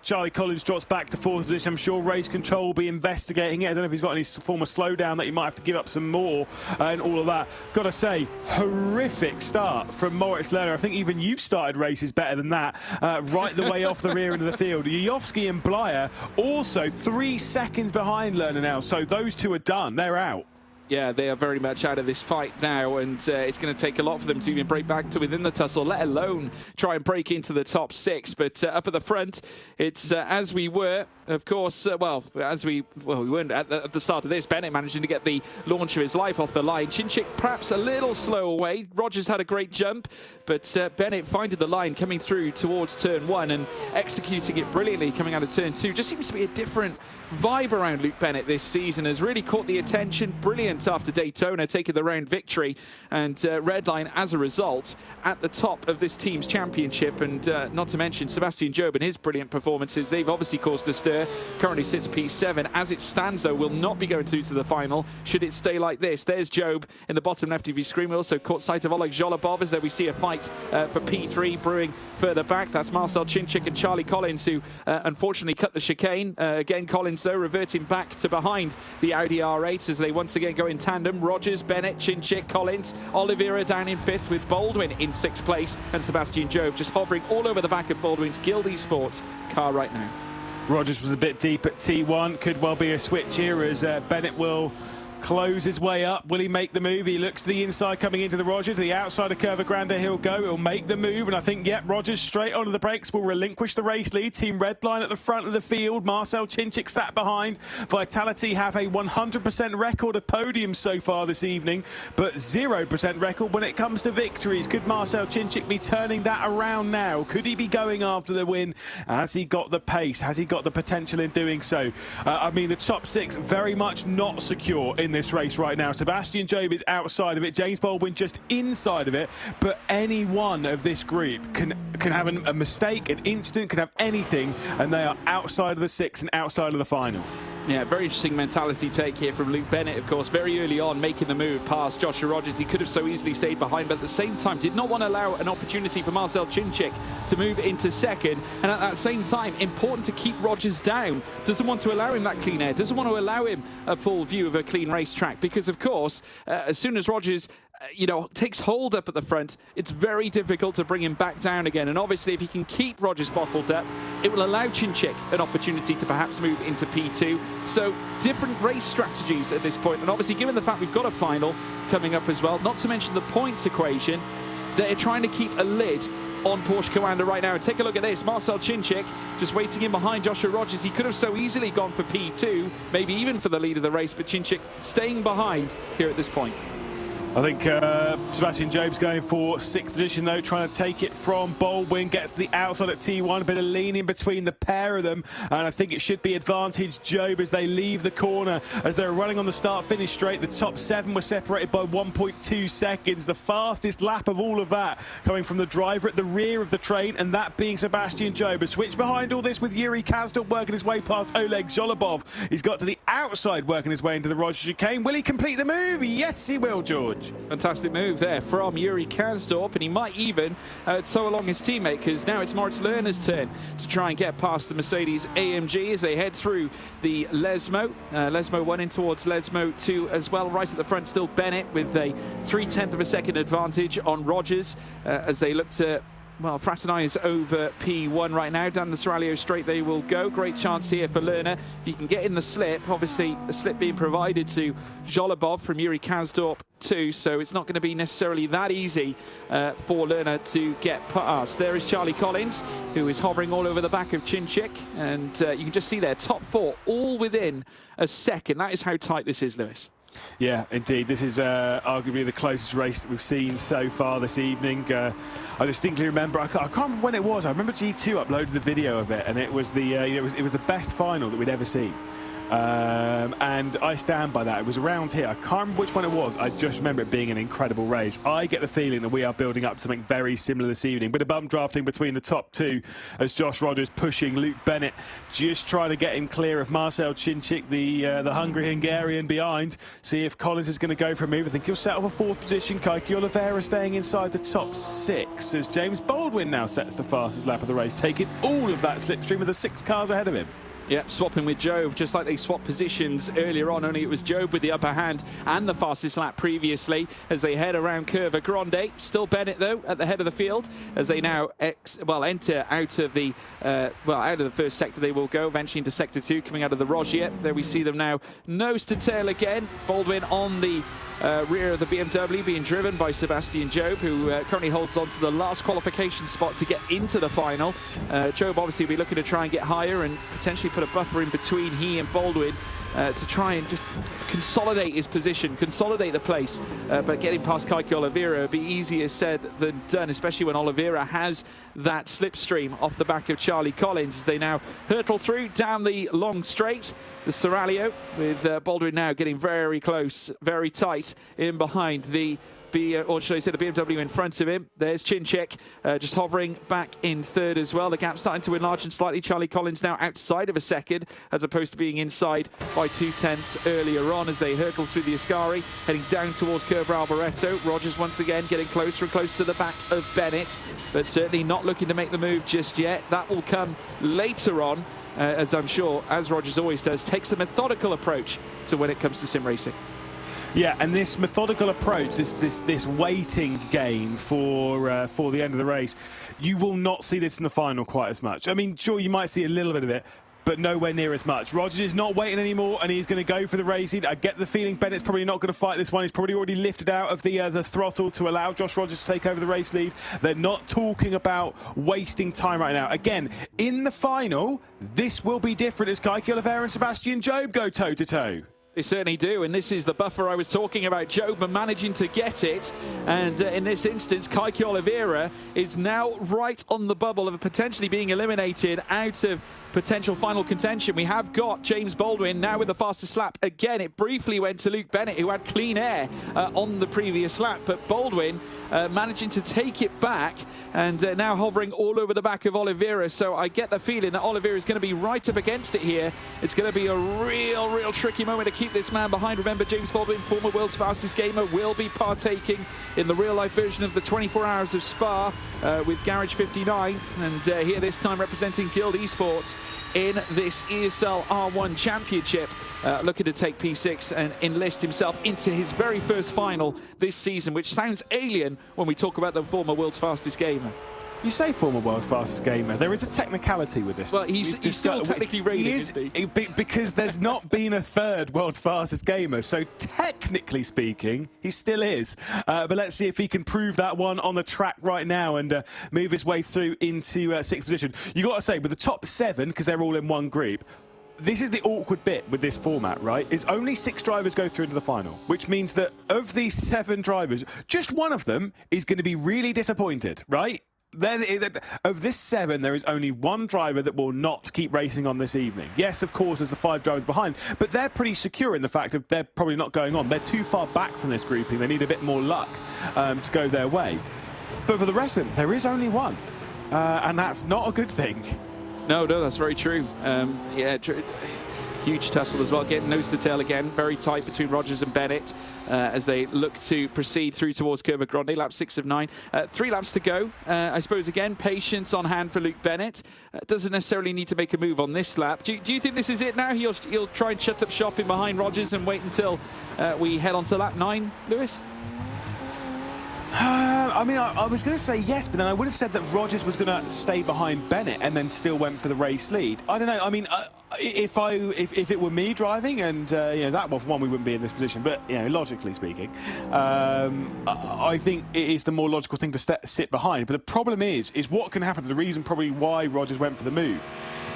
Charlie Collins drops back to 4th position. I'm sure Race Control will be investigating it. I don't know if he's got any form of slowdown that he might have to give up some more and all of that. Got to say, horrific start from Moritz Lerner. I think even you've started races better than that. Right the way off the rear end of the field. Yuyovsky and Blyer also 3 seconds behind Lerner now. So those 2 are done. They're out. Yeah, they are very much out of this fight now, and it's going to take a lot for them to even break back to within the tussle, let alone try and break into the top 6. But up at the front, it's as we were, of course, we weren't at the start of this. Bennett managing to get the launch of his life off the line. Chinchik perhaps a little slow away. Rogers had a great jump, but Bennett finding the line coming through towards turn 1 and executing it brilliantly coming out of turn 2. Just seems to be a different vibe around Luke Bennett this season. Has really caught the attention. Brilliant after Daytona, taking the round victory, and Redline as a result at the top of this team's championship. And not to mention Sebastian Jobe and his brilliant performances. They've obviously caused a stir. Currently sits P7. As it stands, though, will not be going through to the final should it stay like this. There's Jobe in the bottom left of your screen. We also caught sight of Oleg Zholobov as there we see a fight for P3 brewing further back. That's Marcel Chinchik and Charlie Collins, who unfortunately cut the chicane. Again, Collins, though, reverting back to behind the Audi R8 as they once again go in tandem. Rogers, Bennett, Chinchik, Collins, Oliveira down in 5th with Baldwin in 6th place, and Sebastian Jobe just hovering all over the back of Baldwin's Guild Esports car right now. Rogers was a bit deep at T1. Could well be a switch here as Bennett will close his way up. Will he make the move? He looks to the inside coming into the Rogers. To the outside of Curva Grande he'll go. He'll make the move, and I think, yep, Rogers straight onto the brakes will relinquish the race lead. Team Redline at the front of the field. Marcel Chinchik sat behind. Vitality have a 100% record of podiums so far this evening, but 0% record when it comes to victories. Could Marcel Chinchik be turning that around now? Could he be going after the win? Has he got the pace? Has he got the potential in doing so? I mean, the top 6 very much not secure in this race right now. Sebastian Jobe is outside of it. James Baldwin just inside of it. But any one of this group can have a mistake, an incident, can have anything, and they are outside of the 6 and outside of the final. Yeah, very interesting mentality take here from Luke Bennett, of course, very early on making the move past Joshua Rogers. He could have so easily stayed behind, but at the same time did not want to allow an opportunity for Marcel Chinchik to move into 2nd. And at that same time, important to keep Rogers down. Doesn't want to allow him that clean air, doesn't want to allow him a full view of a clean racetrack, because, of course, as soon as Rogers takes hold up at the front, it's very difficult to bring him back down again. And obviously, if he can keep Rogers bottled up, it will allow Chinchik an opportunity to perhaps move into P2. So different race strategies at this point. And obviously, given the fact we've got a final coming up as well, not to mention the points equation, they're trying to keep a lid on Porsche Commander right now. And take a look at this. Marcel Chinchik just waiting in behind Joshua Rogers. He could have so easily gone for P2, maybe even for the lead of the race, but Chinchik staying behind here at this point. I think Sebastian Job's going for 6th position, though, trying to take it from Baldwin. Gets the outside at T1, a bit of leaning between the pair of them. And I think it should be advantage Job as they leave the corner. As they're running on the start-finish straight, the top 7 were separated by 1.2 seconds. The fastest lap of all of that coming from the driver at the rear of the train, and that being Sebastian Job. A switch behind all this with Yuri Kazdorp working his way past Oleg Zholobov. He's got to the outside, working his way into the Roger chicane. Will he complete the move? Yes, he will, George. Fantastic move there from Yuri Kazdorp, and he might even tow along his teammate, because now it's Moritz Lerner's turn to try and get past the Mercedes AMG as they head through the Lesmo. Lesmo 1 in towards Lesmo 2 as well. Right at the front still Bennett with a 0.3 of a second advantage on Rogers as they look to fraternize over P1 right now. Down the Seraglio straight they will go. Great chance here for Lerner. If he can get in the slip, obviously a slip being provided to Zholobov from Yuri Kazdorp too, so it's not going to be necessarily that easy for Lerner to get past. There is Charlie Collins, who is hovering all over the back of Chinchik, and you can just see their top 4 all within a second. That is how tight this is, Lewis. Yeah, indeed. This is arguably the closest race that we've seen so far this evening. I distinctly remember, I can't remember when it was. I remember G2 uploaded the video of it, and it was the it was the best final that we'd ever seen. And I stand by that. It was around here. I can't remember which one it was. I just remember it being an incredible race. I get the feeling that we are building up to something very similar this evening. Bit of bump drafting between the top 2 as Josh Rogers pushing Luke Bennett, just trying to get him clear of Marcel Chinchik, the hungry Hungarian behind. See if Collins is going to go for a move. I think he'll settle for 4th position. Kaiki Oliveira staying inside the top 6 as James Baldwin now sets the fastest lap of the race, taking all of that slipstream with the 6 cars ahead of him. Yeah, swapping with Job, just like they swapped positions earlier on, only it was Job with the upper hand and the fastest lap previously as they head around Curva Grande. Still Bennett, though, at the head of the field as they now enter out of the out of the first sector. They will go eventually into sector 2, coming out of the Rogier. There we see them now nose to tail again. Baldwin on the rear of the BMW, being driven by Sebastian Job, who currently holds on to the last qualification spot to get into the final. Job obviously will be looking to try and get higher and potentially put a buffer in between he and Baldwin to try and just consolidate his position, consolidate the place. But getting past Kaiki Oliveira would be easier said than done, especially when Oliveira has that slipstream off the back of Charlie Collins as they now hurtle through down the long straight. The Seraglio with Baldwin now getting very close, very tight in behind the or should I say the BMW in front of him. There's Chinchik just hovering back in 3rd as well. The gap starting to enlarge and slightly. Charlie Collins now outside of a second as opposed to being inside by 0.2 earlier on as they hurtle through the Ascari, heading down towards Curva Alboreto. Rogers once again getting closer and closer to the back of Bennett, but certainly not looking to make the move just yet. That will come later on, as I'm sure, as Rogers always does, takes a methodical approach to when it comes to sim racing. Yeah, and this methodical approach, this waiting game for the end of the race, you will not see this in the final quite as much. I mean, sure, you might see a little bit of it, but nowhere near as much. Rogers is not waiting anymore, and he's going to go for the racing. I get the feeling Bennett's probably not going to fight this one. He's probably already lifted out of the throttle to allow Josh Rogers to take over the race lead. They're not talking about wasting time right now. Again, in the final, this will be different as Kaiki Oliveira and Sebastian Job go toe-to-toe. They certainly do, and this is the buffer I was talking about. Job managing to get it, and in this instance, Kaiki Oliveira is now right on the bubble of potentially being eliminated out of potential final contention. We have got James Baldwin now with the fastest lap. Again, it briefly went to Luke Bennett, who had clean air on the previous lap, but Baldwin managing to take it back and now hovering all over the back of Oliveira. So I get the feeling that Oliveira is going to be right up against it here. It's going to be a real tricky moment to keep this man behind. Remember, James Baldwin, former world's fastest gamer, will be partaking in the real-life version of the 24 Hours of Spa with Garage 59. And here this time representing Guild Esports in this ESL R1 Championship. Looking to take P6 and enlist himself into his very first final this season, which sounds alien when we talk about the former world's fastest gamer. You say former world's fastest gamer. There is a technicality with this. Well, he's still technically rated, isn't he? Because there's not been a third world's fastest gamer. So technically speaking, he still is. But let's see if he can prove that one on the track right now and move his way through into sixth position. You got to say, with the top 7, because they're all in one group, this is the awkward bit with this format, right? Is only 6 drivers go through into the final, which means that of these 7 drivers, just one of them is going to be really disappointed, right? Of this 7, there is only one driver that will not keep racing on this evening. Yes, of course, there's the 5 drivers behind, but they're pretty secure in the fact that they're probably not going on. They're too far back from this grouping. They need a bit more luck to go their way. But for the rest of them, there is only one, and that's not a good thing. No, that's very true. Yeah, huge tussle as well, getting nose to tail again. Very tight between Rogers and Bennett as they look to proceed through towards Curva Grande, lap 6 of 9. 3 laps to go. I suppose, again, patience on hand for Luke Bennett. Doesn't necessarily need to make a move on this lap. Do you think this is it now? He'll try and shut up shop in behind Rogers and wait until we head on to lap 9, Lewis? I mean, I was going to say yes, but then I would have said that Rogers was going to stay behind Bennett and then still went for the race lead. I don't know. I mean, if it were me driving, and you know, that, well, for one, we wouldn't be in this position. But you know, logically speaking, I think it is the more logical thing to sit behind. But the problem is what can happen. The reason probably why Rogers went for the move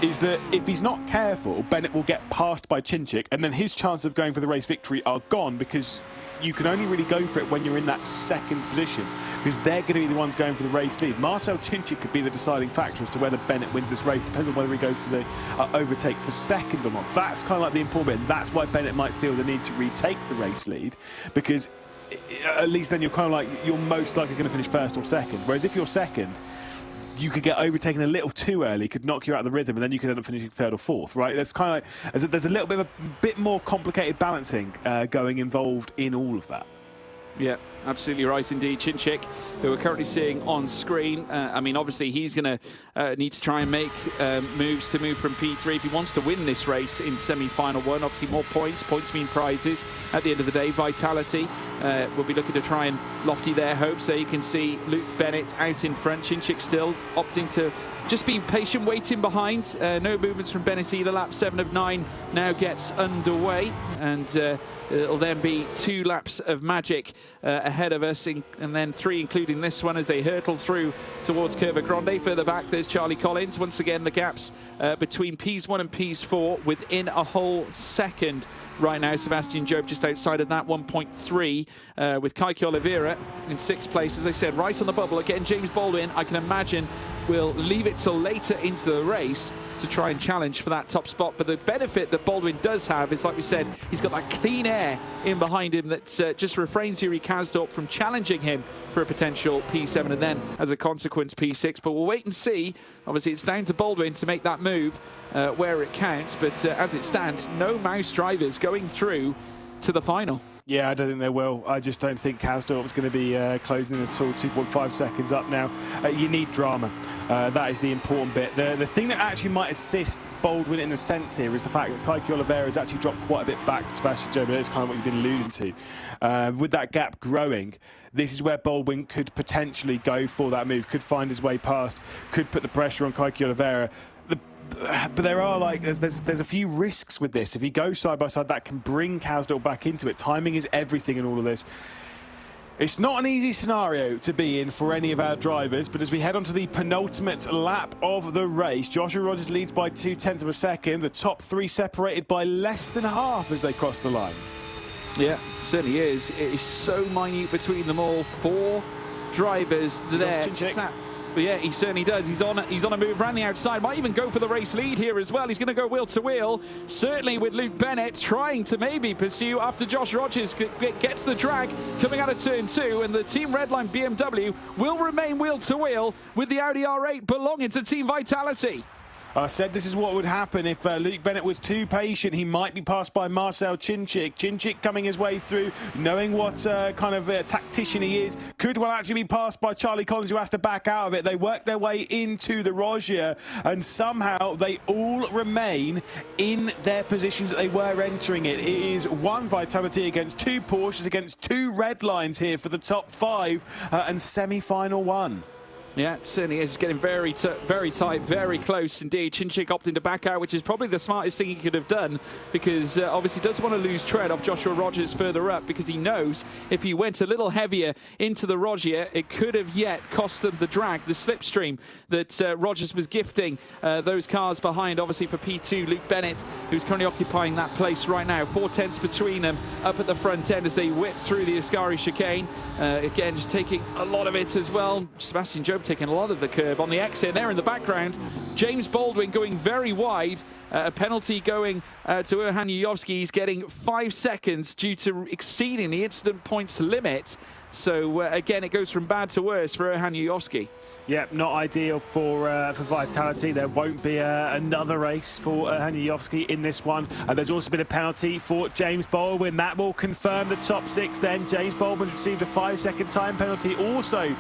is that if he's not careful, Bennett will get passed by Chinchik, and then his chances of going for the race victory are gone, because you can only really go for it when you're in that second position, because they're going to be the ones going for the race lead. Marcel Chinchik could be the deciding factor as to whether Bennett wins this race. Depends on whether he goes for the overtake for second or not. That's kind of like the important bit, and that's why Bennett might feel the need to retake the race lead, because at least then you're kind of like, you're most likely going to finish first or second. Whereas if you're second, you could get overtaken a little too early, could knock you out of the rhythm, and then you could end up finishing 3rd or 4th, right? That's kind of like, there's a little bit of a bit more complicated balancing going involved in all of that. Yeah, absolutely right indeed. Chinchik, who we're currently seeing on screen. I mean, obviously, he's going to need to try and make moves to move from P3 if he wants to win this race in semi-final 1. Obviously, more points. Points mean prizes. At the end of the day, Vitality will be looking to try and lofty their hopes. There you can see Luke Bennett out in front. Chinchik still opting to just be patient, waiting behind. No movements from Bennett either. Lap 7 of 9 now gets underway, and it'll then be 2 laps of magic ahead of us, and then 3 including this one as they hurtle through towards Curva Grande. Further back, there's Charlie Collins. Once again, the gaps between Ps1 and Ps4 within a whole second right now. Sebastian Job just outside of that, 1.3, with Kaiki Oliveira in 6th place. As I said, right on the bubble. Again, James Baldwin, I can imagine, will leave it till later into the race to try and challenge for that top spot. But the benefit that Baldwin does have is, like we said, he's got that clean air in behind him that just refrains Yuri Kazdorp from challenging him for a potential P7 and then, as a consequence, P6. But we'll wait and see. Obviously, it's down to Baldwin to make that move where it counts. But as it stands, no Mouse drivers going through to the final. Yeah, I don't think they will. I just don't think Kazdorp's going to be closing at all. 2.5 seconds up now. You need drama. That is the important bit. The thing that actually might assist Baldwin in a sense here is the fact that Kaiki Oliveira has actually dropped quite a bit back to Sebastian Job. It's kind of what you've been alluding to. With that gap growing, this is where Baldwin could potentially go for that move, could find his way past, could put the pressure on Kaiki Oliveira. But there are there's a few risks with this. If he goes side by side, that can bring Kazdorp back into it. Timing is everything in all of this. It's not an easy scenario to be in for any of our drivers, but as we head on to the penultimate lap of the race, Joshua Rogers leads by 0.2 of a second. The top 3 separated by less than half as they cross the line. Yeah, certainly is. It is so minute between them all. 4 drivers there. But yeah, he certainly does. He's on a move around the outside. Might even go for the race lead here as well. He's going to go wheel to wheel. Certainly with Luke Bennett trying to maybe pursue after Josh Rogers gets the drag coming out of turn 2. And the Team Redline BMW will remain wheel to wheel with the Audi R8 belonging to Team Vitality. I said this is what would happen if Luke Bennett was too patient. He might be passed by Marcel Chinchik. Chinchik coming his way through, knowing what kind of tactician he is, could well actually be passed by Charlie Collins, who has to back out of it. They work their way into the Rogier, and somehow they all remain in their positions that they were entering it. It is 1 Vitality against 2 Porsches against 2 Red Lines here for the top 5 and semi-final 1. Yeah, certainly is. Getting very tight, very close indeed. Chinchik opting to back out, which is probably the smartest thing he could have done, because obviously doesn't want to lose tread off Joshua Rogers further up, because he knows if he went a little heavier into the Rogier, it could have yet cost them the drag, the slipstream that Rogers was gifting those cars behind, obviously for P2, Luke Bennett, who's currently occupying that place right now. 4 tenths between them up at the front end as they whip through the Ascari chicane. Again, just taking a lot of it as well. Sebastian Job taking a lot of the curb on the exit there in the background. James Baldwin going very wide. A penalty going to Erhan Yuyovsky. He's getting 5 seconds due to exceeding the incident points limit. So again, it goes from bad to worse for Erhan Yuyovsky. Yep, not ideal for Vitality. There won't be another race for Erhan Yuyovsky in this one. There's also been a penalty for James Baldwin. That will confirm the top 6 then. James Baldwin received a 5-second time penalty also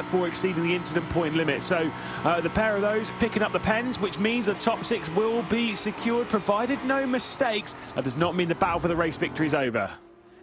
for exceeding the incident point limit. So the pair of those picking up the pens, which means the top 6 will be secured, provided no mistakes. That does not mean the battle for the race victory is over.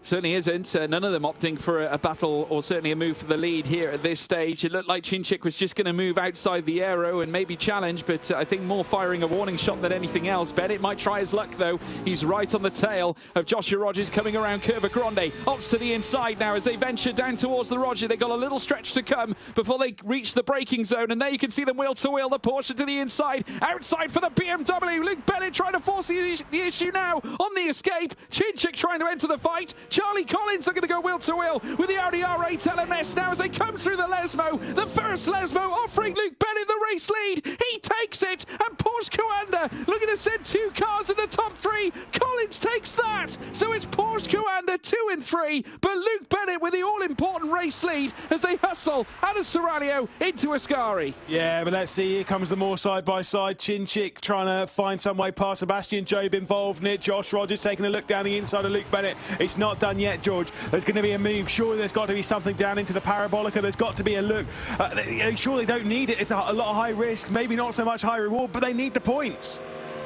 Certainly isn't. None of them opting for a battle or certainly a move for the lead here at this stage. It looked like Chinchik was just going to move outside the aero and maybe challenge, but I think more firing a warning shot than anything else. Bennett might try his luck, though. He's right on the tail of Joshua Rogers coming around Curva Grande. Opts to the inside now as they venture down towards the Roger. They've got a little stretch to come before they reach the braking zone, and there you can see them wheel to wheel. The Porsche to the inside. Outside for the BMW. Luke Bennett trying to force the issue now on the escape. Chinchik trying to enter the fight. Charlie Collins are going to go wheel to wheel with the Audi R8 LMS now as they come through the Lesmo. The first Lesmo offering Luke Bennett the race lead. He takes it, and Porsche Coanda looking to send 2 cars in the top 3. Collins takes that. So it's Porsche Coanda 2 and 3, but Luke Bennett with the all-important race lead as they hustle out of Serralio into Ascari. Yeah, but let's see. Here comes the more side-by-side. Chinchik trying to find some way past Sebastian Job involved in it. Josh Rogers taking a look down the inside of Luke Bennett. It's not done yet, George. There's going to be a move. Surely there's got to be something down into the Parabolica. There's got to be a look. Sure, they don't need it. It's a lot of high risk, maybe not so much high reward, but they need the points.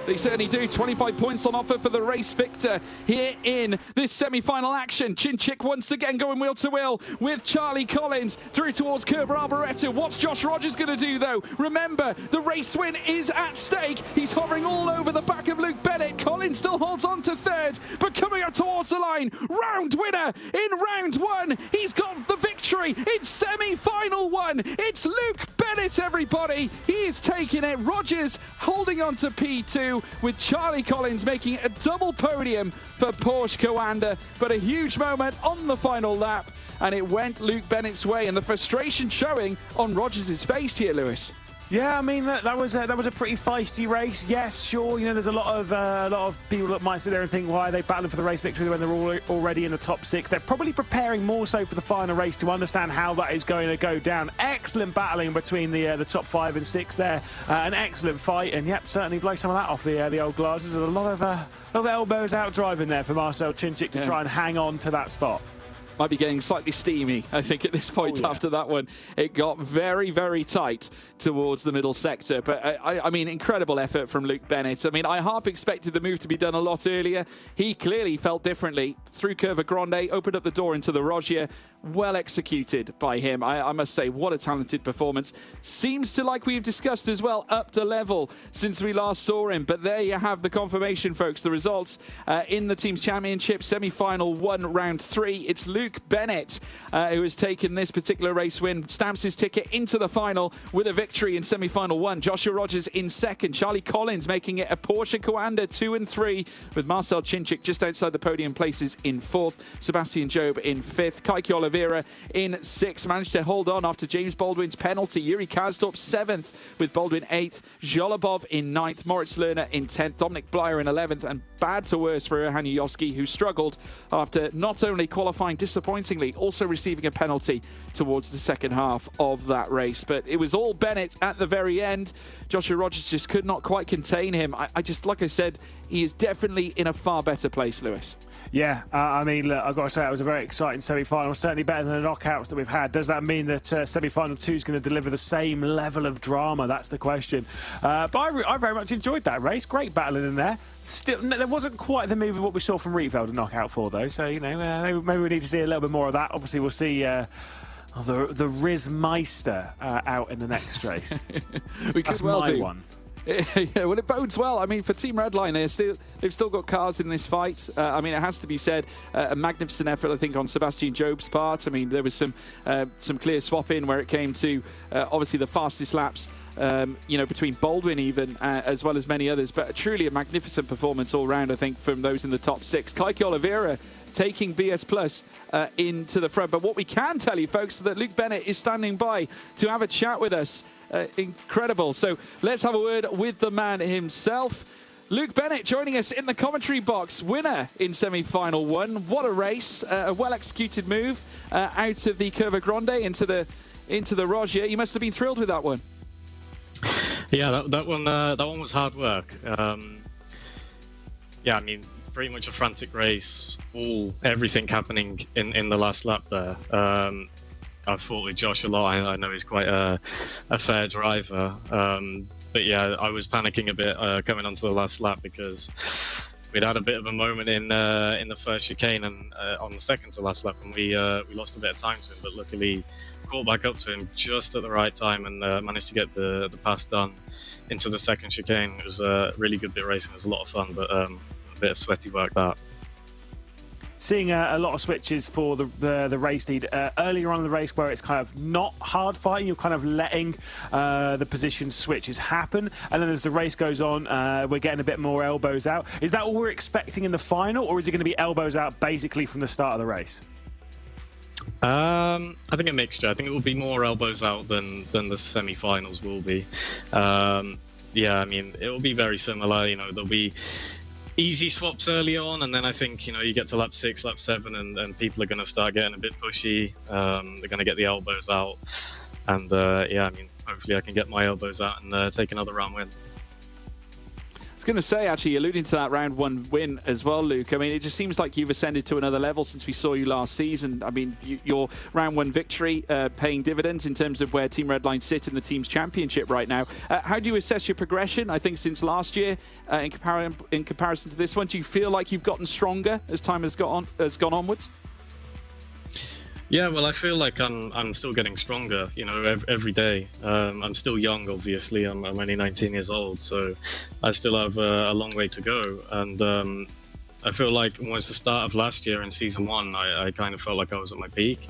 They certainly do. 25 points on offer for the race victor here in this semi-final action. Chinchik once again going wheel to wheel with Charlie Collins through towards Kerber Alboreto. What's Josh Rogers going to do, though? Remember, the race win is at stake. He's hovering all over the back of Luke Bennett. Collins still holds on to 3rd, but coming up towards the line, round winner in round 1. He's got the victory in semi-final 1. It's Luke Bennett, everybody. He is taking it. Rogers holding on to P2, with Charlie Collins making a double podium for Porsche Coanda. But a huge moment on the final lap, and it went Luke Bennett's way, and the frustration showing on Rogers' face here, Lewis. Yeah, I mean that was a pretty feisty race. Yes, sure. You know, there's a lot of people that might sit there and think, why are they battling for the race victory when they're already in the top 6? They're probably preparing more so for the final race to understand how that is going to go down. Excellent battling between the top 5 and 6 there. An excellent fight, and yep, certainly blow some of that off the old glasses. There's a lot of elbows out driving there for Marcel Chinchik to try and hang on to that spot. Might be getting slightly steamy, I think, at this point. After that one. It got very, very tight towards the middle sector. But, I mean, incredible effort from Luke Bennett. I mean, I half expected the move to be done a lot earlier. He clearly felt differently. Through Curva Grande, opened up the door into the Rogier. Well executed by him. I must say, what a talented performance. Seems to, like we've discussed as well, up to level since we last saw him. But there you have the confirmation, folks. The results in the Teams Championship semi-final 1, round 3. It's Luke Bennett who has taken this particular race win, stamps his ticket into the final with a victory in semi-final 1. Joshua Rogers in 2nd. Charlie Collins making it a Porsche Coanda 2 and 3, with Marcel Chinchik just outside the podium places in 4th. Sebastian Job in 5th. Kaiki Oliveira in 6th. Managed to hold on after James Baldwin's penalty. Yuri Kazdorp 7th, with Baldwin 8th. Zholobov in 9th. Moritz Lerner in 10th. Dominic Blyer in 11th. And bad to worse for Erhan Yuyovsky, who struggled after not only qualifying disappointingly disappointingly, also receiving a penalty towards the second half of that race. But it was all Bennett at the very end. Joshua Rogers just could not quite contain him. I just, like I said, he is definitely in a far better place, Lewis. Yeah, I mean, look, I've got to say it was a very exciting semi-final, certainly better than the knockouts that we've had. Does that mean that semi-final 2 is going to deliver the same level of drama? That's the question. But I very much enjoyed that race. Great battling in there. Still, there wasn't quite the move of what we saw from Rietveld in knockout 4, though. So, you know, maybe we need to see a little bit more of that. Obviously, we'll see the Riz Meister out in the next race. We That's could well my do. one. Yeah, well, it bodes well. I mean, for Team Redline, they've still got cars in this fight. I mean, it has to be said, a magnificent effort, I think, on Sebastian Job's part. I mean, there was some clear swap-in where it came to, obviously, the fastest laps, you know, between Baldwin even, as well as many others. But truly a magnificent performance all round, I think, from those in the top 6. Kaiki Oliveira taking BS Plus into the front. But what we can tell you, folks, is that Luke Bennett is standing by to have a chat with us. Incredible. So let's have a word with the man himself. Luke Bennett joining us in the commentary box, winner in semi-final 1. What a race, a well-executed move out of the Curva Grande into the Roger. You must have been thrilled with that one. Yeah, that one was hard work. Yeah, I mean, pretty much a frantic race, everything happening in the last lap there. I've fought with Josh a lot. I know he's quite a fair driver. But yeah, I was panicking a bit coming onto the last lap because we'd had a bit of a moment in the first chicane and on the second to last lap, and we lost a bit of time to him. But luckily, caught back up to him just at the right time and managed to get the pass done into the second chicane. It was a really good bit of racing. It was a lot of fun, but a bit of sweaty work that. Seeing a lot of switches for the race lead earlier on in the race, where it's kind of not hard fighting, you're kind of letting the position switches happen, and then as the race goes on, we're getting a bit more elbows out. Is that what we're expecting in the final, or is it going to be elbows out basically from the start of the race? I think a mixture. I think it will be more elbows out than the semi-finals will be. Yeah, I mean, it will be very similar. You know, there'll be easy swaps early on, and then I think, you know, you get to lap 6, lap 7, and people are going to start getting a bit pushy. They're going to get the elbows out, and yeah, I mean, hopefully I can get my elbows out and take another round win. I was going to say, actually, alluding to that round 1 win as well, Luke. I mean, it just seems like you've ascended to another level since we saw you last season. I mean, your round 1 victory paying dividends in terms of where Team Redline sit in the team's championship right now. How do you assess your progression? I think since last year, in comparison to this one, do you feel like you've gotten stronger as time has gone onwards? Yeah, well, I feel like I'm still getting stronger, you know, every day. I'm still young, obviously. I'm only 19 years old, so I still have a long way to go. And I feel like once the start of last year in season 1, I kind of felt like I was at my peak,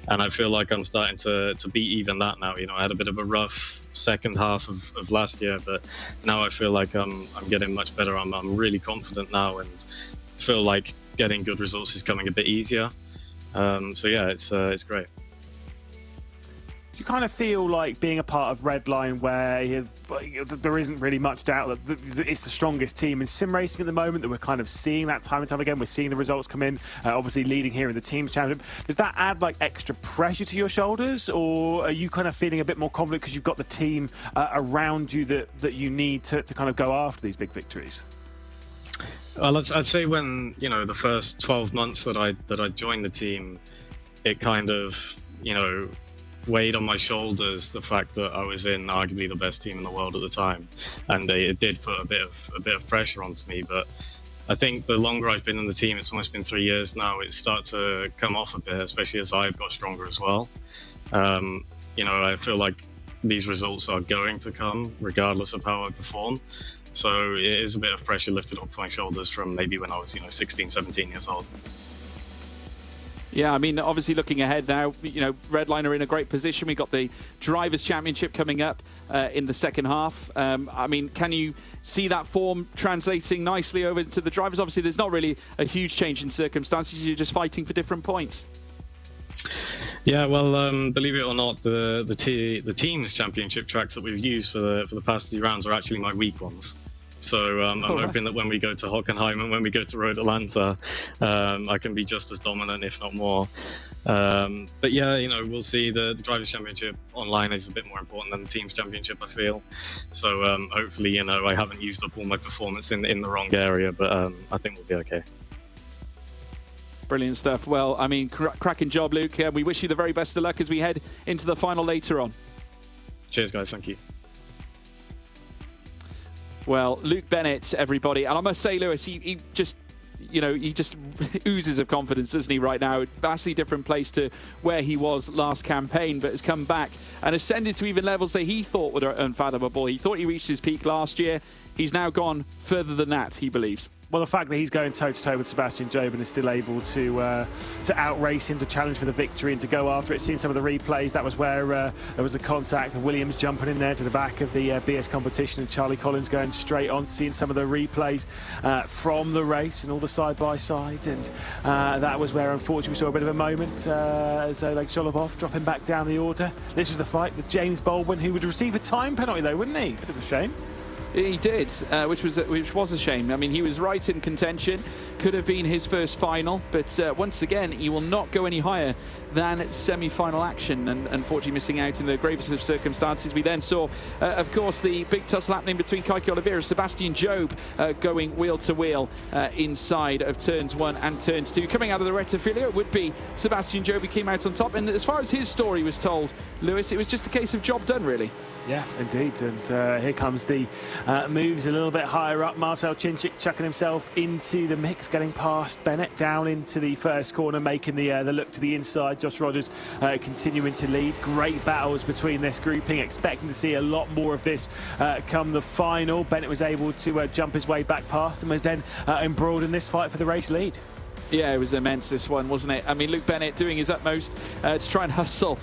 and I feel like I'm starting to beat even that now. You know, I had a bit of a rough second half of last year, but now I feel like I'm getting much better. I'm really confident now, and feel like getting good results is coming a bit easier. So yeah, it's great. Do you kind of feel like being a part of Redline, where there isn't really much doubt that it's the strongest team in sim racing at the moment, that we're kind of seeing that time and time again? We're seeing the results come in, obviously leading here in the team's championship. Does that add like extra pressure to your shoulders, or are you kind of feeling a bit more confident because you've got the team around you that you need to kind of go after these big victories? Well, I'd say when, you know, the first 12 months that I joined the team, it kind of, you know, weighed on my shoulders the fact that I was in arguably the best team in the world at the time, and it did put a bit of pressure onto me. But I think the longer I've been in the team, it's almost been 3 years now, it's started to come off a bit, especially as I've got stronger as well. You know, I feel like these results are going to come regardless of how I perform. So it is a bit of pressure lifted off my shoulders from maybe when I was, you know, 16, 17 years old. Yeah, I mean, obviously looking ahead now, you know, Redline are in a great position. We've got the Drivers' Championship coming up in the second half. I mean, can you see that form translating nicely over to the drivers? Obviously, there's not really a huge change in circumstances. You're just fighting for different points. Yeah, well, believe it or not, the team's championship tracks that we've used for the past 3 rounds are actually my weak ones. So I'm hoping that when we go to Hockenheim and when we go to Road Atlanta, I can be just as dominant, if not more. But yeah, we'll see. The Drivers' Championship online is a bit more important than the Teams' Championship, I feel. So hopefully, I haven't used up all my performance in the wrong area, but I think we'll be okay. Brilliant stuff. Well, I mean, cracking job, Luke. We wish you the very best of luck as we head into the final later on. Cheers, guys. Thank you. Well, Luke Bennett, everybody. And I must say, Lewis, he just oozes of confidence, doesn't he, right now? Vastly different place to where he was last campaign, but has come back and ascended to even levels that he thought were unfathomable. He thought he reached his peak last year. He's now gone further than that, he believes. Well, the fact that he's going toe-to-toe with Sebastian Job and is still able to outrace him, to challenge for the victory and to go after it. Seeing some of the replays, that was where there was the contact of Williams jumping in there to the back of the BS competition and Charlie Collins going straight on, seeing some of the replays from the race and all the side-by-side. And that was where, unfortunately, we saw a bit of a moment as Oleg Sholobov dropping back down the order. This was the fight with James Baldwin, who would receive a time penalty, though, wouldn't he? Bit of a shame. He did, which was a shame. I mean, he was right in contention. Could have been his first final, but once again, he will not go any higher than semi-final action, and unfortunately missing out in the gravest of circumstances. We then saw, of course, the big tussle happening between Keke Oliveira and Sebastian Job going wheel to wheel inside of turns 1 and turns 2. Coming out of the Rettifilia, it would be Sebastian Job who came out on top, and as far as his story was told, Lewis, it was just a case of job done, really. Yeah, indeed. And here comes the moves a little bit higher up. Marcel Chinchik chucking himself into the mix, getting past Bennett down into the first corner, making the look to the inside. Josh Rogers continuing to lead. Great battles between this grouping. Expecting to see a lot more of this come the final. Bennett was able to jump his way back past and was then embroiled in this fight for the race lead. Yeah, it was immense, this one, wasn't it? I mean, Luke Bennett doing his utmost to try and hustle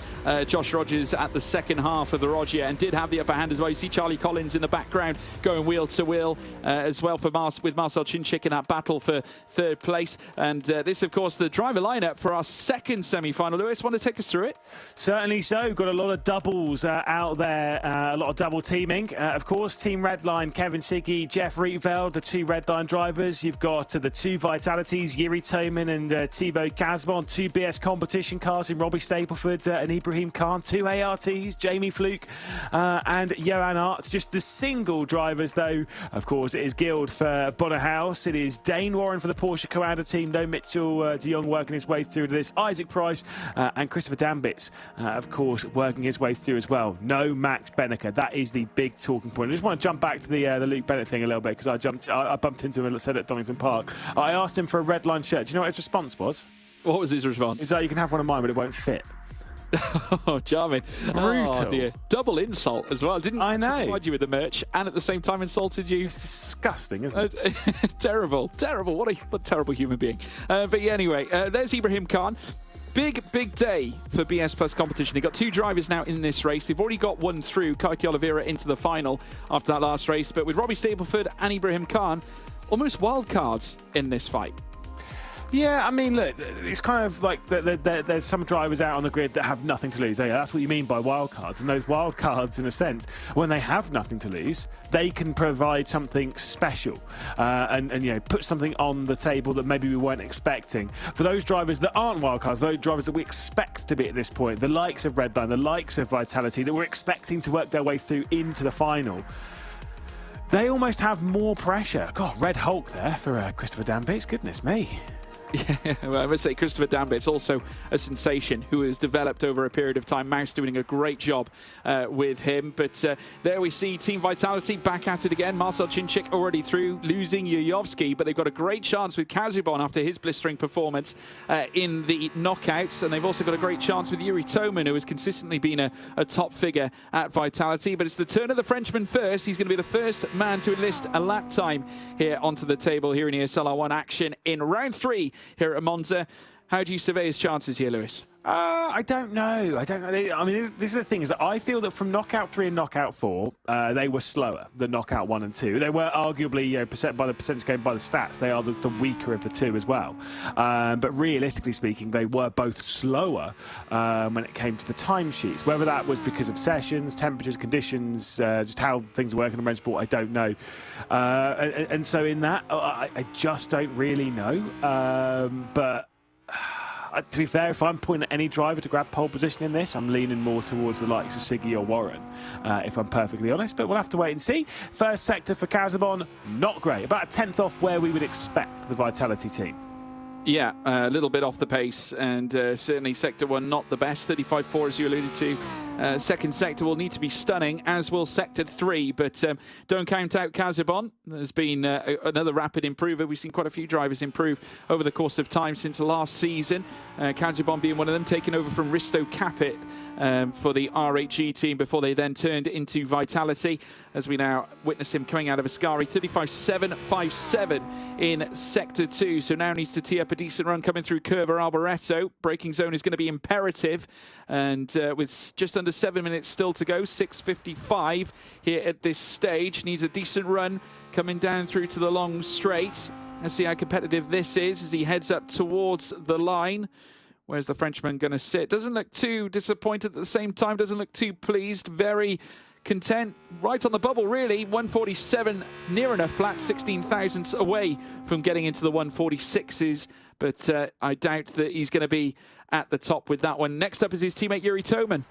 Josh Rogers at the second half of the Rogier, and did have the upper hand as well. You see Charlie Collins in the background going wheel to wheel as well with Marcel Chinchik in that battle for third place. And this, of course, the driver lineup for our second semi-final. Lewis, want to take us through it? Certainly so. Got a lot of doubles out there, a lot of double teaming. Of course, Team Redline, Kevin Siggy, Jeff Rietveld, the two Redline drivers. You've got the two Vitalities, Yuri Toman and Thibaut Casbon, two BS competition cars in Robbie Stapleford and Ibrahim Khan, two ARTs, Jamie Fluke and Johan Arts. Just the single drivers, though, of course, it is Guild for Bonner House. It is Dane Warren for the Porsche Commander team. No Mitchell de Jong working his way through to this. Isaac Price and Christopher Dambitz, of course, working his way through as well. No Max Benneker. That is the big talking point. I just want to jump back to the Luke Bennett thing a little bit, because I bumped into him, said at Donington Park. I asked him for a red line shirt. Do you know what his response was? What was his response? He's like, you can have one of mine, but it won't fit. Oh, charming. Brutal. Oh, dear. Double insult as well. Didn't I know. Provide you with the merch and at the same time insulted you. It's disgusting, isn't it? Terrible. Terrible. What a terrible human being. But yeah, anyway, there's Ibrahim Khan. Big day for BS Plus competition. They've got two drivers now in this race. They've already got one through, Keke Oliveira, into the final after that last race. But with Robbie Stapleford and Ibrahim Khan, almost wild cards in this fight. Yeah, I mean, look, it's kind of like there's some drivers out on the grid that have nothing to lose. Oh, yeah, that's what you mean by wild cards. And those wild cards, in a sense, when they have nothing to lose, they can provide something special and put something on the table that maybe we weren't expecting. For those drivers that aren't wild cards, those drivers that we expect to be at this point, the likes of Redline, the likes of Vitality, that we're expecting to work their way through into the final, they almost have more pressure. God, Red Hulk there for Christopher Dambitz. Goodness me. Yeah, well, I must say Christopher Dambitz, also a sensation who has developed over a period of time. Mouse doing a great job with him. But there we see Team Vitality back at it again. Marcel Chinchik already through, losing Yuyovsky, but they've got a great chance with Kazubon after his blistering performance in the knockouts. And they've also got a great chance with Yuri Toman, who has consistently been a top figure at Vitality. But it's the turn of the Frenchman first. He's going to be the first man to enlist a lap time here onto the table here in ESL R1 action in round 3 here at Monza. How do you survey his chances here, Lewis? I don't know. I mean, this is the thing, is that I feel that from knockout 3 and knockout 4, they were slower than knockout 1 and 2. They were arguably, by the percentage game, by the stats, they are the weaker of the two as well. But realistically speaking, they were both slower when it came to the timesheets. Whether that was because of sessions, temperatures, conditions, just how things are working in Motorsport, I don't know. And so in that, I just don't really know. But to be fair, if I'm pointing at any driver to grab pole position in this, I'm leaning more towards the likes of Siggy or Warren, if I'm perfectly honest. But we'll have to wait and see. First sector for Casabon, not great. About a 10th off where we would expect the Vitality team. Yeah, a little bit off the pace, and certainly Sector 1 not the best, 35.4 as you alluded to. Second sector will need to be stunning, as will Sector 3, but don't count out Casabon. There's been another rapid improver. We've seen quite a few drivers improve over the course of time since last season. Casabon being one of them, taking over from Risto Capit for the RHE team before they then turned into Vitality, as we now witness him coming out of Ascari, 35.757 in Sector 2, so now needs to tee up a decent run coming through Curva Alboreto. Braking zone is going to be imperative, and with just under 7 minutes still to go, 6.55 here at this stage, needs a decent run coming down through to the long straight. Let's see how competitive this is as he heads up towards the line. Where's the Frenchman going to sit? Doesn't look too disappointed at the same time, doesn't look too pleased, very content, right on the bubble really. 147, near enough flat, 16 thousandths away from getting into the 146s, but I doubt that he's going to be at the top with that one. Next up is his teammate Yuri Toman.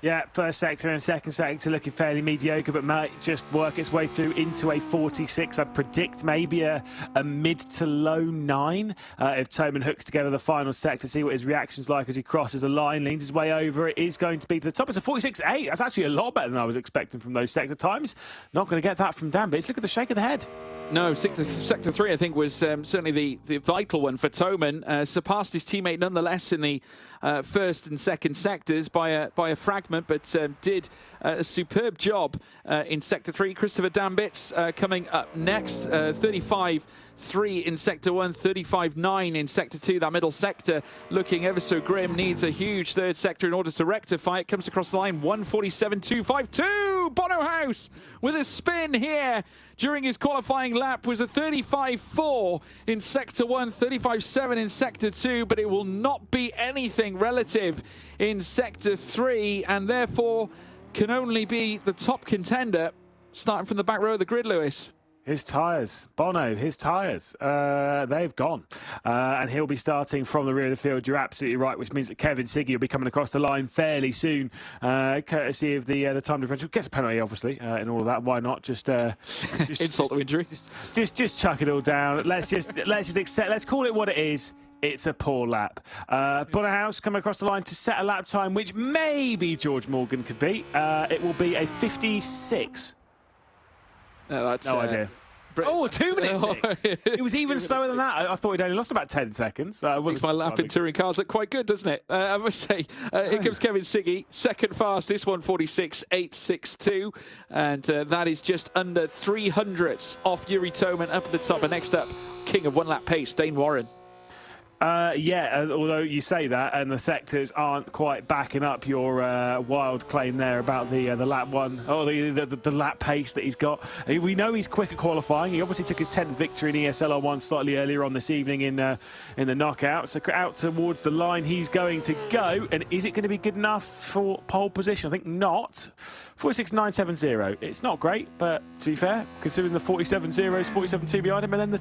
Yeah, first sector and second sector looking fairly mediocre, but might just work its way through into a 46. I'd predict maybe a mid to low 9 if Toman hooks together the final sector, see what his reaction's like as he crosses the line, leans his way over. It is going to be to the top. It's a 46.8. That's actually a lot better than I was expecting from those sector times. Not going to get that from Dan Bits. Look at the shake of the head. No, Sector 3, I think, was certainly the vital one for Toman. Surpassed his teammate nonetheless in the first and second sectors by a fragment, but did a superb job in Sector 3. Christopher Dambits coming up next, 35.3 in Sector 1, 35.9 in Sector 2. That middle sector looking ever so grim, needs a huge third sector in order to rectify it. Comes across the line, 147.252. Bono House with a spin here during his qualifying lap was a 35.4 in Sector 1, 35.7 in Sector 2, but it will not be anything relative in Sector 3, and therefore can only be the top contender starting from the back row of the grid, Lewis. His tyres, Bono, his tyres, they've gone. And he'll be starting from the rear of the field. You're absolutely right, which means that Kevin Siggy will be coming across the line fairly soon, courtesy of the time differential. Gets a penalty, obviously, in all of that. Why not? Just insult to injury. Just chuck it all down. Let's just accept. Let's call it what it is. It's a poor lap. Bono House coming across the line to set a lap time, which maybe George Morgan could beat. It will be a 56. No, that's no idea. Oh, 2 minutes 6. It was even slower than that. I thought he'd only lost about 10 seconds. Makes my lap in touring cars look quite good, doesn't it? I must say, here comes Kevin Siggy, second fastest, 146.862. And that is just under 300ths off Yuri Toman up at the top. And next up, king of one lap pace, Dane Warren. Yeah, although you say that, and the sectors aren't quite backing up your wild claim there about the lap one, or the lap pace that he's got. We know he's quick at qualifying. He obviously took his 10th victory in ESL R1 slightly earlier on this evening in the knockout. So out towards the line he's going to go, and is it going to be good enough for pole position? I think not. 46.970. It's not great, but to be fair, considering the 47.0s, 47.2 behind him, and then the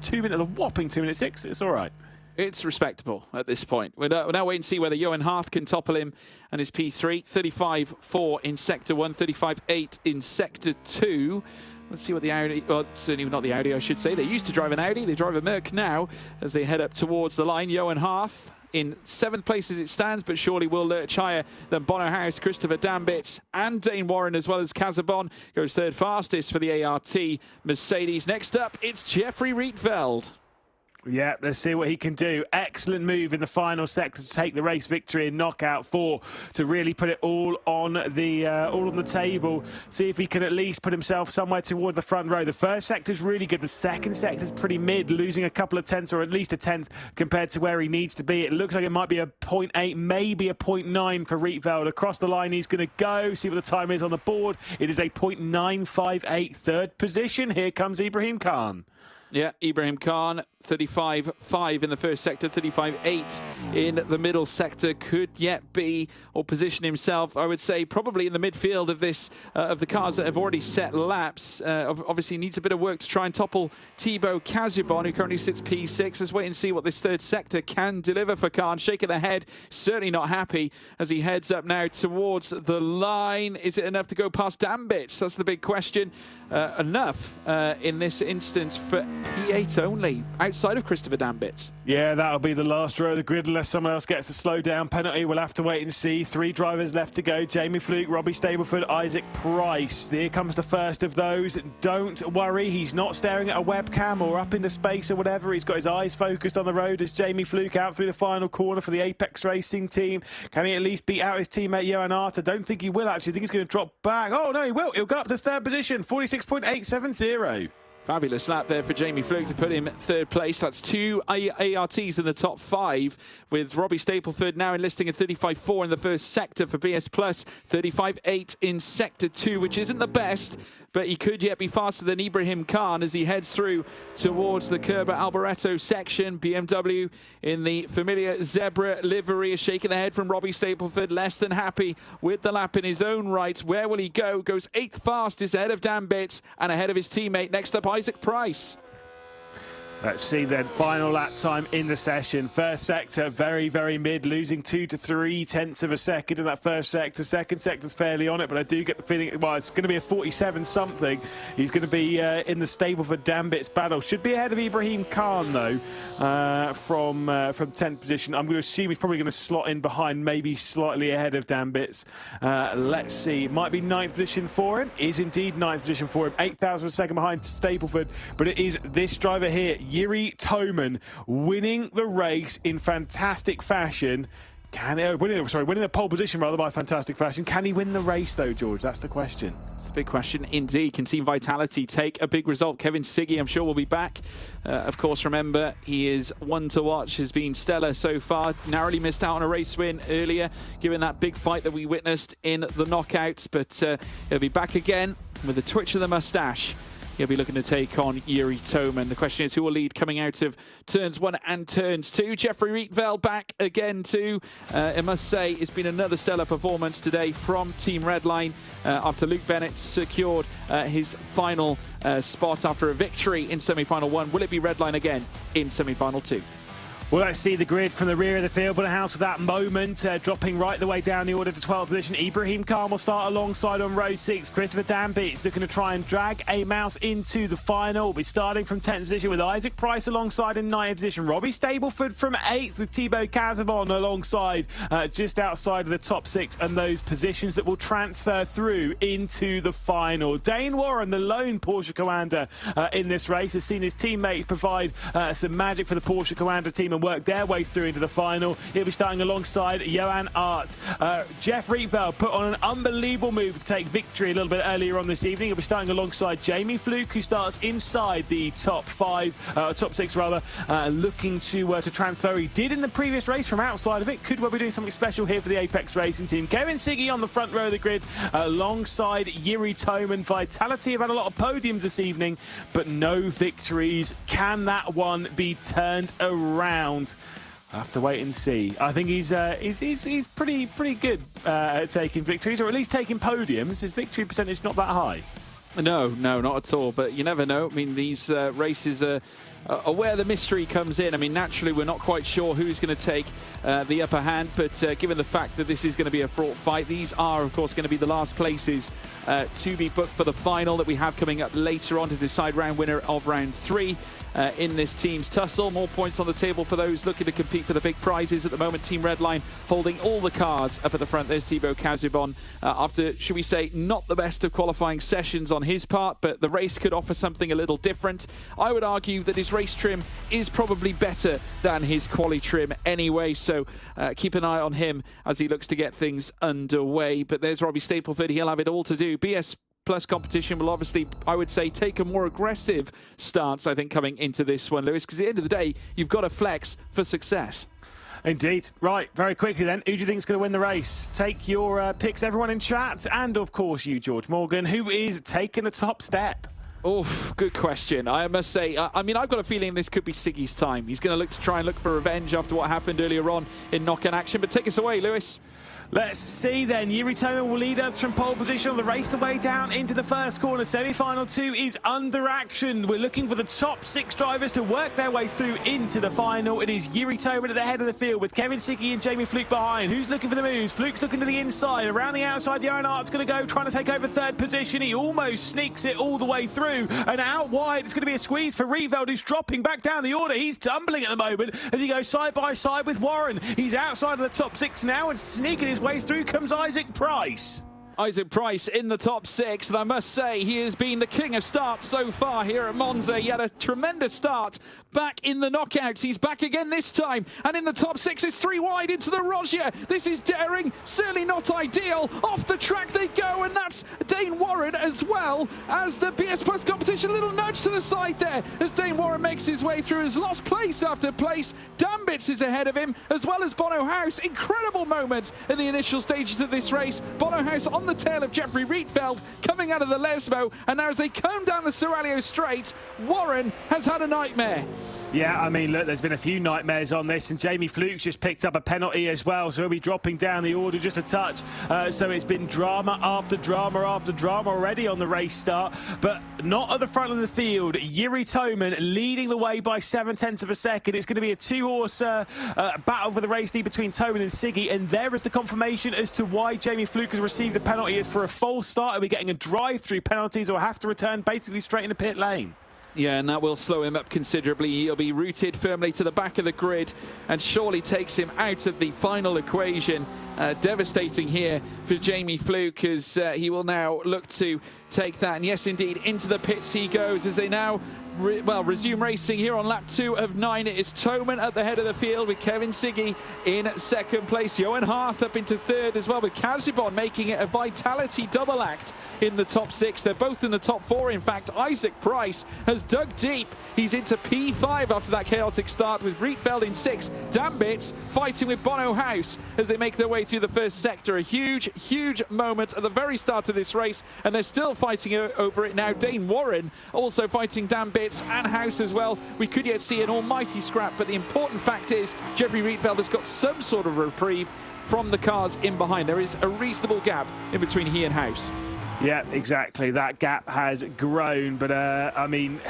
whopping 2 minute 6, it's all right. It's respectable at this point. We're now waiting to see whether Johan Harth can topple him and his P3. 35.4 in Sector 1, 35.8 in Sector 2. Let's see what the Audi, well, certainly not the Audi, I should say. They used to drive an Audi. They drive a Merc now as they head up towards the line. Johan Harth in 7th place as it stands, but surely will lurch higher than Bono House, Christopher Dambits, and Dane Warren, as well as Casabon. Goes third fastest for the ART Mercedes. Next up, it's Jeffrey Rietveld. Yeah, let's see what he can do. Excellent move in the final sector to take the race victory in knockout 4 to really put it all on the table. See if he can at least put himself somewhere toward the front row. The first sector's really good. The second sector's pretty mid, losing a couple of tenths or at least a tenth compared to where he needs to be. It looks like it might be a 0.8, maybe a 0.9 for Rietveld. Across the line he's going to go. See what the time is on the board. It is a 0.958 third position. Here comes Ibrahim Khan. Yeah, Ibrahim Khan, 35.5 in the first sector, 35.8 in the middle sector. Could yet be or position himself, I would say, probably in the midfield of this of the cars that have already set laps. Obviously needs a bit of work to try and topple Thibaut Casubon, who currently sits P6. Let's wait and see what this third sector can deliver for Khan. Shaking the head, certainly not happy as he heads up now towards the line. Is it enough to go past Dambits? That's the big question. Enough in this instance for P8 only, outside of Christopher Dambits. Yeah, that'll be the last row of the grid unless someone else gets a slow down penalty. We'll have to wait and see. 3 drivers left to go. Jamie Fluke, Robbie Stableford, Isaac Price. Here comes the first of those. Don't worry, he's not staring at a webcam or up into space or whatever. He's got his eyes focused on the road as Jamie Fluke out through the final corner for the Apex Racing team. Can he at least beat out his teammate Johan Arter? Don't think he will, actually. I think he's going to drop back. Oh, no, he will. He'll go up to third position, 46.870. Fabulous lap there for Jamie Fluke to put him third place. That's 2 ARTs in the top 5, with Robbie Stapleford now enlisting a 35.4 in the first sector for BS Plus, 35.8 in sector 2, which isn't the best, but he could yet be faster than Ibrahim Khan as he heads through towards the Kerber Alboreto section. BMW in the familiar zebra livery is shaking the head from Robbie Stapleford, less than happy with the lap in his own right. Where will he go? Goes 8th fastest ahead of Dan Bitts and ahead of his teammate. Next up, Isaac Price. Let's see then, final lap time in the session. First sector, very, very mid, losing 2 to 3 tenths of a second in that first sector. Second sector's fairly on it, but I do get the feeling, well, it's going to be a 47-something. He's going to be in the stable for Dambit's battle. Should be ahead of Ibrahim Khan, though, from 10th position. I'm going to assume he's probably going to slot in behind, maybe slightly ahead of Dambit's. Let's see, might be 9th position for him. Is indeed 9th position for him. 8,000 of a second behind Stapleford, but it is this driver here, Yuri Toman, winning the race in fantastic fashion. Winning the pole position rather by fantastic fashion. Can he win the race though, George? That's the question. It's the big question indeed. Can Team Vitality take a big result? Kevin Siggy, I'm sure, will be back. Of course, remember, he is one to watch, has been stellar so far. Narrowly missed out on a race win earlier, given that big fight that we witnessed in the knockouts. But he'll be back again with a twitch of the mustache. He'll be looking to take on Yuri Toman. The question is who will lead coming out of turns 1 and turns 2. Jeffrey Rietveld back again too. I must say it's been another stellar performance today from Team Redline after Luke Bennett secured his final spot after a victory in semi-final 1. Will it be Redline again in semi-final 2? Well, let's see the grid from the rear of the field, but a house with that moment, dropping right the way down the order to 12th position. Ibrahim Khan will start alongside on row 6. Christopher Dambits looking to try and drag a mouse into the final. We'll be starting from 10th position with Isaac Price alongside in 9th position. Robbie Stableford from 8th with Thibaut Casabon alongside just outside of the top 6, and those positions that will transfer through into the final. Dane Warren, the lone Porsche commander in this race, has seen his teammates provide some magic for the Porsche commander team and work their way through into the final. He'll be starting alongside Johan Art. Jeff Rietveld put on an unbelievable move to take victory a little bit earlier on this evening. He'll be starting alongside Jamie Fluke, who starts inside the top 6 rather, looking to transfer. He did in the previous race from outside of it. Could well be doing something special here for the Apex Racing team. Kevin Siggy on the front row of the grid alongside Yuri Toman. Vitality have had a lot of podiums this evening, but no victories. Can that one be turned around? I'll have to wait and see. I think he's pretty good at taking victories, or at least taking podiums. His victory percentage not that high. No, not at all. But you never know. I mean, these races are where the mystery comes in. I mean, naturally, we're not quite sure who's going to take the upper hand, but given the fact that this is going to be a fraught fight, these are, of course, going to be the last places to be booked for the final that we have coming up later on to decide round winner of round 3. in this team's tussle. More points on the table for those looking to compete for the big prizes at the moment. Team Redline holding all the cards up at the front. There's Thibaut Casubon after, should we say, not the best of qualifying sessions on his part, but the race could offer something a little different. I would argue that his race trim is probably better than his quali trim anyway, so keep an eye on him as he looks to get things underway. But there's Robbie Stapleford. He'll have it all to do. BS Plus competition will obviously, I would say, take a more aggressive stance, I think, coming into this one, Lewis, because at the end of the day, you've got to flex for success. Indeed. Right, very quickly then, who do you think is going to win the race? Take your picks, everyone in chat, and of course you, George Morgan, who is taking the top step. Oh, good question. I must say, I mean, I've got a feeling this could be Siggy's time. He's going to try and look for revenge after what happened earlier on in knock-in action. But take us away, Lewis. Let's see then. Yuri Toman will lead us from pole position on the race the way down into the first corner. Semi-final 2 is under action. We're looking for the top 6 drivers to work their way through into the final. It is Yuri Toman at the head of the field with Kevin Siggy and Jamie Fluke behind. Who's looking for the moves? Fluke's looking to the inside. Around the outside, Johan Art's going to go, trying to take over third position. He almost sneaks it all the way through. And out wide, it's going to be a squeeze for Rietveld, who's dropping back down the order. He's tumbling at the moment as he goes side by side with Warren. He's outside of the top 6 now and sneaking his way through comes Isaac Price. Isaac Price in the top 6, and I must say he has been the king of starts so far here at Monza. He had a tremendous start back in the knockouts. He's back again this time, and in the top 6 is 3 wide into the Rogier. This is daring, certainly not ideal. Off the track they go, and that's Dane Warren as well as the BS Plus competition. A little nudge to the side there as Dane Warren makes his way through, has lost place after place. Dambits is ahead of him, as well as Bono House. Incredible moment in the initial stages of this race. Bono House on the tail of Jeffrey Rietveld coming out of the Lesmo, and now as they come down the Seraglio straight, Warren has had a nightmare. Yeah, I mean, look, there's been a few nightmares on this, and Jamie Fluke's just picked up a penalty as well, so he'll be dropping down the order just a touch. So it's been drama after drama after drama already on the race start, but not at the front of the field. Yuri Toman leading the way by 7/10 of a second. It's going to be a 2-horse battle for the race lead between Toman and Siggy, and there is the confirmation as to why Jamie Fluke has received a penalty. It's for a false start. Are we getting a drive-through penalties or have to return basically straight into pit lane? Yeah, and that will slow him up considerably. He'll be rooted firmly to the back of the grid and surely takes him out of the final equation. Devastating here for Jamie Fluke as he will now look to take that. And yes, indeed, into the pits he goes as they now resume racing here on lap 2 of 9. It is Toman at the head of the field with Kevin Siggy in second place. Johan Harth up into third as well, with Casubon making it a vitality double act in the top 6. They're both in the top 4. In fact, Isaac Price has dug deep. He's into P5 after that chaotic start with Rietveld in 6. Dambits fighting with Bono House as they make their way through the first sector. A huge, huge moment at the very start of this race, and they're still fighting over it now. Dane Warren also fighting Dambits and House as well. We could yet see an almighty scrap, but the important fact is Jeffrey Rietveld has got some sort of reprieve from the cars in behind. There is a reasonable gap in between he and House. Yeah, exactly. That gap has grown, but I mean,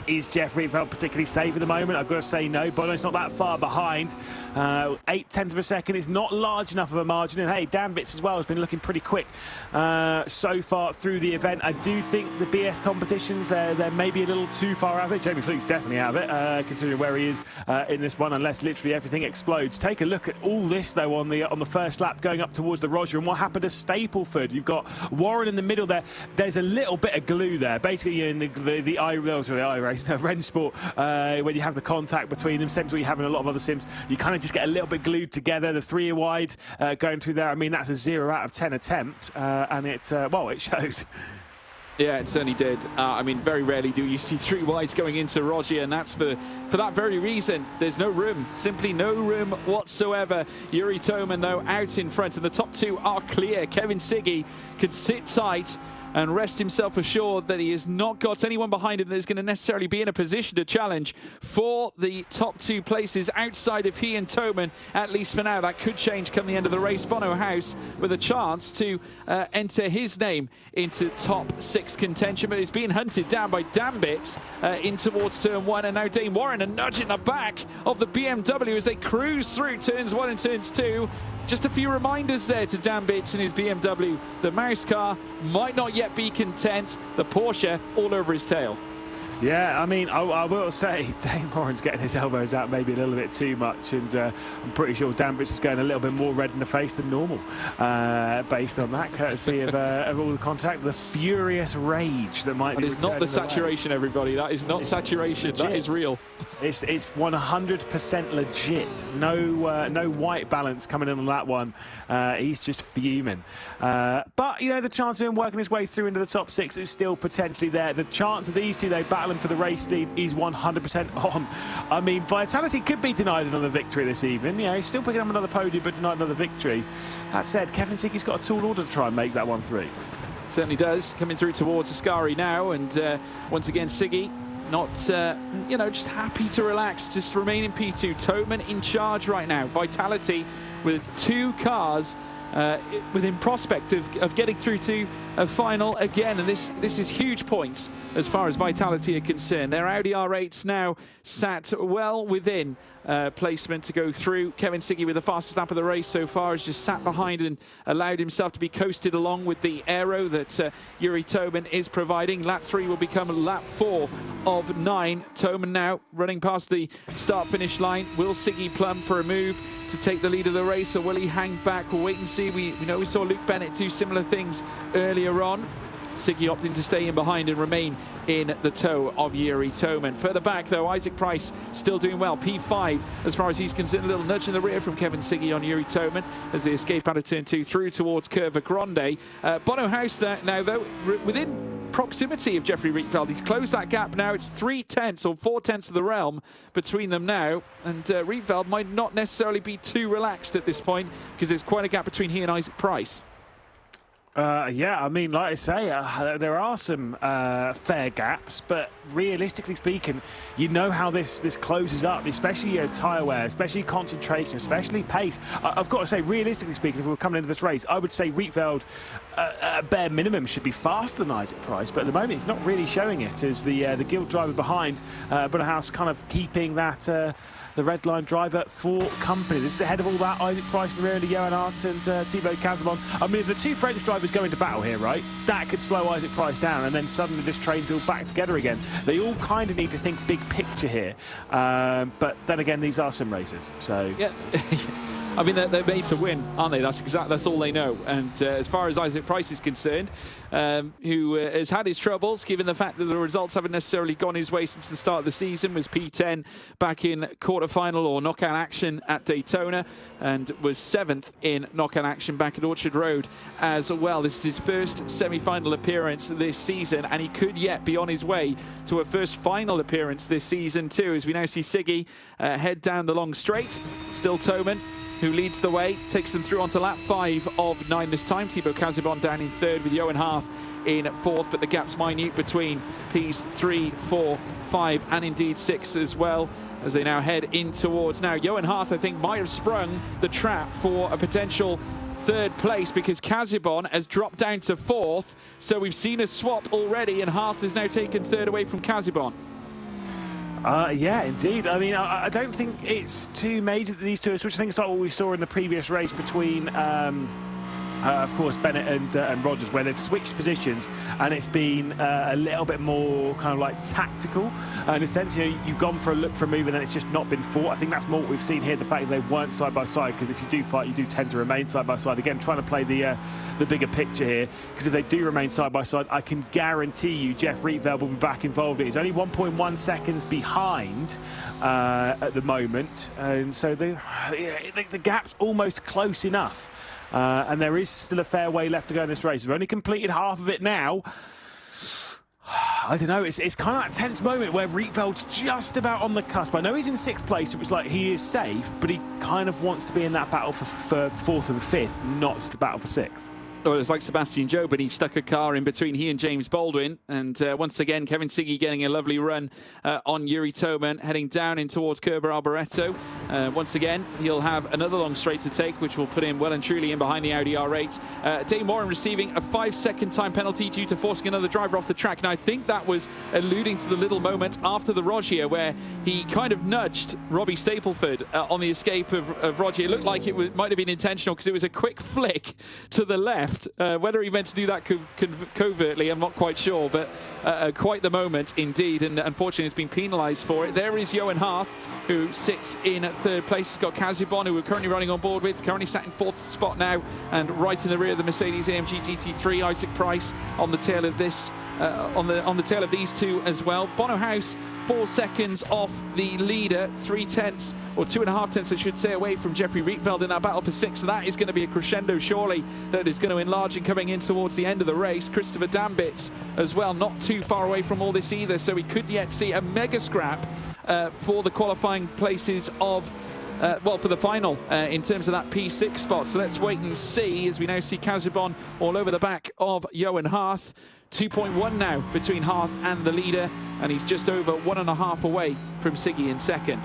is Jeff Rietveld particularly safe at the moment? I've got to say no. Bono's not that far behind. 0.8 of a second is not large enough of a margin, and hey, Dambits as well has been looking pretty quick so far through the event. I do think the BS competitions, they're maybe a little too far out of it. Jamie Fluke's definitely out of it, considering where he is in this one, unless literally everything explodes. Take a look at all this, though, on the first lap going up towards the Roger, and what happened to Stapleford. You've got Warren in the middle there. There's a little bit of glue there. Basically, in the Rennsport, when you have the contact between them, same as what you have in a lot of other sims, you kind of just get a little bit glued together. The 3 wide going through there, I mean, that's a 0 out of 10 attempt, and it showed. Yeah, it certainly did. I mean, very rarely do you see 3 wides going into Roger, and that's for that very reason. There's no room, simply no room whatsoever. Yuri Toman, though, out in front, and the top 2 are clear. Kevin Siggy could sit tight and rest himself assured that he has not got anyone behind him that is going to necessarily be in a position to challenge for the top 2 places outside of he and Toman, at least for now. That could change come the end of the race. Bono House with a chance to enter his name into top 6 contention, but he's being hunted down by Dambit in towards turn 1, and now Dane Warren a nudge in the back of the BMW as they cruise through turns 1 and turns 2. Just a few reminders there to Dan Bits and his BMW. The mouse car might not yet be content. The Porsche all over his tail. Yeah, I mean, I will say Dane Moran's getting his elbows out maybe a little bit too much, and I'm pretty sure Danbridge is going a little bit more red in the face than normal based on that, courtesy of all the contact, the furious rage that might be It's not the saturation, everybody. That is not saturation. That is real. It's 100% legit. No white balance coming in on that one. He's just fuming. But, you know, the chance of him working his way through into the top 6 is still potentially there. The chance of these two, though, battling for the race lead is 100% on. I mean, Vitality could be denied another victory this evening. You know, he's still picking up another podium, but denied another victory. That said, Kevin Siggy's got a tall order to try and make that one through. Certainly does. Coming through towards Ascari now, and once again, Siggy not, you know, just happy to relax, just remain in P2. Toman in charge right now. Vitality with 2 cars within prospect of getting through to a final again, and this is huge points as far as Vitality are concerned. Their Audi R8s now sat well within placement to go through. Kevin Siggy with the fastest lap of the race so far has just sat behind and allowed himself to be coasted along with the aero that Yuri Toman is providing. Lap 3 will become lap 4 of 9. Toman now running past the start-finish line. Will Siggy plumb for a move to take the lead of the race, or will he hang back? We'll wait and see. We know we saw Luke Bennett do similar things earlier on. Siggy opting to stay in behind and remain in the tow of Yuri Toman. Further back, though, Isaac Price still doing well. P5, as far as he's concerned. A little nudge in the rear from Kevin Siggy on Yuri Toman as they escape out of turn 2 through towards Curva Grande. Bono House now, though, within proximity of Jeffrey Rietveld. He's closed that gap now. It's 3/10 or 4/10 of the realm between them now. And Rietveld might not necessarily be too relaxed at this point, because there's quite a gap between he and Isaac Price. Yeah, I mean, like I say, there are some fair gaps, but realistically speaking, you know how this closes up, especially tyre wear, especially concentration, especially pace. I've got to say, realistically speaking, if we were coming into this race, I would say Rietveld, at bare minimum, should be faster than Isaac Price, but at the moment, he's not really showing it as the guild driver behind House kind of keeping that the red line driver for company. This is ahead of all that. Isaac Price in the rear end of Johan Hart and Thibaut Casabon. I mean, if the 2 French drivers go into battle here, right, that could slow Isaac Price down, and then suddenly this train's all back together again. They all kind of need to think big picture here. But then again, these are sim races, so... Yeah. I mean, they're made to win, aren't they? That's all they know. And as far as Isaac Price is concerned, who has had his troubles, given the fact that the results haven't necessarily gone his way since the start of the season, was P10 back in quarterfinal or knockout action at Daytona, and was 7th in knockout action back at Orchard Road as well. This is his first semi-final appearance this season, and he could yet be on his way to a first final appearance this season too, as we now see Siggy head down the long straight. Still Toman, who leads the way, takes them through onto lap 5 of 9 this time. Thibaut Casabon down in 3rd with Johan Hart in 4th, but the gap's minute between Ps 3, 4, 5 and indeed 6 as well, as they now head in towards... Now, Johan Hart, I think, might have sprung the trap for a potential 3rd place, because Casabon has dropped down to 4th, so we've seen a swap already, and Hart has now taken 3rd away from Casabon. Yeah, indeed. I mean, I don't think it's too major that these two are switching. Things like what we saw in the previous race between, of course, Bennett and Rogers, where they've switched positions, and it's been a little bit more kind of like tactical in a sense. You know, you've gone for a look for a move, and then it's just not been fought. I think that's more what we've seen here, the fact that they weren't side by side, because if you do fight, you do tend to remain side by side. Again, trying to play the bigger picture here, because if they do remain side by side, I can guarantee you Jeff Rietveld will be back involved. He's only 1.1 seconds behind at the moment, and so the gap's almost close enough. And there is still a fair way left to go in this race. We've only completed half of it now. I don't know, it's kind of that tense moment where Rietveld's just about on the cusp. I know he's in 6th place, it was like he is safe, but he kind of wants to be in that battle for 4th and 5th, not just the battle for 6th. Well, it's like Sebastian Joe, but he stuck a car in between he and James Baldwin. And once again, Kevin Siggy getting a lovely run on Yuri Toman, heading down in towards Kerber Alboreto. Once again, he'll have another long straight to take, which will put him well and truly in behind the Audi R8. Dane Moran receiving a 5-second time penalty due to forcing another driver off the track. And I think that was alluding to the little moment after the Rogier where he kind of nudged Robbie Stapleford on the escape of Rogier. It looked like it might have been intentional, because it was a quick flick to the left laughed. Whether he meant to do that covertly, I'm not quite sure, but quite the moment indeed, and unfortunately has been penalised for it. There is Johan Harth, who sits in 3rd place. He's got Kazubon, who we're currently running on board with, currently sat in 4th spot now, and right in the rear of the Mercedes-AMG GT3, Isaac Price on the tail of this, on the tail of these two as well. Bono House 4 seconds off the leader, 3/10 or 2.5 I should say, away from Jeffrey Rietveld in that battle for 6th. So that is going to be a crescendo surely that is going to enlarge and coming in towards the end of the race. Christopher Dambitz as well, not too far away from all this either, so we could yet see a mega scrap for the qualifying places of well, for the final in terms of that P6 spot. So let's wait and see as we now see Kazubon all over the back of Johan Harth. 2.1 now between Harth and the leader, and he's just over 1.5 away from Siggy in 2nd.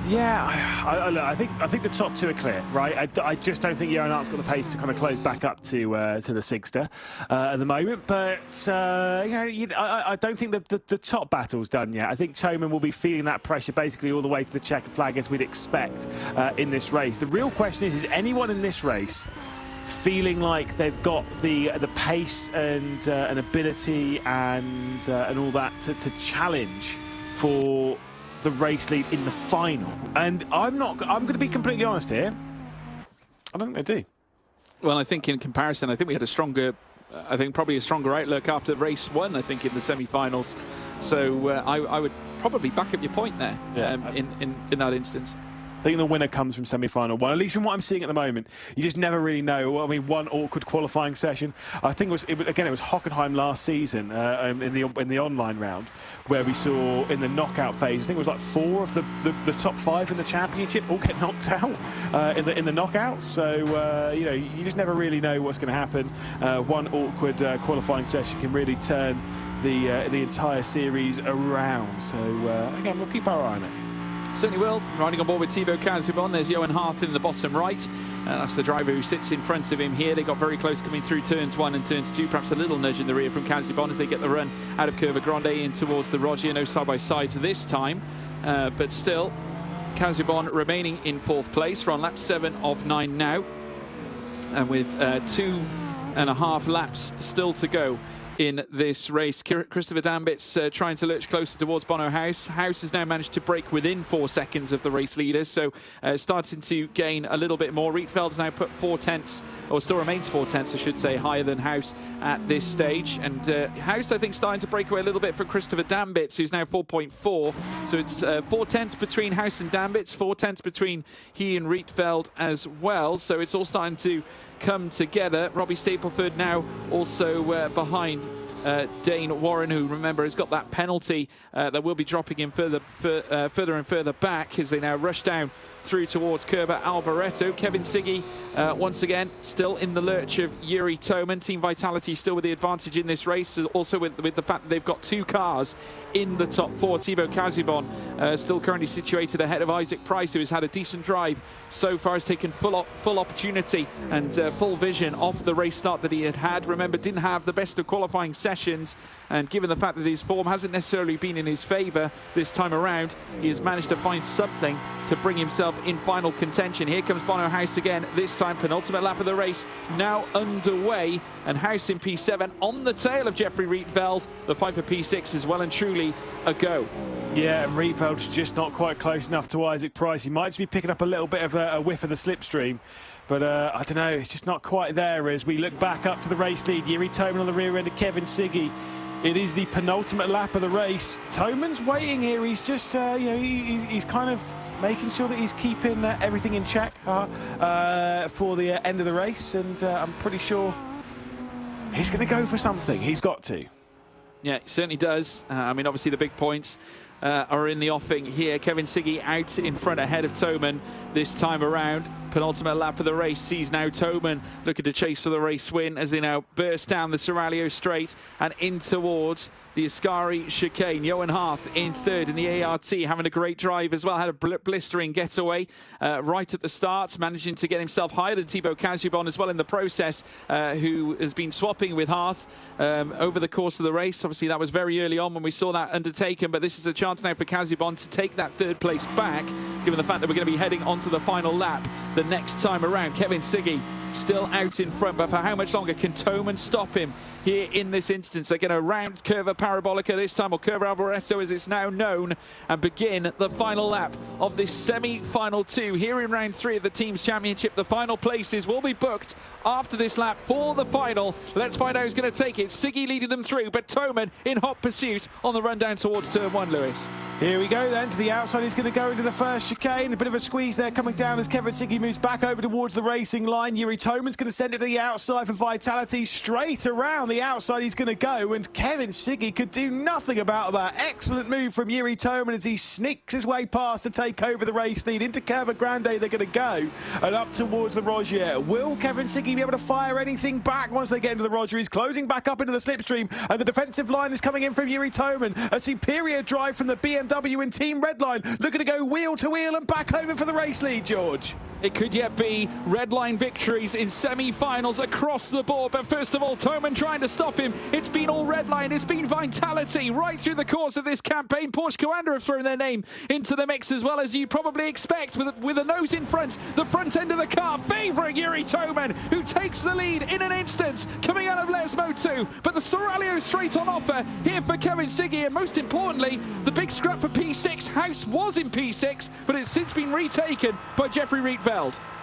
Yeah, I think the top 2 are clear, right? I just don't think Johan Hart's got the pace to kind of close back up to the Sigster at the moment. But I don't think that the top battle's done yet. I think Toman will be feeling that pressure basically all the way to the checkered flag as we'd expect in this race. The real question is anyone in this race feeling like they've got the pace and ability and all that to challenge for the race lead in the final? And I'm going to be completely honest here, I don't think they do. Well, I think in comparison, I think we had a stronger, probably a stronger outlook after race 1, I think, in the semi-finals. So I would probably back up your point there in that instance. I think the winner comes from semi-final 1, at least from what I'm seeing at the moment. You just never really know. I mean, one awkward qualifying session. I think it was Hockenheim last season in the online round where we saw in the knockout phase, I think it was like 4 of the top 5 in the championship all get knocked out in the knockouts. So you just never really know what's going to happen. One awkward qualifying session can really turn the entire series around. So again, we'll keep our eye on it. Certainly will. Riding on board with Thibaut Kazubon. There's Johan Harth in the bottom right. That's the driver who sits in front of him here. They got very close coming through turns 1 and turns 2. Perhaps a little nudge in the rear from Kazubon as they get the run out of Curva Grande in towards the Roger. No side-by-sides this time. But still, Kazubon remaining in 4th place. We're on lap 7 of 9 now. And with 2.5 laps still to go in this race. Christopher Dambitz trying to lurch closer towards Bono House. House has now managed to break within 4 seconds of the race leader, so starting to gain a little bit more. Rietveld's now put 4/10, or still remains 4/10, I should say, higher than House at this stage. And House, I think, starting to break away a little bit from Christopher Dambitz, who's now 4.4. So it's 4/10 between House and Dambitz, 4/10 between he and Rietveld as well. So it's all starting to come together. Robbie Stapleford now also behind Dane Warren, who, remember, has got that penalty that will be dropping him further and further back as they now rush down through towards Kerber Alboreto. Kevin Siggy, once again, still in the lurch of Yuri Toman. Team Vitality still with the advantage in this race, also with the fact that they've got 2 cars in the top 4. Thibaut Kazubon still currently situated ahead of Isaac Price, who has had a decent drive so far, has taken full opportunity and full vision off the race start that he had. Remember, didn't have the best of qualifying sessions, and given the fact that his form hasn't necessarily been in his favour this time around, he has managed to find something to bring himself in final contention. Here comes Bono House again, this time penultimate lap of the race now underway, and House in P7 on the tail of Jeffrey Rietveld. The fight for P6 is well and truly a go. Yeah, and Rietveld's just not quite close enough to Isaac Price. He might just be picking up a little bit of a whiff of the slipstream, but I don't know, it's just not quite there as we look back up to the race lead. Yuri Toman on the rear end of Kevin Siggy. It is the penultimate lap of the race. Toman's waiting here. He's just, he's kind of making sure that he's keeping everything in check for the end of the race, and I'm pretty sure he's going to go for something. He's got to. Yeah, he certainly does. I mean, obviously the big points are in the offing here. Kevin Siggy out in front ahead of Toman this time around. Penultimate lap of the race sees now Toman looking to chase for the race win as they now burst down the Seraglio straight and in towards the Ascari chicane. Johan Harth in 3rd in the ART, having a great drive as well. Had a blistering getaway right at the start, managing to get himself higher than Thibaut Kazubon as well in the process, who has been swapping with Harth over the course of the race. Obviously, that was very early on when we saw that undertaken, but this is a chance now for Kazubon to take that 3rd place back, given the fact that we're going to be heading onto the final lap the next time around. Kevin Siggy still out in front, but for how much longer can Toman stop him here in this instance? They're going to round Curva Parabolica this time, or Curva Alboreto as it's now known, and begin the final lap of this semi-final 2 here in round 3 of the Teams Championship. The final places will be booked after this lap for the final. Let's find out who's going to take it. Siggy leading them through, but Toman in hot pursuit on the run down towards turn 1, Lewis. Here we go then to the outside. He's going to go into the first chicane. A bit of a squeeze there coming down as Kevin Siggy moves back over towards the racing line. Yuri Toman's going to send it to the outside for Vitality. Straight around the outside he's going to go, and Kevin Siggy could do nothing about that. Excellent move from Yuri Toman as he sneaks his way past to take over the race lead. Into Curva Grande they're going to go, and up towards the Rogier. Will Kevin Siggy be able to fire anything back once they get into the Roger? He's closing back up into the slipstream, and the defensive line is coming in from Yuri Toman. A superior drive from the BMW and Team Redline, looking to go wheel to wheel and back over for the race lead, George. It could yet be Redline victories in semi-finals across the board, but first of all, Toman trying to stop him. It's been all Redline, it's been Vitality right through the course of this campaign. Porsche Coanda have thrown their name into the mix as well, as you probably expect, with a nose in front, the front end of the car favouring Yuri Toman, who takes the lead in an instant, coming out of Lesmo 2. But the Soralio straight on offer here for Kevin Siggy, and most importantly, the big scrap for P6. House was in P6, but it's since been retaken by Jeffrey Rietveld.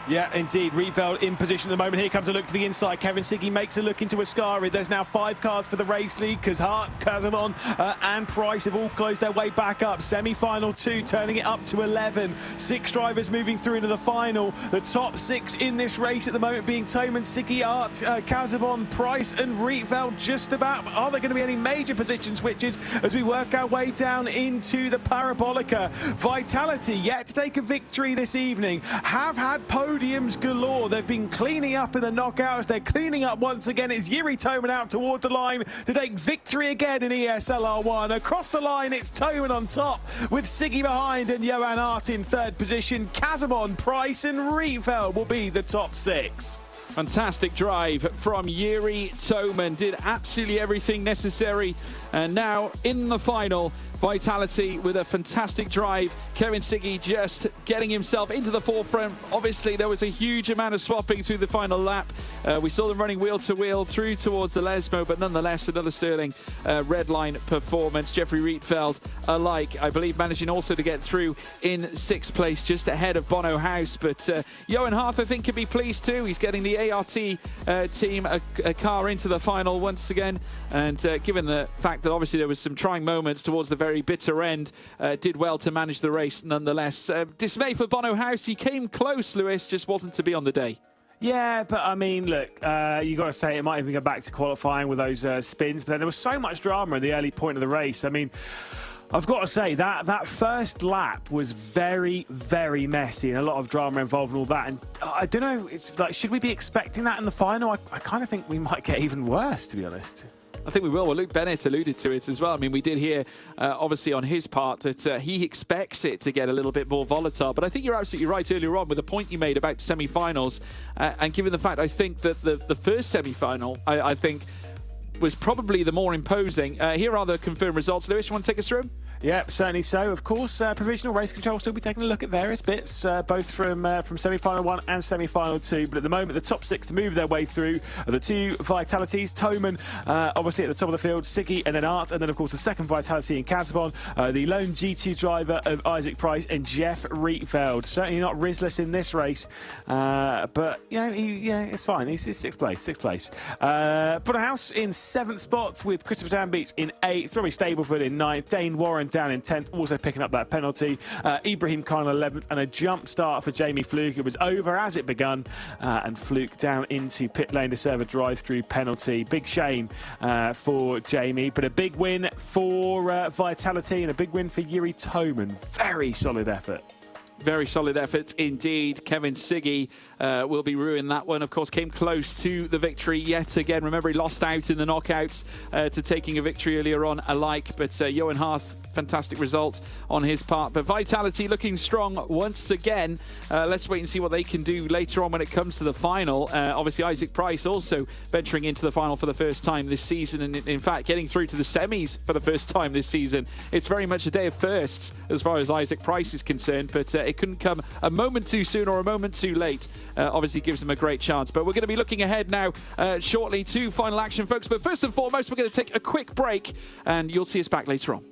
Yeah, indeed. Rietveld in position at the moment. Here comes a look to the inside. Kevin Siggy makes a look into Ascari. There's now 5 cars for the race lead because Hart, Kazamon and Price have all closed their way back up. Semi-final 2, turning it up to 11. 6 drivers moving through into the final. The top 6 in this race at the moment being Toman, Siggy, Hart, Kazamon, Price and Rietveld just about. Are there going to be any major position switches as we work our way down into the Parabolica? Vitality yet to take a victory this evening. Have had podiums galore. They've been cleaning up in the knockouts. They're cleaning up once again. It's Yuri Toman out towards the line to take victory again in ESL R1. Across the line, it's Toman on top with Siggy behind and Johan Hart in 3rd position. Kazamon, Price and Rietveld will be the top 6. Fantastic drive from Yuri Toman. Did absolutely everything necessary. And now in the final, Vitality with a fantastic drive. Kevin Siggy just getting himself into the forefront. Obviously, there was a huge amount of swapping through the final lap. We saw them running wheel to wheel through towards the Lesmo, but nonetheless, another sterling Redline performance. Jeffrey Rietveld alike, I believe, managing also to get through in 6th place, just ahead of Bono House. But Johan Hart, I think, can be pleased too. He's getting the ART team a car into the final once again. And given the fact that obviously there was some trying moments towards the very bitter end, did well to manage the race nonetheless. Dismay for Bono House. He came close, Lewis, just wasn't to be on the day. Yeah, but I mean, look, you got to say it might even go back to qualifying with those spins, but then there was so much drama at the early point of the race. I mean, I've got to say that first lap was very, very messy and a lot of drama involved and all that. And I don't know, it's like, should we be expecting that in the final? I kind of think we might get even worse, to be honest. I think we will. Well, Luke Bennett alluded to it as well. I mean, we did hear, obviously, on his part that he expects it to get a little bit more volatile. But I think you're absolutely right earlier on with the point you made about semi-finals. And given the fact, I think that the first semi-final, I think, was probably the more imposing. Here are the confirmed results. Lewis, you want to take us through them? Yeah, certainly so. Of course, provisional race control will still be taking a look at various bits, both from semi-final 1 and semi-final 2. But at the moment, the top 6 to move their way through are the 2 Vitalities. Toman, obviously at the top of the field, Siggy and then Art. And then, of course, the second Vitality in Kazabon, the lone G2 driver of Isaac Price and Jeff Rietveld. Certainly not Rizless in this race, but, it's fine. He's 6th place, 6th place. House in 7th spot with Christopher Danbeats in 8th, Robbie Stableford in 9th, Dane Warren down in 10th, also picking up that penalty. Ibrahim Khan 11th, and a jump start for Jamie Fluke. It was over as it begun, and Fluke down into pit lane to serve a drive-through penalty. Big shame for Jamie, but a big win for Vitality and a big win for Yuri Toman. Very solid effort. Very solid effort indeed. Kevin Siggy will be ruining that one. Of course, came close to the victory yet again. Remember, he lost out in the knockouts to taking a victory earlier on alike. But Johan Hart fantastic result on his part. But Vitality looking strong once again. Let's wait and see what they can do later on when it comes to the final. Obviously, Isaac Price also venturing into the final for the first time this season, and in fact getting through to the semis for the first time this season. It's very much a day of firsts as far as Isaac Price is concerned, but it couldn't come a moment too soon or a moment too late. Obviously gives him a great chance. But we're going to be looking ahead now shortly to final action, folks. But first and foremost, we're going to take a quick break, and you'll see us back later on.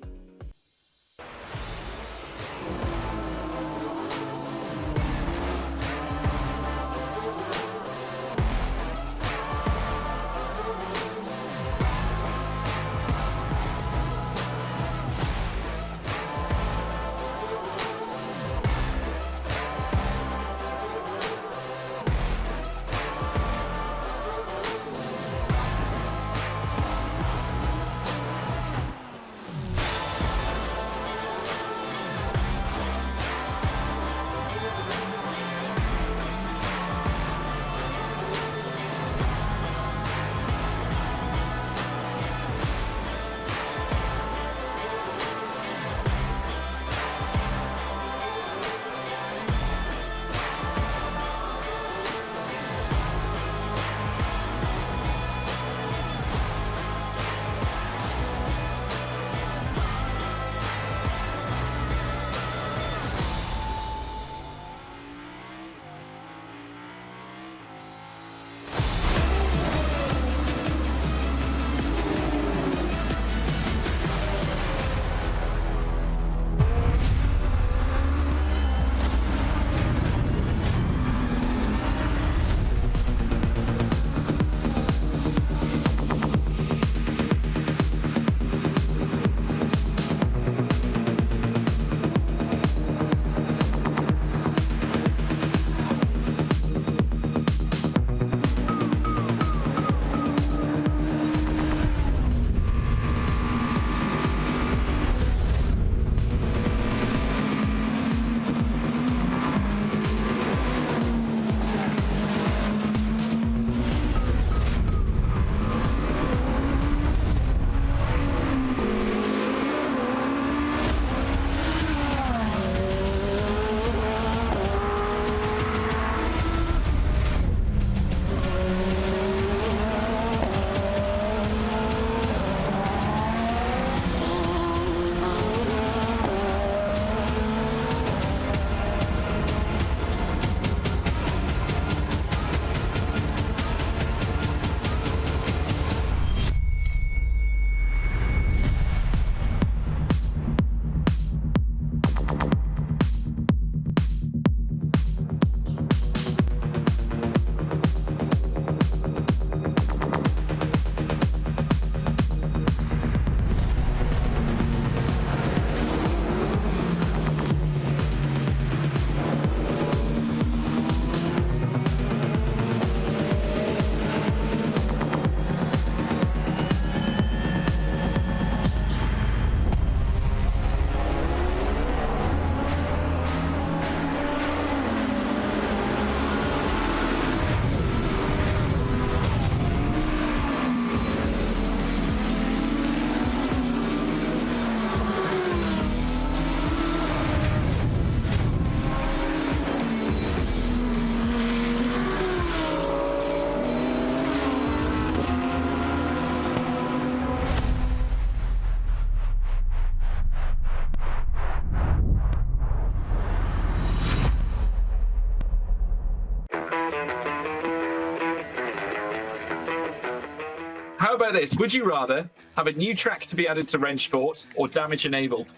How about this? Would you rather have a new track to be added to Wrench Sport or damage enabled?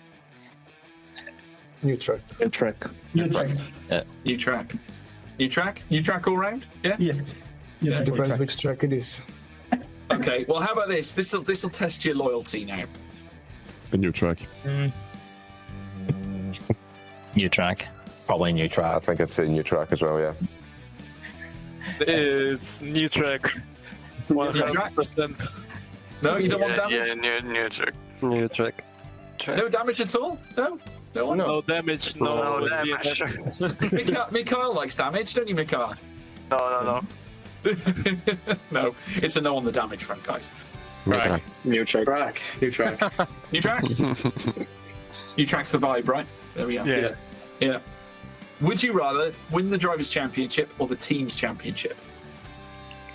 New track. New track. New track. Yeah. New track. New track? New track all round? Yeah? Yes. Yeah. It depends which track it is. Okay, well, how about this? This'll test your loyalty now. A new track. New track. Probably new track. I think it's a new track as well, yeah. It's new track. 100%. No, you don't want damage? Yeah, new track. New track. No damage at all? No? No one? No damage, no damage. Mikhail likes damage, don't you, Mikhail? No. No, it's a no on the damage front, guys. New track. New track. New track's the vibe, right? There we are. Yeah. Would you rather win the Drivers' Championship or the Teams' Championship?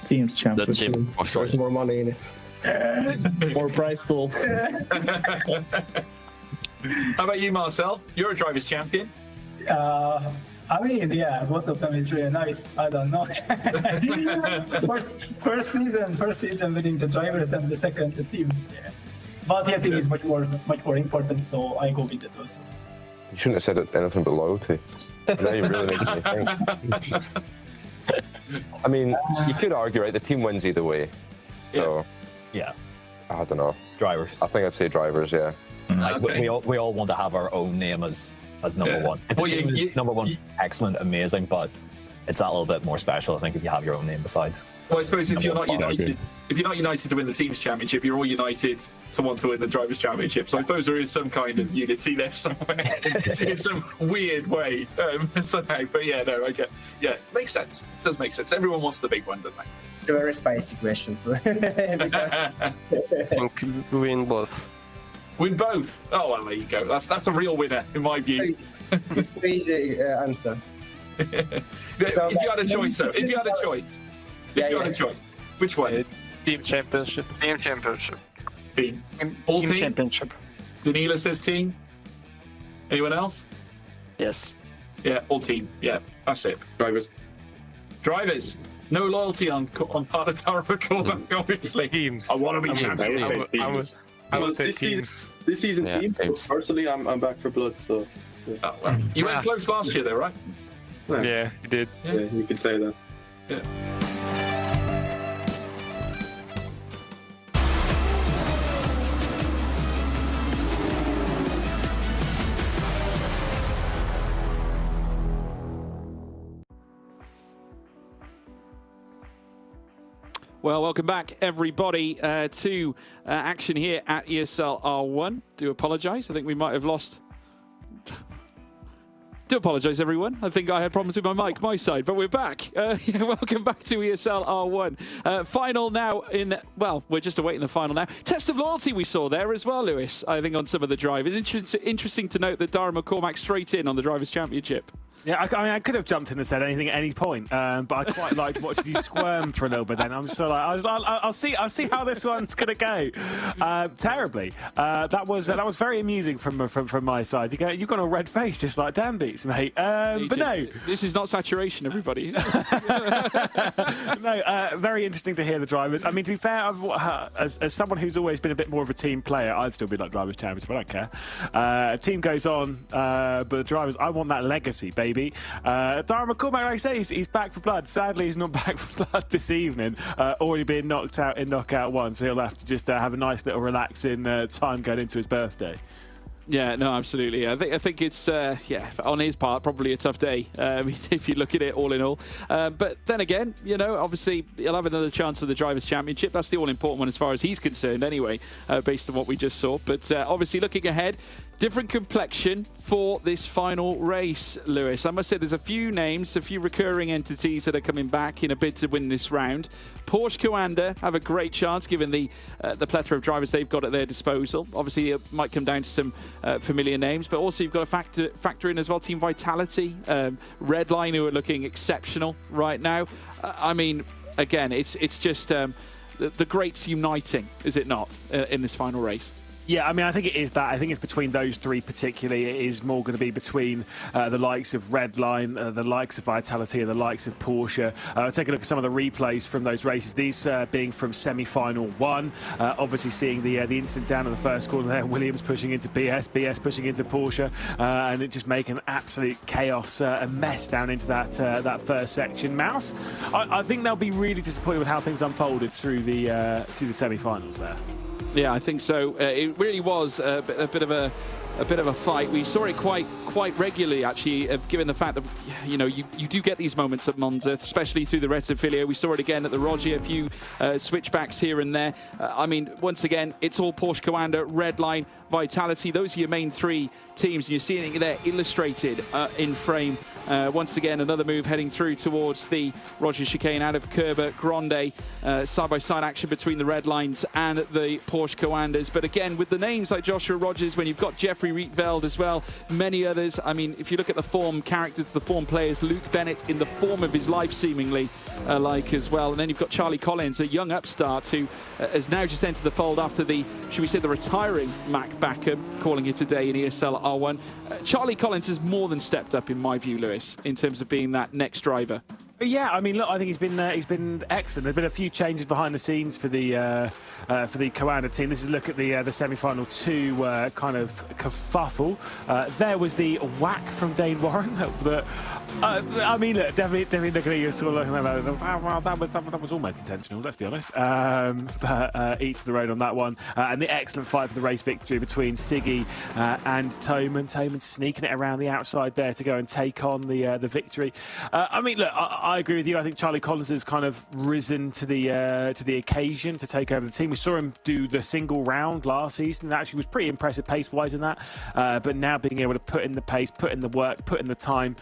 Teams champion. The team, for sure. There's more money in it. More prize pool. How about you, Marcel? You're a Drivers' Champion. I mean, yeah, both of them is really nice. I don't know. first season winning the drivers, and the second the team. Yeah. But yeah, team is much more important, so I go with it also. You shouldn't have said anything but loyalty. Now you're really making me think. I mean, you could argue, right? The team wins either way. So, yeah. I don't know. Drivers. I think I'd say drivers, yeah. Like, we all want to have our own name as number one. If the team is number one, excellent, amazing, but it's that little bit more special, I think, if you have your own name beside. Well, I suppose if you're not united to win the Teams' Championship, you're all united to want to win the Drivers' Championship. So I suppose there is some kind of unity there somewhere in some weird way somehow. But yeah, no, I get. Yeah, makes sense. It does make sense. Everyone wants the big one, don't they? It's a very spicy question for because win both. Win both. Oh well, there you go. That's a real winner in my view. It's an easy answer. If you had a choice, though, if you had a choice, which one? Team championship. Team championship. Team. All team championship. Danila says team. Anyone else? Yes. Yeah, all team. Yeah, that's it. Drivers. No loyalty on part of Tara McCormack, obviously. Teams. I want to be champion. I would say teams. This season, teams. Personally, I'm back for blood. So. Yeah. Oh, well. You went close last year, though, right? Yeah, you did. Yeah, you can say that. Yeah. Well, welcome back, everybody, to action here at ESL R1. Do apologise. I think we might have lost... Do apologise, everyone. I think I had problems with my mic, my side, but we're back. Welcome back to ESL R1. Final now in, well, we're just awaiting the final now. Test of loyalty we saw there as well, Lewis, I think, on some of the drivers. Interesting to note that Dara McCormack straight in on the Drivers' Championship. Yeah, I mean, I could have jumped in and said anything at any point, but I quite liked watching you squirm for a little bit. Then I'm so like, I'll see how this one's gonna go. Terribly. That was very amusing from my side. You've got a red face, just like Dan Beats, mate. But no, this is not saturation, everybody. No, very interesting to hear the drivers. I mean, to be fair, as someone who's always been a bit more of a team player, I'd still be like Drivers' Championship. I don't care. Team goes on, but the drivers, I want that legacy, baby. Dara McCormack, like I say, he's back for blood. Sadly, he's not back for blood this evening. Already being knocked out in knockout one, so he'll have to just have a nice little relaxing time going into his birthday. Yeah, no, absolutely. I think it's, yeah, on his part, probably a tough day if you look at it all in all. But then again, you know, obviously he'll have another chance for the Drivers' Championship. That's the all-important one as far as he's concerned anyway, based on what we just saw. But obviously looking ahead, different complexion for this final race, Lewis. I must say there's a few names, a few recurring entities that are coming back in a bid to win this round. Porsche Coanda have a great chance given the plethora of drivers they've got at their disposal. Obviously it might come down to some familiar names, but also you've got to factor in as well Team Vitality, Redline, who are looking exceptional right now. I mean, again, it's just the greats uniting, is it not, in this final race? Yeah, I mean, I think it is that. I think it's between those three particularly. It is more going to be between the likes of Redline, the likes of Vitality, and the likes of Porsche. Take a look at some of the replays from those races. These being from semi-final one. Obviously, seeing the incident down in the first corner there. Williams pushing into BS pushing into Porsche, and it just making absolute chaos, a mess down into that first section. Mouse, I think they'll be really disappointed with how things unfolded through the semi-finals there. Yeah, I think so. It really was a bit of a fight. We saw it quite regularly, actually, given the fact that you do get these moments at Monza, especially through the Rettifilia. We saw it again at the Roger, a few switchbacks here and there. I mean, once again, it's all Porsche Coanda, Redline, Vitality. Those are your main three teams, and you're seeing it there illustrated in frame. Once again, another move heading through towards the Roger chicane out of Kerber Grande. Side-by-side action between the Redlines and the Porsche Coandas. But again, with the names like Joshua Rogers, when you've got Jeffrey Jeffrey Rietveld as well, many others. I mean, if you look at the form characters, the form players, Luke Bennett in the form of his life seemingly like as well. And then you've got Charlie Collins, a young upstart who has now just entered the fold after the, should we say, the retiring Mac Backham, calling it a day in ESL R1. Charlie Collins has more than stepped up in my view, Lewis, in terms of being that next driver. Yeah, I mean, look, I think he's been excellent. There's been a few changes behind the scenes for the Coanda team. This is a look at the semi-final 2 kind of kerfuffle. There was the whack from Dane Warren. I mean, look, definitely looking at you, sort of looking at that. Well, that was almost intentional. Let's be honest. But each to the road on that one, and the excellent fight for the race victory between Siggy and Toman. Toman sneaking it around the outside there to go and take on the victory. I mean, look. I agree with you. I think Charlie Collins has kind of risen to the occasion to take over the team. We saw him do the single round last season. That actually was pretty impressive pace-wise in that. But now being able to put in the pace, put in the work, put in the time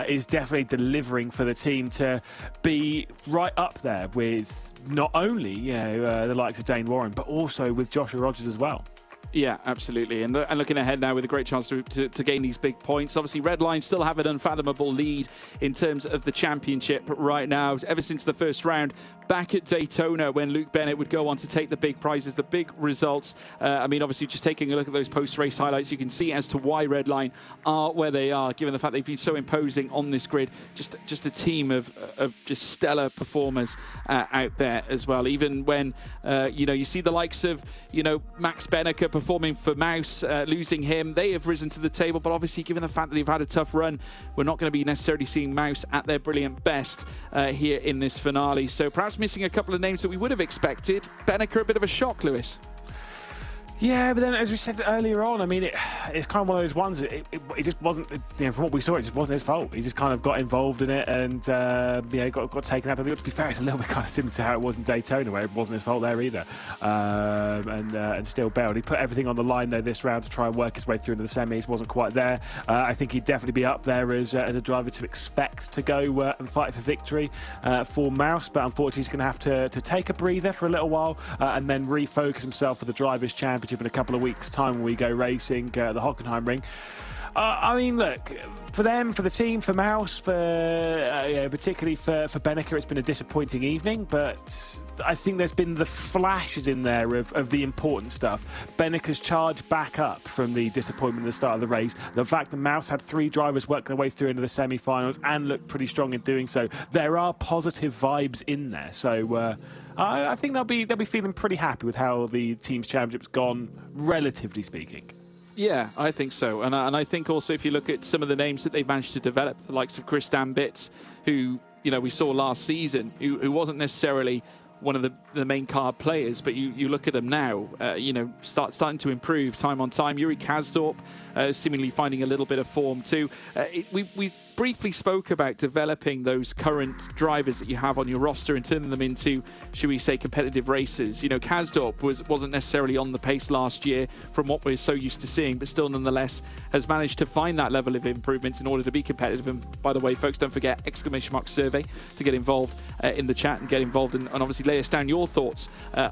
is definitely delivering for the team to be right up there with not only the likes of Dane Warren, but also with Joshua Rogers as well. Yeah, absolutely. And looking ahead now with a great chance to gain these big points. Obviously, Redline still have an unfathomable lead in terms of the championship right now. Ever since the first round back at Daytona when Luke Bennett would go on to take the big prizes, the big results. I mean, obviously, just taking a look at those post-race highlights, you can see as to why Redline are where they are, given the fact they've been so imposing on this grid. Just a team of just stellar performers out there as well. Even when, you see the likes of, Max Benneker performing for Mouse, losing him, they have risen to the table. But obviously, given the fact that they've had a tough run, we're not going to be necessarily seeing Mouse at their brilliant best here in this finale. So perhaps missing a couple of names that we would have expected. Benneker, a bit of a shock, Lewis. Yeah, but then as we said earlier on, I mean, it's kind of one of those ones. It just wasn't, from what we saw, it just wasn't his fault. He just kind of got involved in it and got taken out. I mean, to be fair, it's a little bit kind of similar to how it was in Daytona, where it wasn't his fault there either, and still bailed. He put everything on the line though this round to try and work his way through into the semis. Wasn't quite there. I think he'd definitely be up there as a driver to expect to go and fight for victory for Mouse, but unfortunately he's going to have to take a breather for a little while and then refocus himself for the Drivers' Championship in a couple of weeks' time when we go racing at the Hockenheim Ring. I mean, look, for them, for the team, for Mouse, particularly for Benneker, it's been a disappointing evening, but I think there's been the flashes in there of the important stuff. Benneker's charged back up from the disappointment at the start of the race. The fact that Mouse had 3 drivers work their way through into the semi-finals and looked pretty strong in doing so. There are positive vibes in there. So I think they'll be feeling pretty happy with how the team's championship's gone, relatively speaking. Yeah, I think so. And I think also if you look at some of the names that they've managed to develop, the likes of Chris Dambitz, who we saw last season, who wasn't necessarily one of the main card players, but you look at them now, starting to improve time on time. Yuri Kazdorp seemingly finding a little bit of form too. We briefly spoke about developing those current drivers that you have on your roster and turning them into, should we say, competitive races. Kazdorp wasn't necessarily on the pace last year from what we're so used to seeing, but still nonetheless has managed to find that level of improvement in order to be competitive. And by the way, folks, don't forget !survey to get involved in the chat and get involved and obviously lay us down your thoughts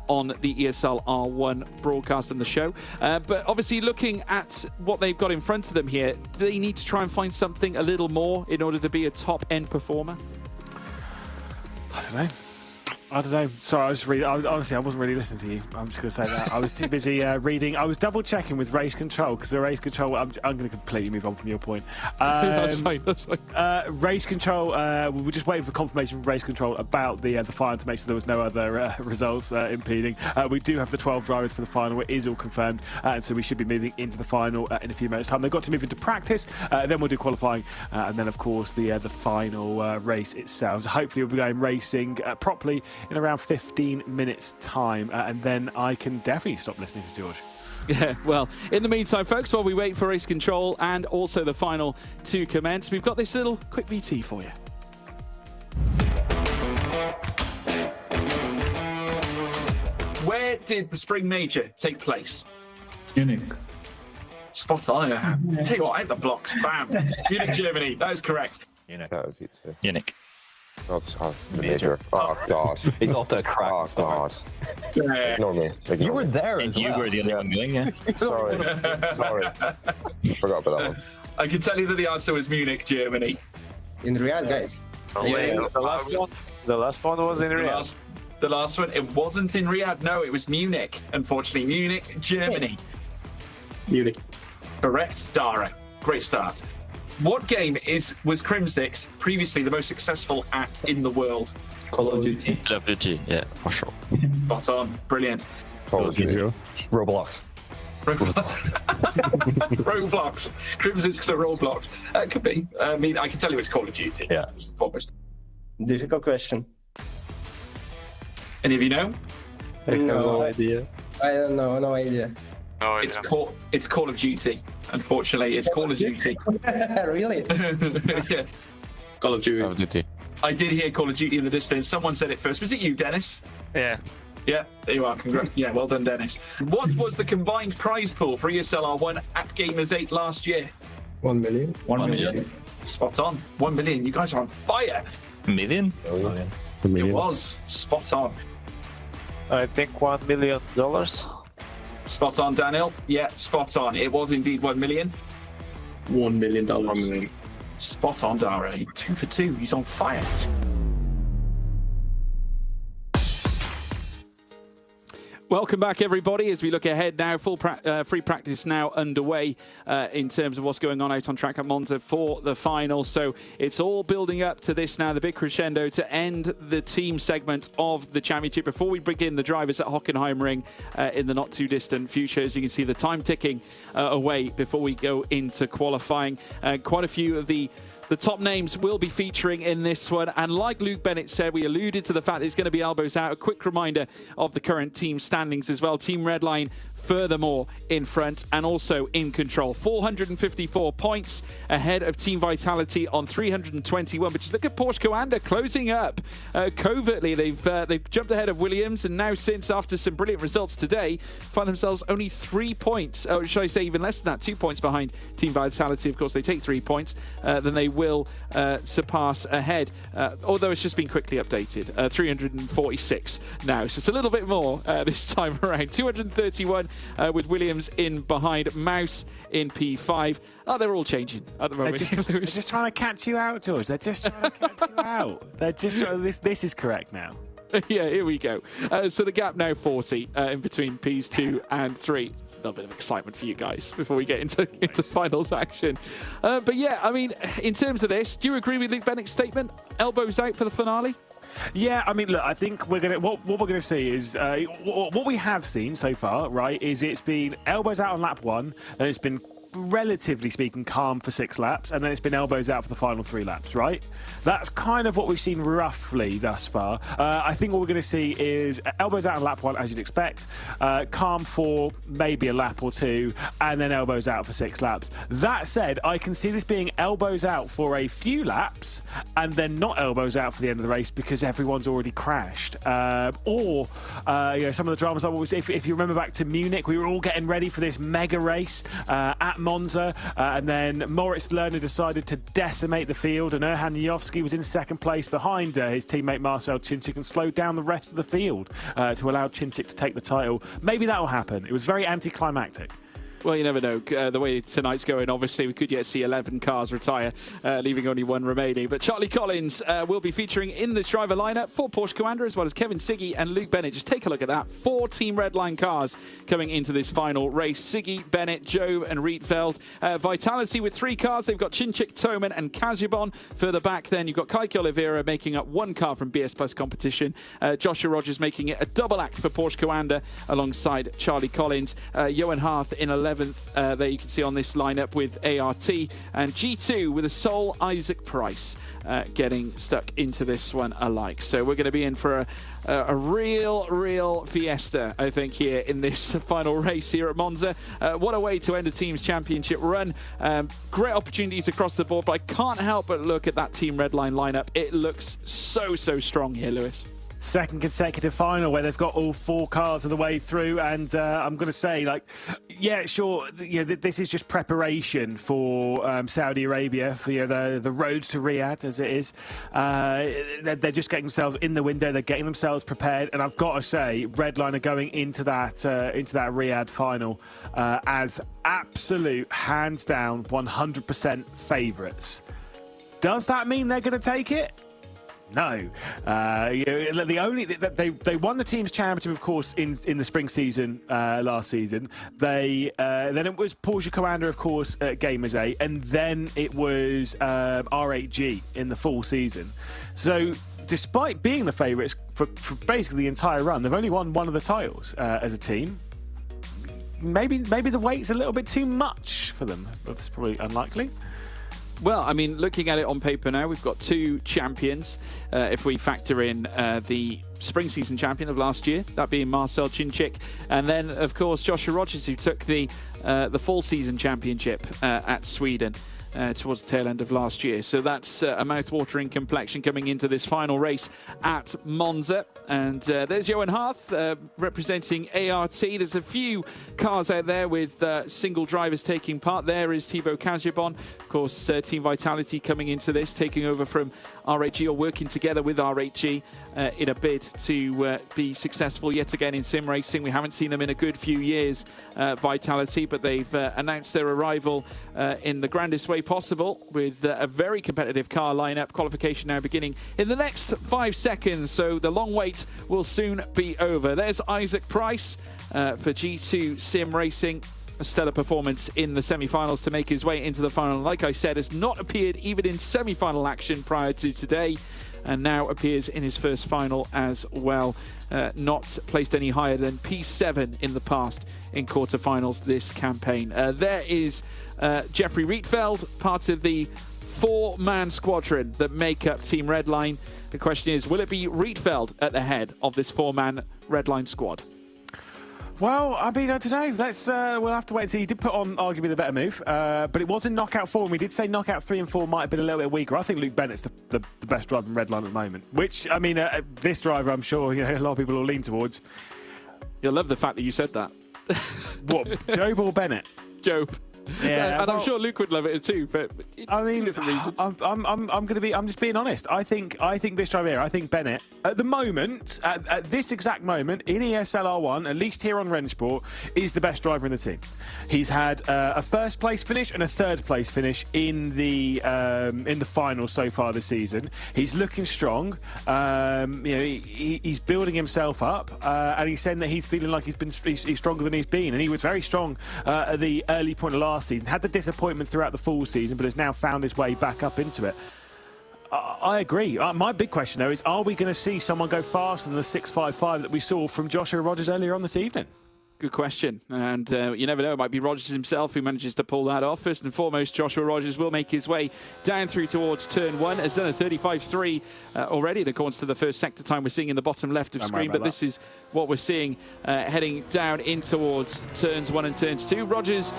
on the ESL R1 broadcast and the show. But obviously looking at what they've got in front of them here, do they need to try and find something a little more in order to be a top-end performer? I don't know. Sorry, I was reading. Honestly, I wasn't really listening to you. I'm just going to say that. I was too busy reading. I was double-checking with race control because the race control. I'm going to completely move on from your point. That's fine. Race control. We were just waiting for confirmation from race control about the final to make sure there was no other results impeding. We do have the 12 drivers for the final. It is all confirmed, and so we should be moving into the final in a few minutes' time. They've got to move into practice. Then we'll do qualifying, and then of course the final race itself. So hopefully we'll be going racing properly in around 15 minutes time, and then I can definitely stop listening to George. Yeah, well, in the meantime, folks, while we wait for race control and also the final to commence, we've got this little quick VT for you. Where did the Spring Major take place? Munich. Spot on. Tell you what, I hit the blocks. Bam. Munich, Germany. That is correct. Munich. Munich. Oh, the major. Oh, God. He's off to a crack. Oh, God. Ignore me. You were there as You well. were the only one going, yeah. Sorry. Forgot about that one. I can tell you that the answer was Munich, Germany. In Riyadh, guys. The last one was in Riyadh. The last one, it wasn't in Riyadh. No, it was Munich. Unfortunately, Munich, Germany. Munich. Correct, Dara. Great start. What game was Crimsix previously the most successful at in the world? Call of Duty. Call of Duty, yeah, for sure. Spot on. Brilliant. Roblox. Roblox. Crimsix are Roblox. Could be. I mean, I can tell you it's Call of Duty. Yeah. It's the foremost. Difficult question. Any of you know? I have no idea. I don't know. No idea. No, It's Call of Duty. Unfortunately, it's Call of Duty. Really? Yeah. Call of Duty. Call of Duty. I did hear Call of Duty in the distance. Someone said it first. Was it you, Dennis? Yeah. Yeah, there you are. Congrats. Yeah, well done, Dennis. What was the combined prize pool for ESL R1 at Gamers 8 last year? 1 million. 1 million. Spot on. 1 million. You guys are on fire. Million? It was. Spot on. I think $1 million. Spot on, Daniel. Yeah, spot on. It was indeed 1 million. $1 million. Spot on, Dara. 2 for 2. He's on fire. Welcome back, everybody, as we look ahead now. Full free practice now underway in terms of what's going on out on track at Monza for the final. So it's all building up to this now, the big crescendo to end the team segment of the championship before we begin the drivers at Hockenheimring in the not too distant future. As you can see, the time ticking away before we go into qualifying. Quite a few of the top names will be featuring in this one. And like Luke Bennett said, we alluded to the fact that it's going to be elbows out. A quick reminder of the current team standings as well. Team Redline furthermore in front and also in control. 454 points ahead of Team Vitality on 321. But just look at Porsche Coanda closing up covertly. They've jumped ahead of Williams, and now since after some brilliant results today, find themselves only 3 points, or should I say even less than that, 2 points behind Team Vitality. Of course, they take 3 points, then they will surpass ahead, although it's just been quickly updated. 346 now, so it's a little bit more this time around. 231 with Williams in behind, Mouse in P5. Oh, they're all changing at the moment. They're just trying to catch you out, George. They're just trying to catch you out. They're just this is correct now. Yeah, here we go. So the gap now 40 in between Ps 2 and 3. It's a little bit of excitement for you guys before we get into finals action. But yeah, I mean, in terms of this, do you agree with Luke Bennett's statement? Elbows out for the finale? Yeah, I mean, look, I think we're gonna what we're gonna see is what we have seen so far, right? Is it's been elbows out on lap 1, then it's been relatively speaking calm for 6 laps, and then it's been elbows out for the final 3 laps, right? That's kind of what we've seen roughly thus far. I think what we're going to see is elbows out on lap 1, as you'd expect, calm for maybe a lap or 2, and then elbows out for 6 laps. That said, I can see this being elbows out for a few laps and then not elbows out for the end of the race because everyone's already crashed. Or you know, some of the dramas, if you remember back to Munich, we were all getting ready for this mega race at Monza, and then Moritz Lerner decided to decimate the field, and Erhan Jovski was in second place behind his teammate Marcel Chinchik and slowed down the rest of the field to allow Chinchik to take the title. Maybe that will happen. It was very anticlimactic. Well, you never know. The way tonight's going, obviously, we could yet see 11 cars retire, leaving only 1 remaining. But Charlie Collins will be featuring in this driver lineup for Porsche Coanda, as well as Kevin Siggy and Luke Bennett. Just take a look at that. 4 Team Redline cars coming into this final race. Siggy, Bennett, Joe and Rietveld. Vitality with 3 cars. They've got Chinchik, Toman and Kazubon. Further back then, you've got Kaiki Oliveira making up 1 car from BS Plus competition. Joshua Rogers making it a double act for Porsche Coanda alongside Charlie Collins. Johan Harth in 11th. There you can see on this lineup with ART, and G2 with a sole Isaac Price getting stuck into this one alike. So we're going to be in for a real fiesta, I think, here in this final race here at Monza. What a way to end a team's championship run. Great opportunities across the board, but I can't help but look at that Team Redline lineup. It looks so strong here, Lewis. second consecutive final where they've got all 4 cars of the way through, and I'm going to say, like, yeah, sure, this is just preparation for Saudi Arabia, for the road to Riyadh, as it is. They're just getting themselves in the window, they're getting themselves prepared, and I've got to say, Redline are going into that Riyadh final as absolute, hands down, 100% favourites. Does that mean they're going to take it? No. They won the team's championship, of course, in the spring season last season. Then it was Porsche Commander, of course, at Gamers 8, and then it was R8G in the full season. So despite being the favourites for basically the entire run, they've only won one of the titles as a team. Maybe the weight's a little bit too much for them. That's probably unlikely. Well, I mean, looking at it on paper now, we've got 2 champions. If we factor in the spring season champion of last year, that being Marcel Chinchik, and then, of course, Joshua Rogers, who took the fall season championship at Sweden towards the tail end of last year. So that's a mouth-watering complexion coming into this final race at Monza. And there's Johan Harth representing ART. There's a few cars out there with single drivers taking part. There is Thibaut Kajibon. Of course, Team Vitality coming into this, taking over from R8G, or working together with R8G in a bid to be successful yet again in sim racing. We haven't seen them in a good few years, Vitality, but they've announced their arrival in the grandest way possible with a very competitive car lineup. Qualification now beginning in the next 5 seconds, so the long wait will soon be over. There's Isaac Price for G2 Sim Racing. A stellar performance in the semi-finals to make his way into the final. Like I said, has not appeared even in semi-final action prior to today, and now appears in his first final as well. Not placed any higher than P7 in the past in quarterfinals this campaign. There is Jeffrey Rietveld, part of the 4-man squadron that make up Team Redline. The question is, will it be Rietveld at the head of this 4-man Redline squad? Well, I mean, I don't know. We'll have to wait and see. He did put on arguably the better move, but it was in knockout 4, and we did say knockout 3 and 4 might have been a little bit weaker. I think Luke Bennett's the best driver in Redline at the moment, which, I mean, this driver, I'm sure a lot of people will lean towards. You'll love the fact that you said that. What, Job or Bennett? Job. Yeah, and I'm sure Luke would love it too, but I mean, different reasons. I'm just being honest. I think this driver here, I think Bennett, at the moment, at this exact moment in ESL R1, at least here on Rennsport, is the best driver in the team. He's had a first place finish and a third place finish in the final so far this season. He's looking strong. He's building himself up, and he's saying that he's feeling like he's stronger than he's been, and he was very strong at the early point of last season, had the disappointment throughout the full season, but has now found his way back up into it. I agree. My big question, though, is are we going to see someone go faster than the 6.55 that we saw from Joshua Rogers earlier on this evening? Good question. And you never know, it might be Rogers himself who manages to pull that off. First and foremost, Joshua Rogers will make his way down through towards turn 1. Has done a 35.3 already in accordance to the first sector time we're seeing in the bottom left of screen. But this is what we're seeing heading down in towards turns 1 and turns 2. Rogers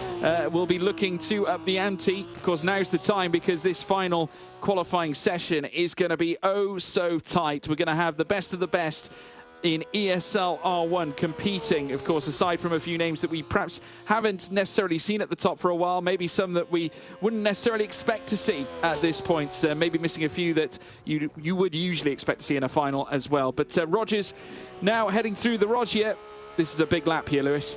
will be looking to up the ante. Of course, now's the time, because this final qualifying session is going to be oh so tight. We're going to have the best of the best in ESL R1 competing, of course, aside from a few names that we perhaps haven't necessarily seen at the top for a while, maybe some that we wouldn't necessarily expect to see at this point, maybe missing a few that you would usually expect to see in a final as well. But Rogers now heading through the Rogier. This is a big lap here, Lewis.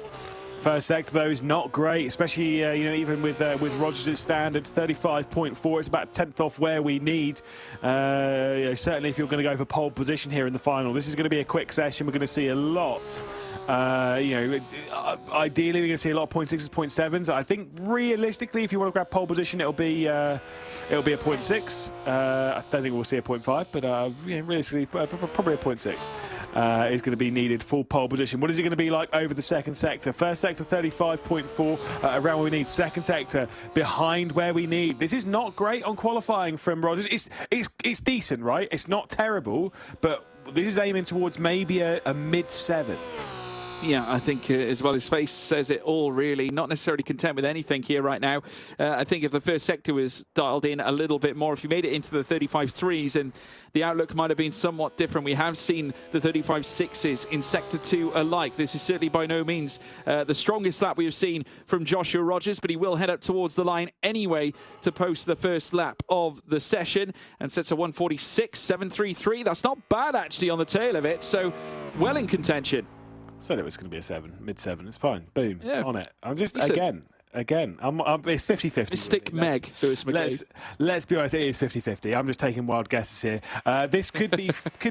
First sector, though, is not great, especially even with Rogers' standard 35.4. It's about 10th off where we need. Certainly, if you're going to go for pole position here in the final, this is going to be a quick session. We're going to see a lot. Ideally, we're going to see a lot of 0.6s, 0.7s. I think realistically, if you want to grab pole position, it'll be a 0.6. I don't think we'll see a 0.5, but realistically, probably a 0.6 is going to be needed for pole position. What is it going to be like over the second sector? First sector 35.4, around where we need. Second sector behind where we need. This is not great on qualifying from Rogers. It's decent, right? It's not terrible, but this is aiming towards maybe a mid-7. Yeah, I think as well his face says it all, really. Not necessarily content with anything here right now. I think if the first sector was dialed in a little bit more, if you made it into the 35.3s, and the outlook might have been somewhat different. We have seen the 35.6s in Sector 2 alike. This is certainly by no means the strongest lap we have seen from Joshua Rogers, but he will head up towards the line anyway to post the first lap of the session and sets a 1:46.733. That's not bad, actually, on the tail of it, so well in contention. Said it was going to be a 7, mid-7. It's fine. Boom, yeah. on it. I'm just, again, it's 50-50. Mystic Meg, Lewis McKay. Let's be honest, it is 50-50. I'm just taking wild guesses here. This could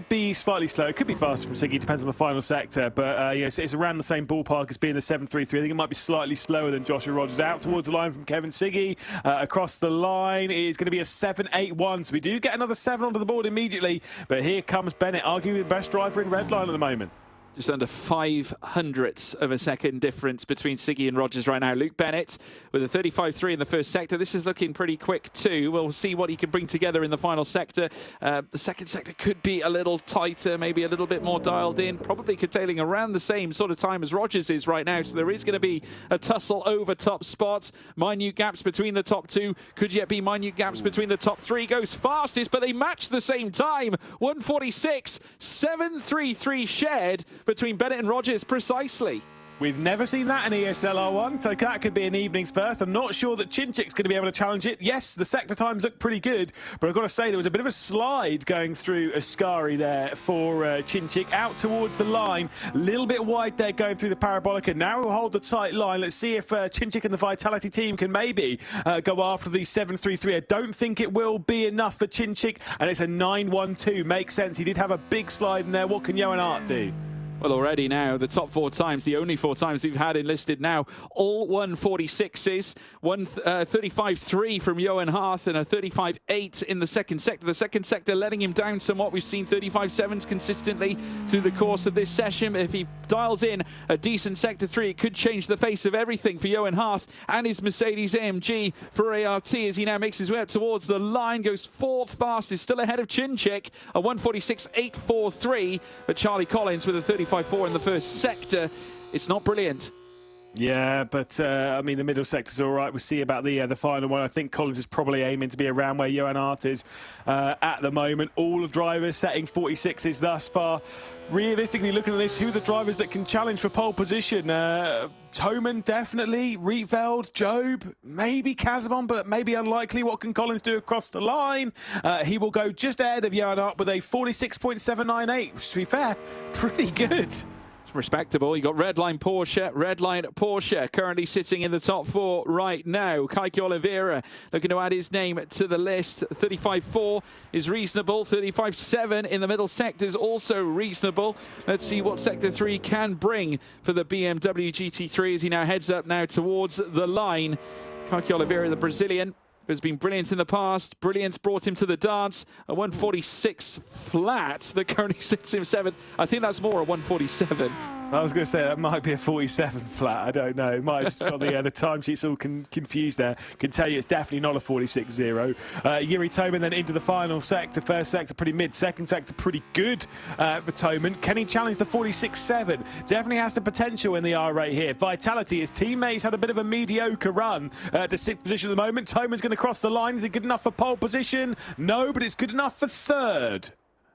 be slightly slow. It could be faster from Siggy. Depends on the final sector. But it's around the same ballpark as being the 7.33. I think it might be slightly slower than Joshua Rogers. Out towards the line from Kevin Siggy. Across the line is going to be a 7.81. So we do get another 7 onto the board immediately. But here comes Bennett, arguably the best driver in Redline at the moment. Just under 0.05 of a second difference between Siggy and Rogers right now. Luke Bennett with a 35.3 in the first sector. This is looking pretty quick too. We'll see what he can bring together in the final sector. The second sector could be a little tighter, maybe a little bit more dialed in. Probably curtailing around the same sort of time as Rogers is right now. So there is going to be a tussle over top spots. Minute gaps between the top 2. Could yet be minute gaps between the top 3. Goes fastest, but they match the same time. 1:46.733 shared between Bennett and Rogers, precisely. We've never seen that in ESL R1, so that could be an evening's first. I'm not sure that Chinchik's going to be able to challenge it. Yes, the sector times look pretty good, but I've got to say there was a bit of a slide going through Ascari there for Chinchik. Out towards the line, a little bit wide there going through the Parabolica. Now we'll hold the tight line. Let's see if Chinchik and the Vitality team can maybe go after the 7.33. I don't think it will be enough for Chinchik, and it's a 9.12. Makes sense. He did have a big slide in there. What can Johan Hart do? Well, already now, the top 4 times, the only 4 times we've had enlisted now, all 1:46s, 35.3 from Johan Hart and a 35.8 in the second sector. The second sector letting him down somewhat. We've seen 35.7s consistently through the course of this session. If he dials in a decent sector 3, it could change the face of everything for Johan Hart and his Mercedes AMG for ART as he now makes his way up towards the line, goes 4th fastest, still ahead of Chinchik, a 1:46.843, but Charlie Collins with a 35.4 in the first sector. It's not brilliant. Yeah, but I mean, the middle sector's all right. We'll see about the final one. I think Collins is probably aiming to be around where Johan Hart is at the moment. All of drivers setting 46s thus far. Realistically, looking at this, who are the drivers that can challenge for pole position? Toman, definitely. Rietveld, Job, maybe Kazabon, but maybe unlikely. What can Collins do across the line? He will go just ahead of Johan Hart with a 46.798, which, to be fair, pretty good. Respectable. You got Redline Porsche currently sitting in the top 4 right now. Kaiki Oliveira looking to add his name to the list. 35.4 is reasonable. 35.7 in the middle sector is also reasonable. Let's see what sector 3 can bring for the BMW GT3 as he now heads up now towards the line. Kaiki Oliveira, the Brazilian, has been brilliant in the past. Brilliance brought him to the dance. A 1:46 flat that currently sits him 7th. I think that's more a 1:47. I was going to say that might be a 47 flat. I don't know. Might have just got the timesheets all confused there. Can tell you it's definitely not a 46.0. Yuri Toman then into the final sector. First sector pretty mid. Second sector pretty good for Toman. Can he challenge the 46.7? Definitely has the potential in the R rate here. Vitality, his teammates had a bit of a mediocre run to 6th position at the moment. Toman's going to cross the line. Is it good enough for pole position? No, but it's good enough for 3rd.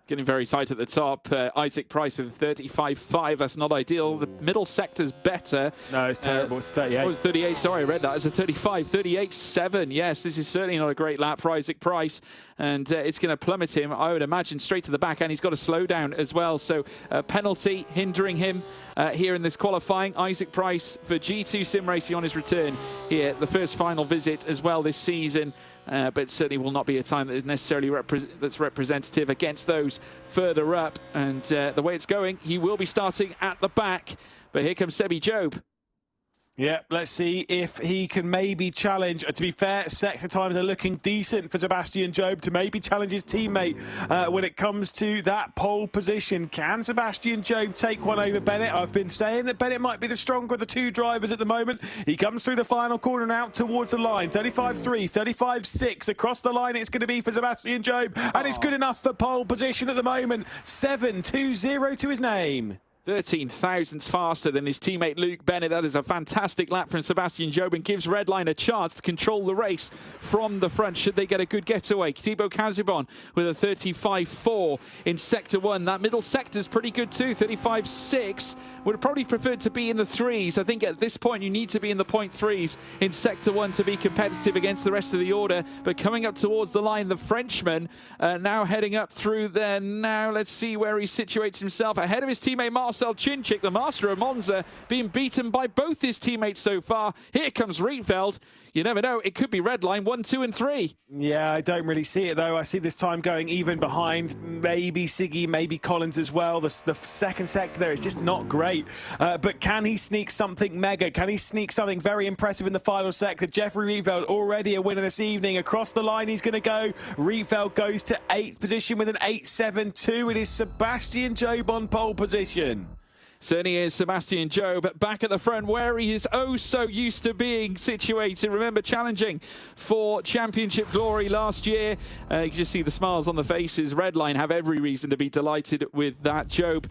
Getting very tight at the top. Isaac Price with 35.5. That's not ideal. The middle sector's better. No, it's terrible. It's 38. Oh, 38. Sorry, I read that as a 35. 38.7. Yes, this is certainly not a great lap for Isaac Price. And it's going to plummet him, I would imagine, straight to the back. And he's got a slow down as well. So penalty hindering him here in this qualifying. Isaac Price for G2 Sim Racing on his return here. The first final visit as well this season. But certainly will not be a time that is necessarily that's representative against those further up. And the way it's going, he will be starting at the back. But here comes Sebi Job. Yeah, let's see if he can maybe challenge. To be fair, sector times are looking decent for Sebastian Job to maybe challenge his teammate when it comes to that pole position. Can Sebastian Job take one over Bennett? I've been saying that Bennett might be the stronger of the 2 drivers at the moment. He comes through the final corner and out towards the line. 35.3, 35.6 across the line. It's going to be for Sebastian Job, and it's good enough for pole position at the moment. 7.20 to his name. 13 thousandths faster than his teammate Luke Bennett. That is a fantastic lap from Sebastian Job and gives Redline a chance to control the race from the front should they get a good getaway. Thibaut Casibon with a 35.4 in Sector 1. That middle sector is pretty good too, 35.6. Would have probably preferred to be in the 3s. I think at this point you need to be in the 0.3s in Sector 1 to be competitive against the rest of the order. But coming up towards the line, the Frenchman now heading up through there now. Let's see where he situates himself. Ahead of his teammate Marcel Chinchik, the master of Monza, being beaten by both his teammates so far. Here comes Rietveld. You never know, it could be Redline 1, 2 and 3. Yeah, I don't really see it though. I see this time going even behind maybe Siggy, maybe Collins as well. The second sector there is just not great. But can he sneak something mega? Can he sneak something very impressive in the final sector? Jeffrey Rietveld already a winner this evening. Across the line he's going to go. Rietveld goes to 8th position with an 8.72. It is Sebastian Job on pole position. Certainly is Sebastian Job back at the front where he is oh so used to being situated. Remember challenging for championship glory last year. You can just see the smiles on the faces. Redline have every reason to be delighted with that. Job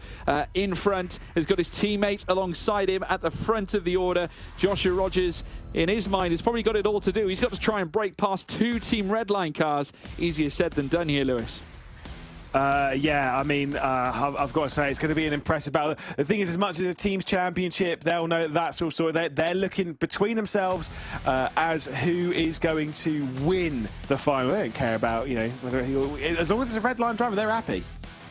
in front has got his teammate alongside him at the front of the order. Joshua Rogers in his mind has probably got it all to do. He's got to try and break past 2 Team Redline cars. Easier said than done here, Lewis. Yeah, I mean, I've got to say, it's going to be an impressive battle. The thing is, as much as a team's championship, they'll know that's also, they're looking between themselves as who is going to win the final. They don't care about, you know, whether as long as it's a Redline driver, they're happy.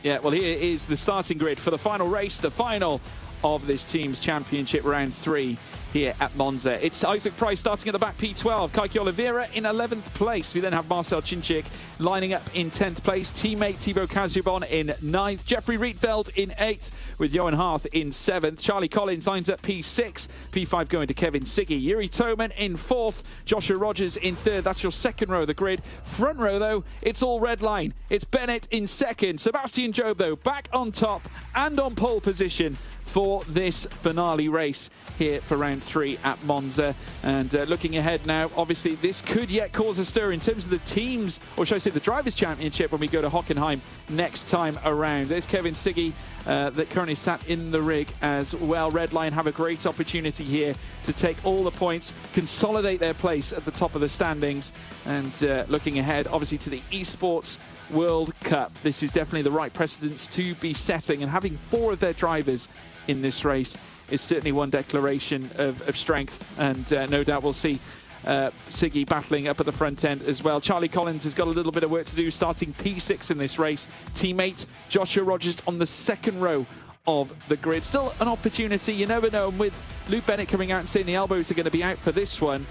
Yeah, well, here is the starting grid for the final race, the final of this team's championship round 3 here at Monza. It's Isaac Price starting at the back, P12. Kaiki Oliveira in 11th place. We then have Marcel Chinchik lining up in 10th place. Teammate Thibaut Casibon in 9th. Jeffrey Rietveld in 8th with Johan Harth in 7th. Charlie Collins lines up P6. P5 going to Kevin Siggy. Yuri Toman in 4th. Joshua Rogers in 3rd. That's your second row of the grid. Front row, though, it's all Redline. It's Bennett in 2nd. Sebastian Job, though, back on top and on pole position for this finale race here for round 3 at Monza. And looking ahead now, obviously this could yet cause a stir in terms of the teams, or should I say the Drivers' Championship when we go to Hockenheim next time around. There's Kevin Siggy that currently sat in the rig as well. Redline have a great opportunity here to take all the points, consolidate their place at the top of the standings, and looking ahead obviously to the Esports World Cup. This is definitely the right precedence to be setting, and having 4 of their drivers in this race is certainly one declaration of strength, and no doubt we'll see Siggy battling up at the front end as well. Charlie Collins has got a little bit of work to do, starting P6 in this race. Teammate Joshua Rogers on the second row of the grid. Still an opportunity, you never know, and with Luke Bennett coming out and saying the elbows are going to be out for this one,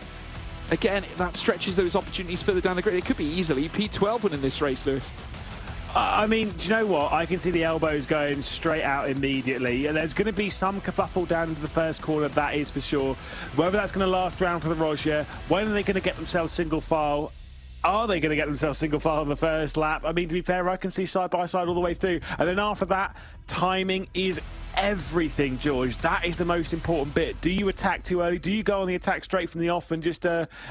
again, that stretches those opportunities further down the grid. It could be easily P12 winning this race, Lewis. I mean, do you know what? I can see the elbows going straight out immediately. And there's going to be some kerfuffle down into the first corner, that is for sure. Whether that's going to last round for the Roger, when are they going to get themselves single file? Are they going to get themselves single file on the first lap? I mean, to be fair, I can see side by side all the way through. And then after that, timing is everything, George. That is the most important bit. Do you attack too early? Do you go on the attack straight from the off and just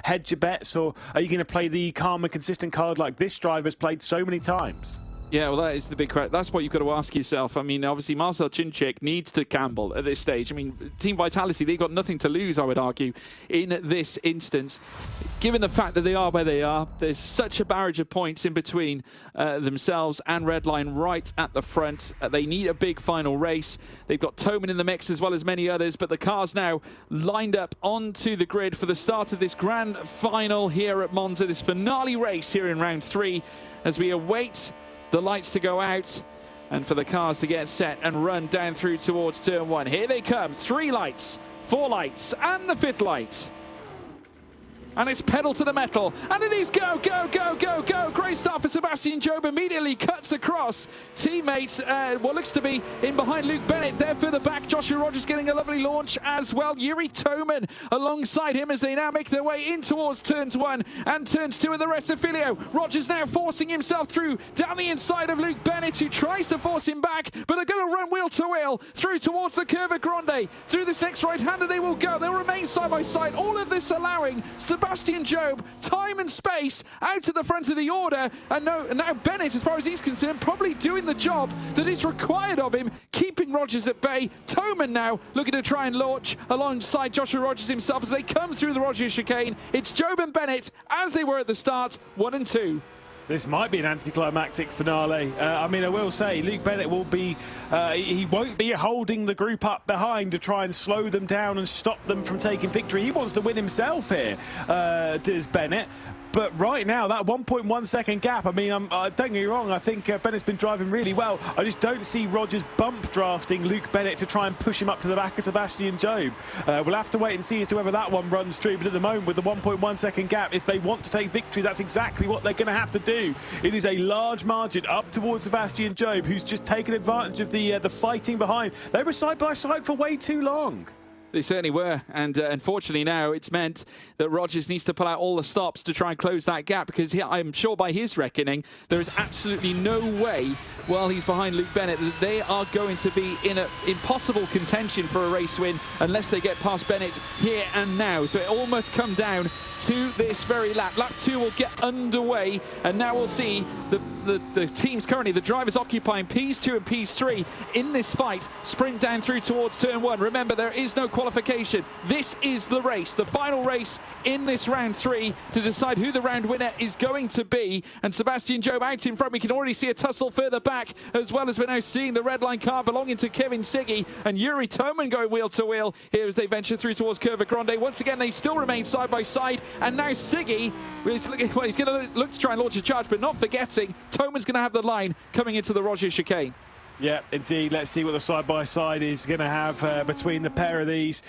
hedge your bets? Or are you going to play the calm and consistent card like this driver's played so many times? Yeah, well, that is the big question. That's what you've got to ask yourself. I mean, obviously, Marcel Chinchik needs to gamble at this stage. I mean, Team Vitality, they've got nothing to lose, I would argue, in this instance. Given the fact that they are where they are, there's such a barrage of points in between themselves and Redline right at the front. They need a big final race. They've got Toman in the mix as well as many others, but the cars now lined up onto the grid for the start of this grand final here at Monza, this finale race here in round 3, as we await the lights to go out and for the cars to get set and run down through towards turn 1. Here they come, 3 lights, 4 lights, and the 5th light. And it's pedal to the metal, and it is go, go, go, go, go. Great start for Sebastian Job, immediately cuts across. Teammates, what looks to be in behind Luke Bennett, there further back. Joshua Rogers getting a lovely launch as well. Yuri Toman alongside him as they now make their way in towards turns 1 and turns 2 at the Rettifilio. Rogers now forcing himself through down the inside of Luke Bennett, who tries to force him back, but are going to run wheel to wheel through towards the Curva Grande. Through this next right-hander they will go. They'll remain side by side, all of this allowing Sebastian Sebastian Job, time and space, out to the front of the order. And now Bennett, as far as he's concerned, probably doing the job that is required of him, keeping Rogers at bay. Toman now looking to try and launch alongside Joshua Rogers himself as they come through the Rogers chicane. It's Job and Bennett, as they were at the start, 1 and 2. This might be an anticlimactic finale. I mean, I will say, Luke Bennett will be, he won't be holding the group up behind to try and slow them down and stop them from taking victory. He wants to win himself here, does Bennett. But right now, that 1.1 second gap, I mean, don't get me wrong, I think Bennett's been driving really well. I just don't see Rogers bump drafting Luke Bennett to try and push him up to the back of Sebastian Job. We'll have to wait and see as to whether that one runs true. But at the moment, with the 1.1 second gap, if they want to take victory, that's exactly what they're going to have to do. It is a large margin up towards Sebastian Job, who's just taken advantage of the fighting behind. They were side by side for way too long. They certainly were, and unfortunately now it's meant that Rogers needs to pull out all the stops to try and close that gap, because I'm sure by his reckoning there is absolutely no way, while he's behind Luke Bennett, that they are going to be in an impossible contention for a race win unless they get past Bennett here and now. So it all must come down to this very lap. Lap 2 will get underway, and now we'll see the teams currently, the drivers occupying Ps2 and Ps3 in this fight, sprint down through towards turn 1. Remember, there is no qualification. This is the race, the final race in this round 3 to decide who the round winner is going to be. And Sebastian Job out in front. We can already see a tussle further back, as well as we're now seeing the red line car belonging to Kevin Siggy and Yuri Toman going wheel to wheel here as they venture through towards Curva Grande. Once again, they still remain side by side, and now Siggy, well, he's going to look to try and launch a charge, but not forgetting Toman's going to have the line coming into the Rogers chicane. Yeah, indeed. Let's see what the side-by-side is going to have between the pair of these.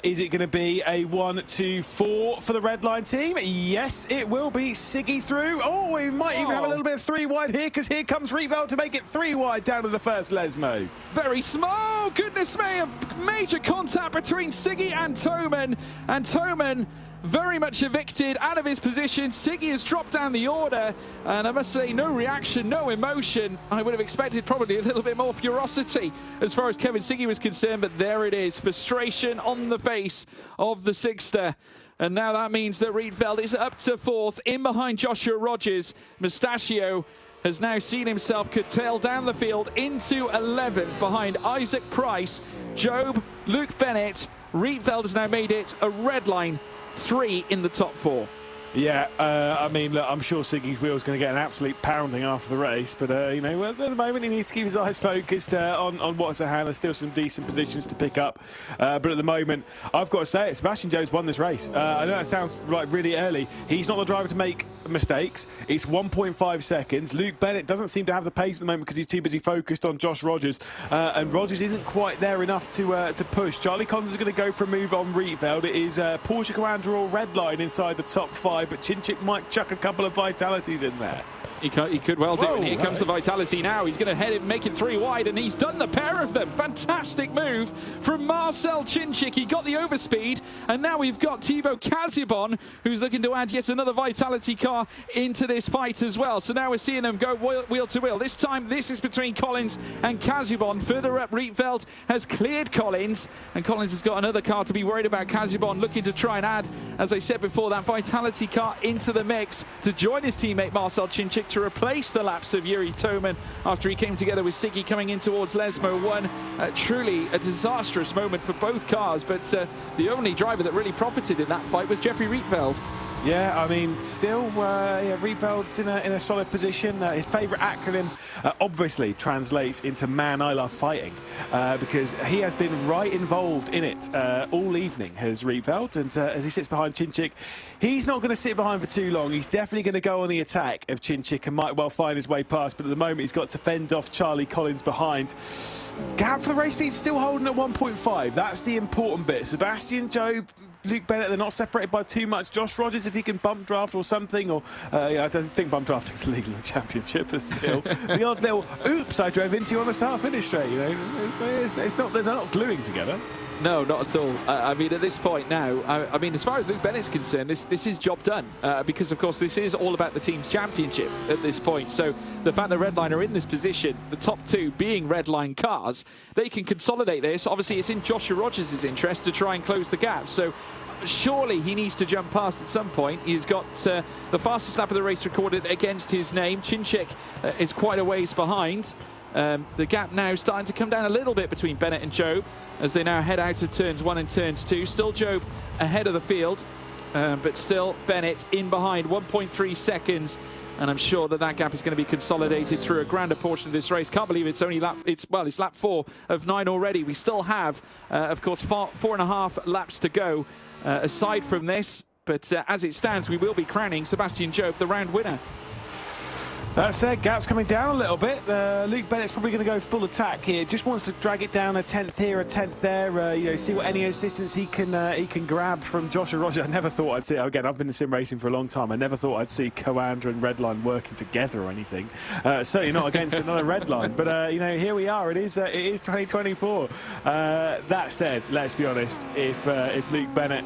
Is it going to be a 1-2-4 for the red line team? Yes, it will be. Siggy through. Oh, we might even have a little bit of 3 wide here, because here comes Rietveld to make it 3 wide down to the first Lesmo. Very small. Goodness me, a major contact between Siggy and Toman. And Toman very much evicted out of his position. Siggy has dropped down the order, and I must say, no reaction, no emotion. I would have expected probably a little bit more ferocity as far as Kevin Siggy was concerned, but there it is. Frustration on the face of the Sigster. And now that means that Rietveld is up to 4th, in behind Joshua Rogers. Mustachio has now seen himself curtailed down the field into 11th behind Isaac Price, Job, Luke Bennett. Rietveld has now made it a red line 3 in the top 4. Yeah, I mean, look, I'm sure Siggy's wheel's going to get an absolute pounding after the race, but, you know, at the moment he needs to keep his eyes focused on what's at hand. There's still some decent positions to pick up, but at the moment, I've got to say it, Sebastian Joe's won this race. I know that sounds like really early. He's not the driver to make mistakes. It's 1.5 seconds. Luke Bennett doesn't seem to have the pace at the moment because he's too busy focused on Josh Rogers, and Rogers isn't quite there enough to push. Charlie Collins is going to go for a move on Rietveld. It is Porsche Commander or red line inside the top 5, but Chinchik might chuck a couple of vitalities in there. He could well do, and here comes the vitality now. He's going to head it, make it 3 wide, and he's done the pair of them. Fantastic move from Marcel Chinchik. He got the overspeed, and now we've got Thibaut Casibon, who's looking to add yet another vitality car into this fight as well. So now we're seeing them go wheel to wheel. This time, this is between Collins and Casibon. Further up, Rietveld has cleared Collins, and Collins has got another car to be worried about. Casibon looking to try and add, as I said before, that vitality car into the mix to join his teammate Marcel Chinchik to replace the laps of Yuri Toman after he came together with Siggy coming in towards Lesmo 1. Truly a disastrous moment for both cars, but the only driver that really profited in that fight was Jeffrey Rietveld. Yeah, I mean, still, Rietveld's in a solid position. His favourite acronym obviously translates into "Man, I Love Fighting," because he has been right involved in it all evening, has Rietveld. And as he sits behind Chinchik, he's not going to sit behind for too long. He's definitely going to go on the attack of Chinchik and might well find his way past. But at the moment, he's got to fend off Charlie Collins behind. Gap for the race lead still holding at 1.5. That's the important bit. Sebastian Job, Luke Bennett, they're not separated by too much. Josh Rogers, if he can bump draft or something, or I don't think bump drafting is legal in the championship, but still, the odd little oops I drove into you on the start-finish straight. You know, they're not gluing together. No, not at all. I mean, at this point now, I mean, as far as Luke Bennett's concerned, this is job done. Because, of course, this is all about the team's championship at this point. So the fact that Redline are in this position, the top two being Redline cars, they can consolidate this. Obviously, it's in Joshua Rogers' interest to try and close the gap. So surely he needs to jump past at some point. He's got the fastest lap of the race recorded against his name. Chinchik is quite a ways behind. The gap now starting to come down a little bit between Bennett and Job as they now head out of turns 1 and turns 2. Still Job ahead of the field, but still Bennett in behind, 1.3 seconds. And I'm sure that that gap is going to be consolidated through a grander portion of this race. Can't believe it's only it's lap 4 of 9 already. We still have, of course, 4.5 laps to go aside from this. But as it stands, we will be crowning Sebastian Job the round winner. That said, gap's coming down a little bit. Luke Bennett's probably going to go full attack here. Just wants to drag it down a 10th here, a 10th there. You know, see what any assistance he can grab from Joshua Rogers. I never thought I'd see. Again, I've been in sim racing for a long time. I never thought I'd see Coandra and Redline working together or anything. Certainly not against another Redline. But you know, here we are. It is 2024. That said, let's be honest. If Luke Bennett.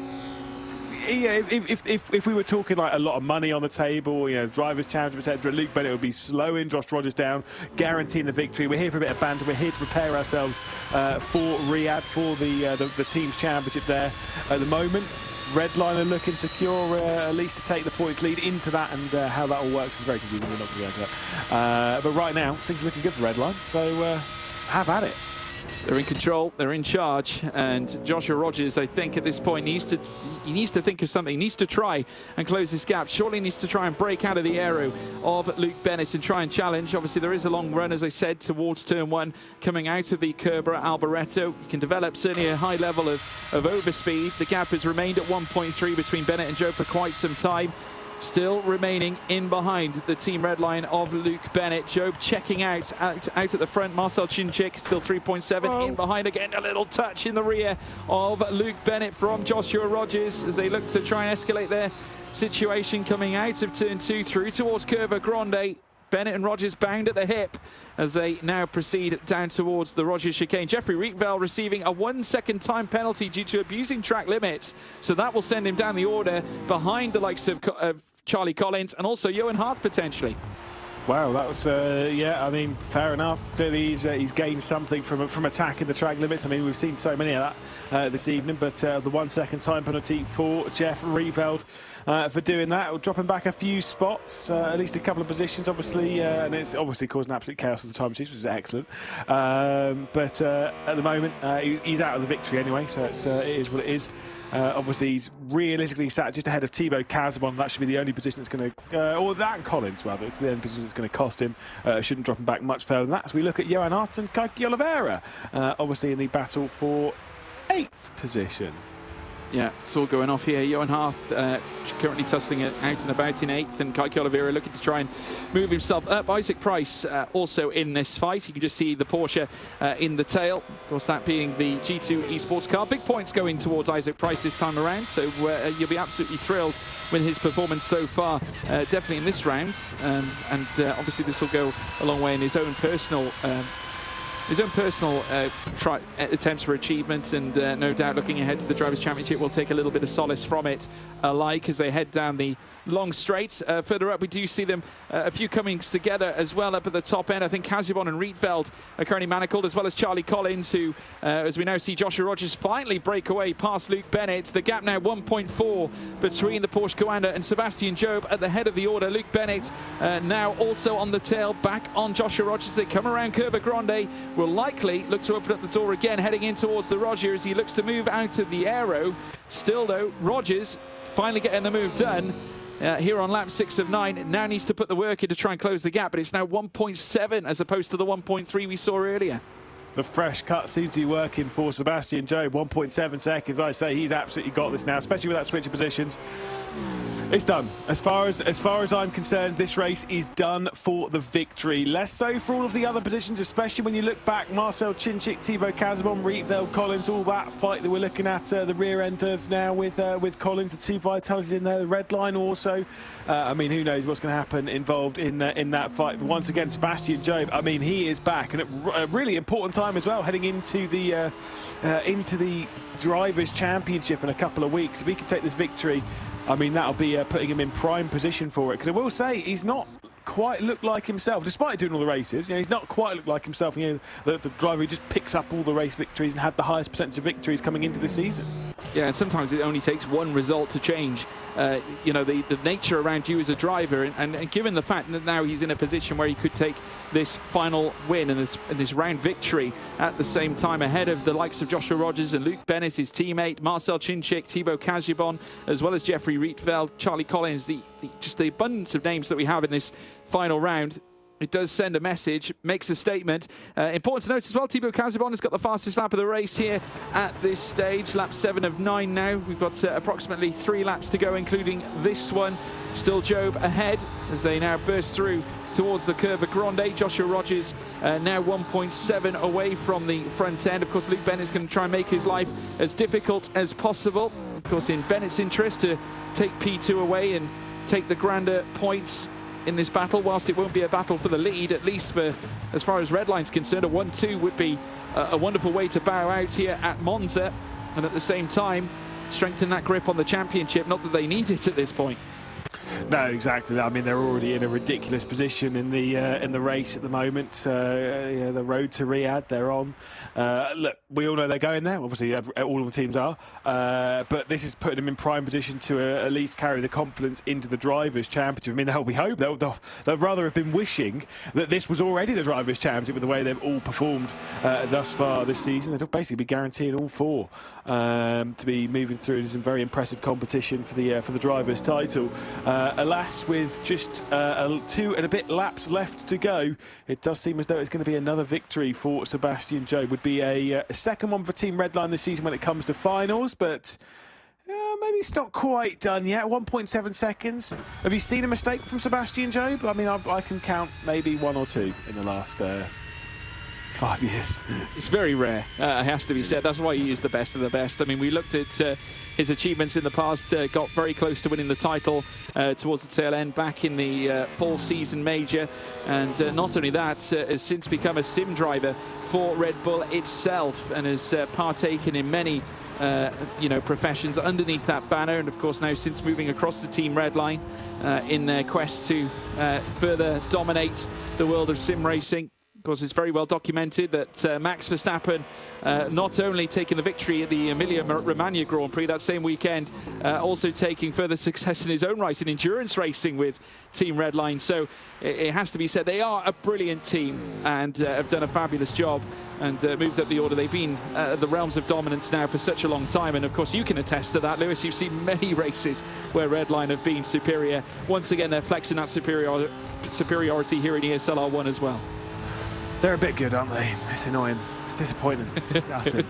Yeah, if we were talking like a lot of money on the table, you know, drivers' championship, etc., Luke Bennett would be slowing Josh Rogers down, guaranteeing the victory. We're here for a bit of banter. We're here to prepare ourselves for Riyadh, for the team's championship there. At the moment, Redline are looking secure, at least to take the points lead into that, and how that all works is very confusing. We're not going to go into that. But right now, things are looking good for Redline, so have at it. They're in control, they're in charge, and Joshua Rogers, I think, at this point needs to think of something. He needs to try and close this gap. Surely needs to try and break out of the aero of Luke Bennett and try and challenge. Obviously, there is a long run, as I said, towards turn 1, coming out of the Kerber at Alboreto. You can develop certainly a high level of overspeed. The gap has remained at 1.3 between Bennett and Joe for quite some time. Still remaining in behind the team Redline of Luke Bennett. Job checking out at the front. Marcel Chinchik still 3.7 in behind. Again, a little touch in the rear of Luke Bennett from Joshua Rogers as they look to try and escalate their situation coming out of turn 2 through towards Curva Grande. Bennett and Rogers bound at the hip as they now proceed down towards the Rogers chicane. Jeffrey Rietveld receiving a 1-second time penalty due to abusing track limits. So that will send him down the order behind the likes of Charlie Collins and also Johan Harth potentially. Wow, that was, yeah, I mean, fair enough. He's gained something from attacking the track limits. I mean, we've seen so many of that this evening, but the 1-second time penalty for Jeff Rietveld for doing that. Dropping back a few spots, at least a couple of positions, obviously, and it's obviously causing absolute chaos with the time sheets, which is excellent. But at the moment, he's out of the victory anyway, so it is what it is. Obviously, he's realistically sat just ahead of Thibaut Casabon. That should be the only position that's going to, or that and Collins, rather. It's the only position that's going to cost him. Shouldn't drop him back much further than that. As we look at Johan Hart and Kaki Oliveira, obviously in the battle for 8th position. Yeah, it's all going off here. Johan Harth currently tussling it out and about in 8th, and Kaki Oliveira looking to try and move himself up. Isaac Price also in this fight. You can just see the Porsche in the tail. Of course, that being the G2 esports car. Big points going towards Isaac Price this time around, so you'll be absolutely thrilled with his performance so far, definitely in this round. And obviously this will go a long way in his own personal attempts for achievement, and no doubt looking ahead to the Drivers' Championship will take a little bit of solace from it alike as they head down the long straight. Further up, we do see them a few coming together as well up at the top end. I think Casibon and Rietveld are currently manacled, as well as Charlie Collins, who, as we now see Joshua Rogers finally break away past Luke Bennett. The gap now 1.4 between the Porsche Coanda and Sebastian Job at the head of the order. Luke Bennett now also on the tail, back on Joshua Rogers. They come around Curva Grande, will likely look to open up the door again, heading in towards the Roger as he looks to move out of the aero. Still though, Rogers finally getting the move done. Here on lap 6 of 9, now needs to put the work in to try and close the gap, but it's now 1.7 as opposed to the 1.3 we saw earlier. The fresh cut seems to be working for Sebastian Job. 1.7 seconds. I say he's absolutely got this now, especially with that switch of positions. It's done. As far as I'm concerned, this race is done for the victory. Less so for all of the other positions, especially when you look back. Marcel Chinchik, Thibaut Casabon, Rietveld, Collins, all that fight that we're looking at the rear end of now with Collins, the 2 Vitalities in there, the red line also. I mean, who knows what's going to happen involved in that fight. But once again, Sebastian Job, I mean, he is back, and at a really important time time as well, heading into the Drivers' Championship in a couple of weeks. If he could take this victory, I mean, that'll be putting him in prime position for it. Because I will say, he's not quite looked like himself, despite doing all the races. You know, he's not quite looked like himself. You know, the driver who just picks up all the race victories and had the highest percentage of victories coming into the season. Yeah, and sometimes it only takes one result to change, you know, the nature around you as a driver. And given the fact that now he's in a position where he could take this final win and this round victory at the same time ahead of the likes of Joshua Rogers and Luke Bennett, his teammate, Marcel Chinchik, Thibaut Casibon, as well as Jeffrey Rietveld, Charlie Collins, just the abundance of names that we have in this final round. It does send a message, makes a statement. Important to note as well, Thibaut Casibon has got the fastest lap of the race here at this stage. Lap 7 of 9 now. We've got approximately 3 laps to go, including this one. Still Job ahead as they now burst through towards the Curva Grande. Joshua Rogers now 1.7 away from the front end. Of course, Luke Bennett's going to try and make his life as difficult as possible. Of course, in Bennett's interest to take P2 away and take the grander points in this battle. Whilst it won't be a battle for the lead, at least for as far as Redline's concerned, a 1-2 would be a wonderful way to bow out here at Monza, and at the same time strengthen that grip on the championship. Not that they need it at this point. No, exactly. I mean, they're already in a ridiculous position in the race at the moment. Yeah, the road to Riyadh, they're on. Look, we all know they're going there. Obviously, all of the teams are. But this is putting them in prime position to at least carry the confidence into the Drivers' Championship. I mean, we hope they'll rather have been wishing that this was already the Drivers' Championship with the way they've all performed thus far this season. They'll basically be guaranteeing all 4 to be moving through in some very impressive competition for the Drivers' title. Alas, with just 2 and a bit laps left to go, it does seem as though it's going to be another victory for Sebastian Job. Would be a second one for Team Redline this season when it comes to finals, but maybe it's not quite done yet. 1.7 seconds. Have you seen a mistake from Sebastian Job? I mean, I can count maybe 1 or 2 in the last 5 years. It's very rare, it has to be said. That's why he is the best of the best. I mean, we looked at his achievements in the past, got very close to winning the title towards the tail end back in the fall season major. And not only that, has since become a sim driver for Red Bull itself and has partaken in many you know, professions underneath that banner. And of course now since moving across to Team Redline in their quest to further dominate the world of sim racing. Of course, it's very well documented that Max Verstappen not only taking the victory at the Emilia-Romagna Grand Prix that same weekend, also taking further success in his own right in endurance racing with Team Redline. So it has to be said, they are a brilliant team and have done a fabulous job and moved up the order. They've been the realms of dominance now for such a long time. And of course, you can attest to that, Lewis. You've seen many races where Redline have been superior. Once again, they're flexing that superiority here in ESL R1 as well. They're a bit good, aren't they? It's annoying. It's disappointing. It's disgusting.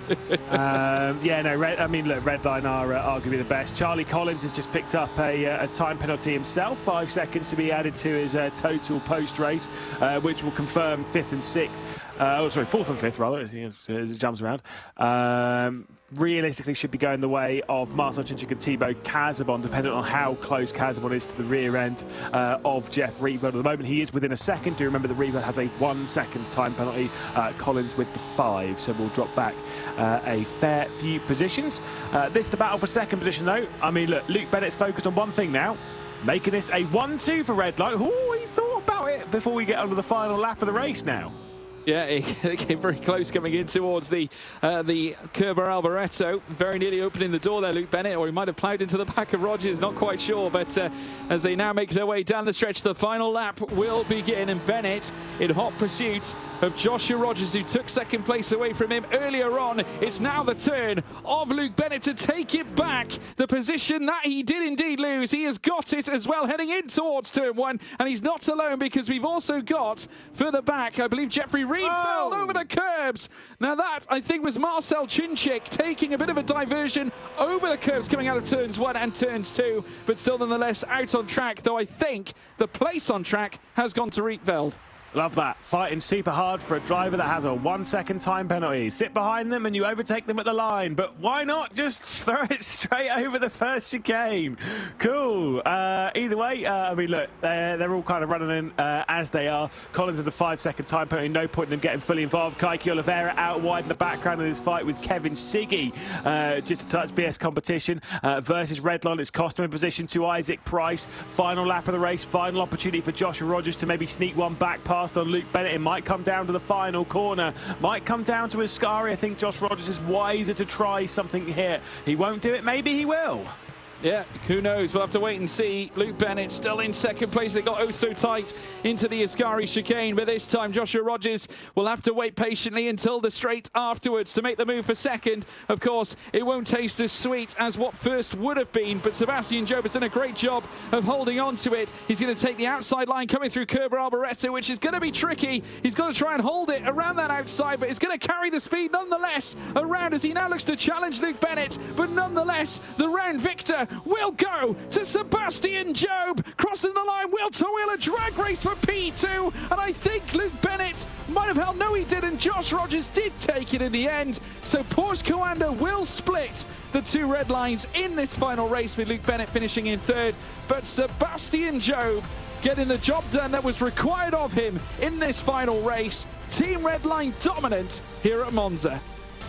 Yeah, no, I mean, look, Redline are arguably the best. Charlie Collins has just picked up a time penalty himself, 5 seconds to be added to his total post-race, which will confirm 5th and 6th. Oh, sorry, 4th and 5th, rather, as it jumps around. Realistically should be going the way of Marcel Chinchik and Thibaut Casibon, depending on how close Casibon is to the rear end of Jeff Rietveld. At the moment, he is within a second. Do remember that Rietveld has a 1 second time penalty, Collins with the 5, so we'll drop back a fair few positions. This is the battle for second position, though. I mean, look, Luke Bennett's focused on one thing now, making this a 1-2 for Redline. Oh, he thought about it before we get onto the final lap of the race now. Yeah, it came very close coming in towards the Kerber Alboreto. Very nearly opening the door there, Luke Bennett, or he might have ploughed into the back of Rogers, not quite sure. But as they now make their way down the stretch, the final lap will begin. And Bennett in hot pursuit of Joshua Rogers, who took second place away from him earlier on. It's now the turn of Luke Bennett to take it back. The position that he did indeed lose, he has got it as well heading in towards turn 1. And he's not alone, because we've also got further back, I believe, Jeffrey Rietveld over the curbs. Now that, I think, was Marcel Chinchik taking a bit of a diversion over the curbs coming out of turns 1 and turns 2, but still nonetheless out on track, though I think the place on track has gone to Rietveld. Love that. Fighting super hard for a driver that has a 1 second time penalty. Sit behind them and you overtake them at the line. But why not just throw it straight over the first chicane? Cool. Either way, I mean, look, they're all kind of running in as they are. Collins has a 5 second time penalty. No point in them getting fully involved. Kaiki Oliveira out wide in the background of this fight with Kevin Siggy. Just a touch BS competition versus Redline. It's cost him a position to Isaac Price. Final lap of the race. Final opportunity for Joshua Rogers to maybe sneak one back past on Luke Bennett. It might come down to the final corner, might come down to Ascari. I think Josh Rogers is wiser to try something here. He won't do it, maybe he will. Yeah, who knows? We'll have to wait and see. Luke Bennett still in second place. They got oh so tight into the Ascari chicane, but this time Joshua Rogers will have to wait patiently until the straight afterwards to make the move for second. Of course, it won't taste as sweet as what first would have been, but Sebastian Job has done a great job of holding on to it. He's going to take the outside line coming through Kerber Alboreto, which is going to be tricky. He's got to try and hold it around that outside, but he's going to carry the speed nonetheless around as he now looks to challenge Luke Bennett. But nonetheless, the round victor will go to Sebastian Job, crossing the line wheel-to-wheel, a drag race for P2, and I think Luke Bennett might have held, no he didn't, Josh Rogers did take it in the end, so Porsche Coanda will split the two red lines in this final race with Luke Bennett finishing in third, but Sebastian Job getting the job done that was required of him in this final race. Team Redline dominant here at Monza.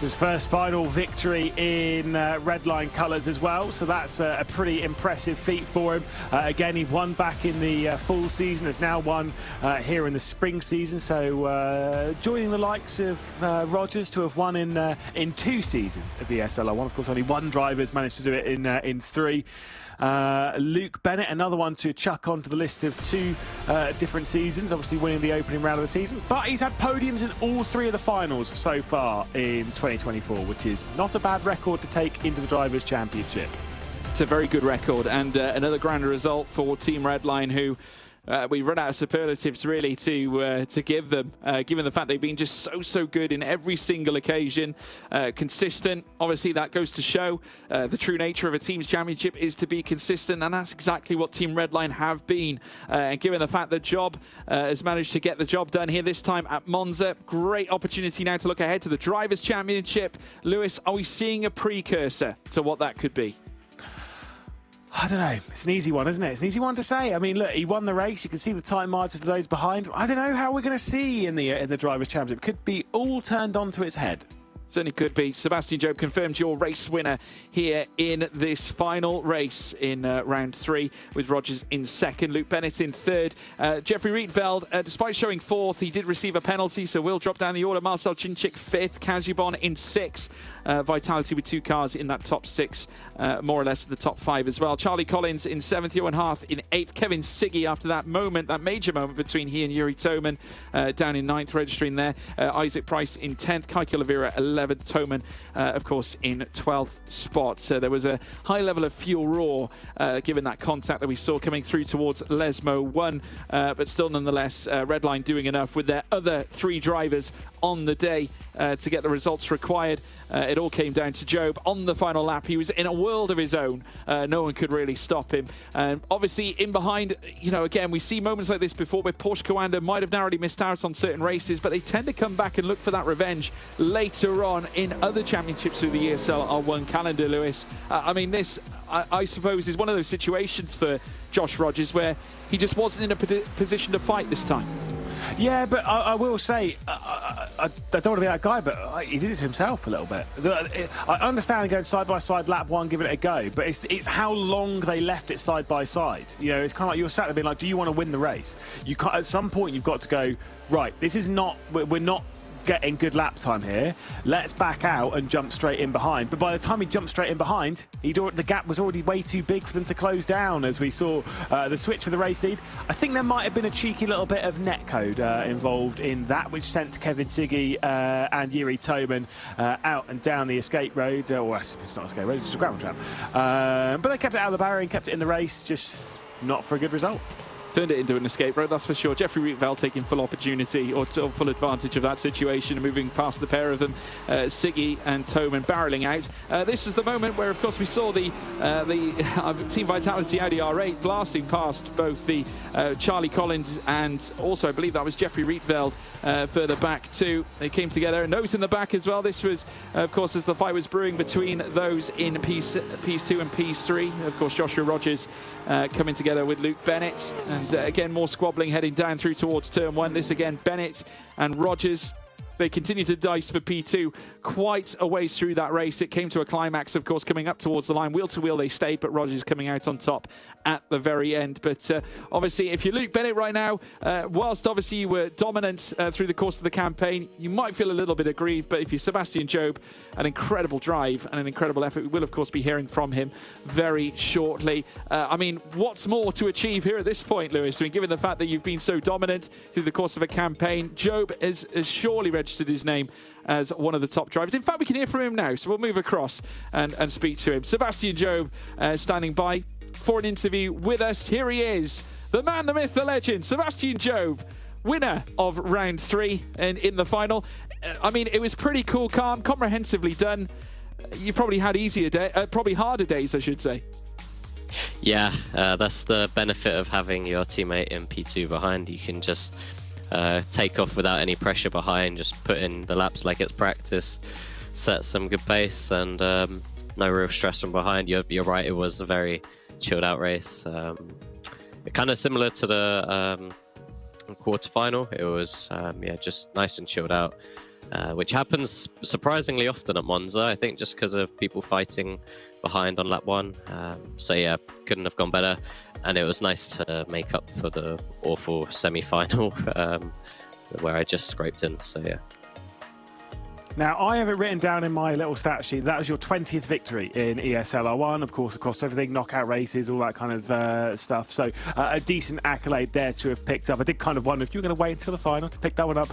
His first final victory in Redline colours as well, so that's a pretty impressive feat for him. Again, he won back in the full season, has now won here in the spring season, so joining the likes of Rogers to have won in 2 seasons of ESL R1. Of course, only one driver's managed to do it in 3. Luke Bennett, another one to chuck onto the list of 2 different seasons, obviously winning the opening round of the season, but he's had podiums in all 3 of the finals so far in 2024, which is not a bad record to take into the Drivers' Championship. It's a very good record, and another grand result for Team Redline, who we run out of superlatives really to give them, given the fact they've been just so good in every single occasion, consistent. Obviously, that goes to show the true nature of a team's championship is to be consistent, and that's exactly what Team Redline have been. And given the fact that Job has managed to get the job done here this time at Monza, great opportunity now to look ahead to the Drivers' Championship. Lewis, are we seeing a precursor to what that could be? I don't know. It's an easy one, isn't it? It's an easy one to say. I mean, look, he won the race. You can see the time margins of those behind. I don't know how we're going to see in the Drivers' Championship. Could be all turned onto its head. Certainly could be. Sebastian Job confirmed your race winner here in this final race in round 3, with Rogers in second, Luke Bennett in third. Jeffrey Rietveld, despite showing 4th, he did receive a penalty, so we'll drop down the order. Marcel Chinchik 5th, Kazubon in 6th. Vitality with 2 cars in that top 6, more or less the top 5 as well. Charlie Collins in 7th, Johan Harth in 8th. Kevin Siggy, after that moment, that major moment between he and Yuri Toman, down in 9th, registering there. Isaac Price in 10th, Kaiki Oliveira 11th, Toman, of course, in 12th spot. So there was a high level of fuel raw, given that contact that we saw coming through towards Lesmo 1, but still nonetheless, Redline doing enough with their other 3 drivers on the day to get the results required. It all came down to Job on the final lap. He was in a world of his own. No one could really stop him. Obviously, in behind, you know, again, we see moments like this before where Porsche Coanda might have narrowly missed out on certain races, but they tend to come back and look for that revenge later on in other championships through the ESL R1 calendar, Lewis. I mean, this, I suppose, is one of those situations for Josh Rogers where he just wasn't in a position to fight this time. Yeah, but I will say, I don't want to be that guy, but he did it to himself a little bit. I understand going side by side, lap 1, giving it a go, but it's how long they left it side by side. You know, it's kind of like you're sat there being like, do you want to win the race? You can't, at some point, you've got to go, right, this is not, we're not getting good lap time here. Let's back out and jump straight in behind. But by the time he jumped straight in behind, the gap was already way too big for them to close down, as we saw the switch for the race lead. I think there might have been a cheeky little bit of netcode involved in that, which sent Kevin Siggy and Yuri Toman out and down the escape road. Well, it's not an escape road, it's just a gravel trap. But they kept it out of the barrier and kept it in the race, just not for a good result. turned it into an escape route, that's for sure. Jeffrey Rietveld taking full opportunity or full advantage of that situation and moving past the pair of them, Siggy and Toman barreling out. This was the moment where, of course, we saw the Team Vitality Audi R8 blasting past both the Charlie Collins and also, I believe that was Jeffrey Rietveld further back too. They came together, and nose in the back as well. This was, of course, as the fight was brewing between those in Piece 2 and Piece 3. Of course, Joshua Rogers coming together with Luke Bennett, and again more squabbling heading down through towards turn 1. This again, Bennett and Rogers, they continue to dice for P2 quite a ways through that race. It came to a climax, of course, coming up towards the line. Wheel to wheel they stayed, but Rogers coming out on top at the very end. But obviously, if you're Luke Bennett right now, whilst obviously you were dominant through the course of the campaign, you might feel a little bit aggrieved. But if you're Sebastian Job, an incredible drive and an incredible effort. We will, of course, be hearing from him very shortly. I mean, what's more to achieve here at this point, Lewis? I mean, given the fact that you've been so dominant through the course of a campaign, Job has surely registered his name as one of the top drivers. In fact, we can hear from him now, so we'll move across and speak to him. Sebastian Job standing by for an interview with us. Here he is, the man, the myth, the legend, Sebastian Job, winner of round 3 and in the final. I mean, it was pretty cool, calm, comprehensively done. You probably had probably harder days, I should say. Yeah, that's the benefit of having your teammate in P2 behind. You can just take off without any pressure behind, just put in the laps like it's practice, set some good pace, and no real stress from behind. You're right, it was a very chilled out race. Kind of similar to the quarterfinal. It was just nice and chilled out, which happens surprisingly often at Monza, I think, just because of people fighting behind on lap 1. So yeah, couldn't have gone better, and it was nice to make up for the awful semi-final where I just scraped in. So yeah. Now, I have it written down in my little stat sheet. That was your 20th victory in ESL R1, of course, across everything, knockout races, all that kind of stuff. So a decent accolade there to have picked up. I did kind of wonder if you were going to wait until the final to pick that one up.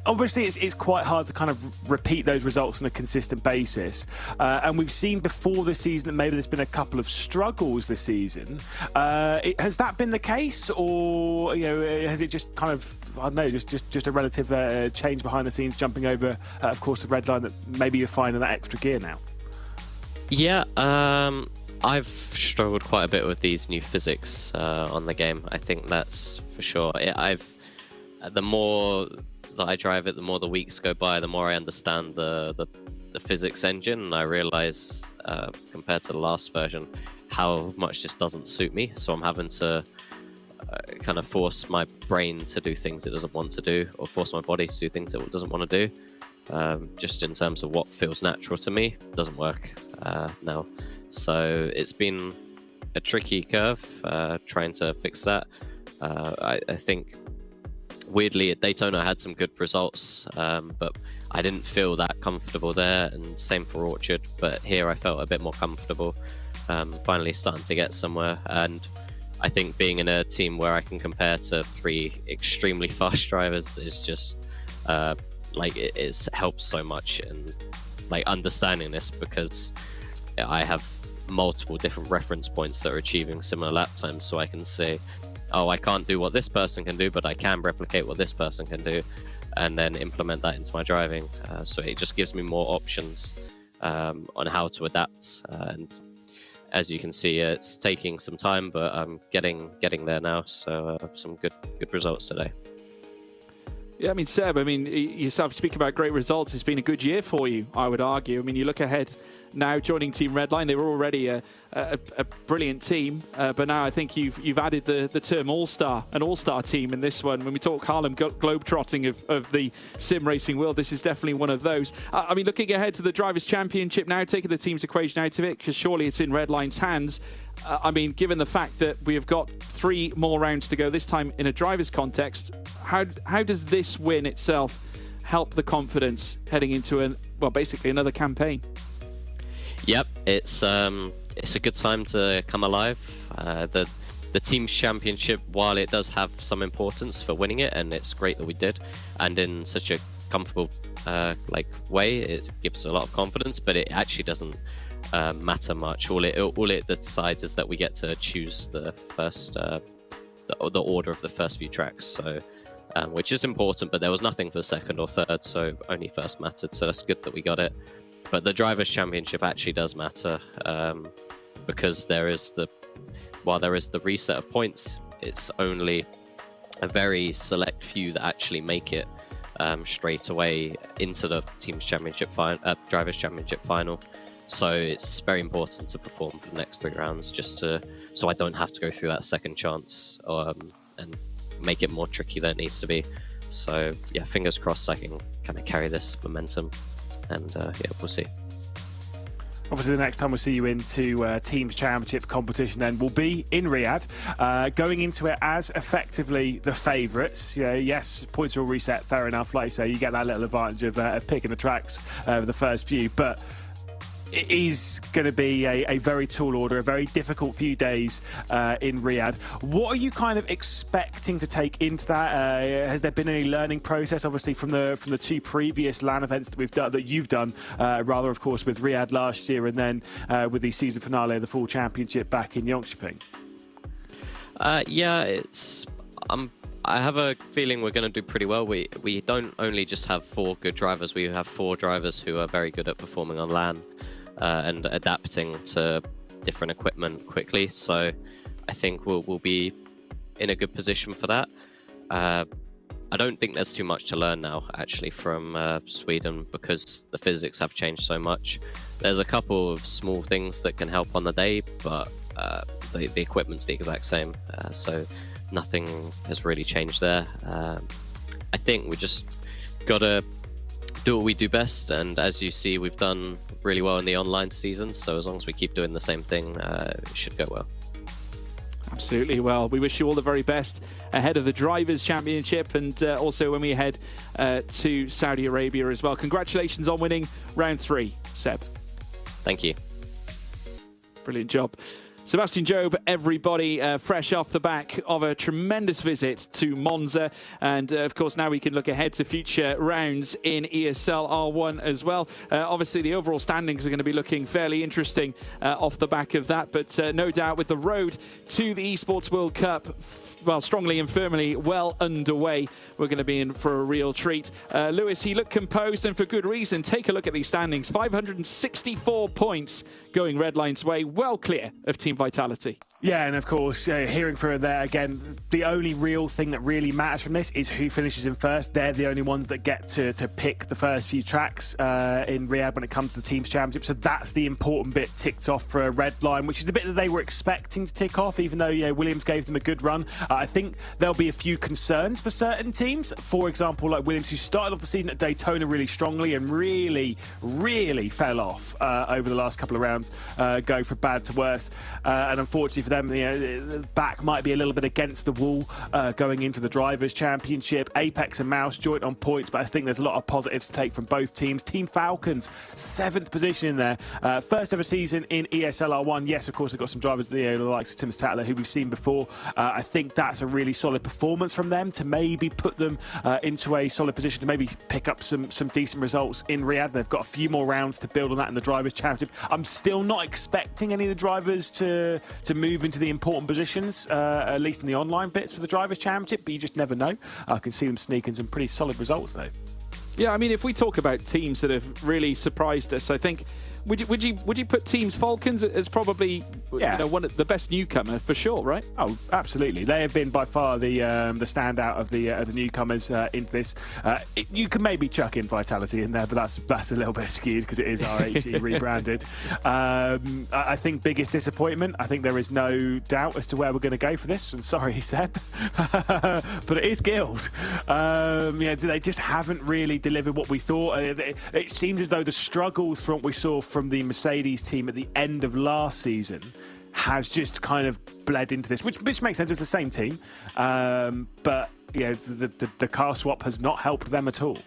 Obviously, it's quite hard to kind of repeat those results on a consistent basis. And we've seen before this season that maybe there's been a couple of struggles this season. Has that been the case? Or has it just kind of, I don't know, just a relative change behind the scenes, jumping over, of course, the red line, that maybe you're finding that extra gear now? Yeah, I've struggled quite a bit with these new physics on the game. I think that's for sure. The more that I drive it, the more the weeks go by, the more I understand the physics engine, and I realize compared to the last version how much this doesn't suit me. So I'm having to kind of force my brain to do things it doesn't want to do, or force my body to do things it doesn't want to do. Just in terms of what feels natural to me, doesn't work now. So it's been a tricky curve trying to fix that. I think weirdly at Daytona I had some good results, but I didn't feel that comfortable there, and same for Orchard, but here I felt a bit more comfortable, finally starting to get somewhere. And I think being in a team where I can compare to 3 extremely fast drivers is just it helps so much in understanding this, because I have multiple different reference points that are achieving similar lap times, so I can say, oh, I can't do what this person can do, but I can replicate what this person can do, and then implement that into my driving. So it just gives me more options on how to adapt. And as you can see, it's taking some time, but I'm getting there now. So some good results today. Yeah, I mean, Seb, yourself speak about great results. It's been a good year for you, I would argue. I mean, you look ahead now, joining Team Redline. They were already a brilliant team, but now I think you've added the term all-star, an all-star team in this one. When we talk Harlem Globetrotting of the sim racing world, this is definitely one of those. I mean, looking ahead to the Drivers' Championship now, taking the team's equation out of it, because surely it's in Redline's hands. I mean, given the fact that we have got 3 more rounds to go, this time in a driver's context, how does this win itself help the confidence heading into basically another campaign? Yep, it's a good time to come alive. The team's championship, while it does have some importance for winning it, and it's great that we did, and in such a comfortable way, it gives a lot of confidence, but it actually doesn't matter much. All it decides is that we get to choose the first the order of the first few tracks. So, which is important, but there was nothing for second or third, so only first mattered. So that's good that we got it. But the Drivers' Championship actually does matter, because while there is the reset of points, it's only a very select few that actually make it straight away into the Drivers' Championship final. So it's very important to perform for the next 3 rounds, so I don't have to go through that second chance and make it more tricky than it needs to be. So yeah, fingers crossed I can kind of carry this momentum, and yeah, we'll see. Obviously, the next time we see you into Teams Championship competition then will be in Riyadh, going into it as effectively the favourites. Yes, points will reset, fair enough. Like you say, you get that little advantage of picking the tracks over the first few, but it is going to be a very tall order, a very difficult few days in Riyadh. What are you kind of expecting to take into that? Has there been any learning process, obviously, from the 2 previous LAN events that we've done, that you've done, rather, of course, with Riyadh last year, and then with the season finale of the full championship back in Jönköping? Yeah, I have a feeling we're going to do pretty well. We don't only just have 4 good drivers, we have 4 drivers who are very good at performing on LAN. And adapting to different equipment quickly, so I think we'll be in a good position for that. I don't think there's too much to learn now, actually, from Sweden, because the physics have changed so much. There's a couple of small things that can help on the day, but the equipment's the exact same, so nothing has really changed there. I think we just gotta do what we do best, and as you see, we've done really well in the online season, so as long as we keep doing the same thing, it should go well. Absolutely. Well, we wish you all the very best ahead of the Drivers' Championship, and also when we head to Saudi Arabia as well. Congratulations on winning round 3, Seb. Thank you. Brilliant job. Sebastian Job, everybody, fresh off the back of a tremendous visit to Monza. And, of course, now we can look ahead to future rounds in ESL R1 as well. Obviously, the overall standings are going to be looking fairly interesting off the back of that. But no doubt with the road to the Esports World Cup, well, strongly and firmly well underway, we're going to be in for a real treat. Lewis, he looked composed, and for good reason. Take a look at these standings. 564 points going Redline's way, well clear of Team Vitality. Yeah, and of course, hearing through there again, the only real thing that really matters from this is who finishes in first. They're the only ones that get to pick the first few tracks in Riyadh when it comes to the Teams Championship. So that's the important bit ticked off for Redline, which is the bit that they were expecting to tick off, even though Williams gave them a good run. I think there'll be a few concerns for certain teams. For example, like Williams, who started off the season at Daytona really strongly and really really fell off over the last couple of rounds, going from bad to worse. And unfortunately for them, the back might be a little bit against the wall going into the Drivers' Championship. Apex and Mouse joint on points, but I think there's a lot of positives to take from both teams. Team Falcons, 7th position in there. First ever season in ESL R1. Yes, of course, they've got some drivers, the likes of Tim Statler, who we've seen before. I think that's a really solid performance from them to maybe put them into a solid position to maybe pick up some decent results in Riyadh. They've got a few more rounds to build on that in the Drivers' Championship. I'm still not expecting any of the drivers to move into the important positions, at least in the online bits for the Drivers' Championship, but you just never know. I can see them sneaking some pretty solid results though. Yeah, I mean, if we talk about teams that have really surprised us, I think would you put Teams Falcons as probably one of the best newcomer for sure, right? Oh, absolutely. They have been by far the standout of the newcomers into this. You can maybe chuck in Vitality in there, but that's a little bit skewed because it is RHE rebranded. I think biggest disappointment. I think there is no doubt as to where we're going to go for this. And sorry, Seb, but it is Guild. They just haven't really delivered what we thought. It seems as though the struggles from what we saw from the Mercedes team at the end of last season has just kind of bled into this, which makes sense. It's the same team, but the car swap has not helped them at all.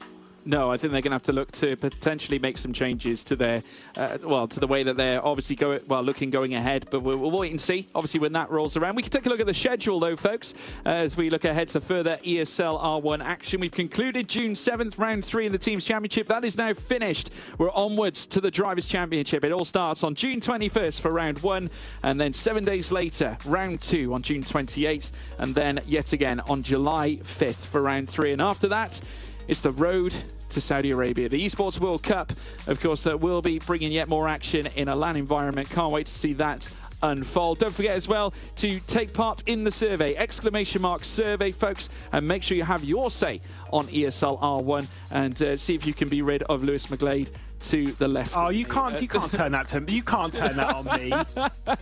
No, I think they're going to have to look to potentially make some changes to their, to the way that they're obviously going ahead. But we'll wait and see, obviously, when that rolls around. We can take a look at the schedule, though, folks, as we look ahead to further ESL R1 action. We've concluded June 7th, round 3 in the Teams Championship. That is now finished. We're onwards to the Drivers' Championship. It all starts on June 21st for round 1, and then 7 days later, round 2 on June 28th, and then yet again on July 5th for round 3. And after that, it's the road to Saudi Arabia. The Esports World Cup, of course, will be bringing yet more action in a LAN environment. Can't wait to see that unfold. Don't forget as well to take part in the survey, !survey, folks, and make sure you have your say on ESL R1 and see if you can be rid of Lewis McGlade to the left. Oh, you can't turn that to me. You can't turn that on me.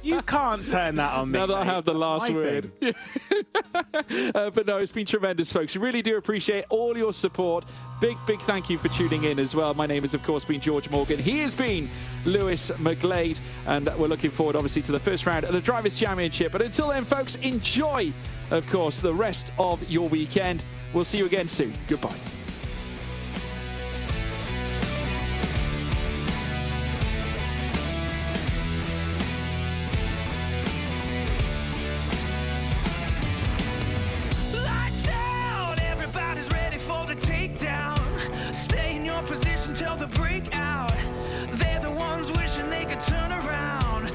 You can't turn that on me. Now that I have the last word. But no, it's been tremendous, folks. We really do appreciate all your support. Big thank you for tuning in as well. My name has, of course, been George Morgan. He has been Lewis McGlade, and we're looking forward, obviously, to the first round of the Drivers' Championship. But until then, folks, enjoy, of course, the rest of your weekend. We'll see you again soon. Goodbye. Till the breakout, they're the ones wishing they could turn around.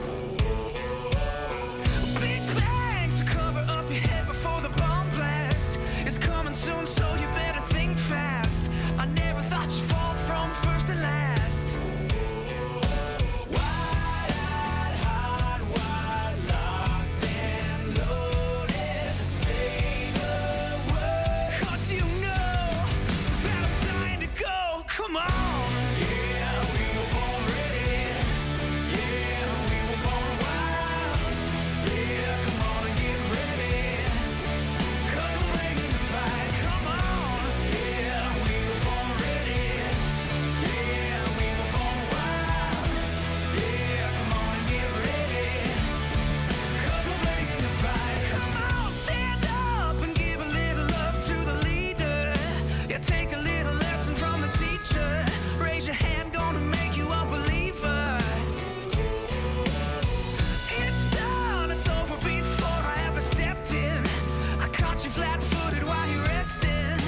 Big bangs to cover up your head before the bomb blast. It's coming soon, so you better think fast. I never thought you'd fall from first to last. Wide-eyed, hot, wide, locked and loaded. Say the word, 'cause you know that I'm dying to go. Come on. Take a little lesson from the teacher. Raise your hand, gonna make you a believer. It's done, it's over before I ever stepped in. I caught you flat-footed while you're resting.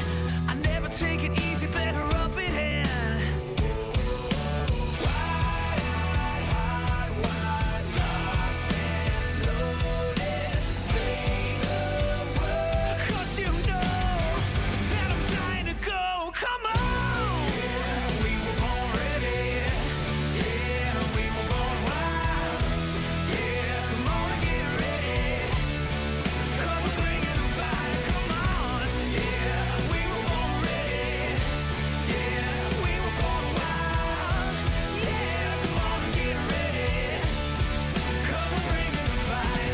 I never take it easy, better rub it in. Wide-eyed, hot, wide, locked and loaded. Say the word, 'cause you know that I'm dying to go. Come on! Yeah, we were born ready. Yeah, we were born wild. Yeah, come on and get ready. 'Cause we're bringing the fire. Come on. Yeah, we were born ready. Yeah, we were born wild. Yeah, come on and get ready. 'Cause we're bringing the fire.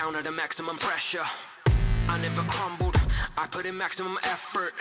down under maximum pressure. I never crumbled, I put in maximum effort.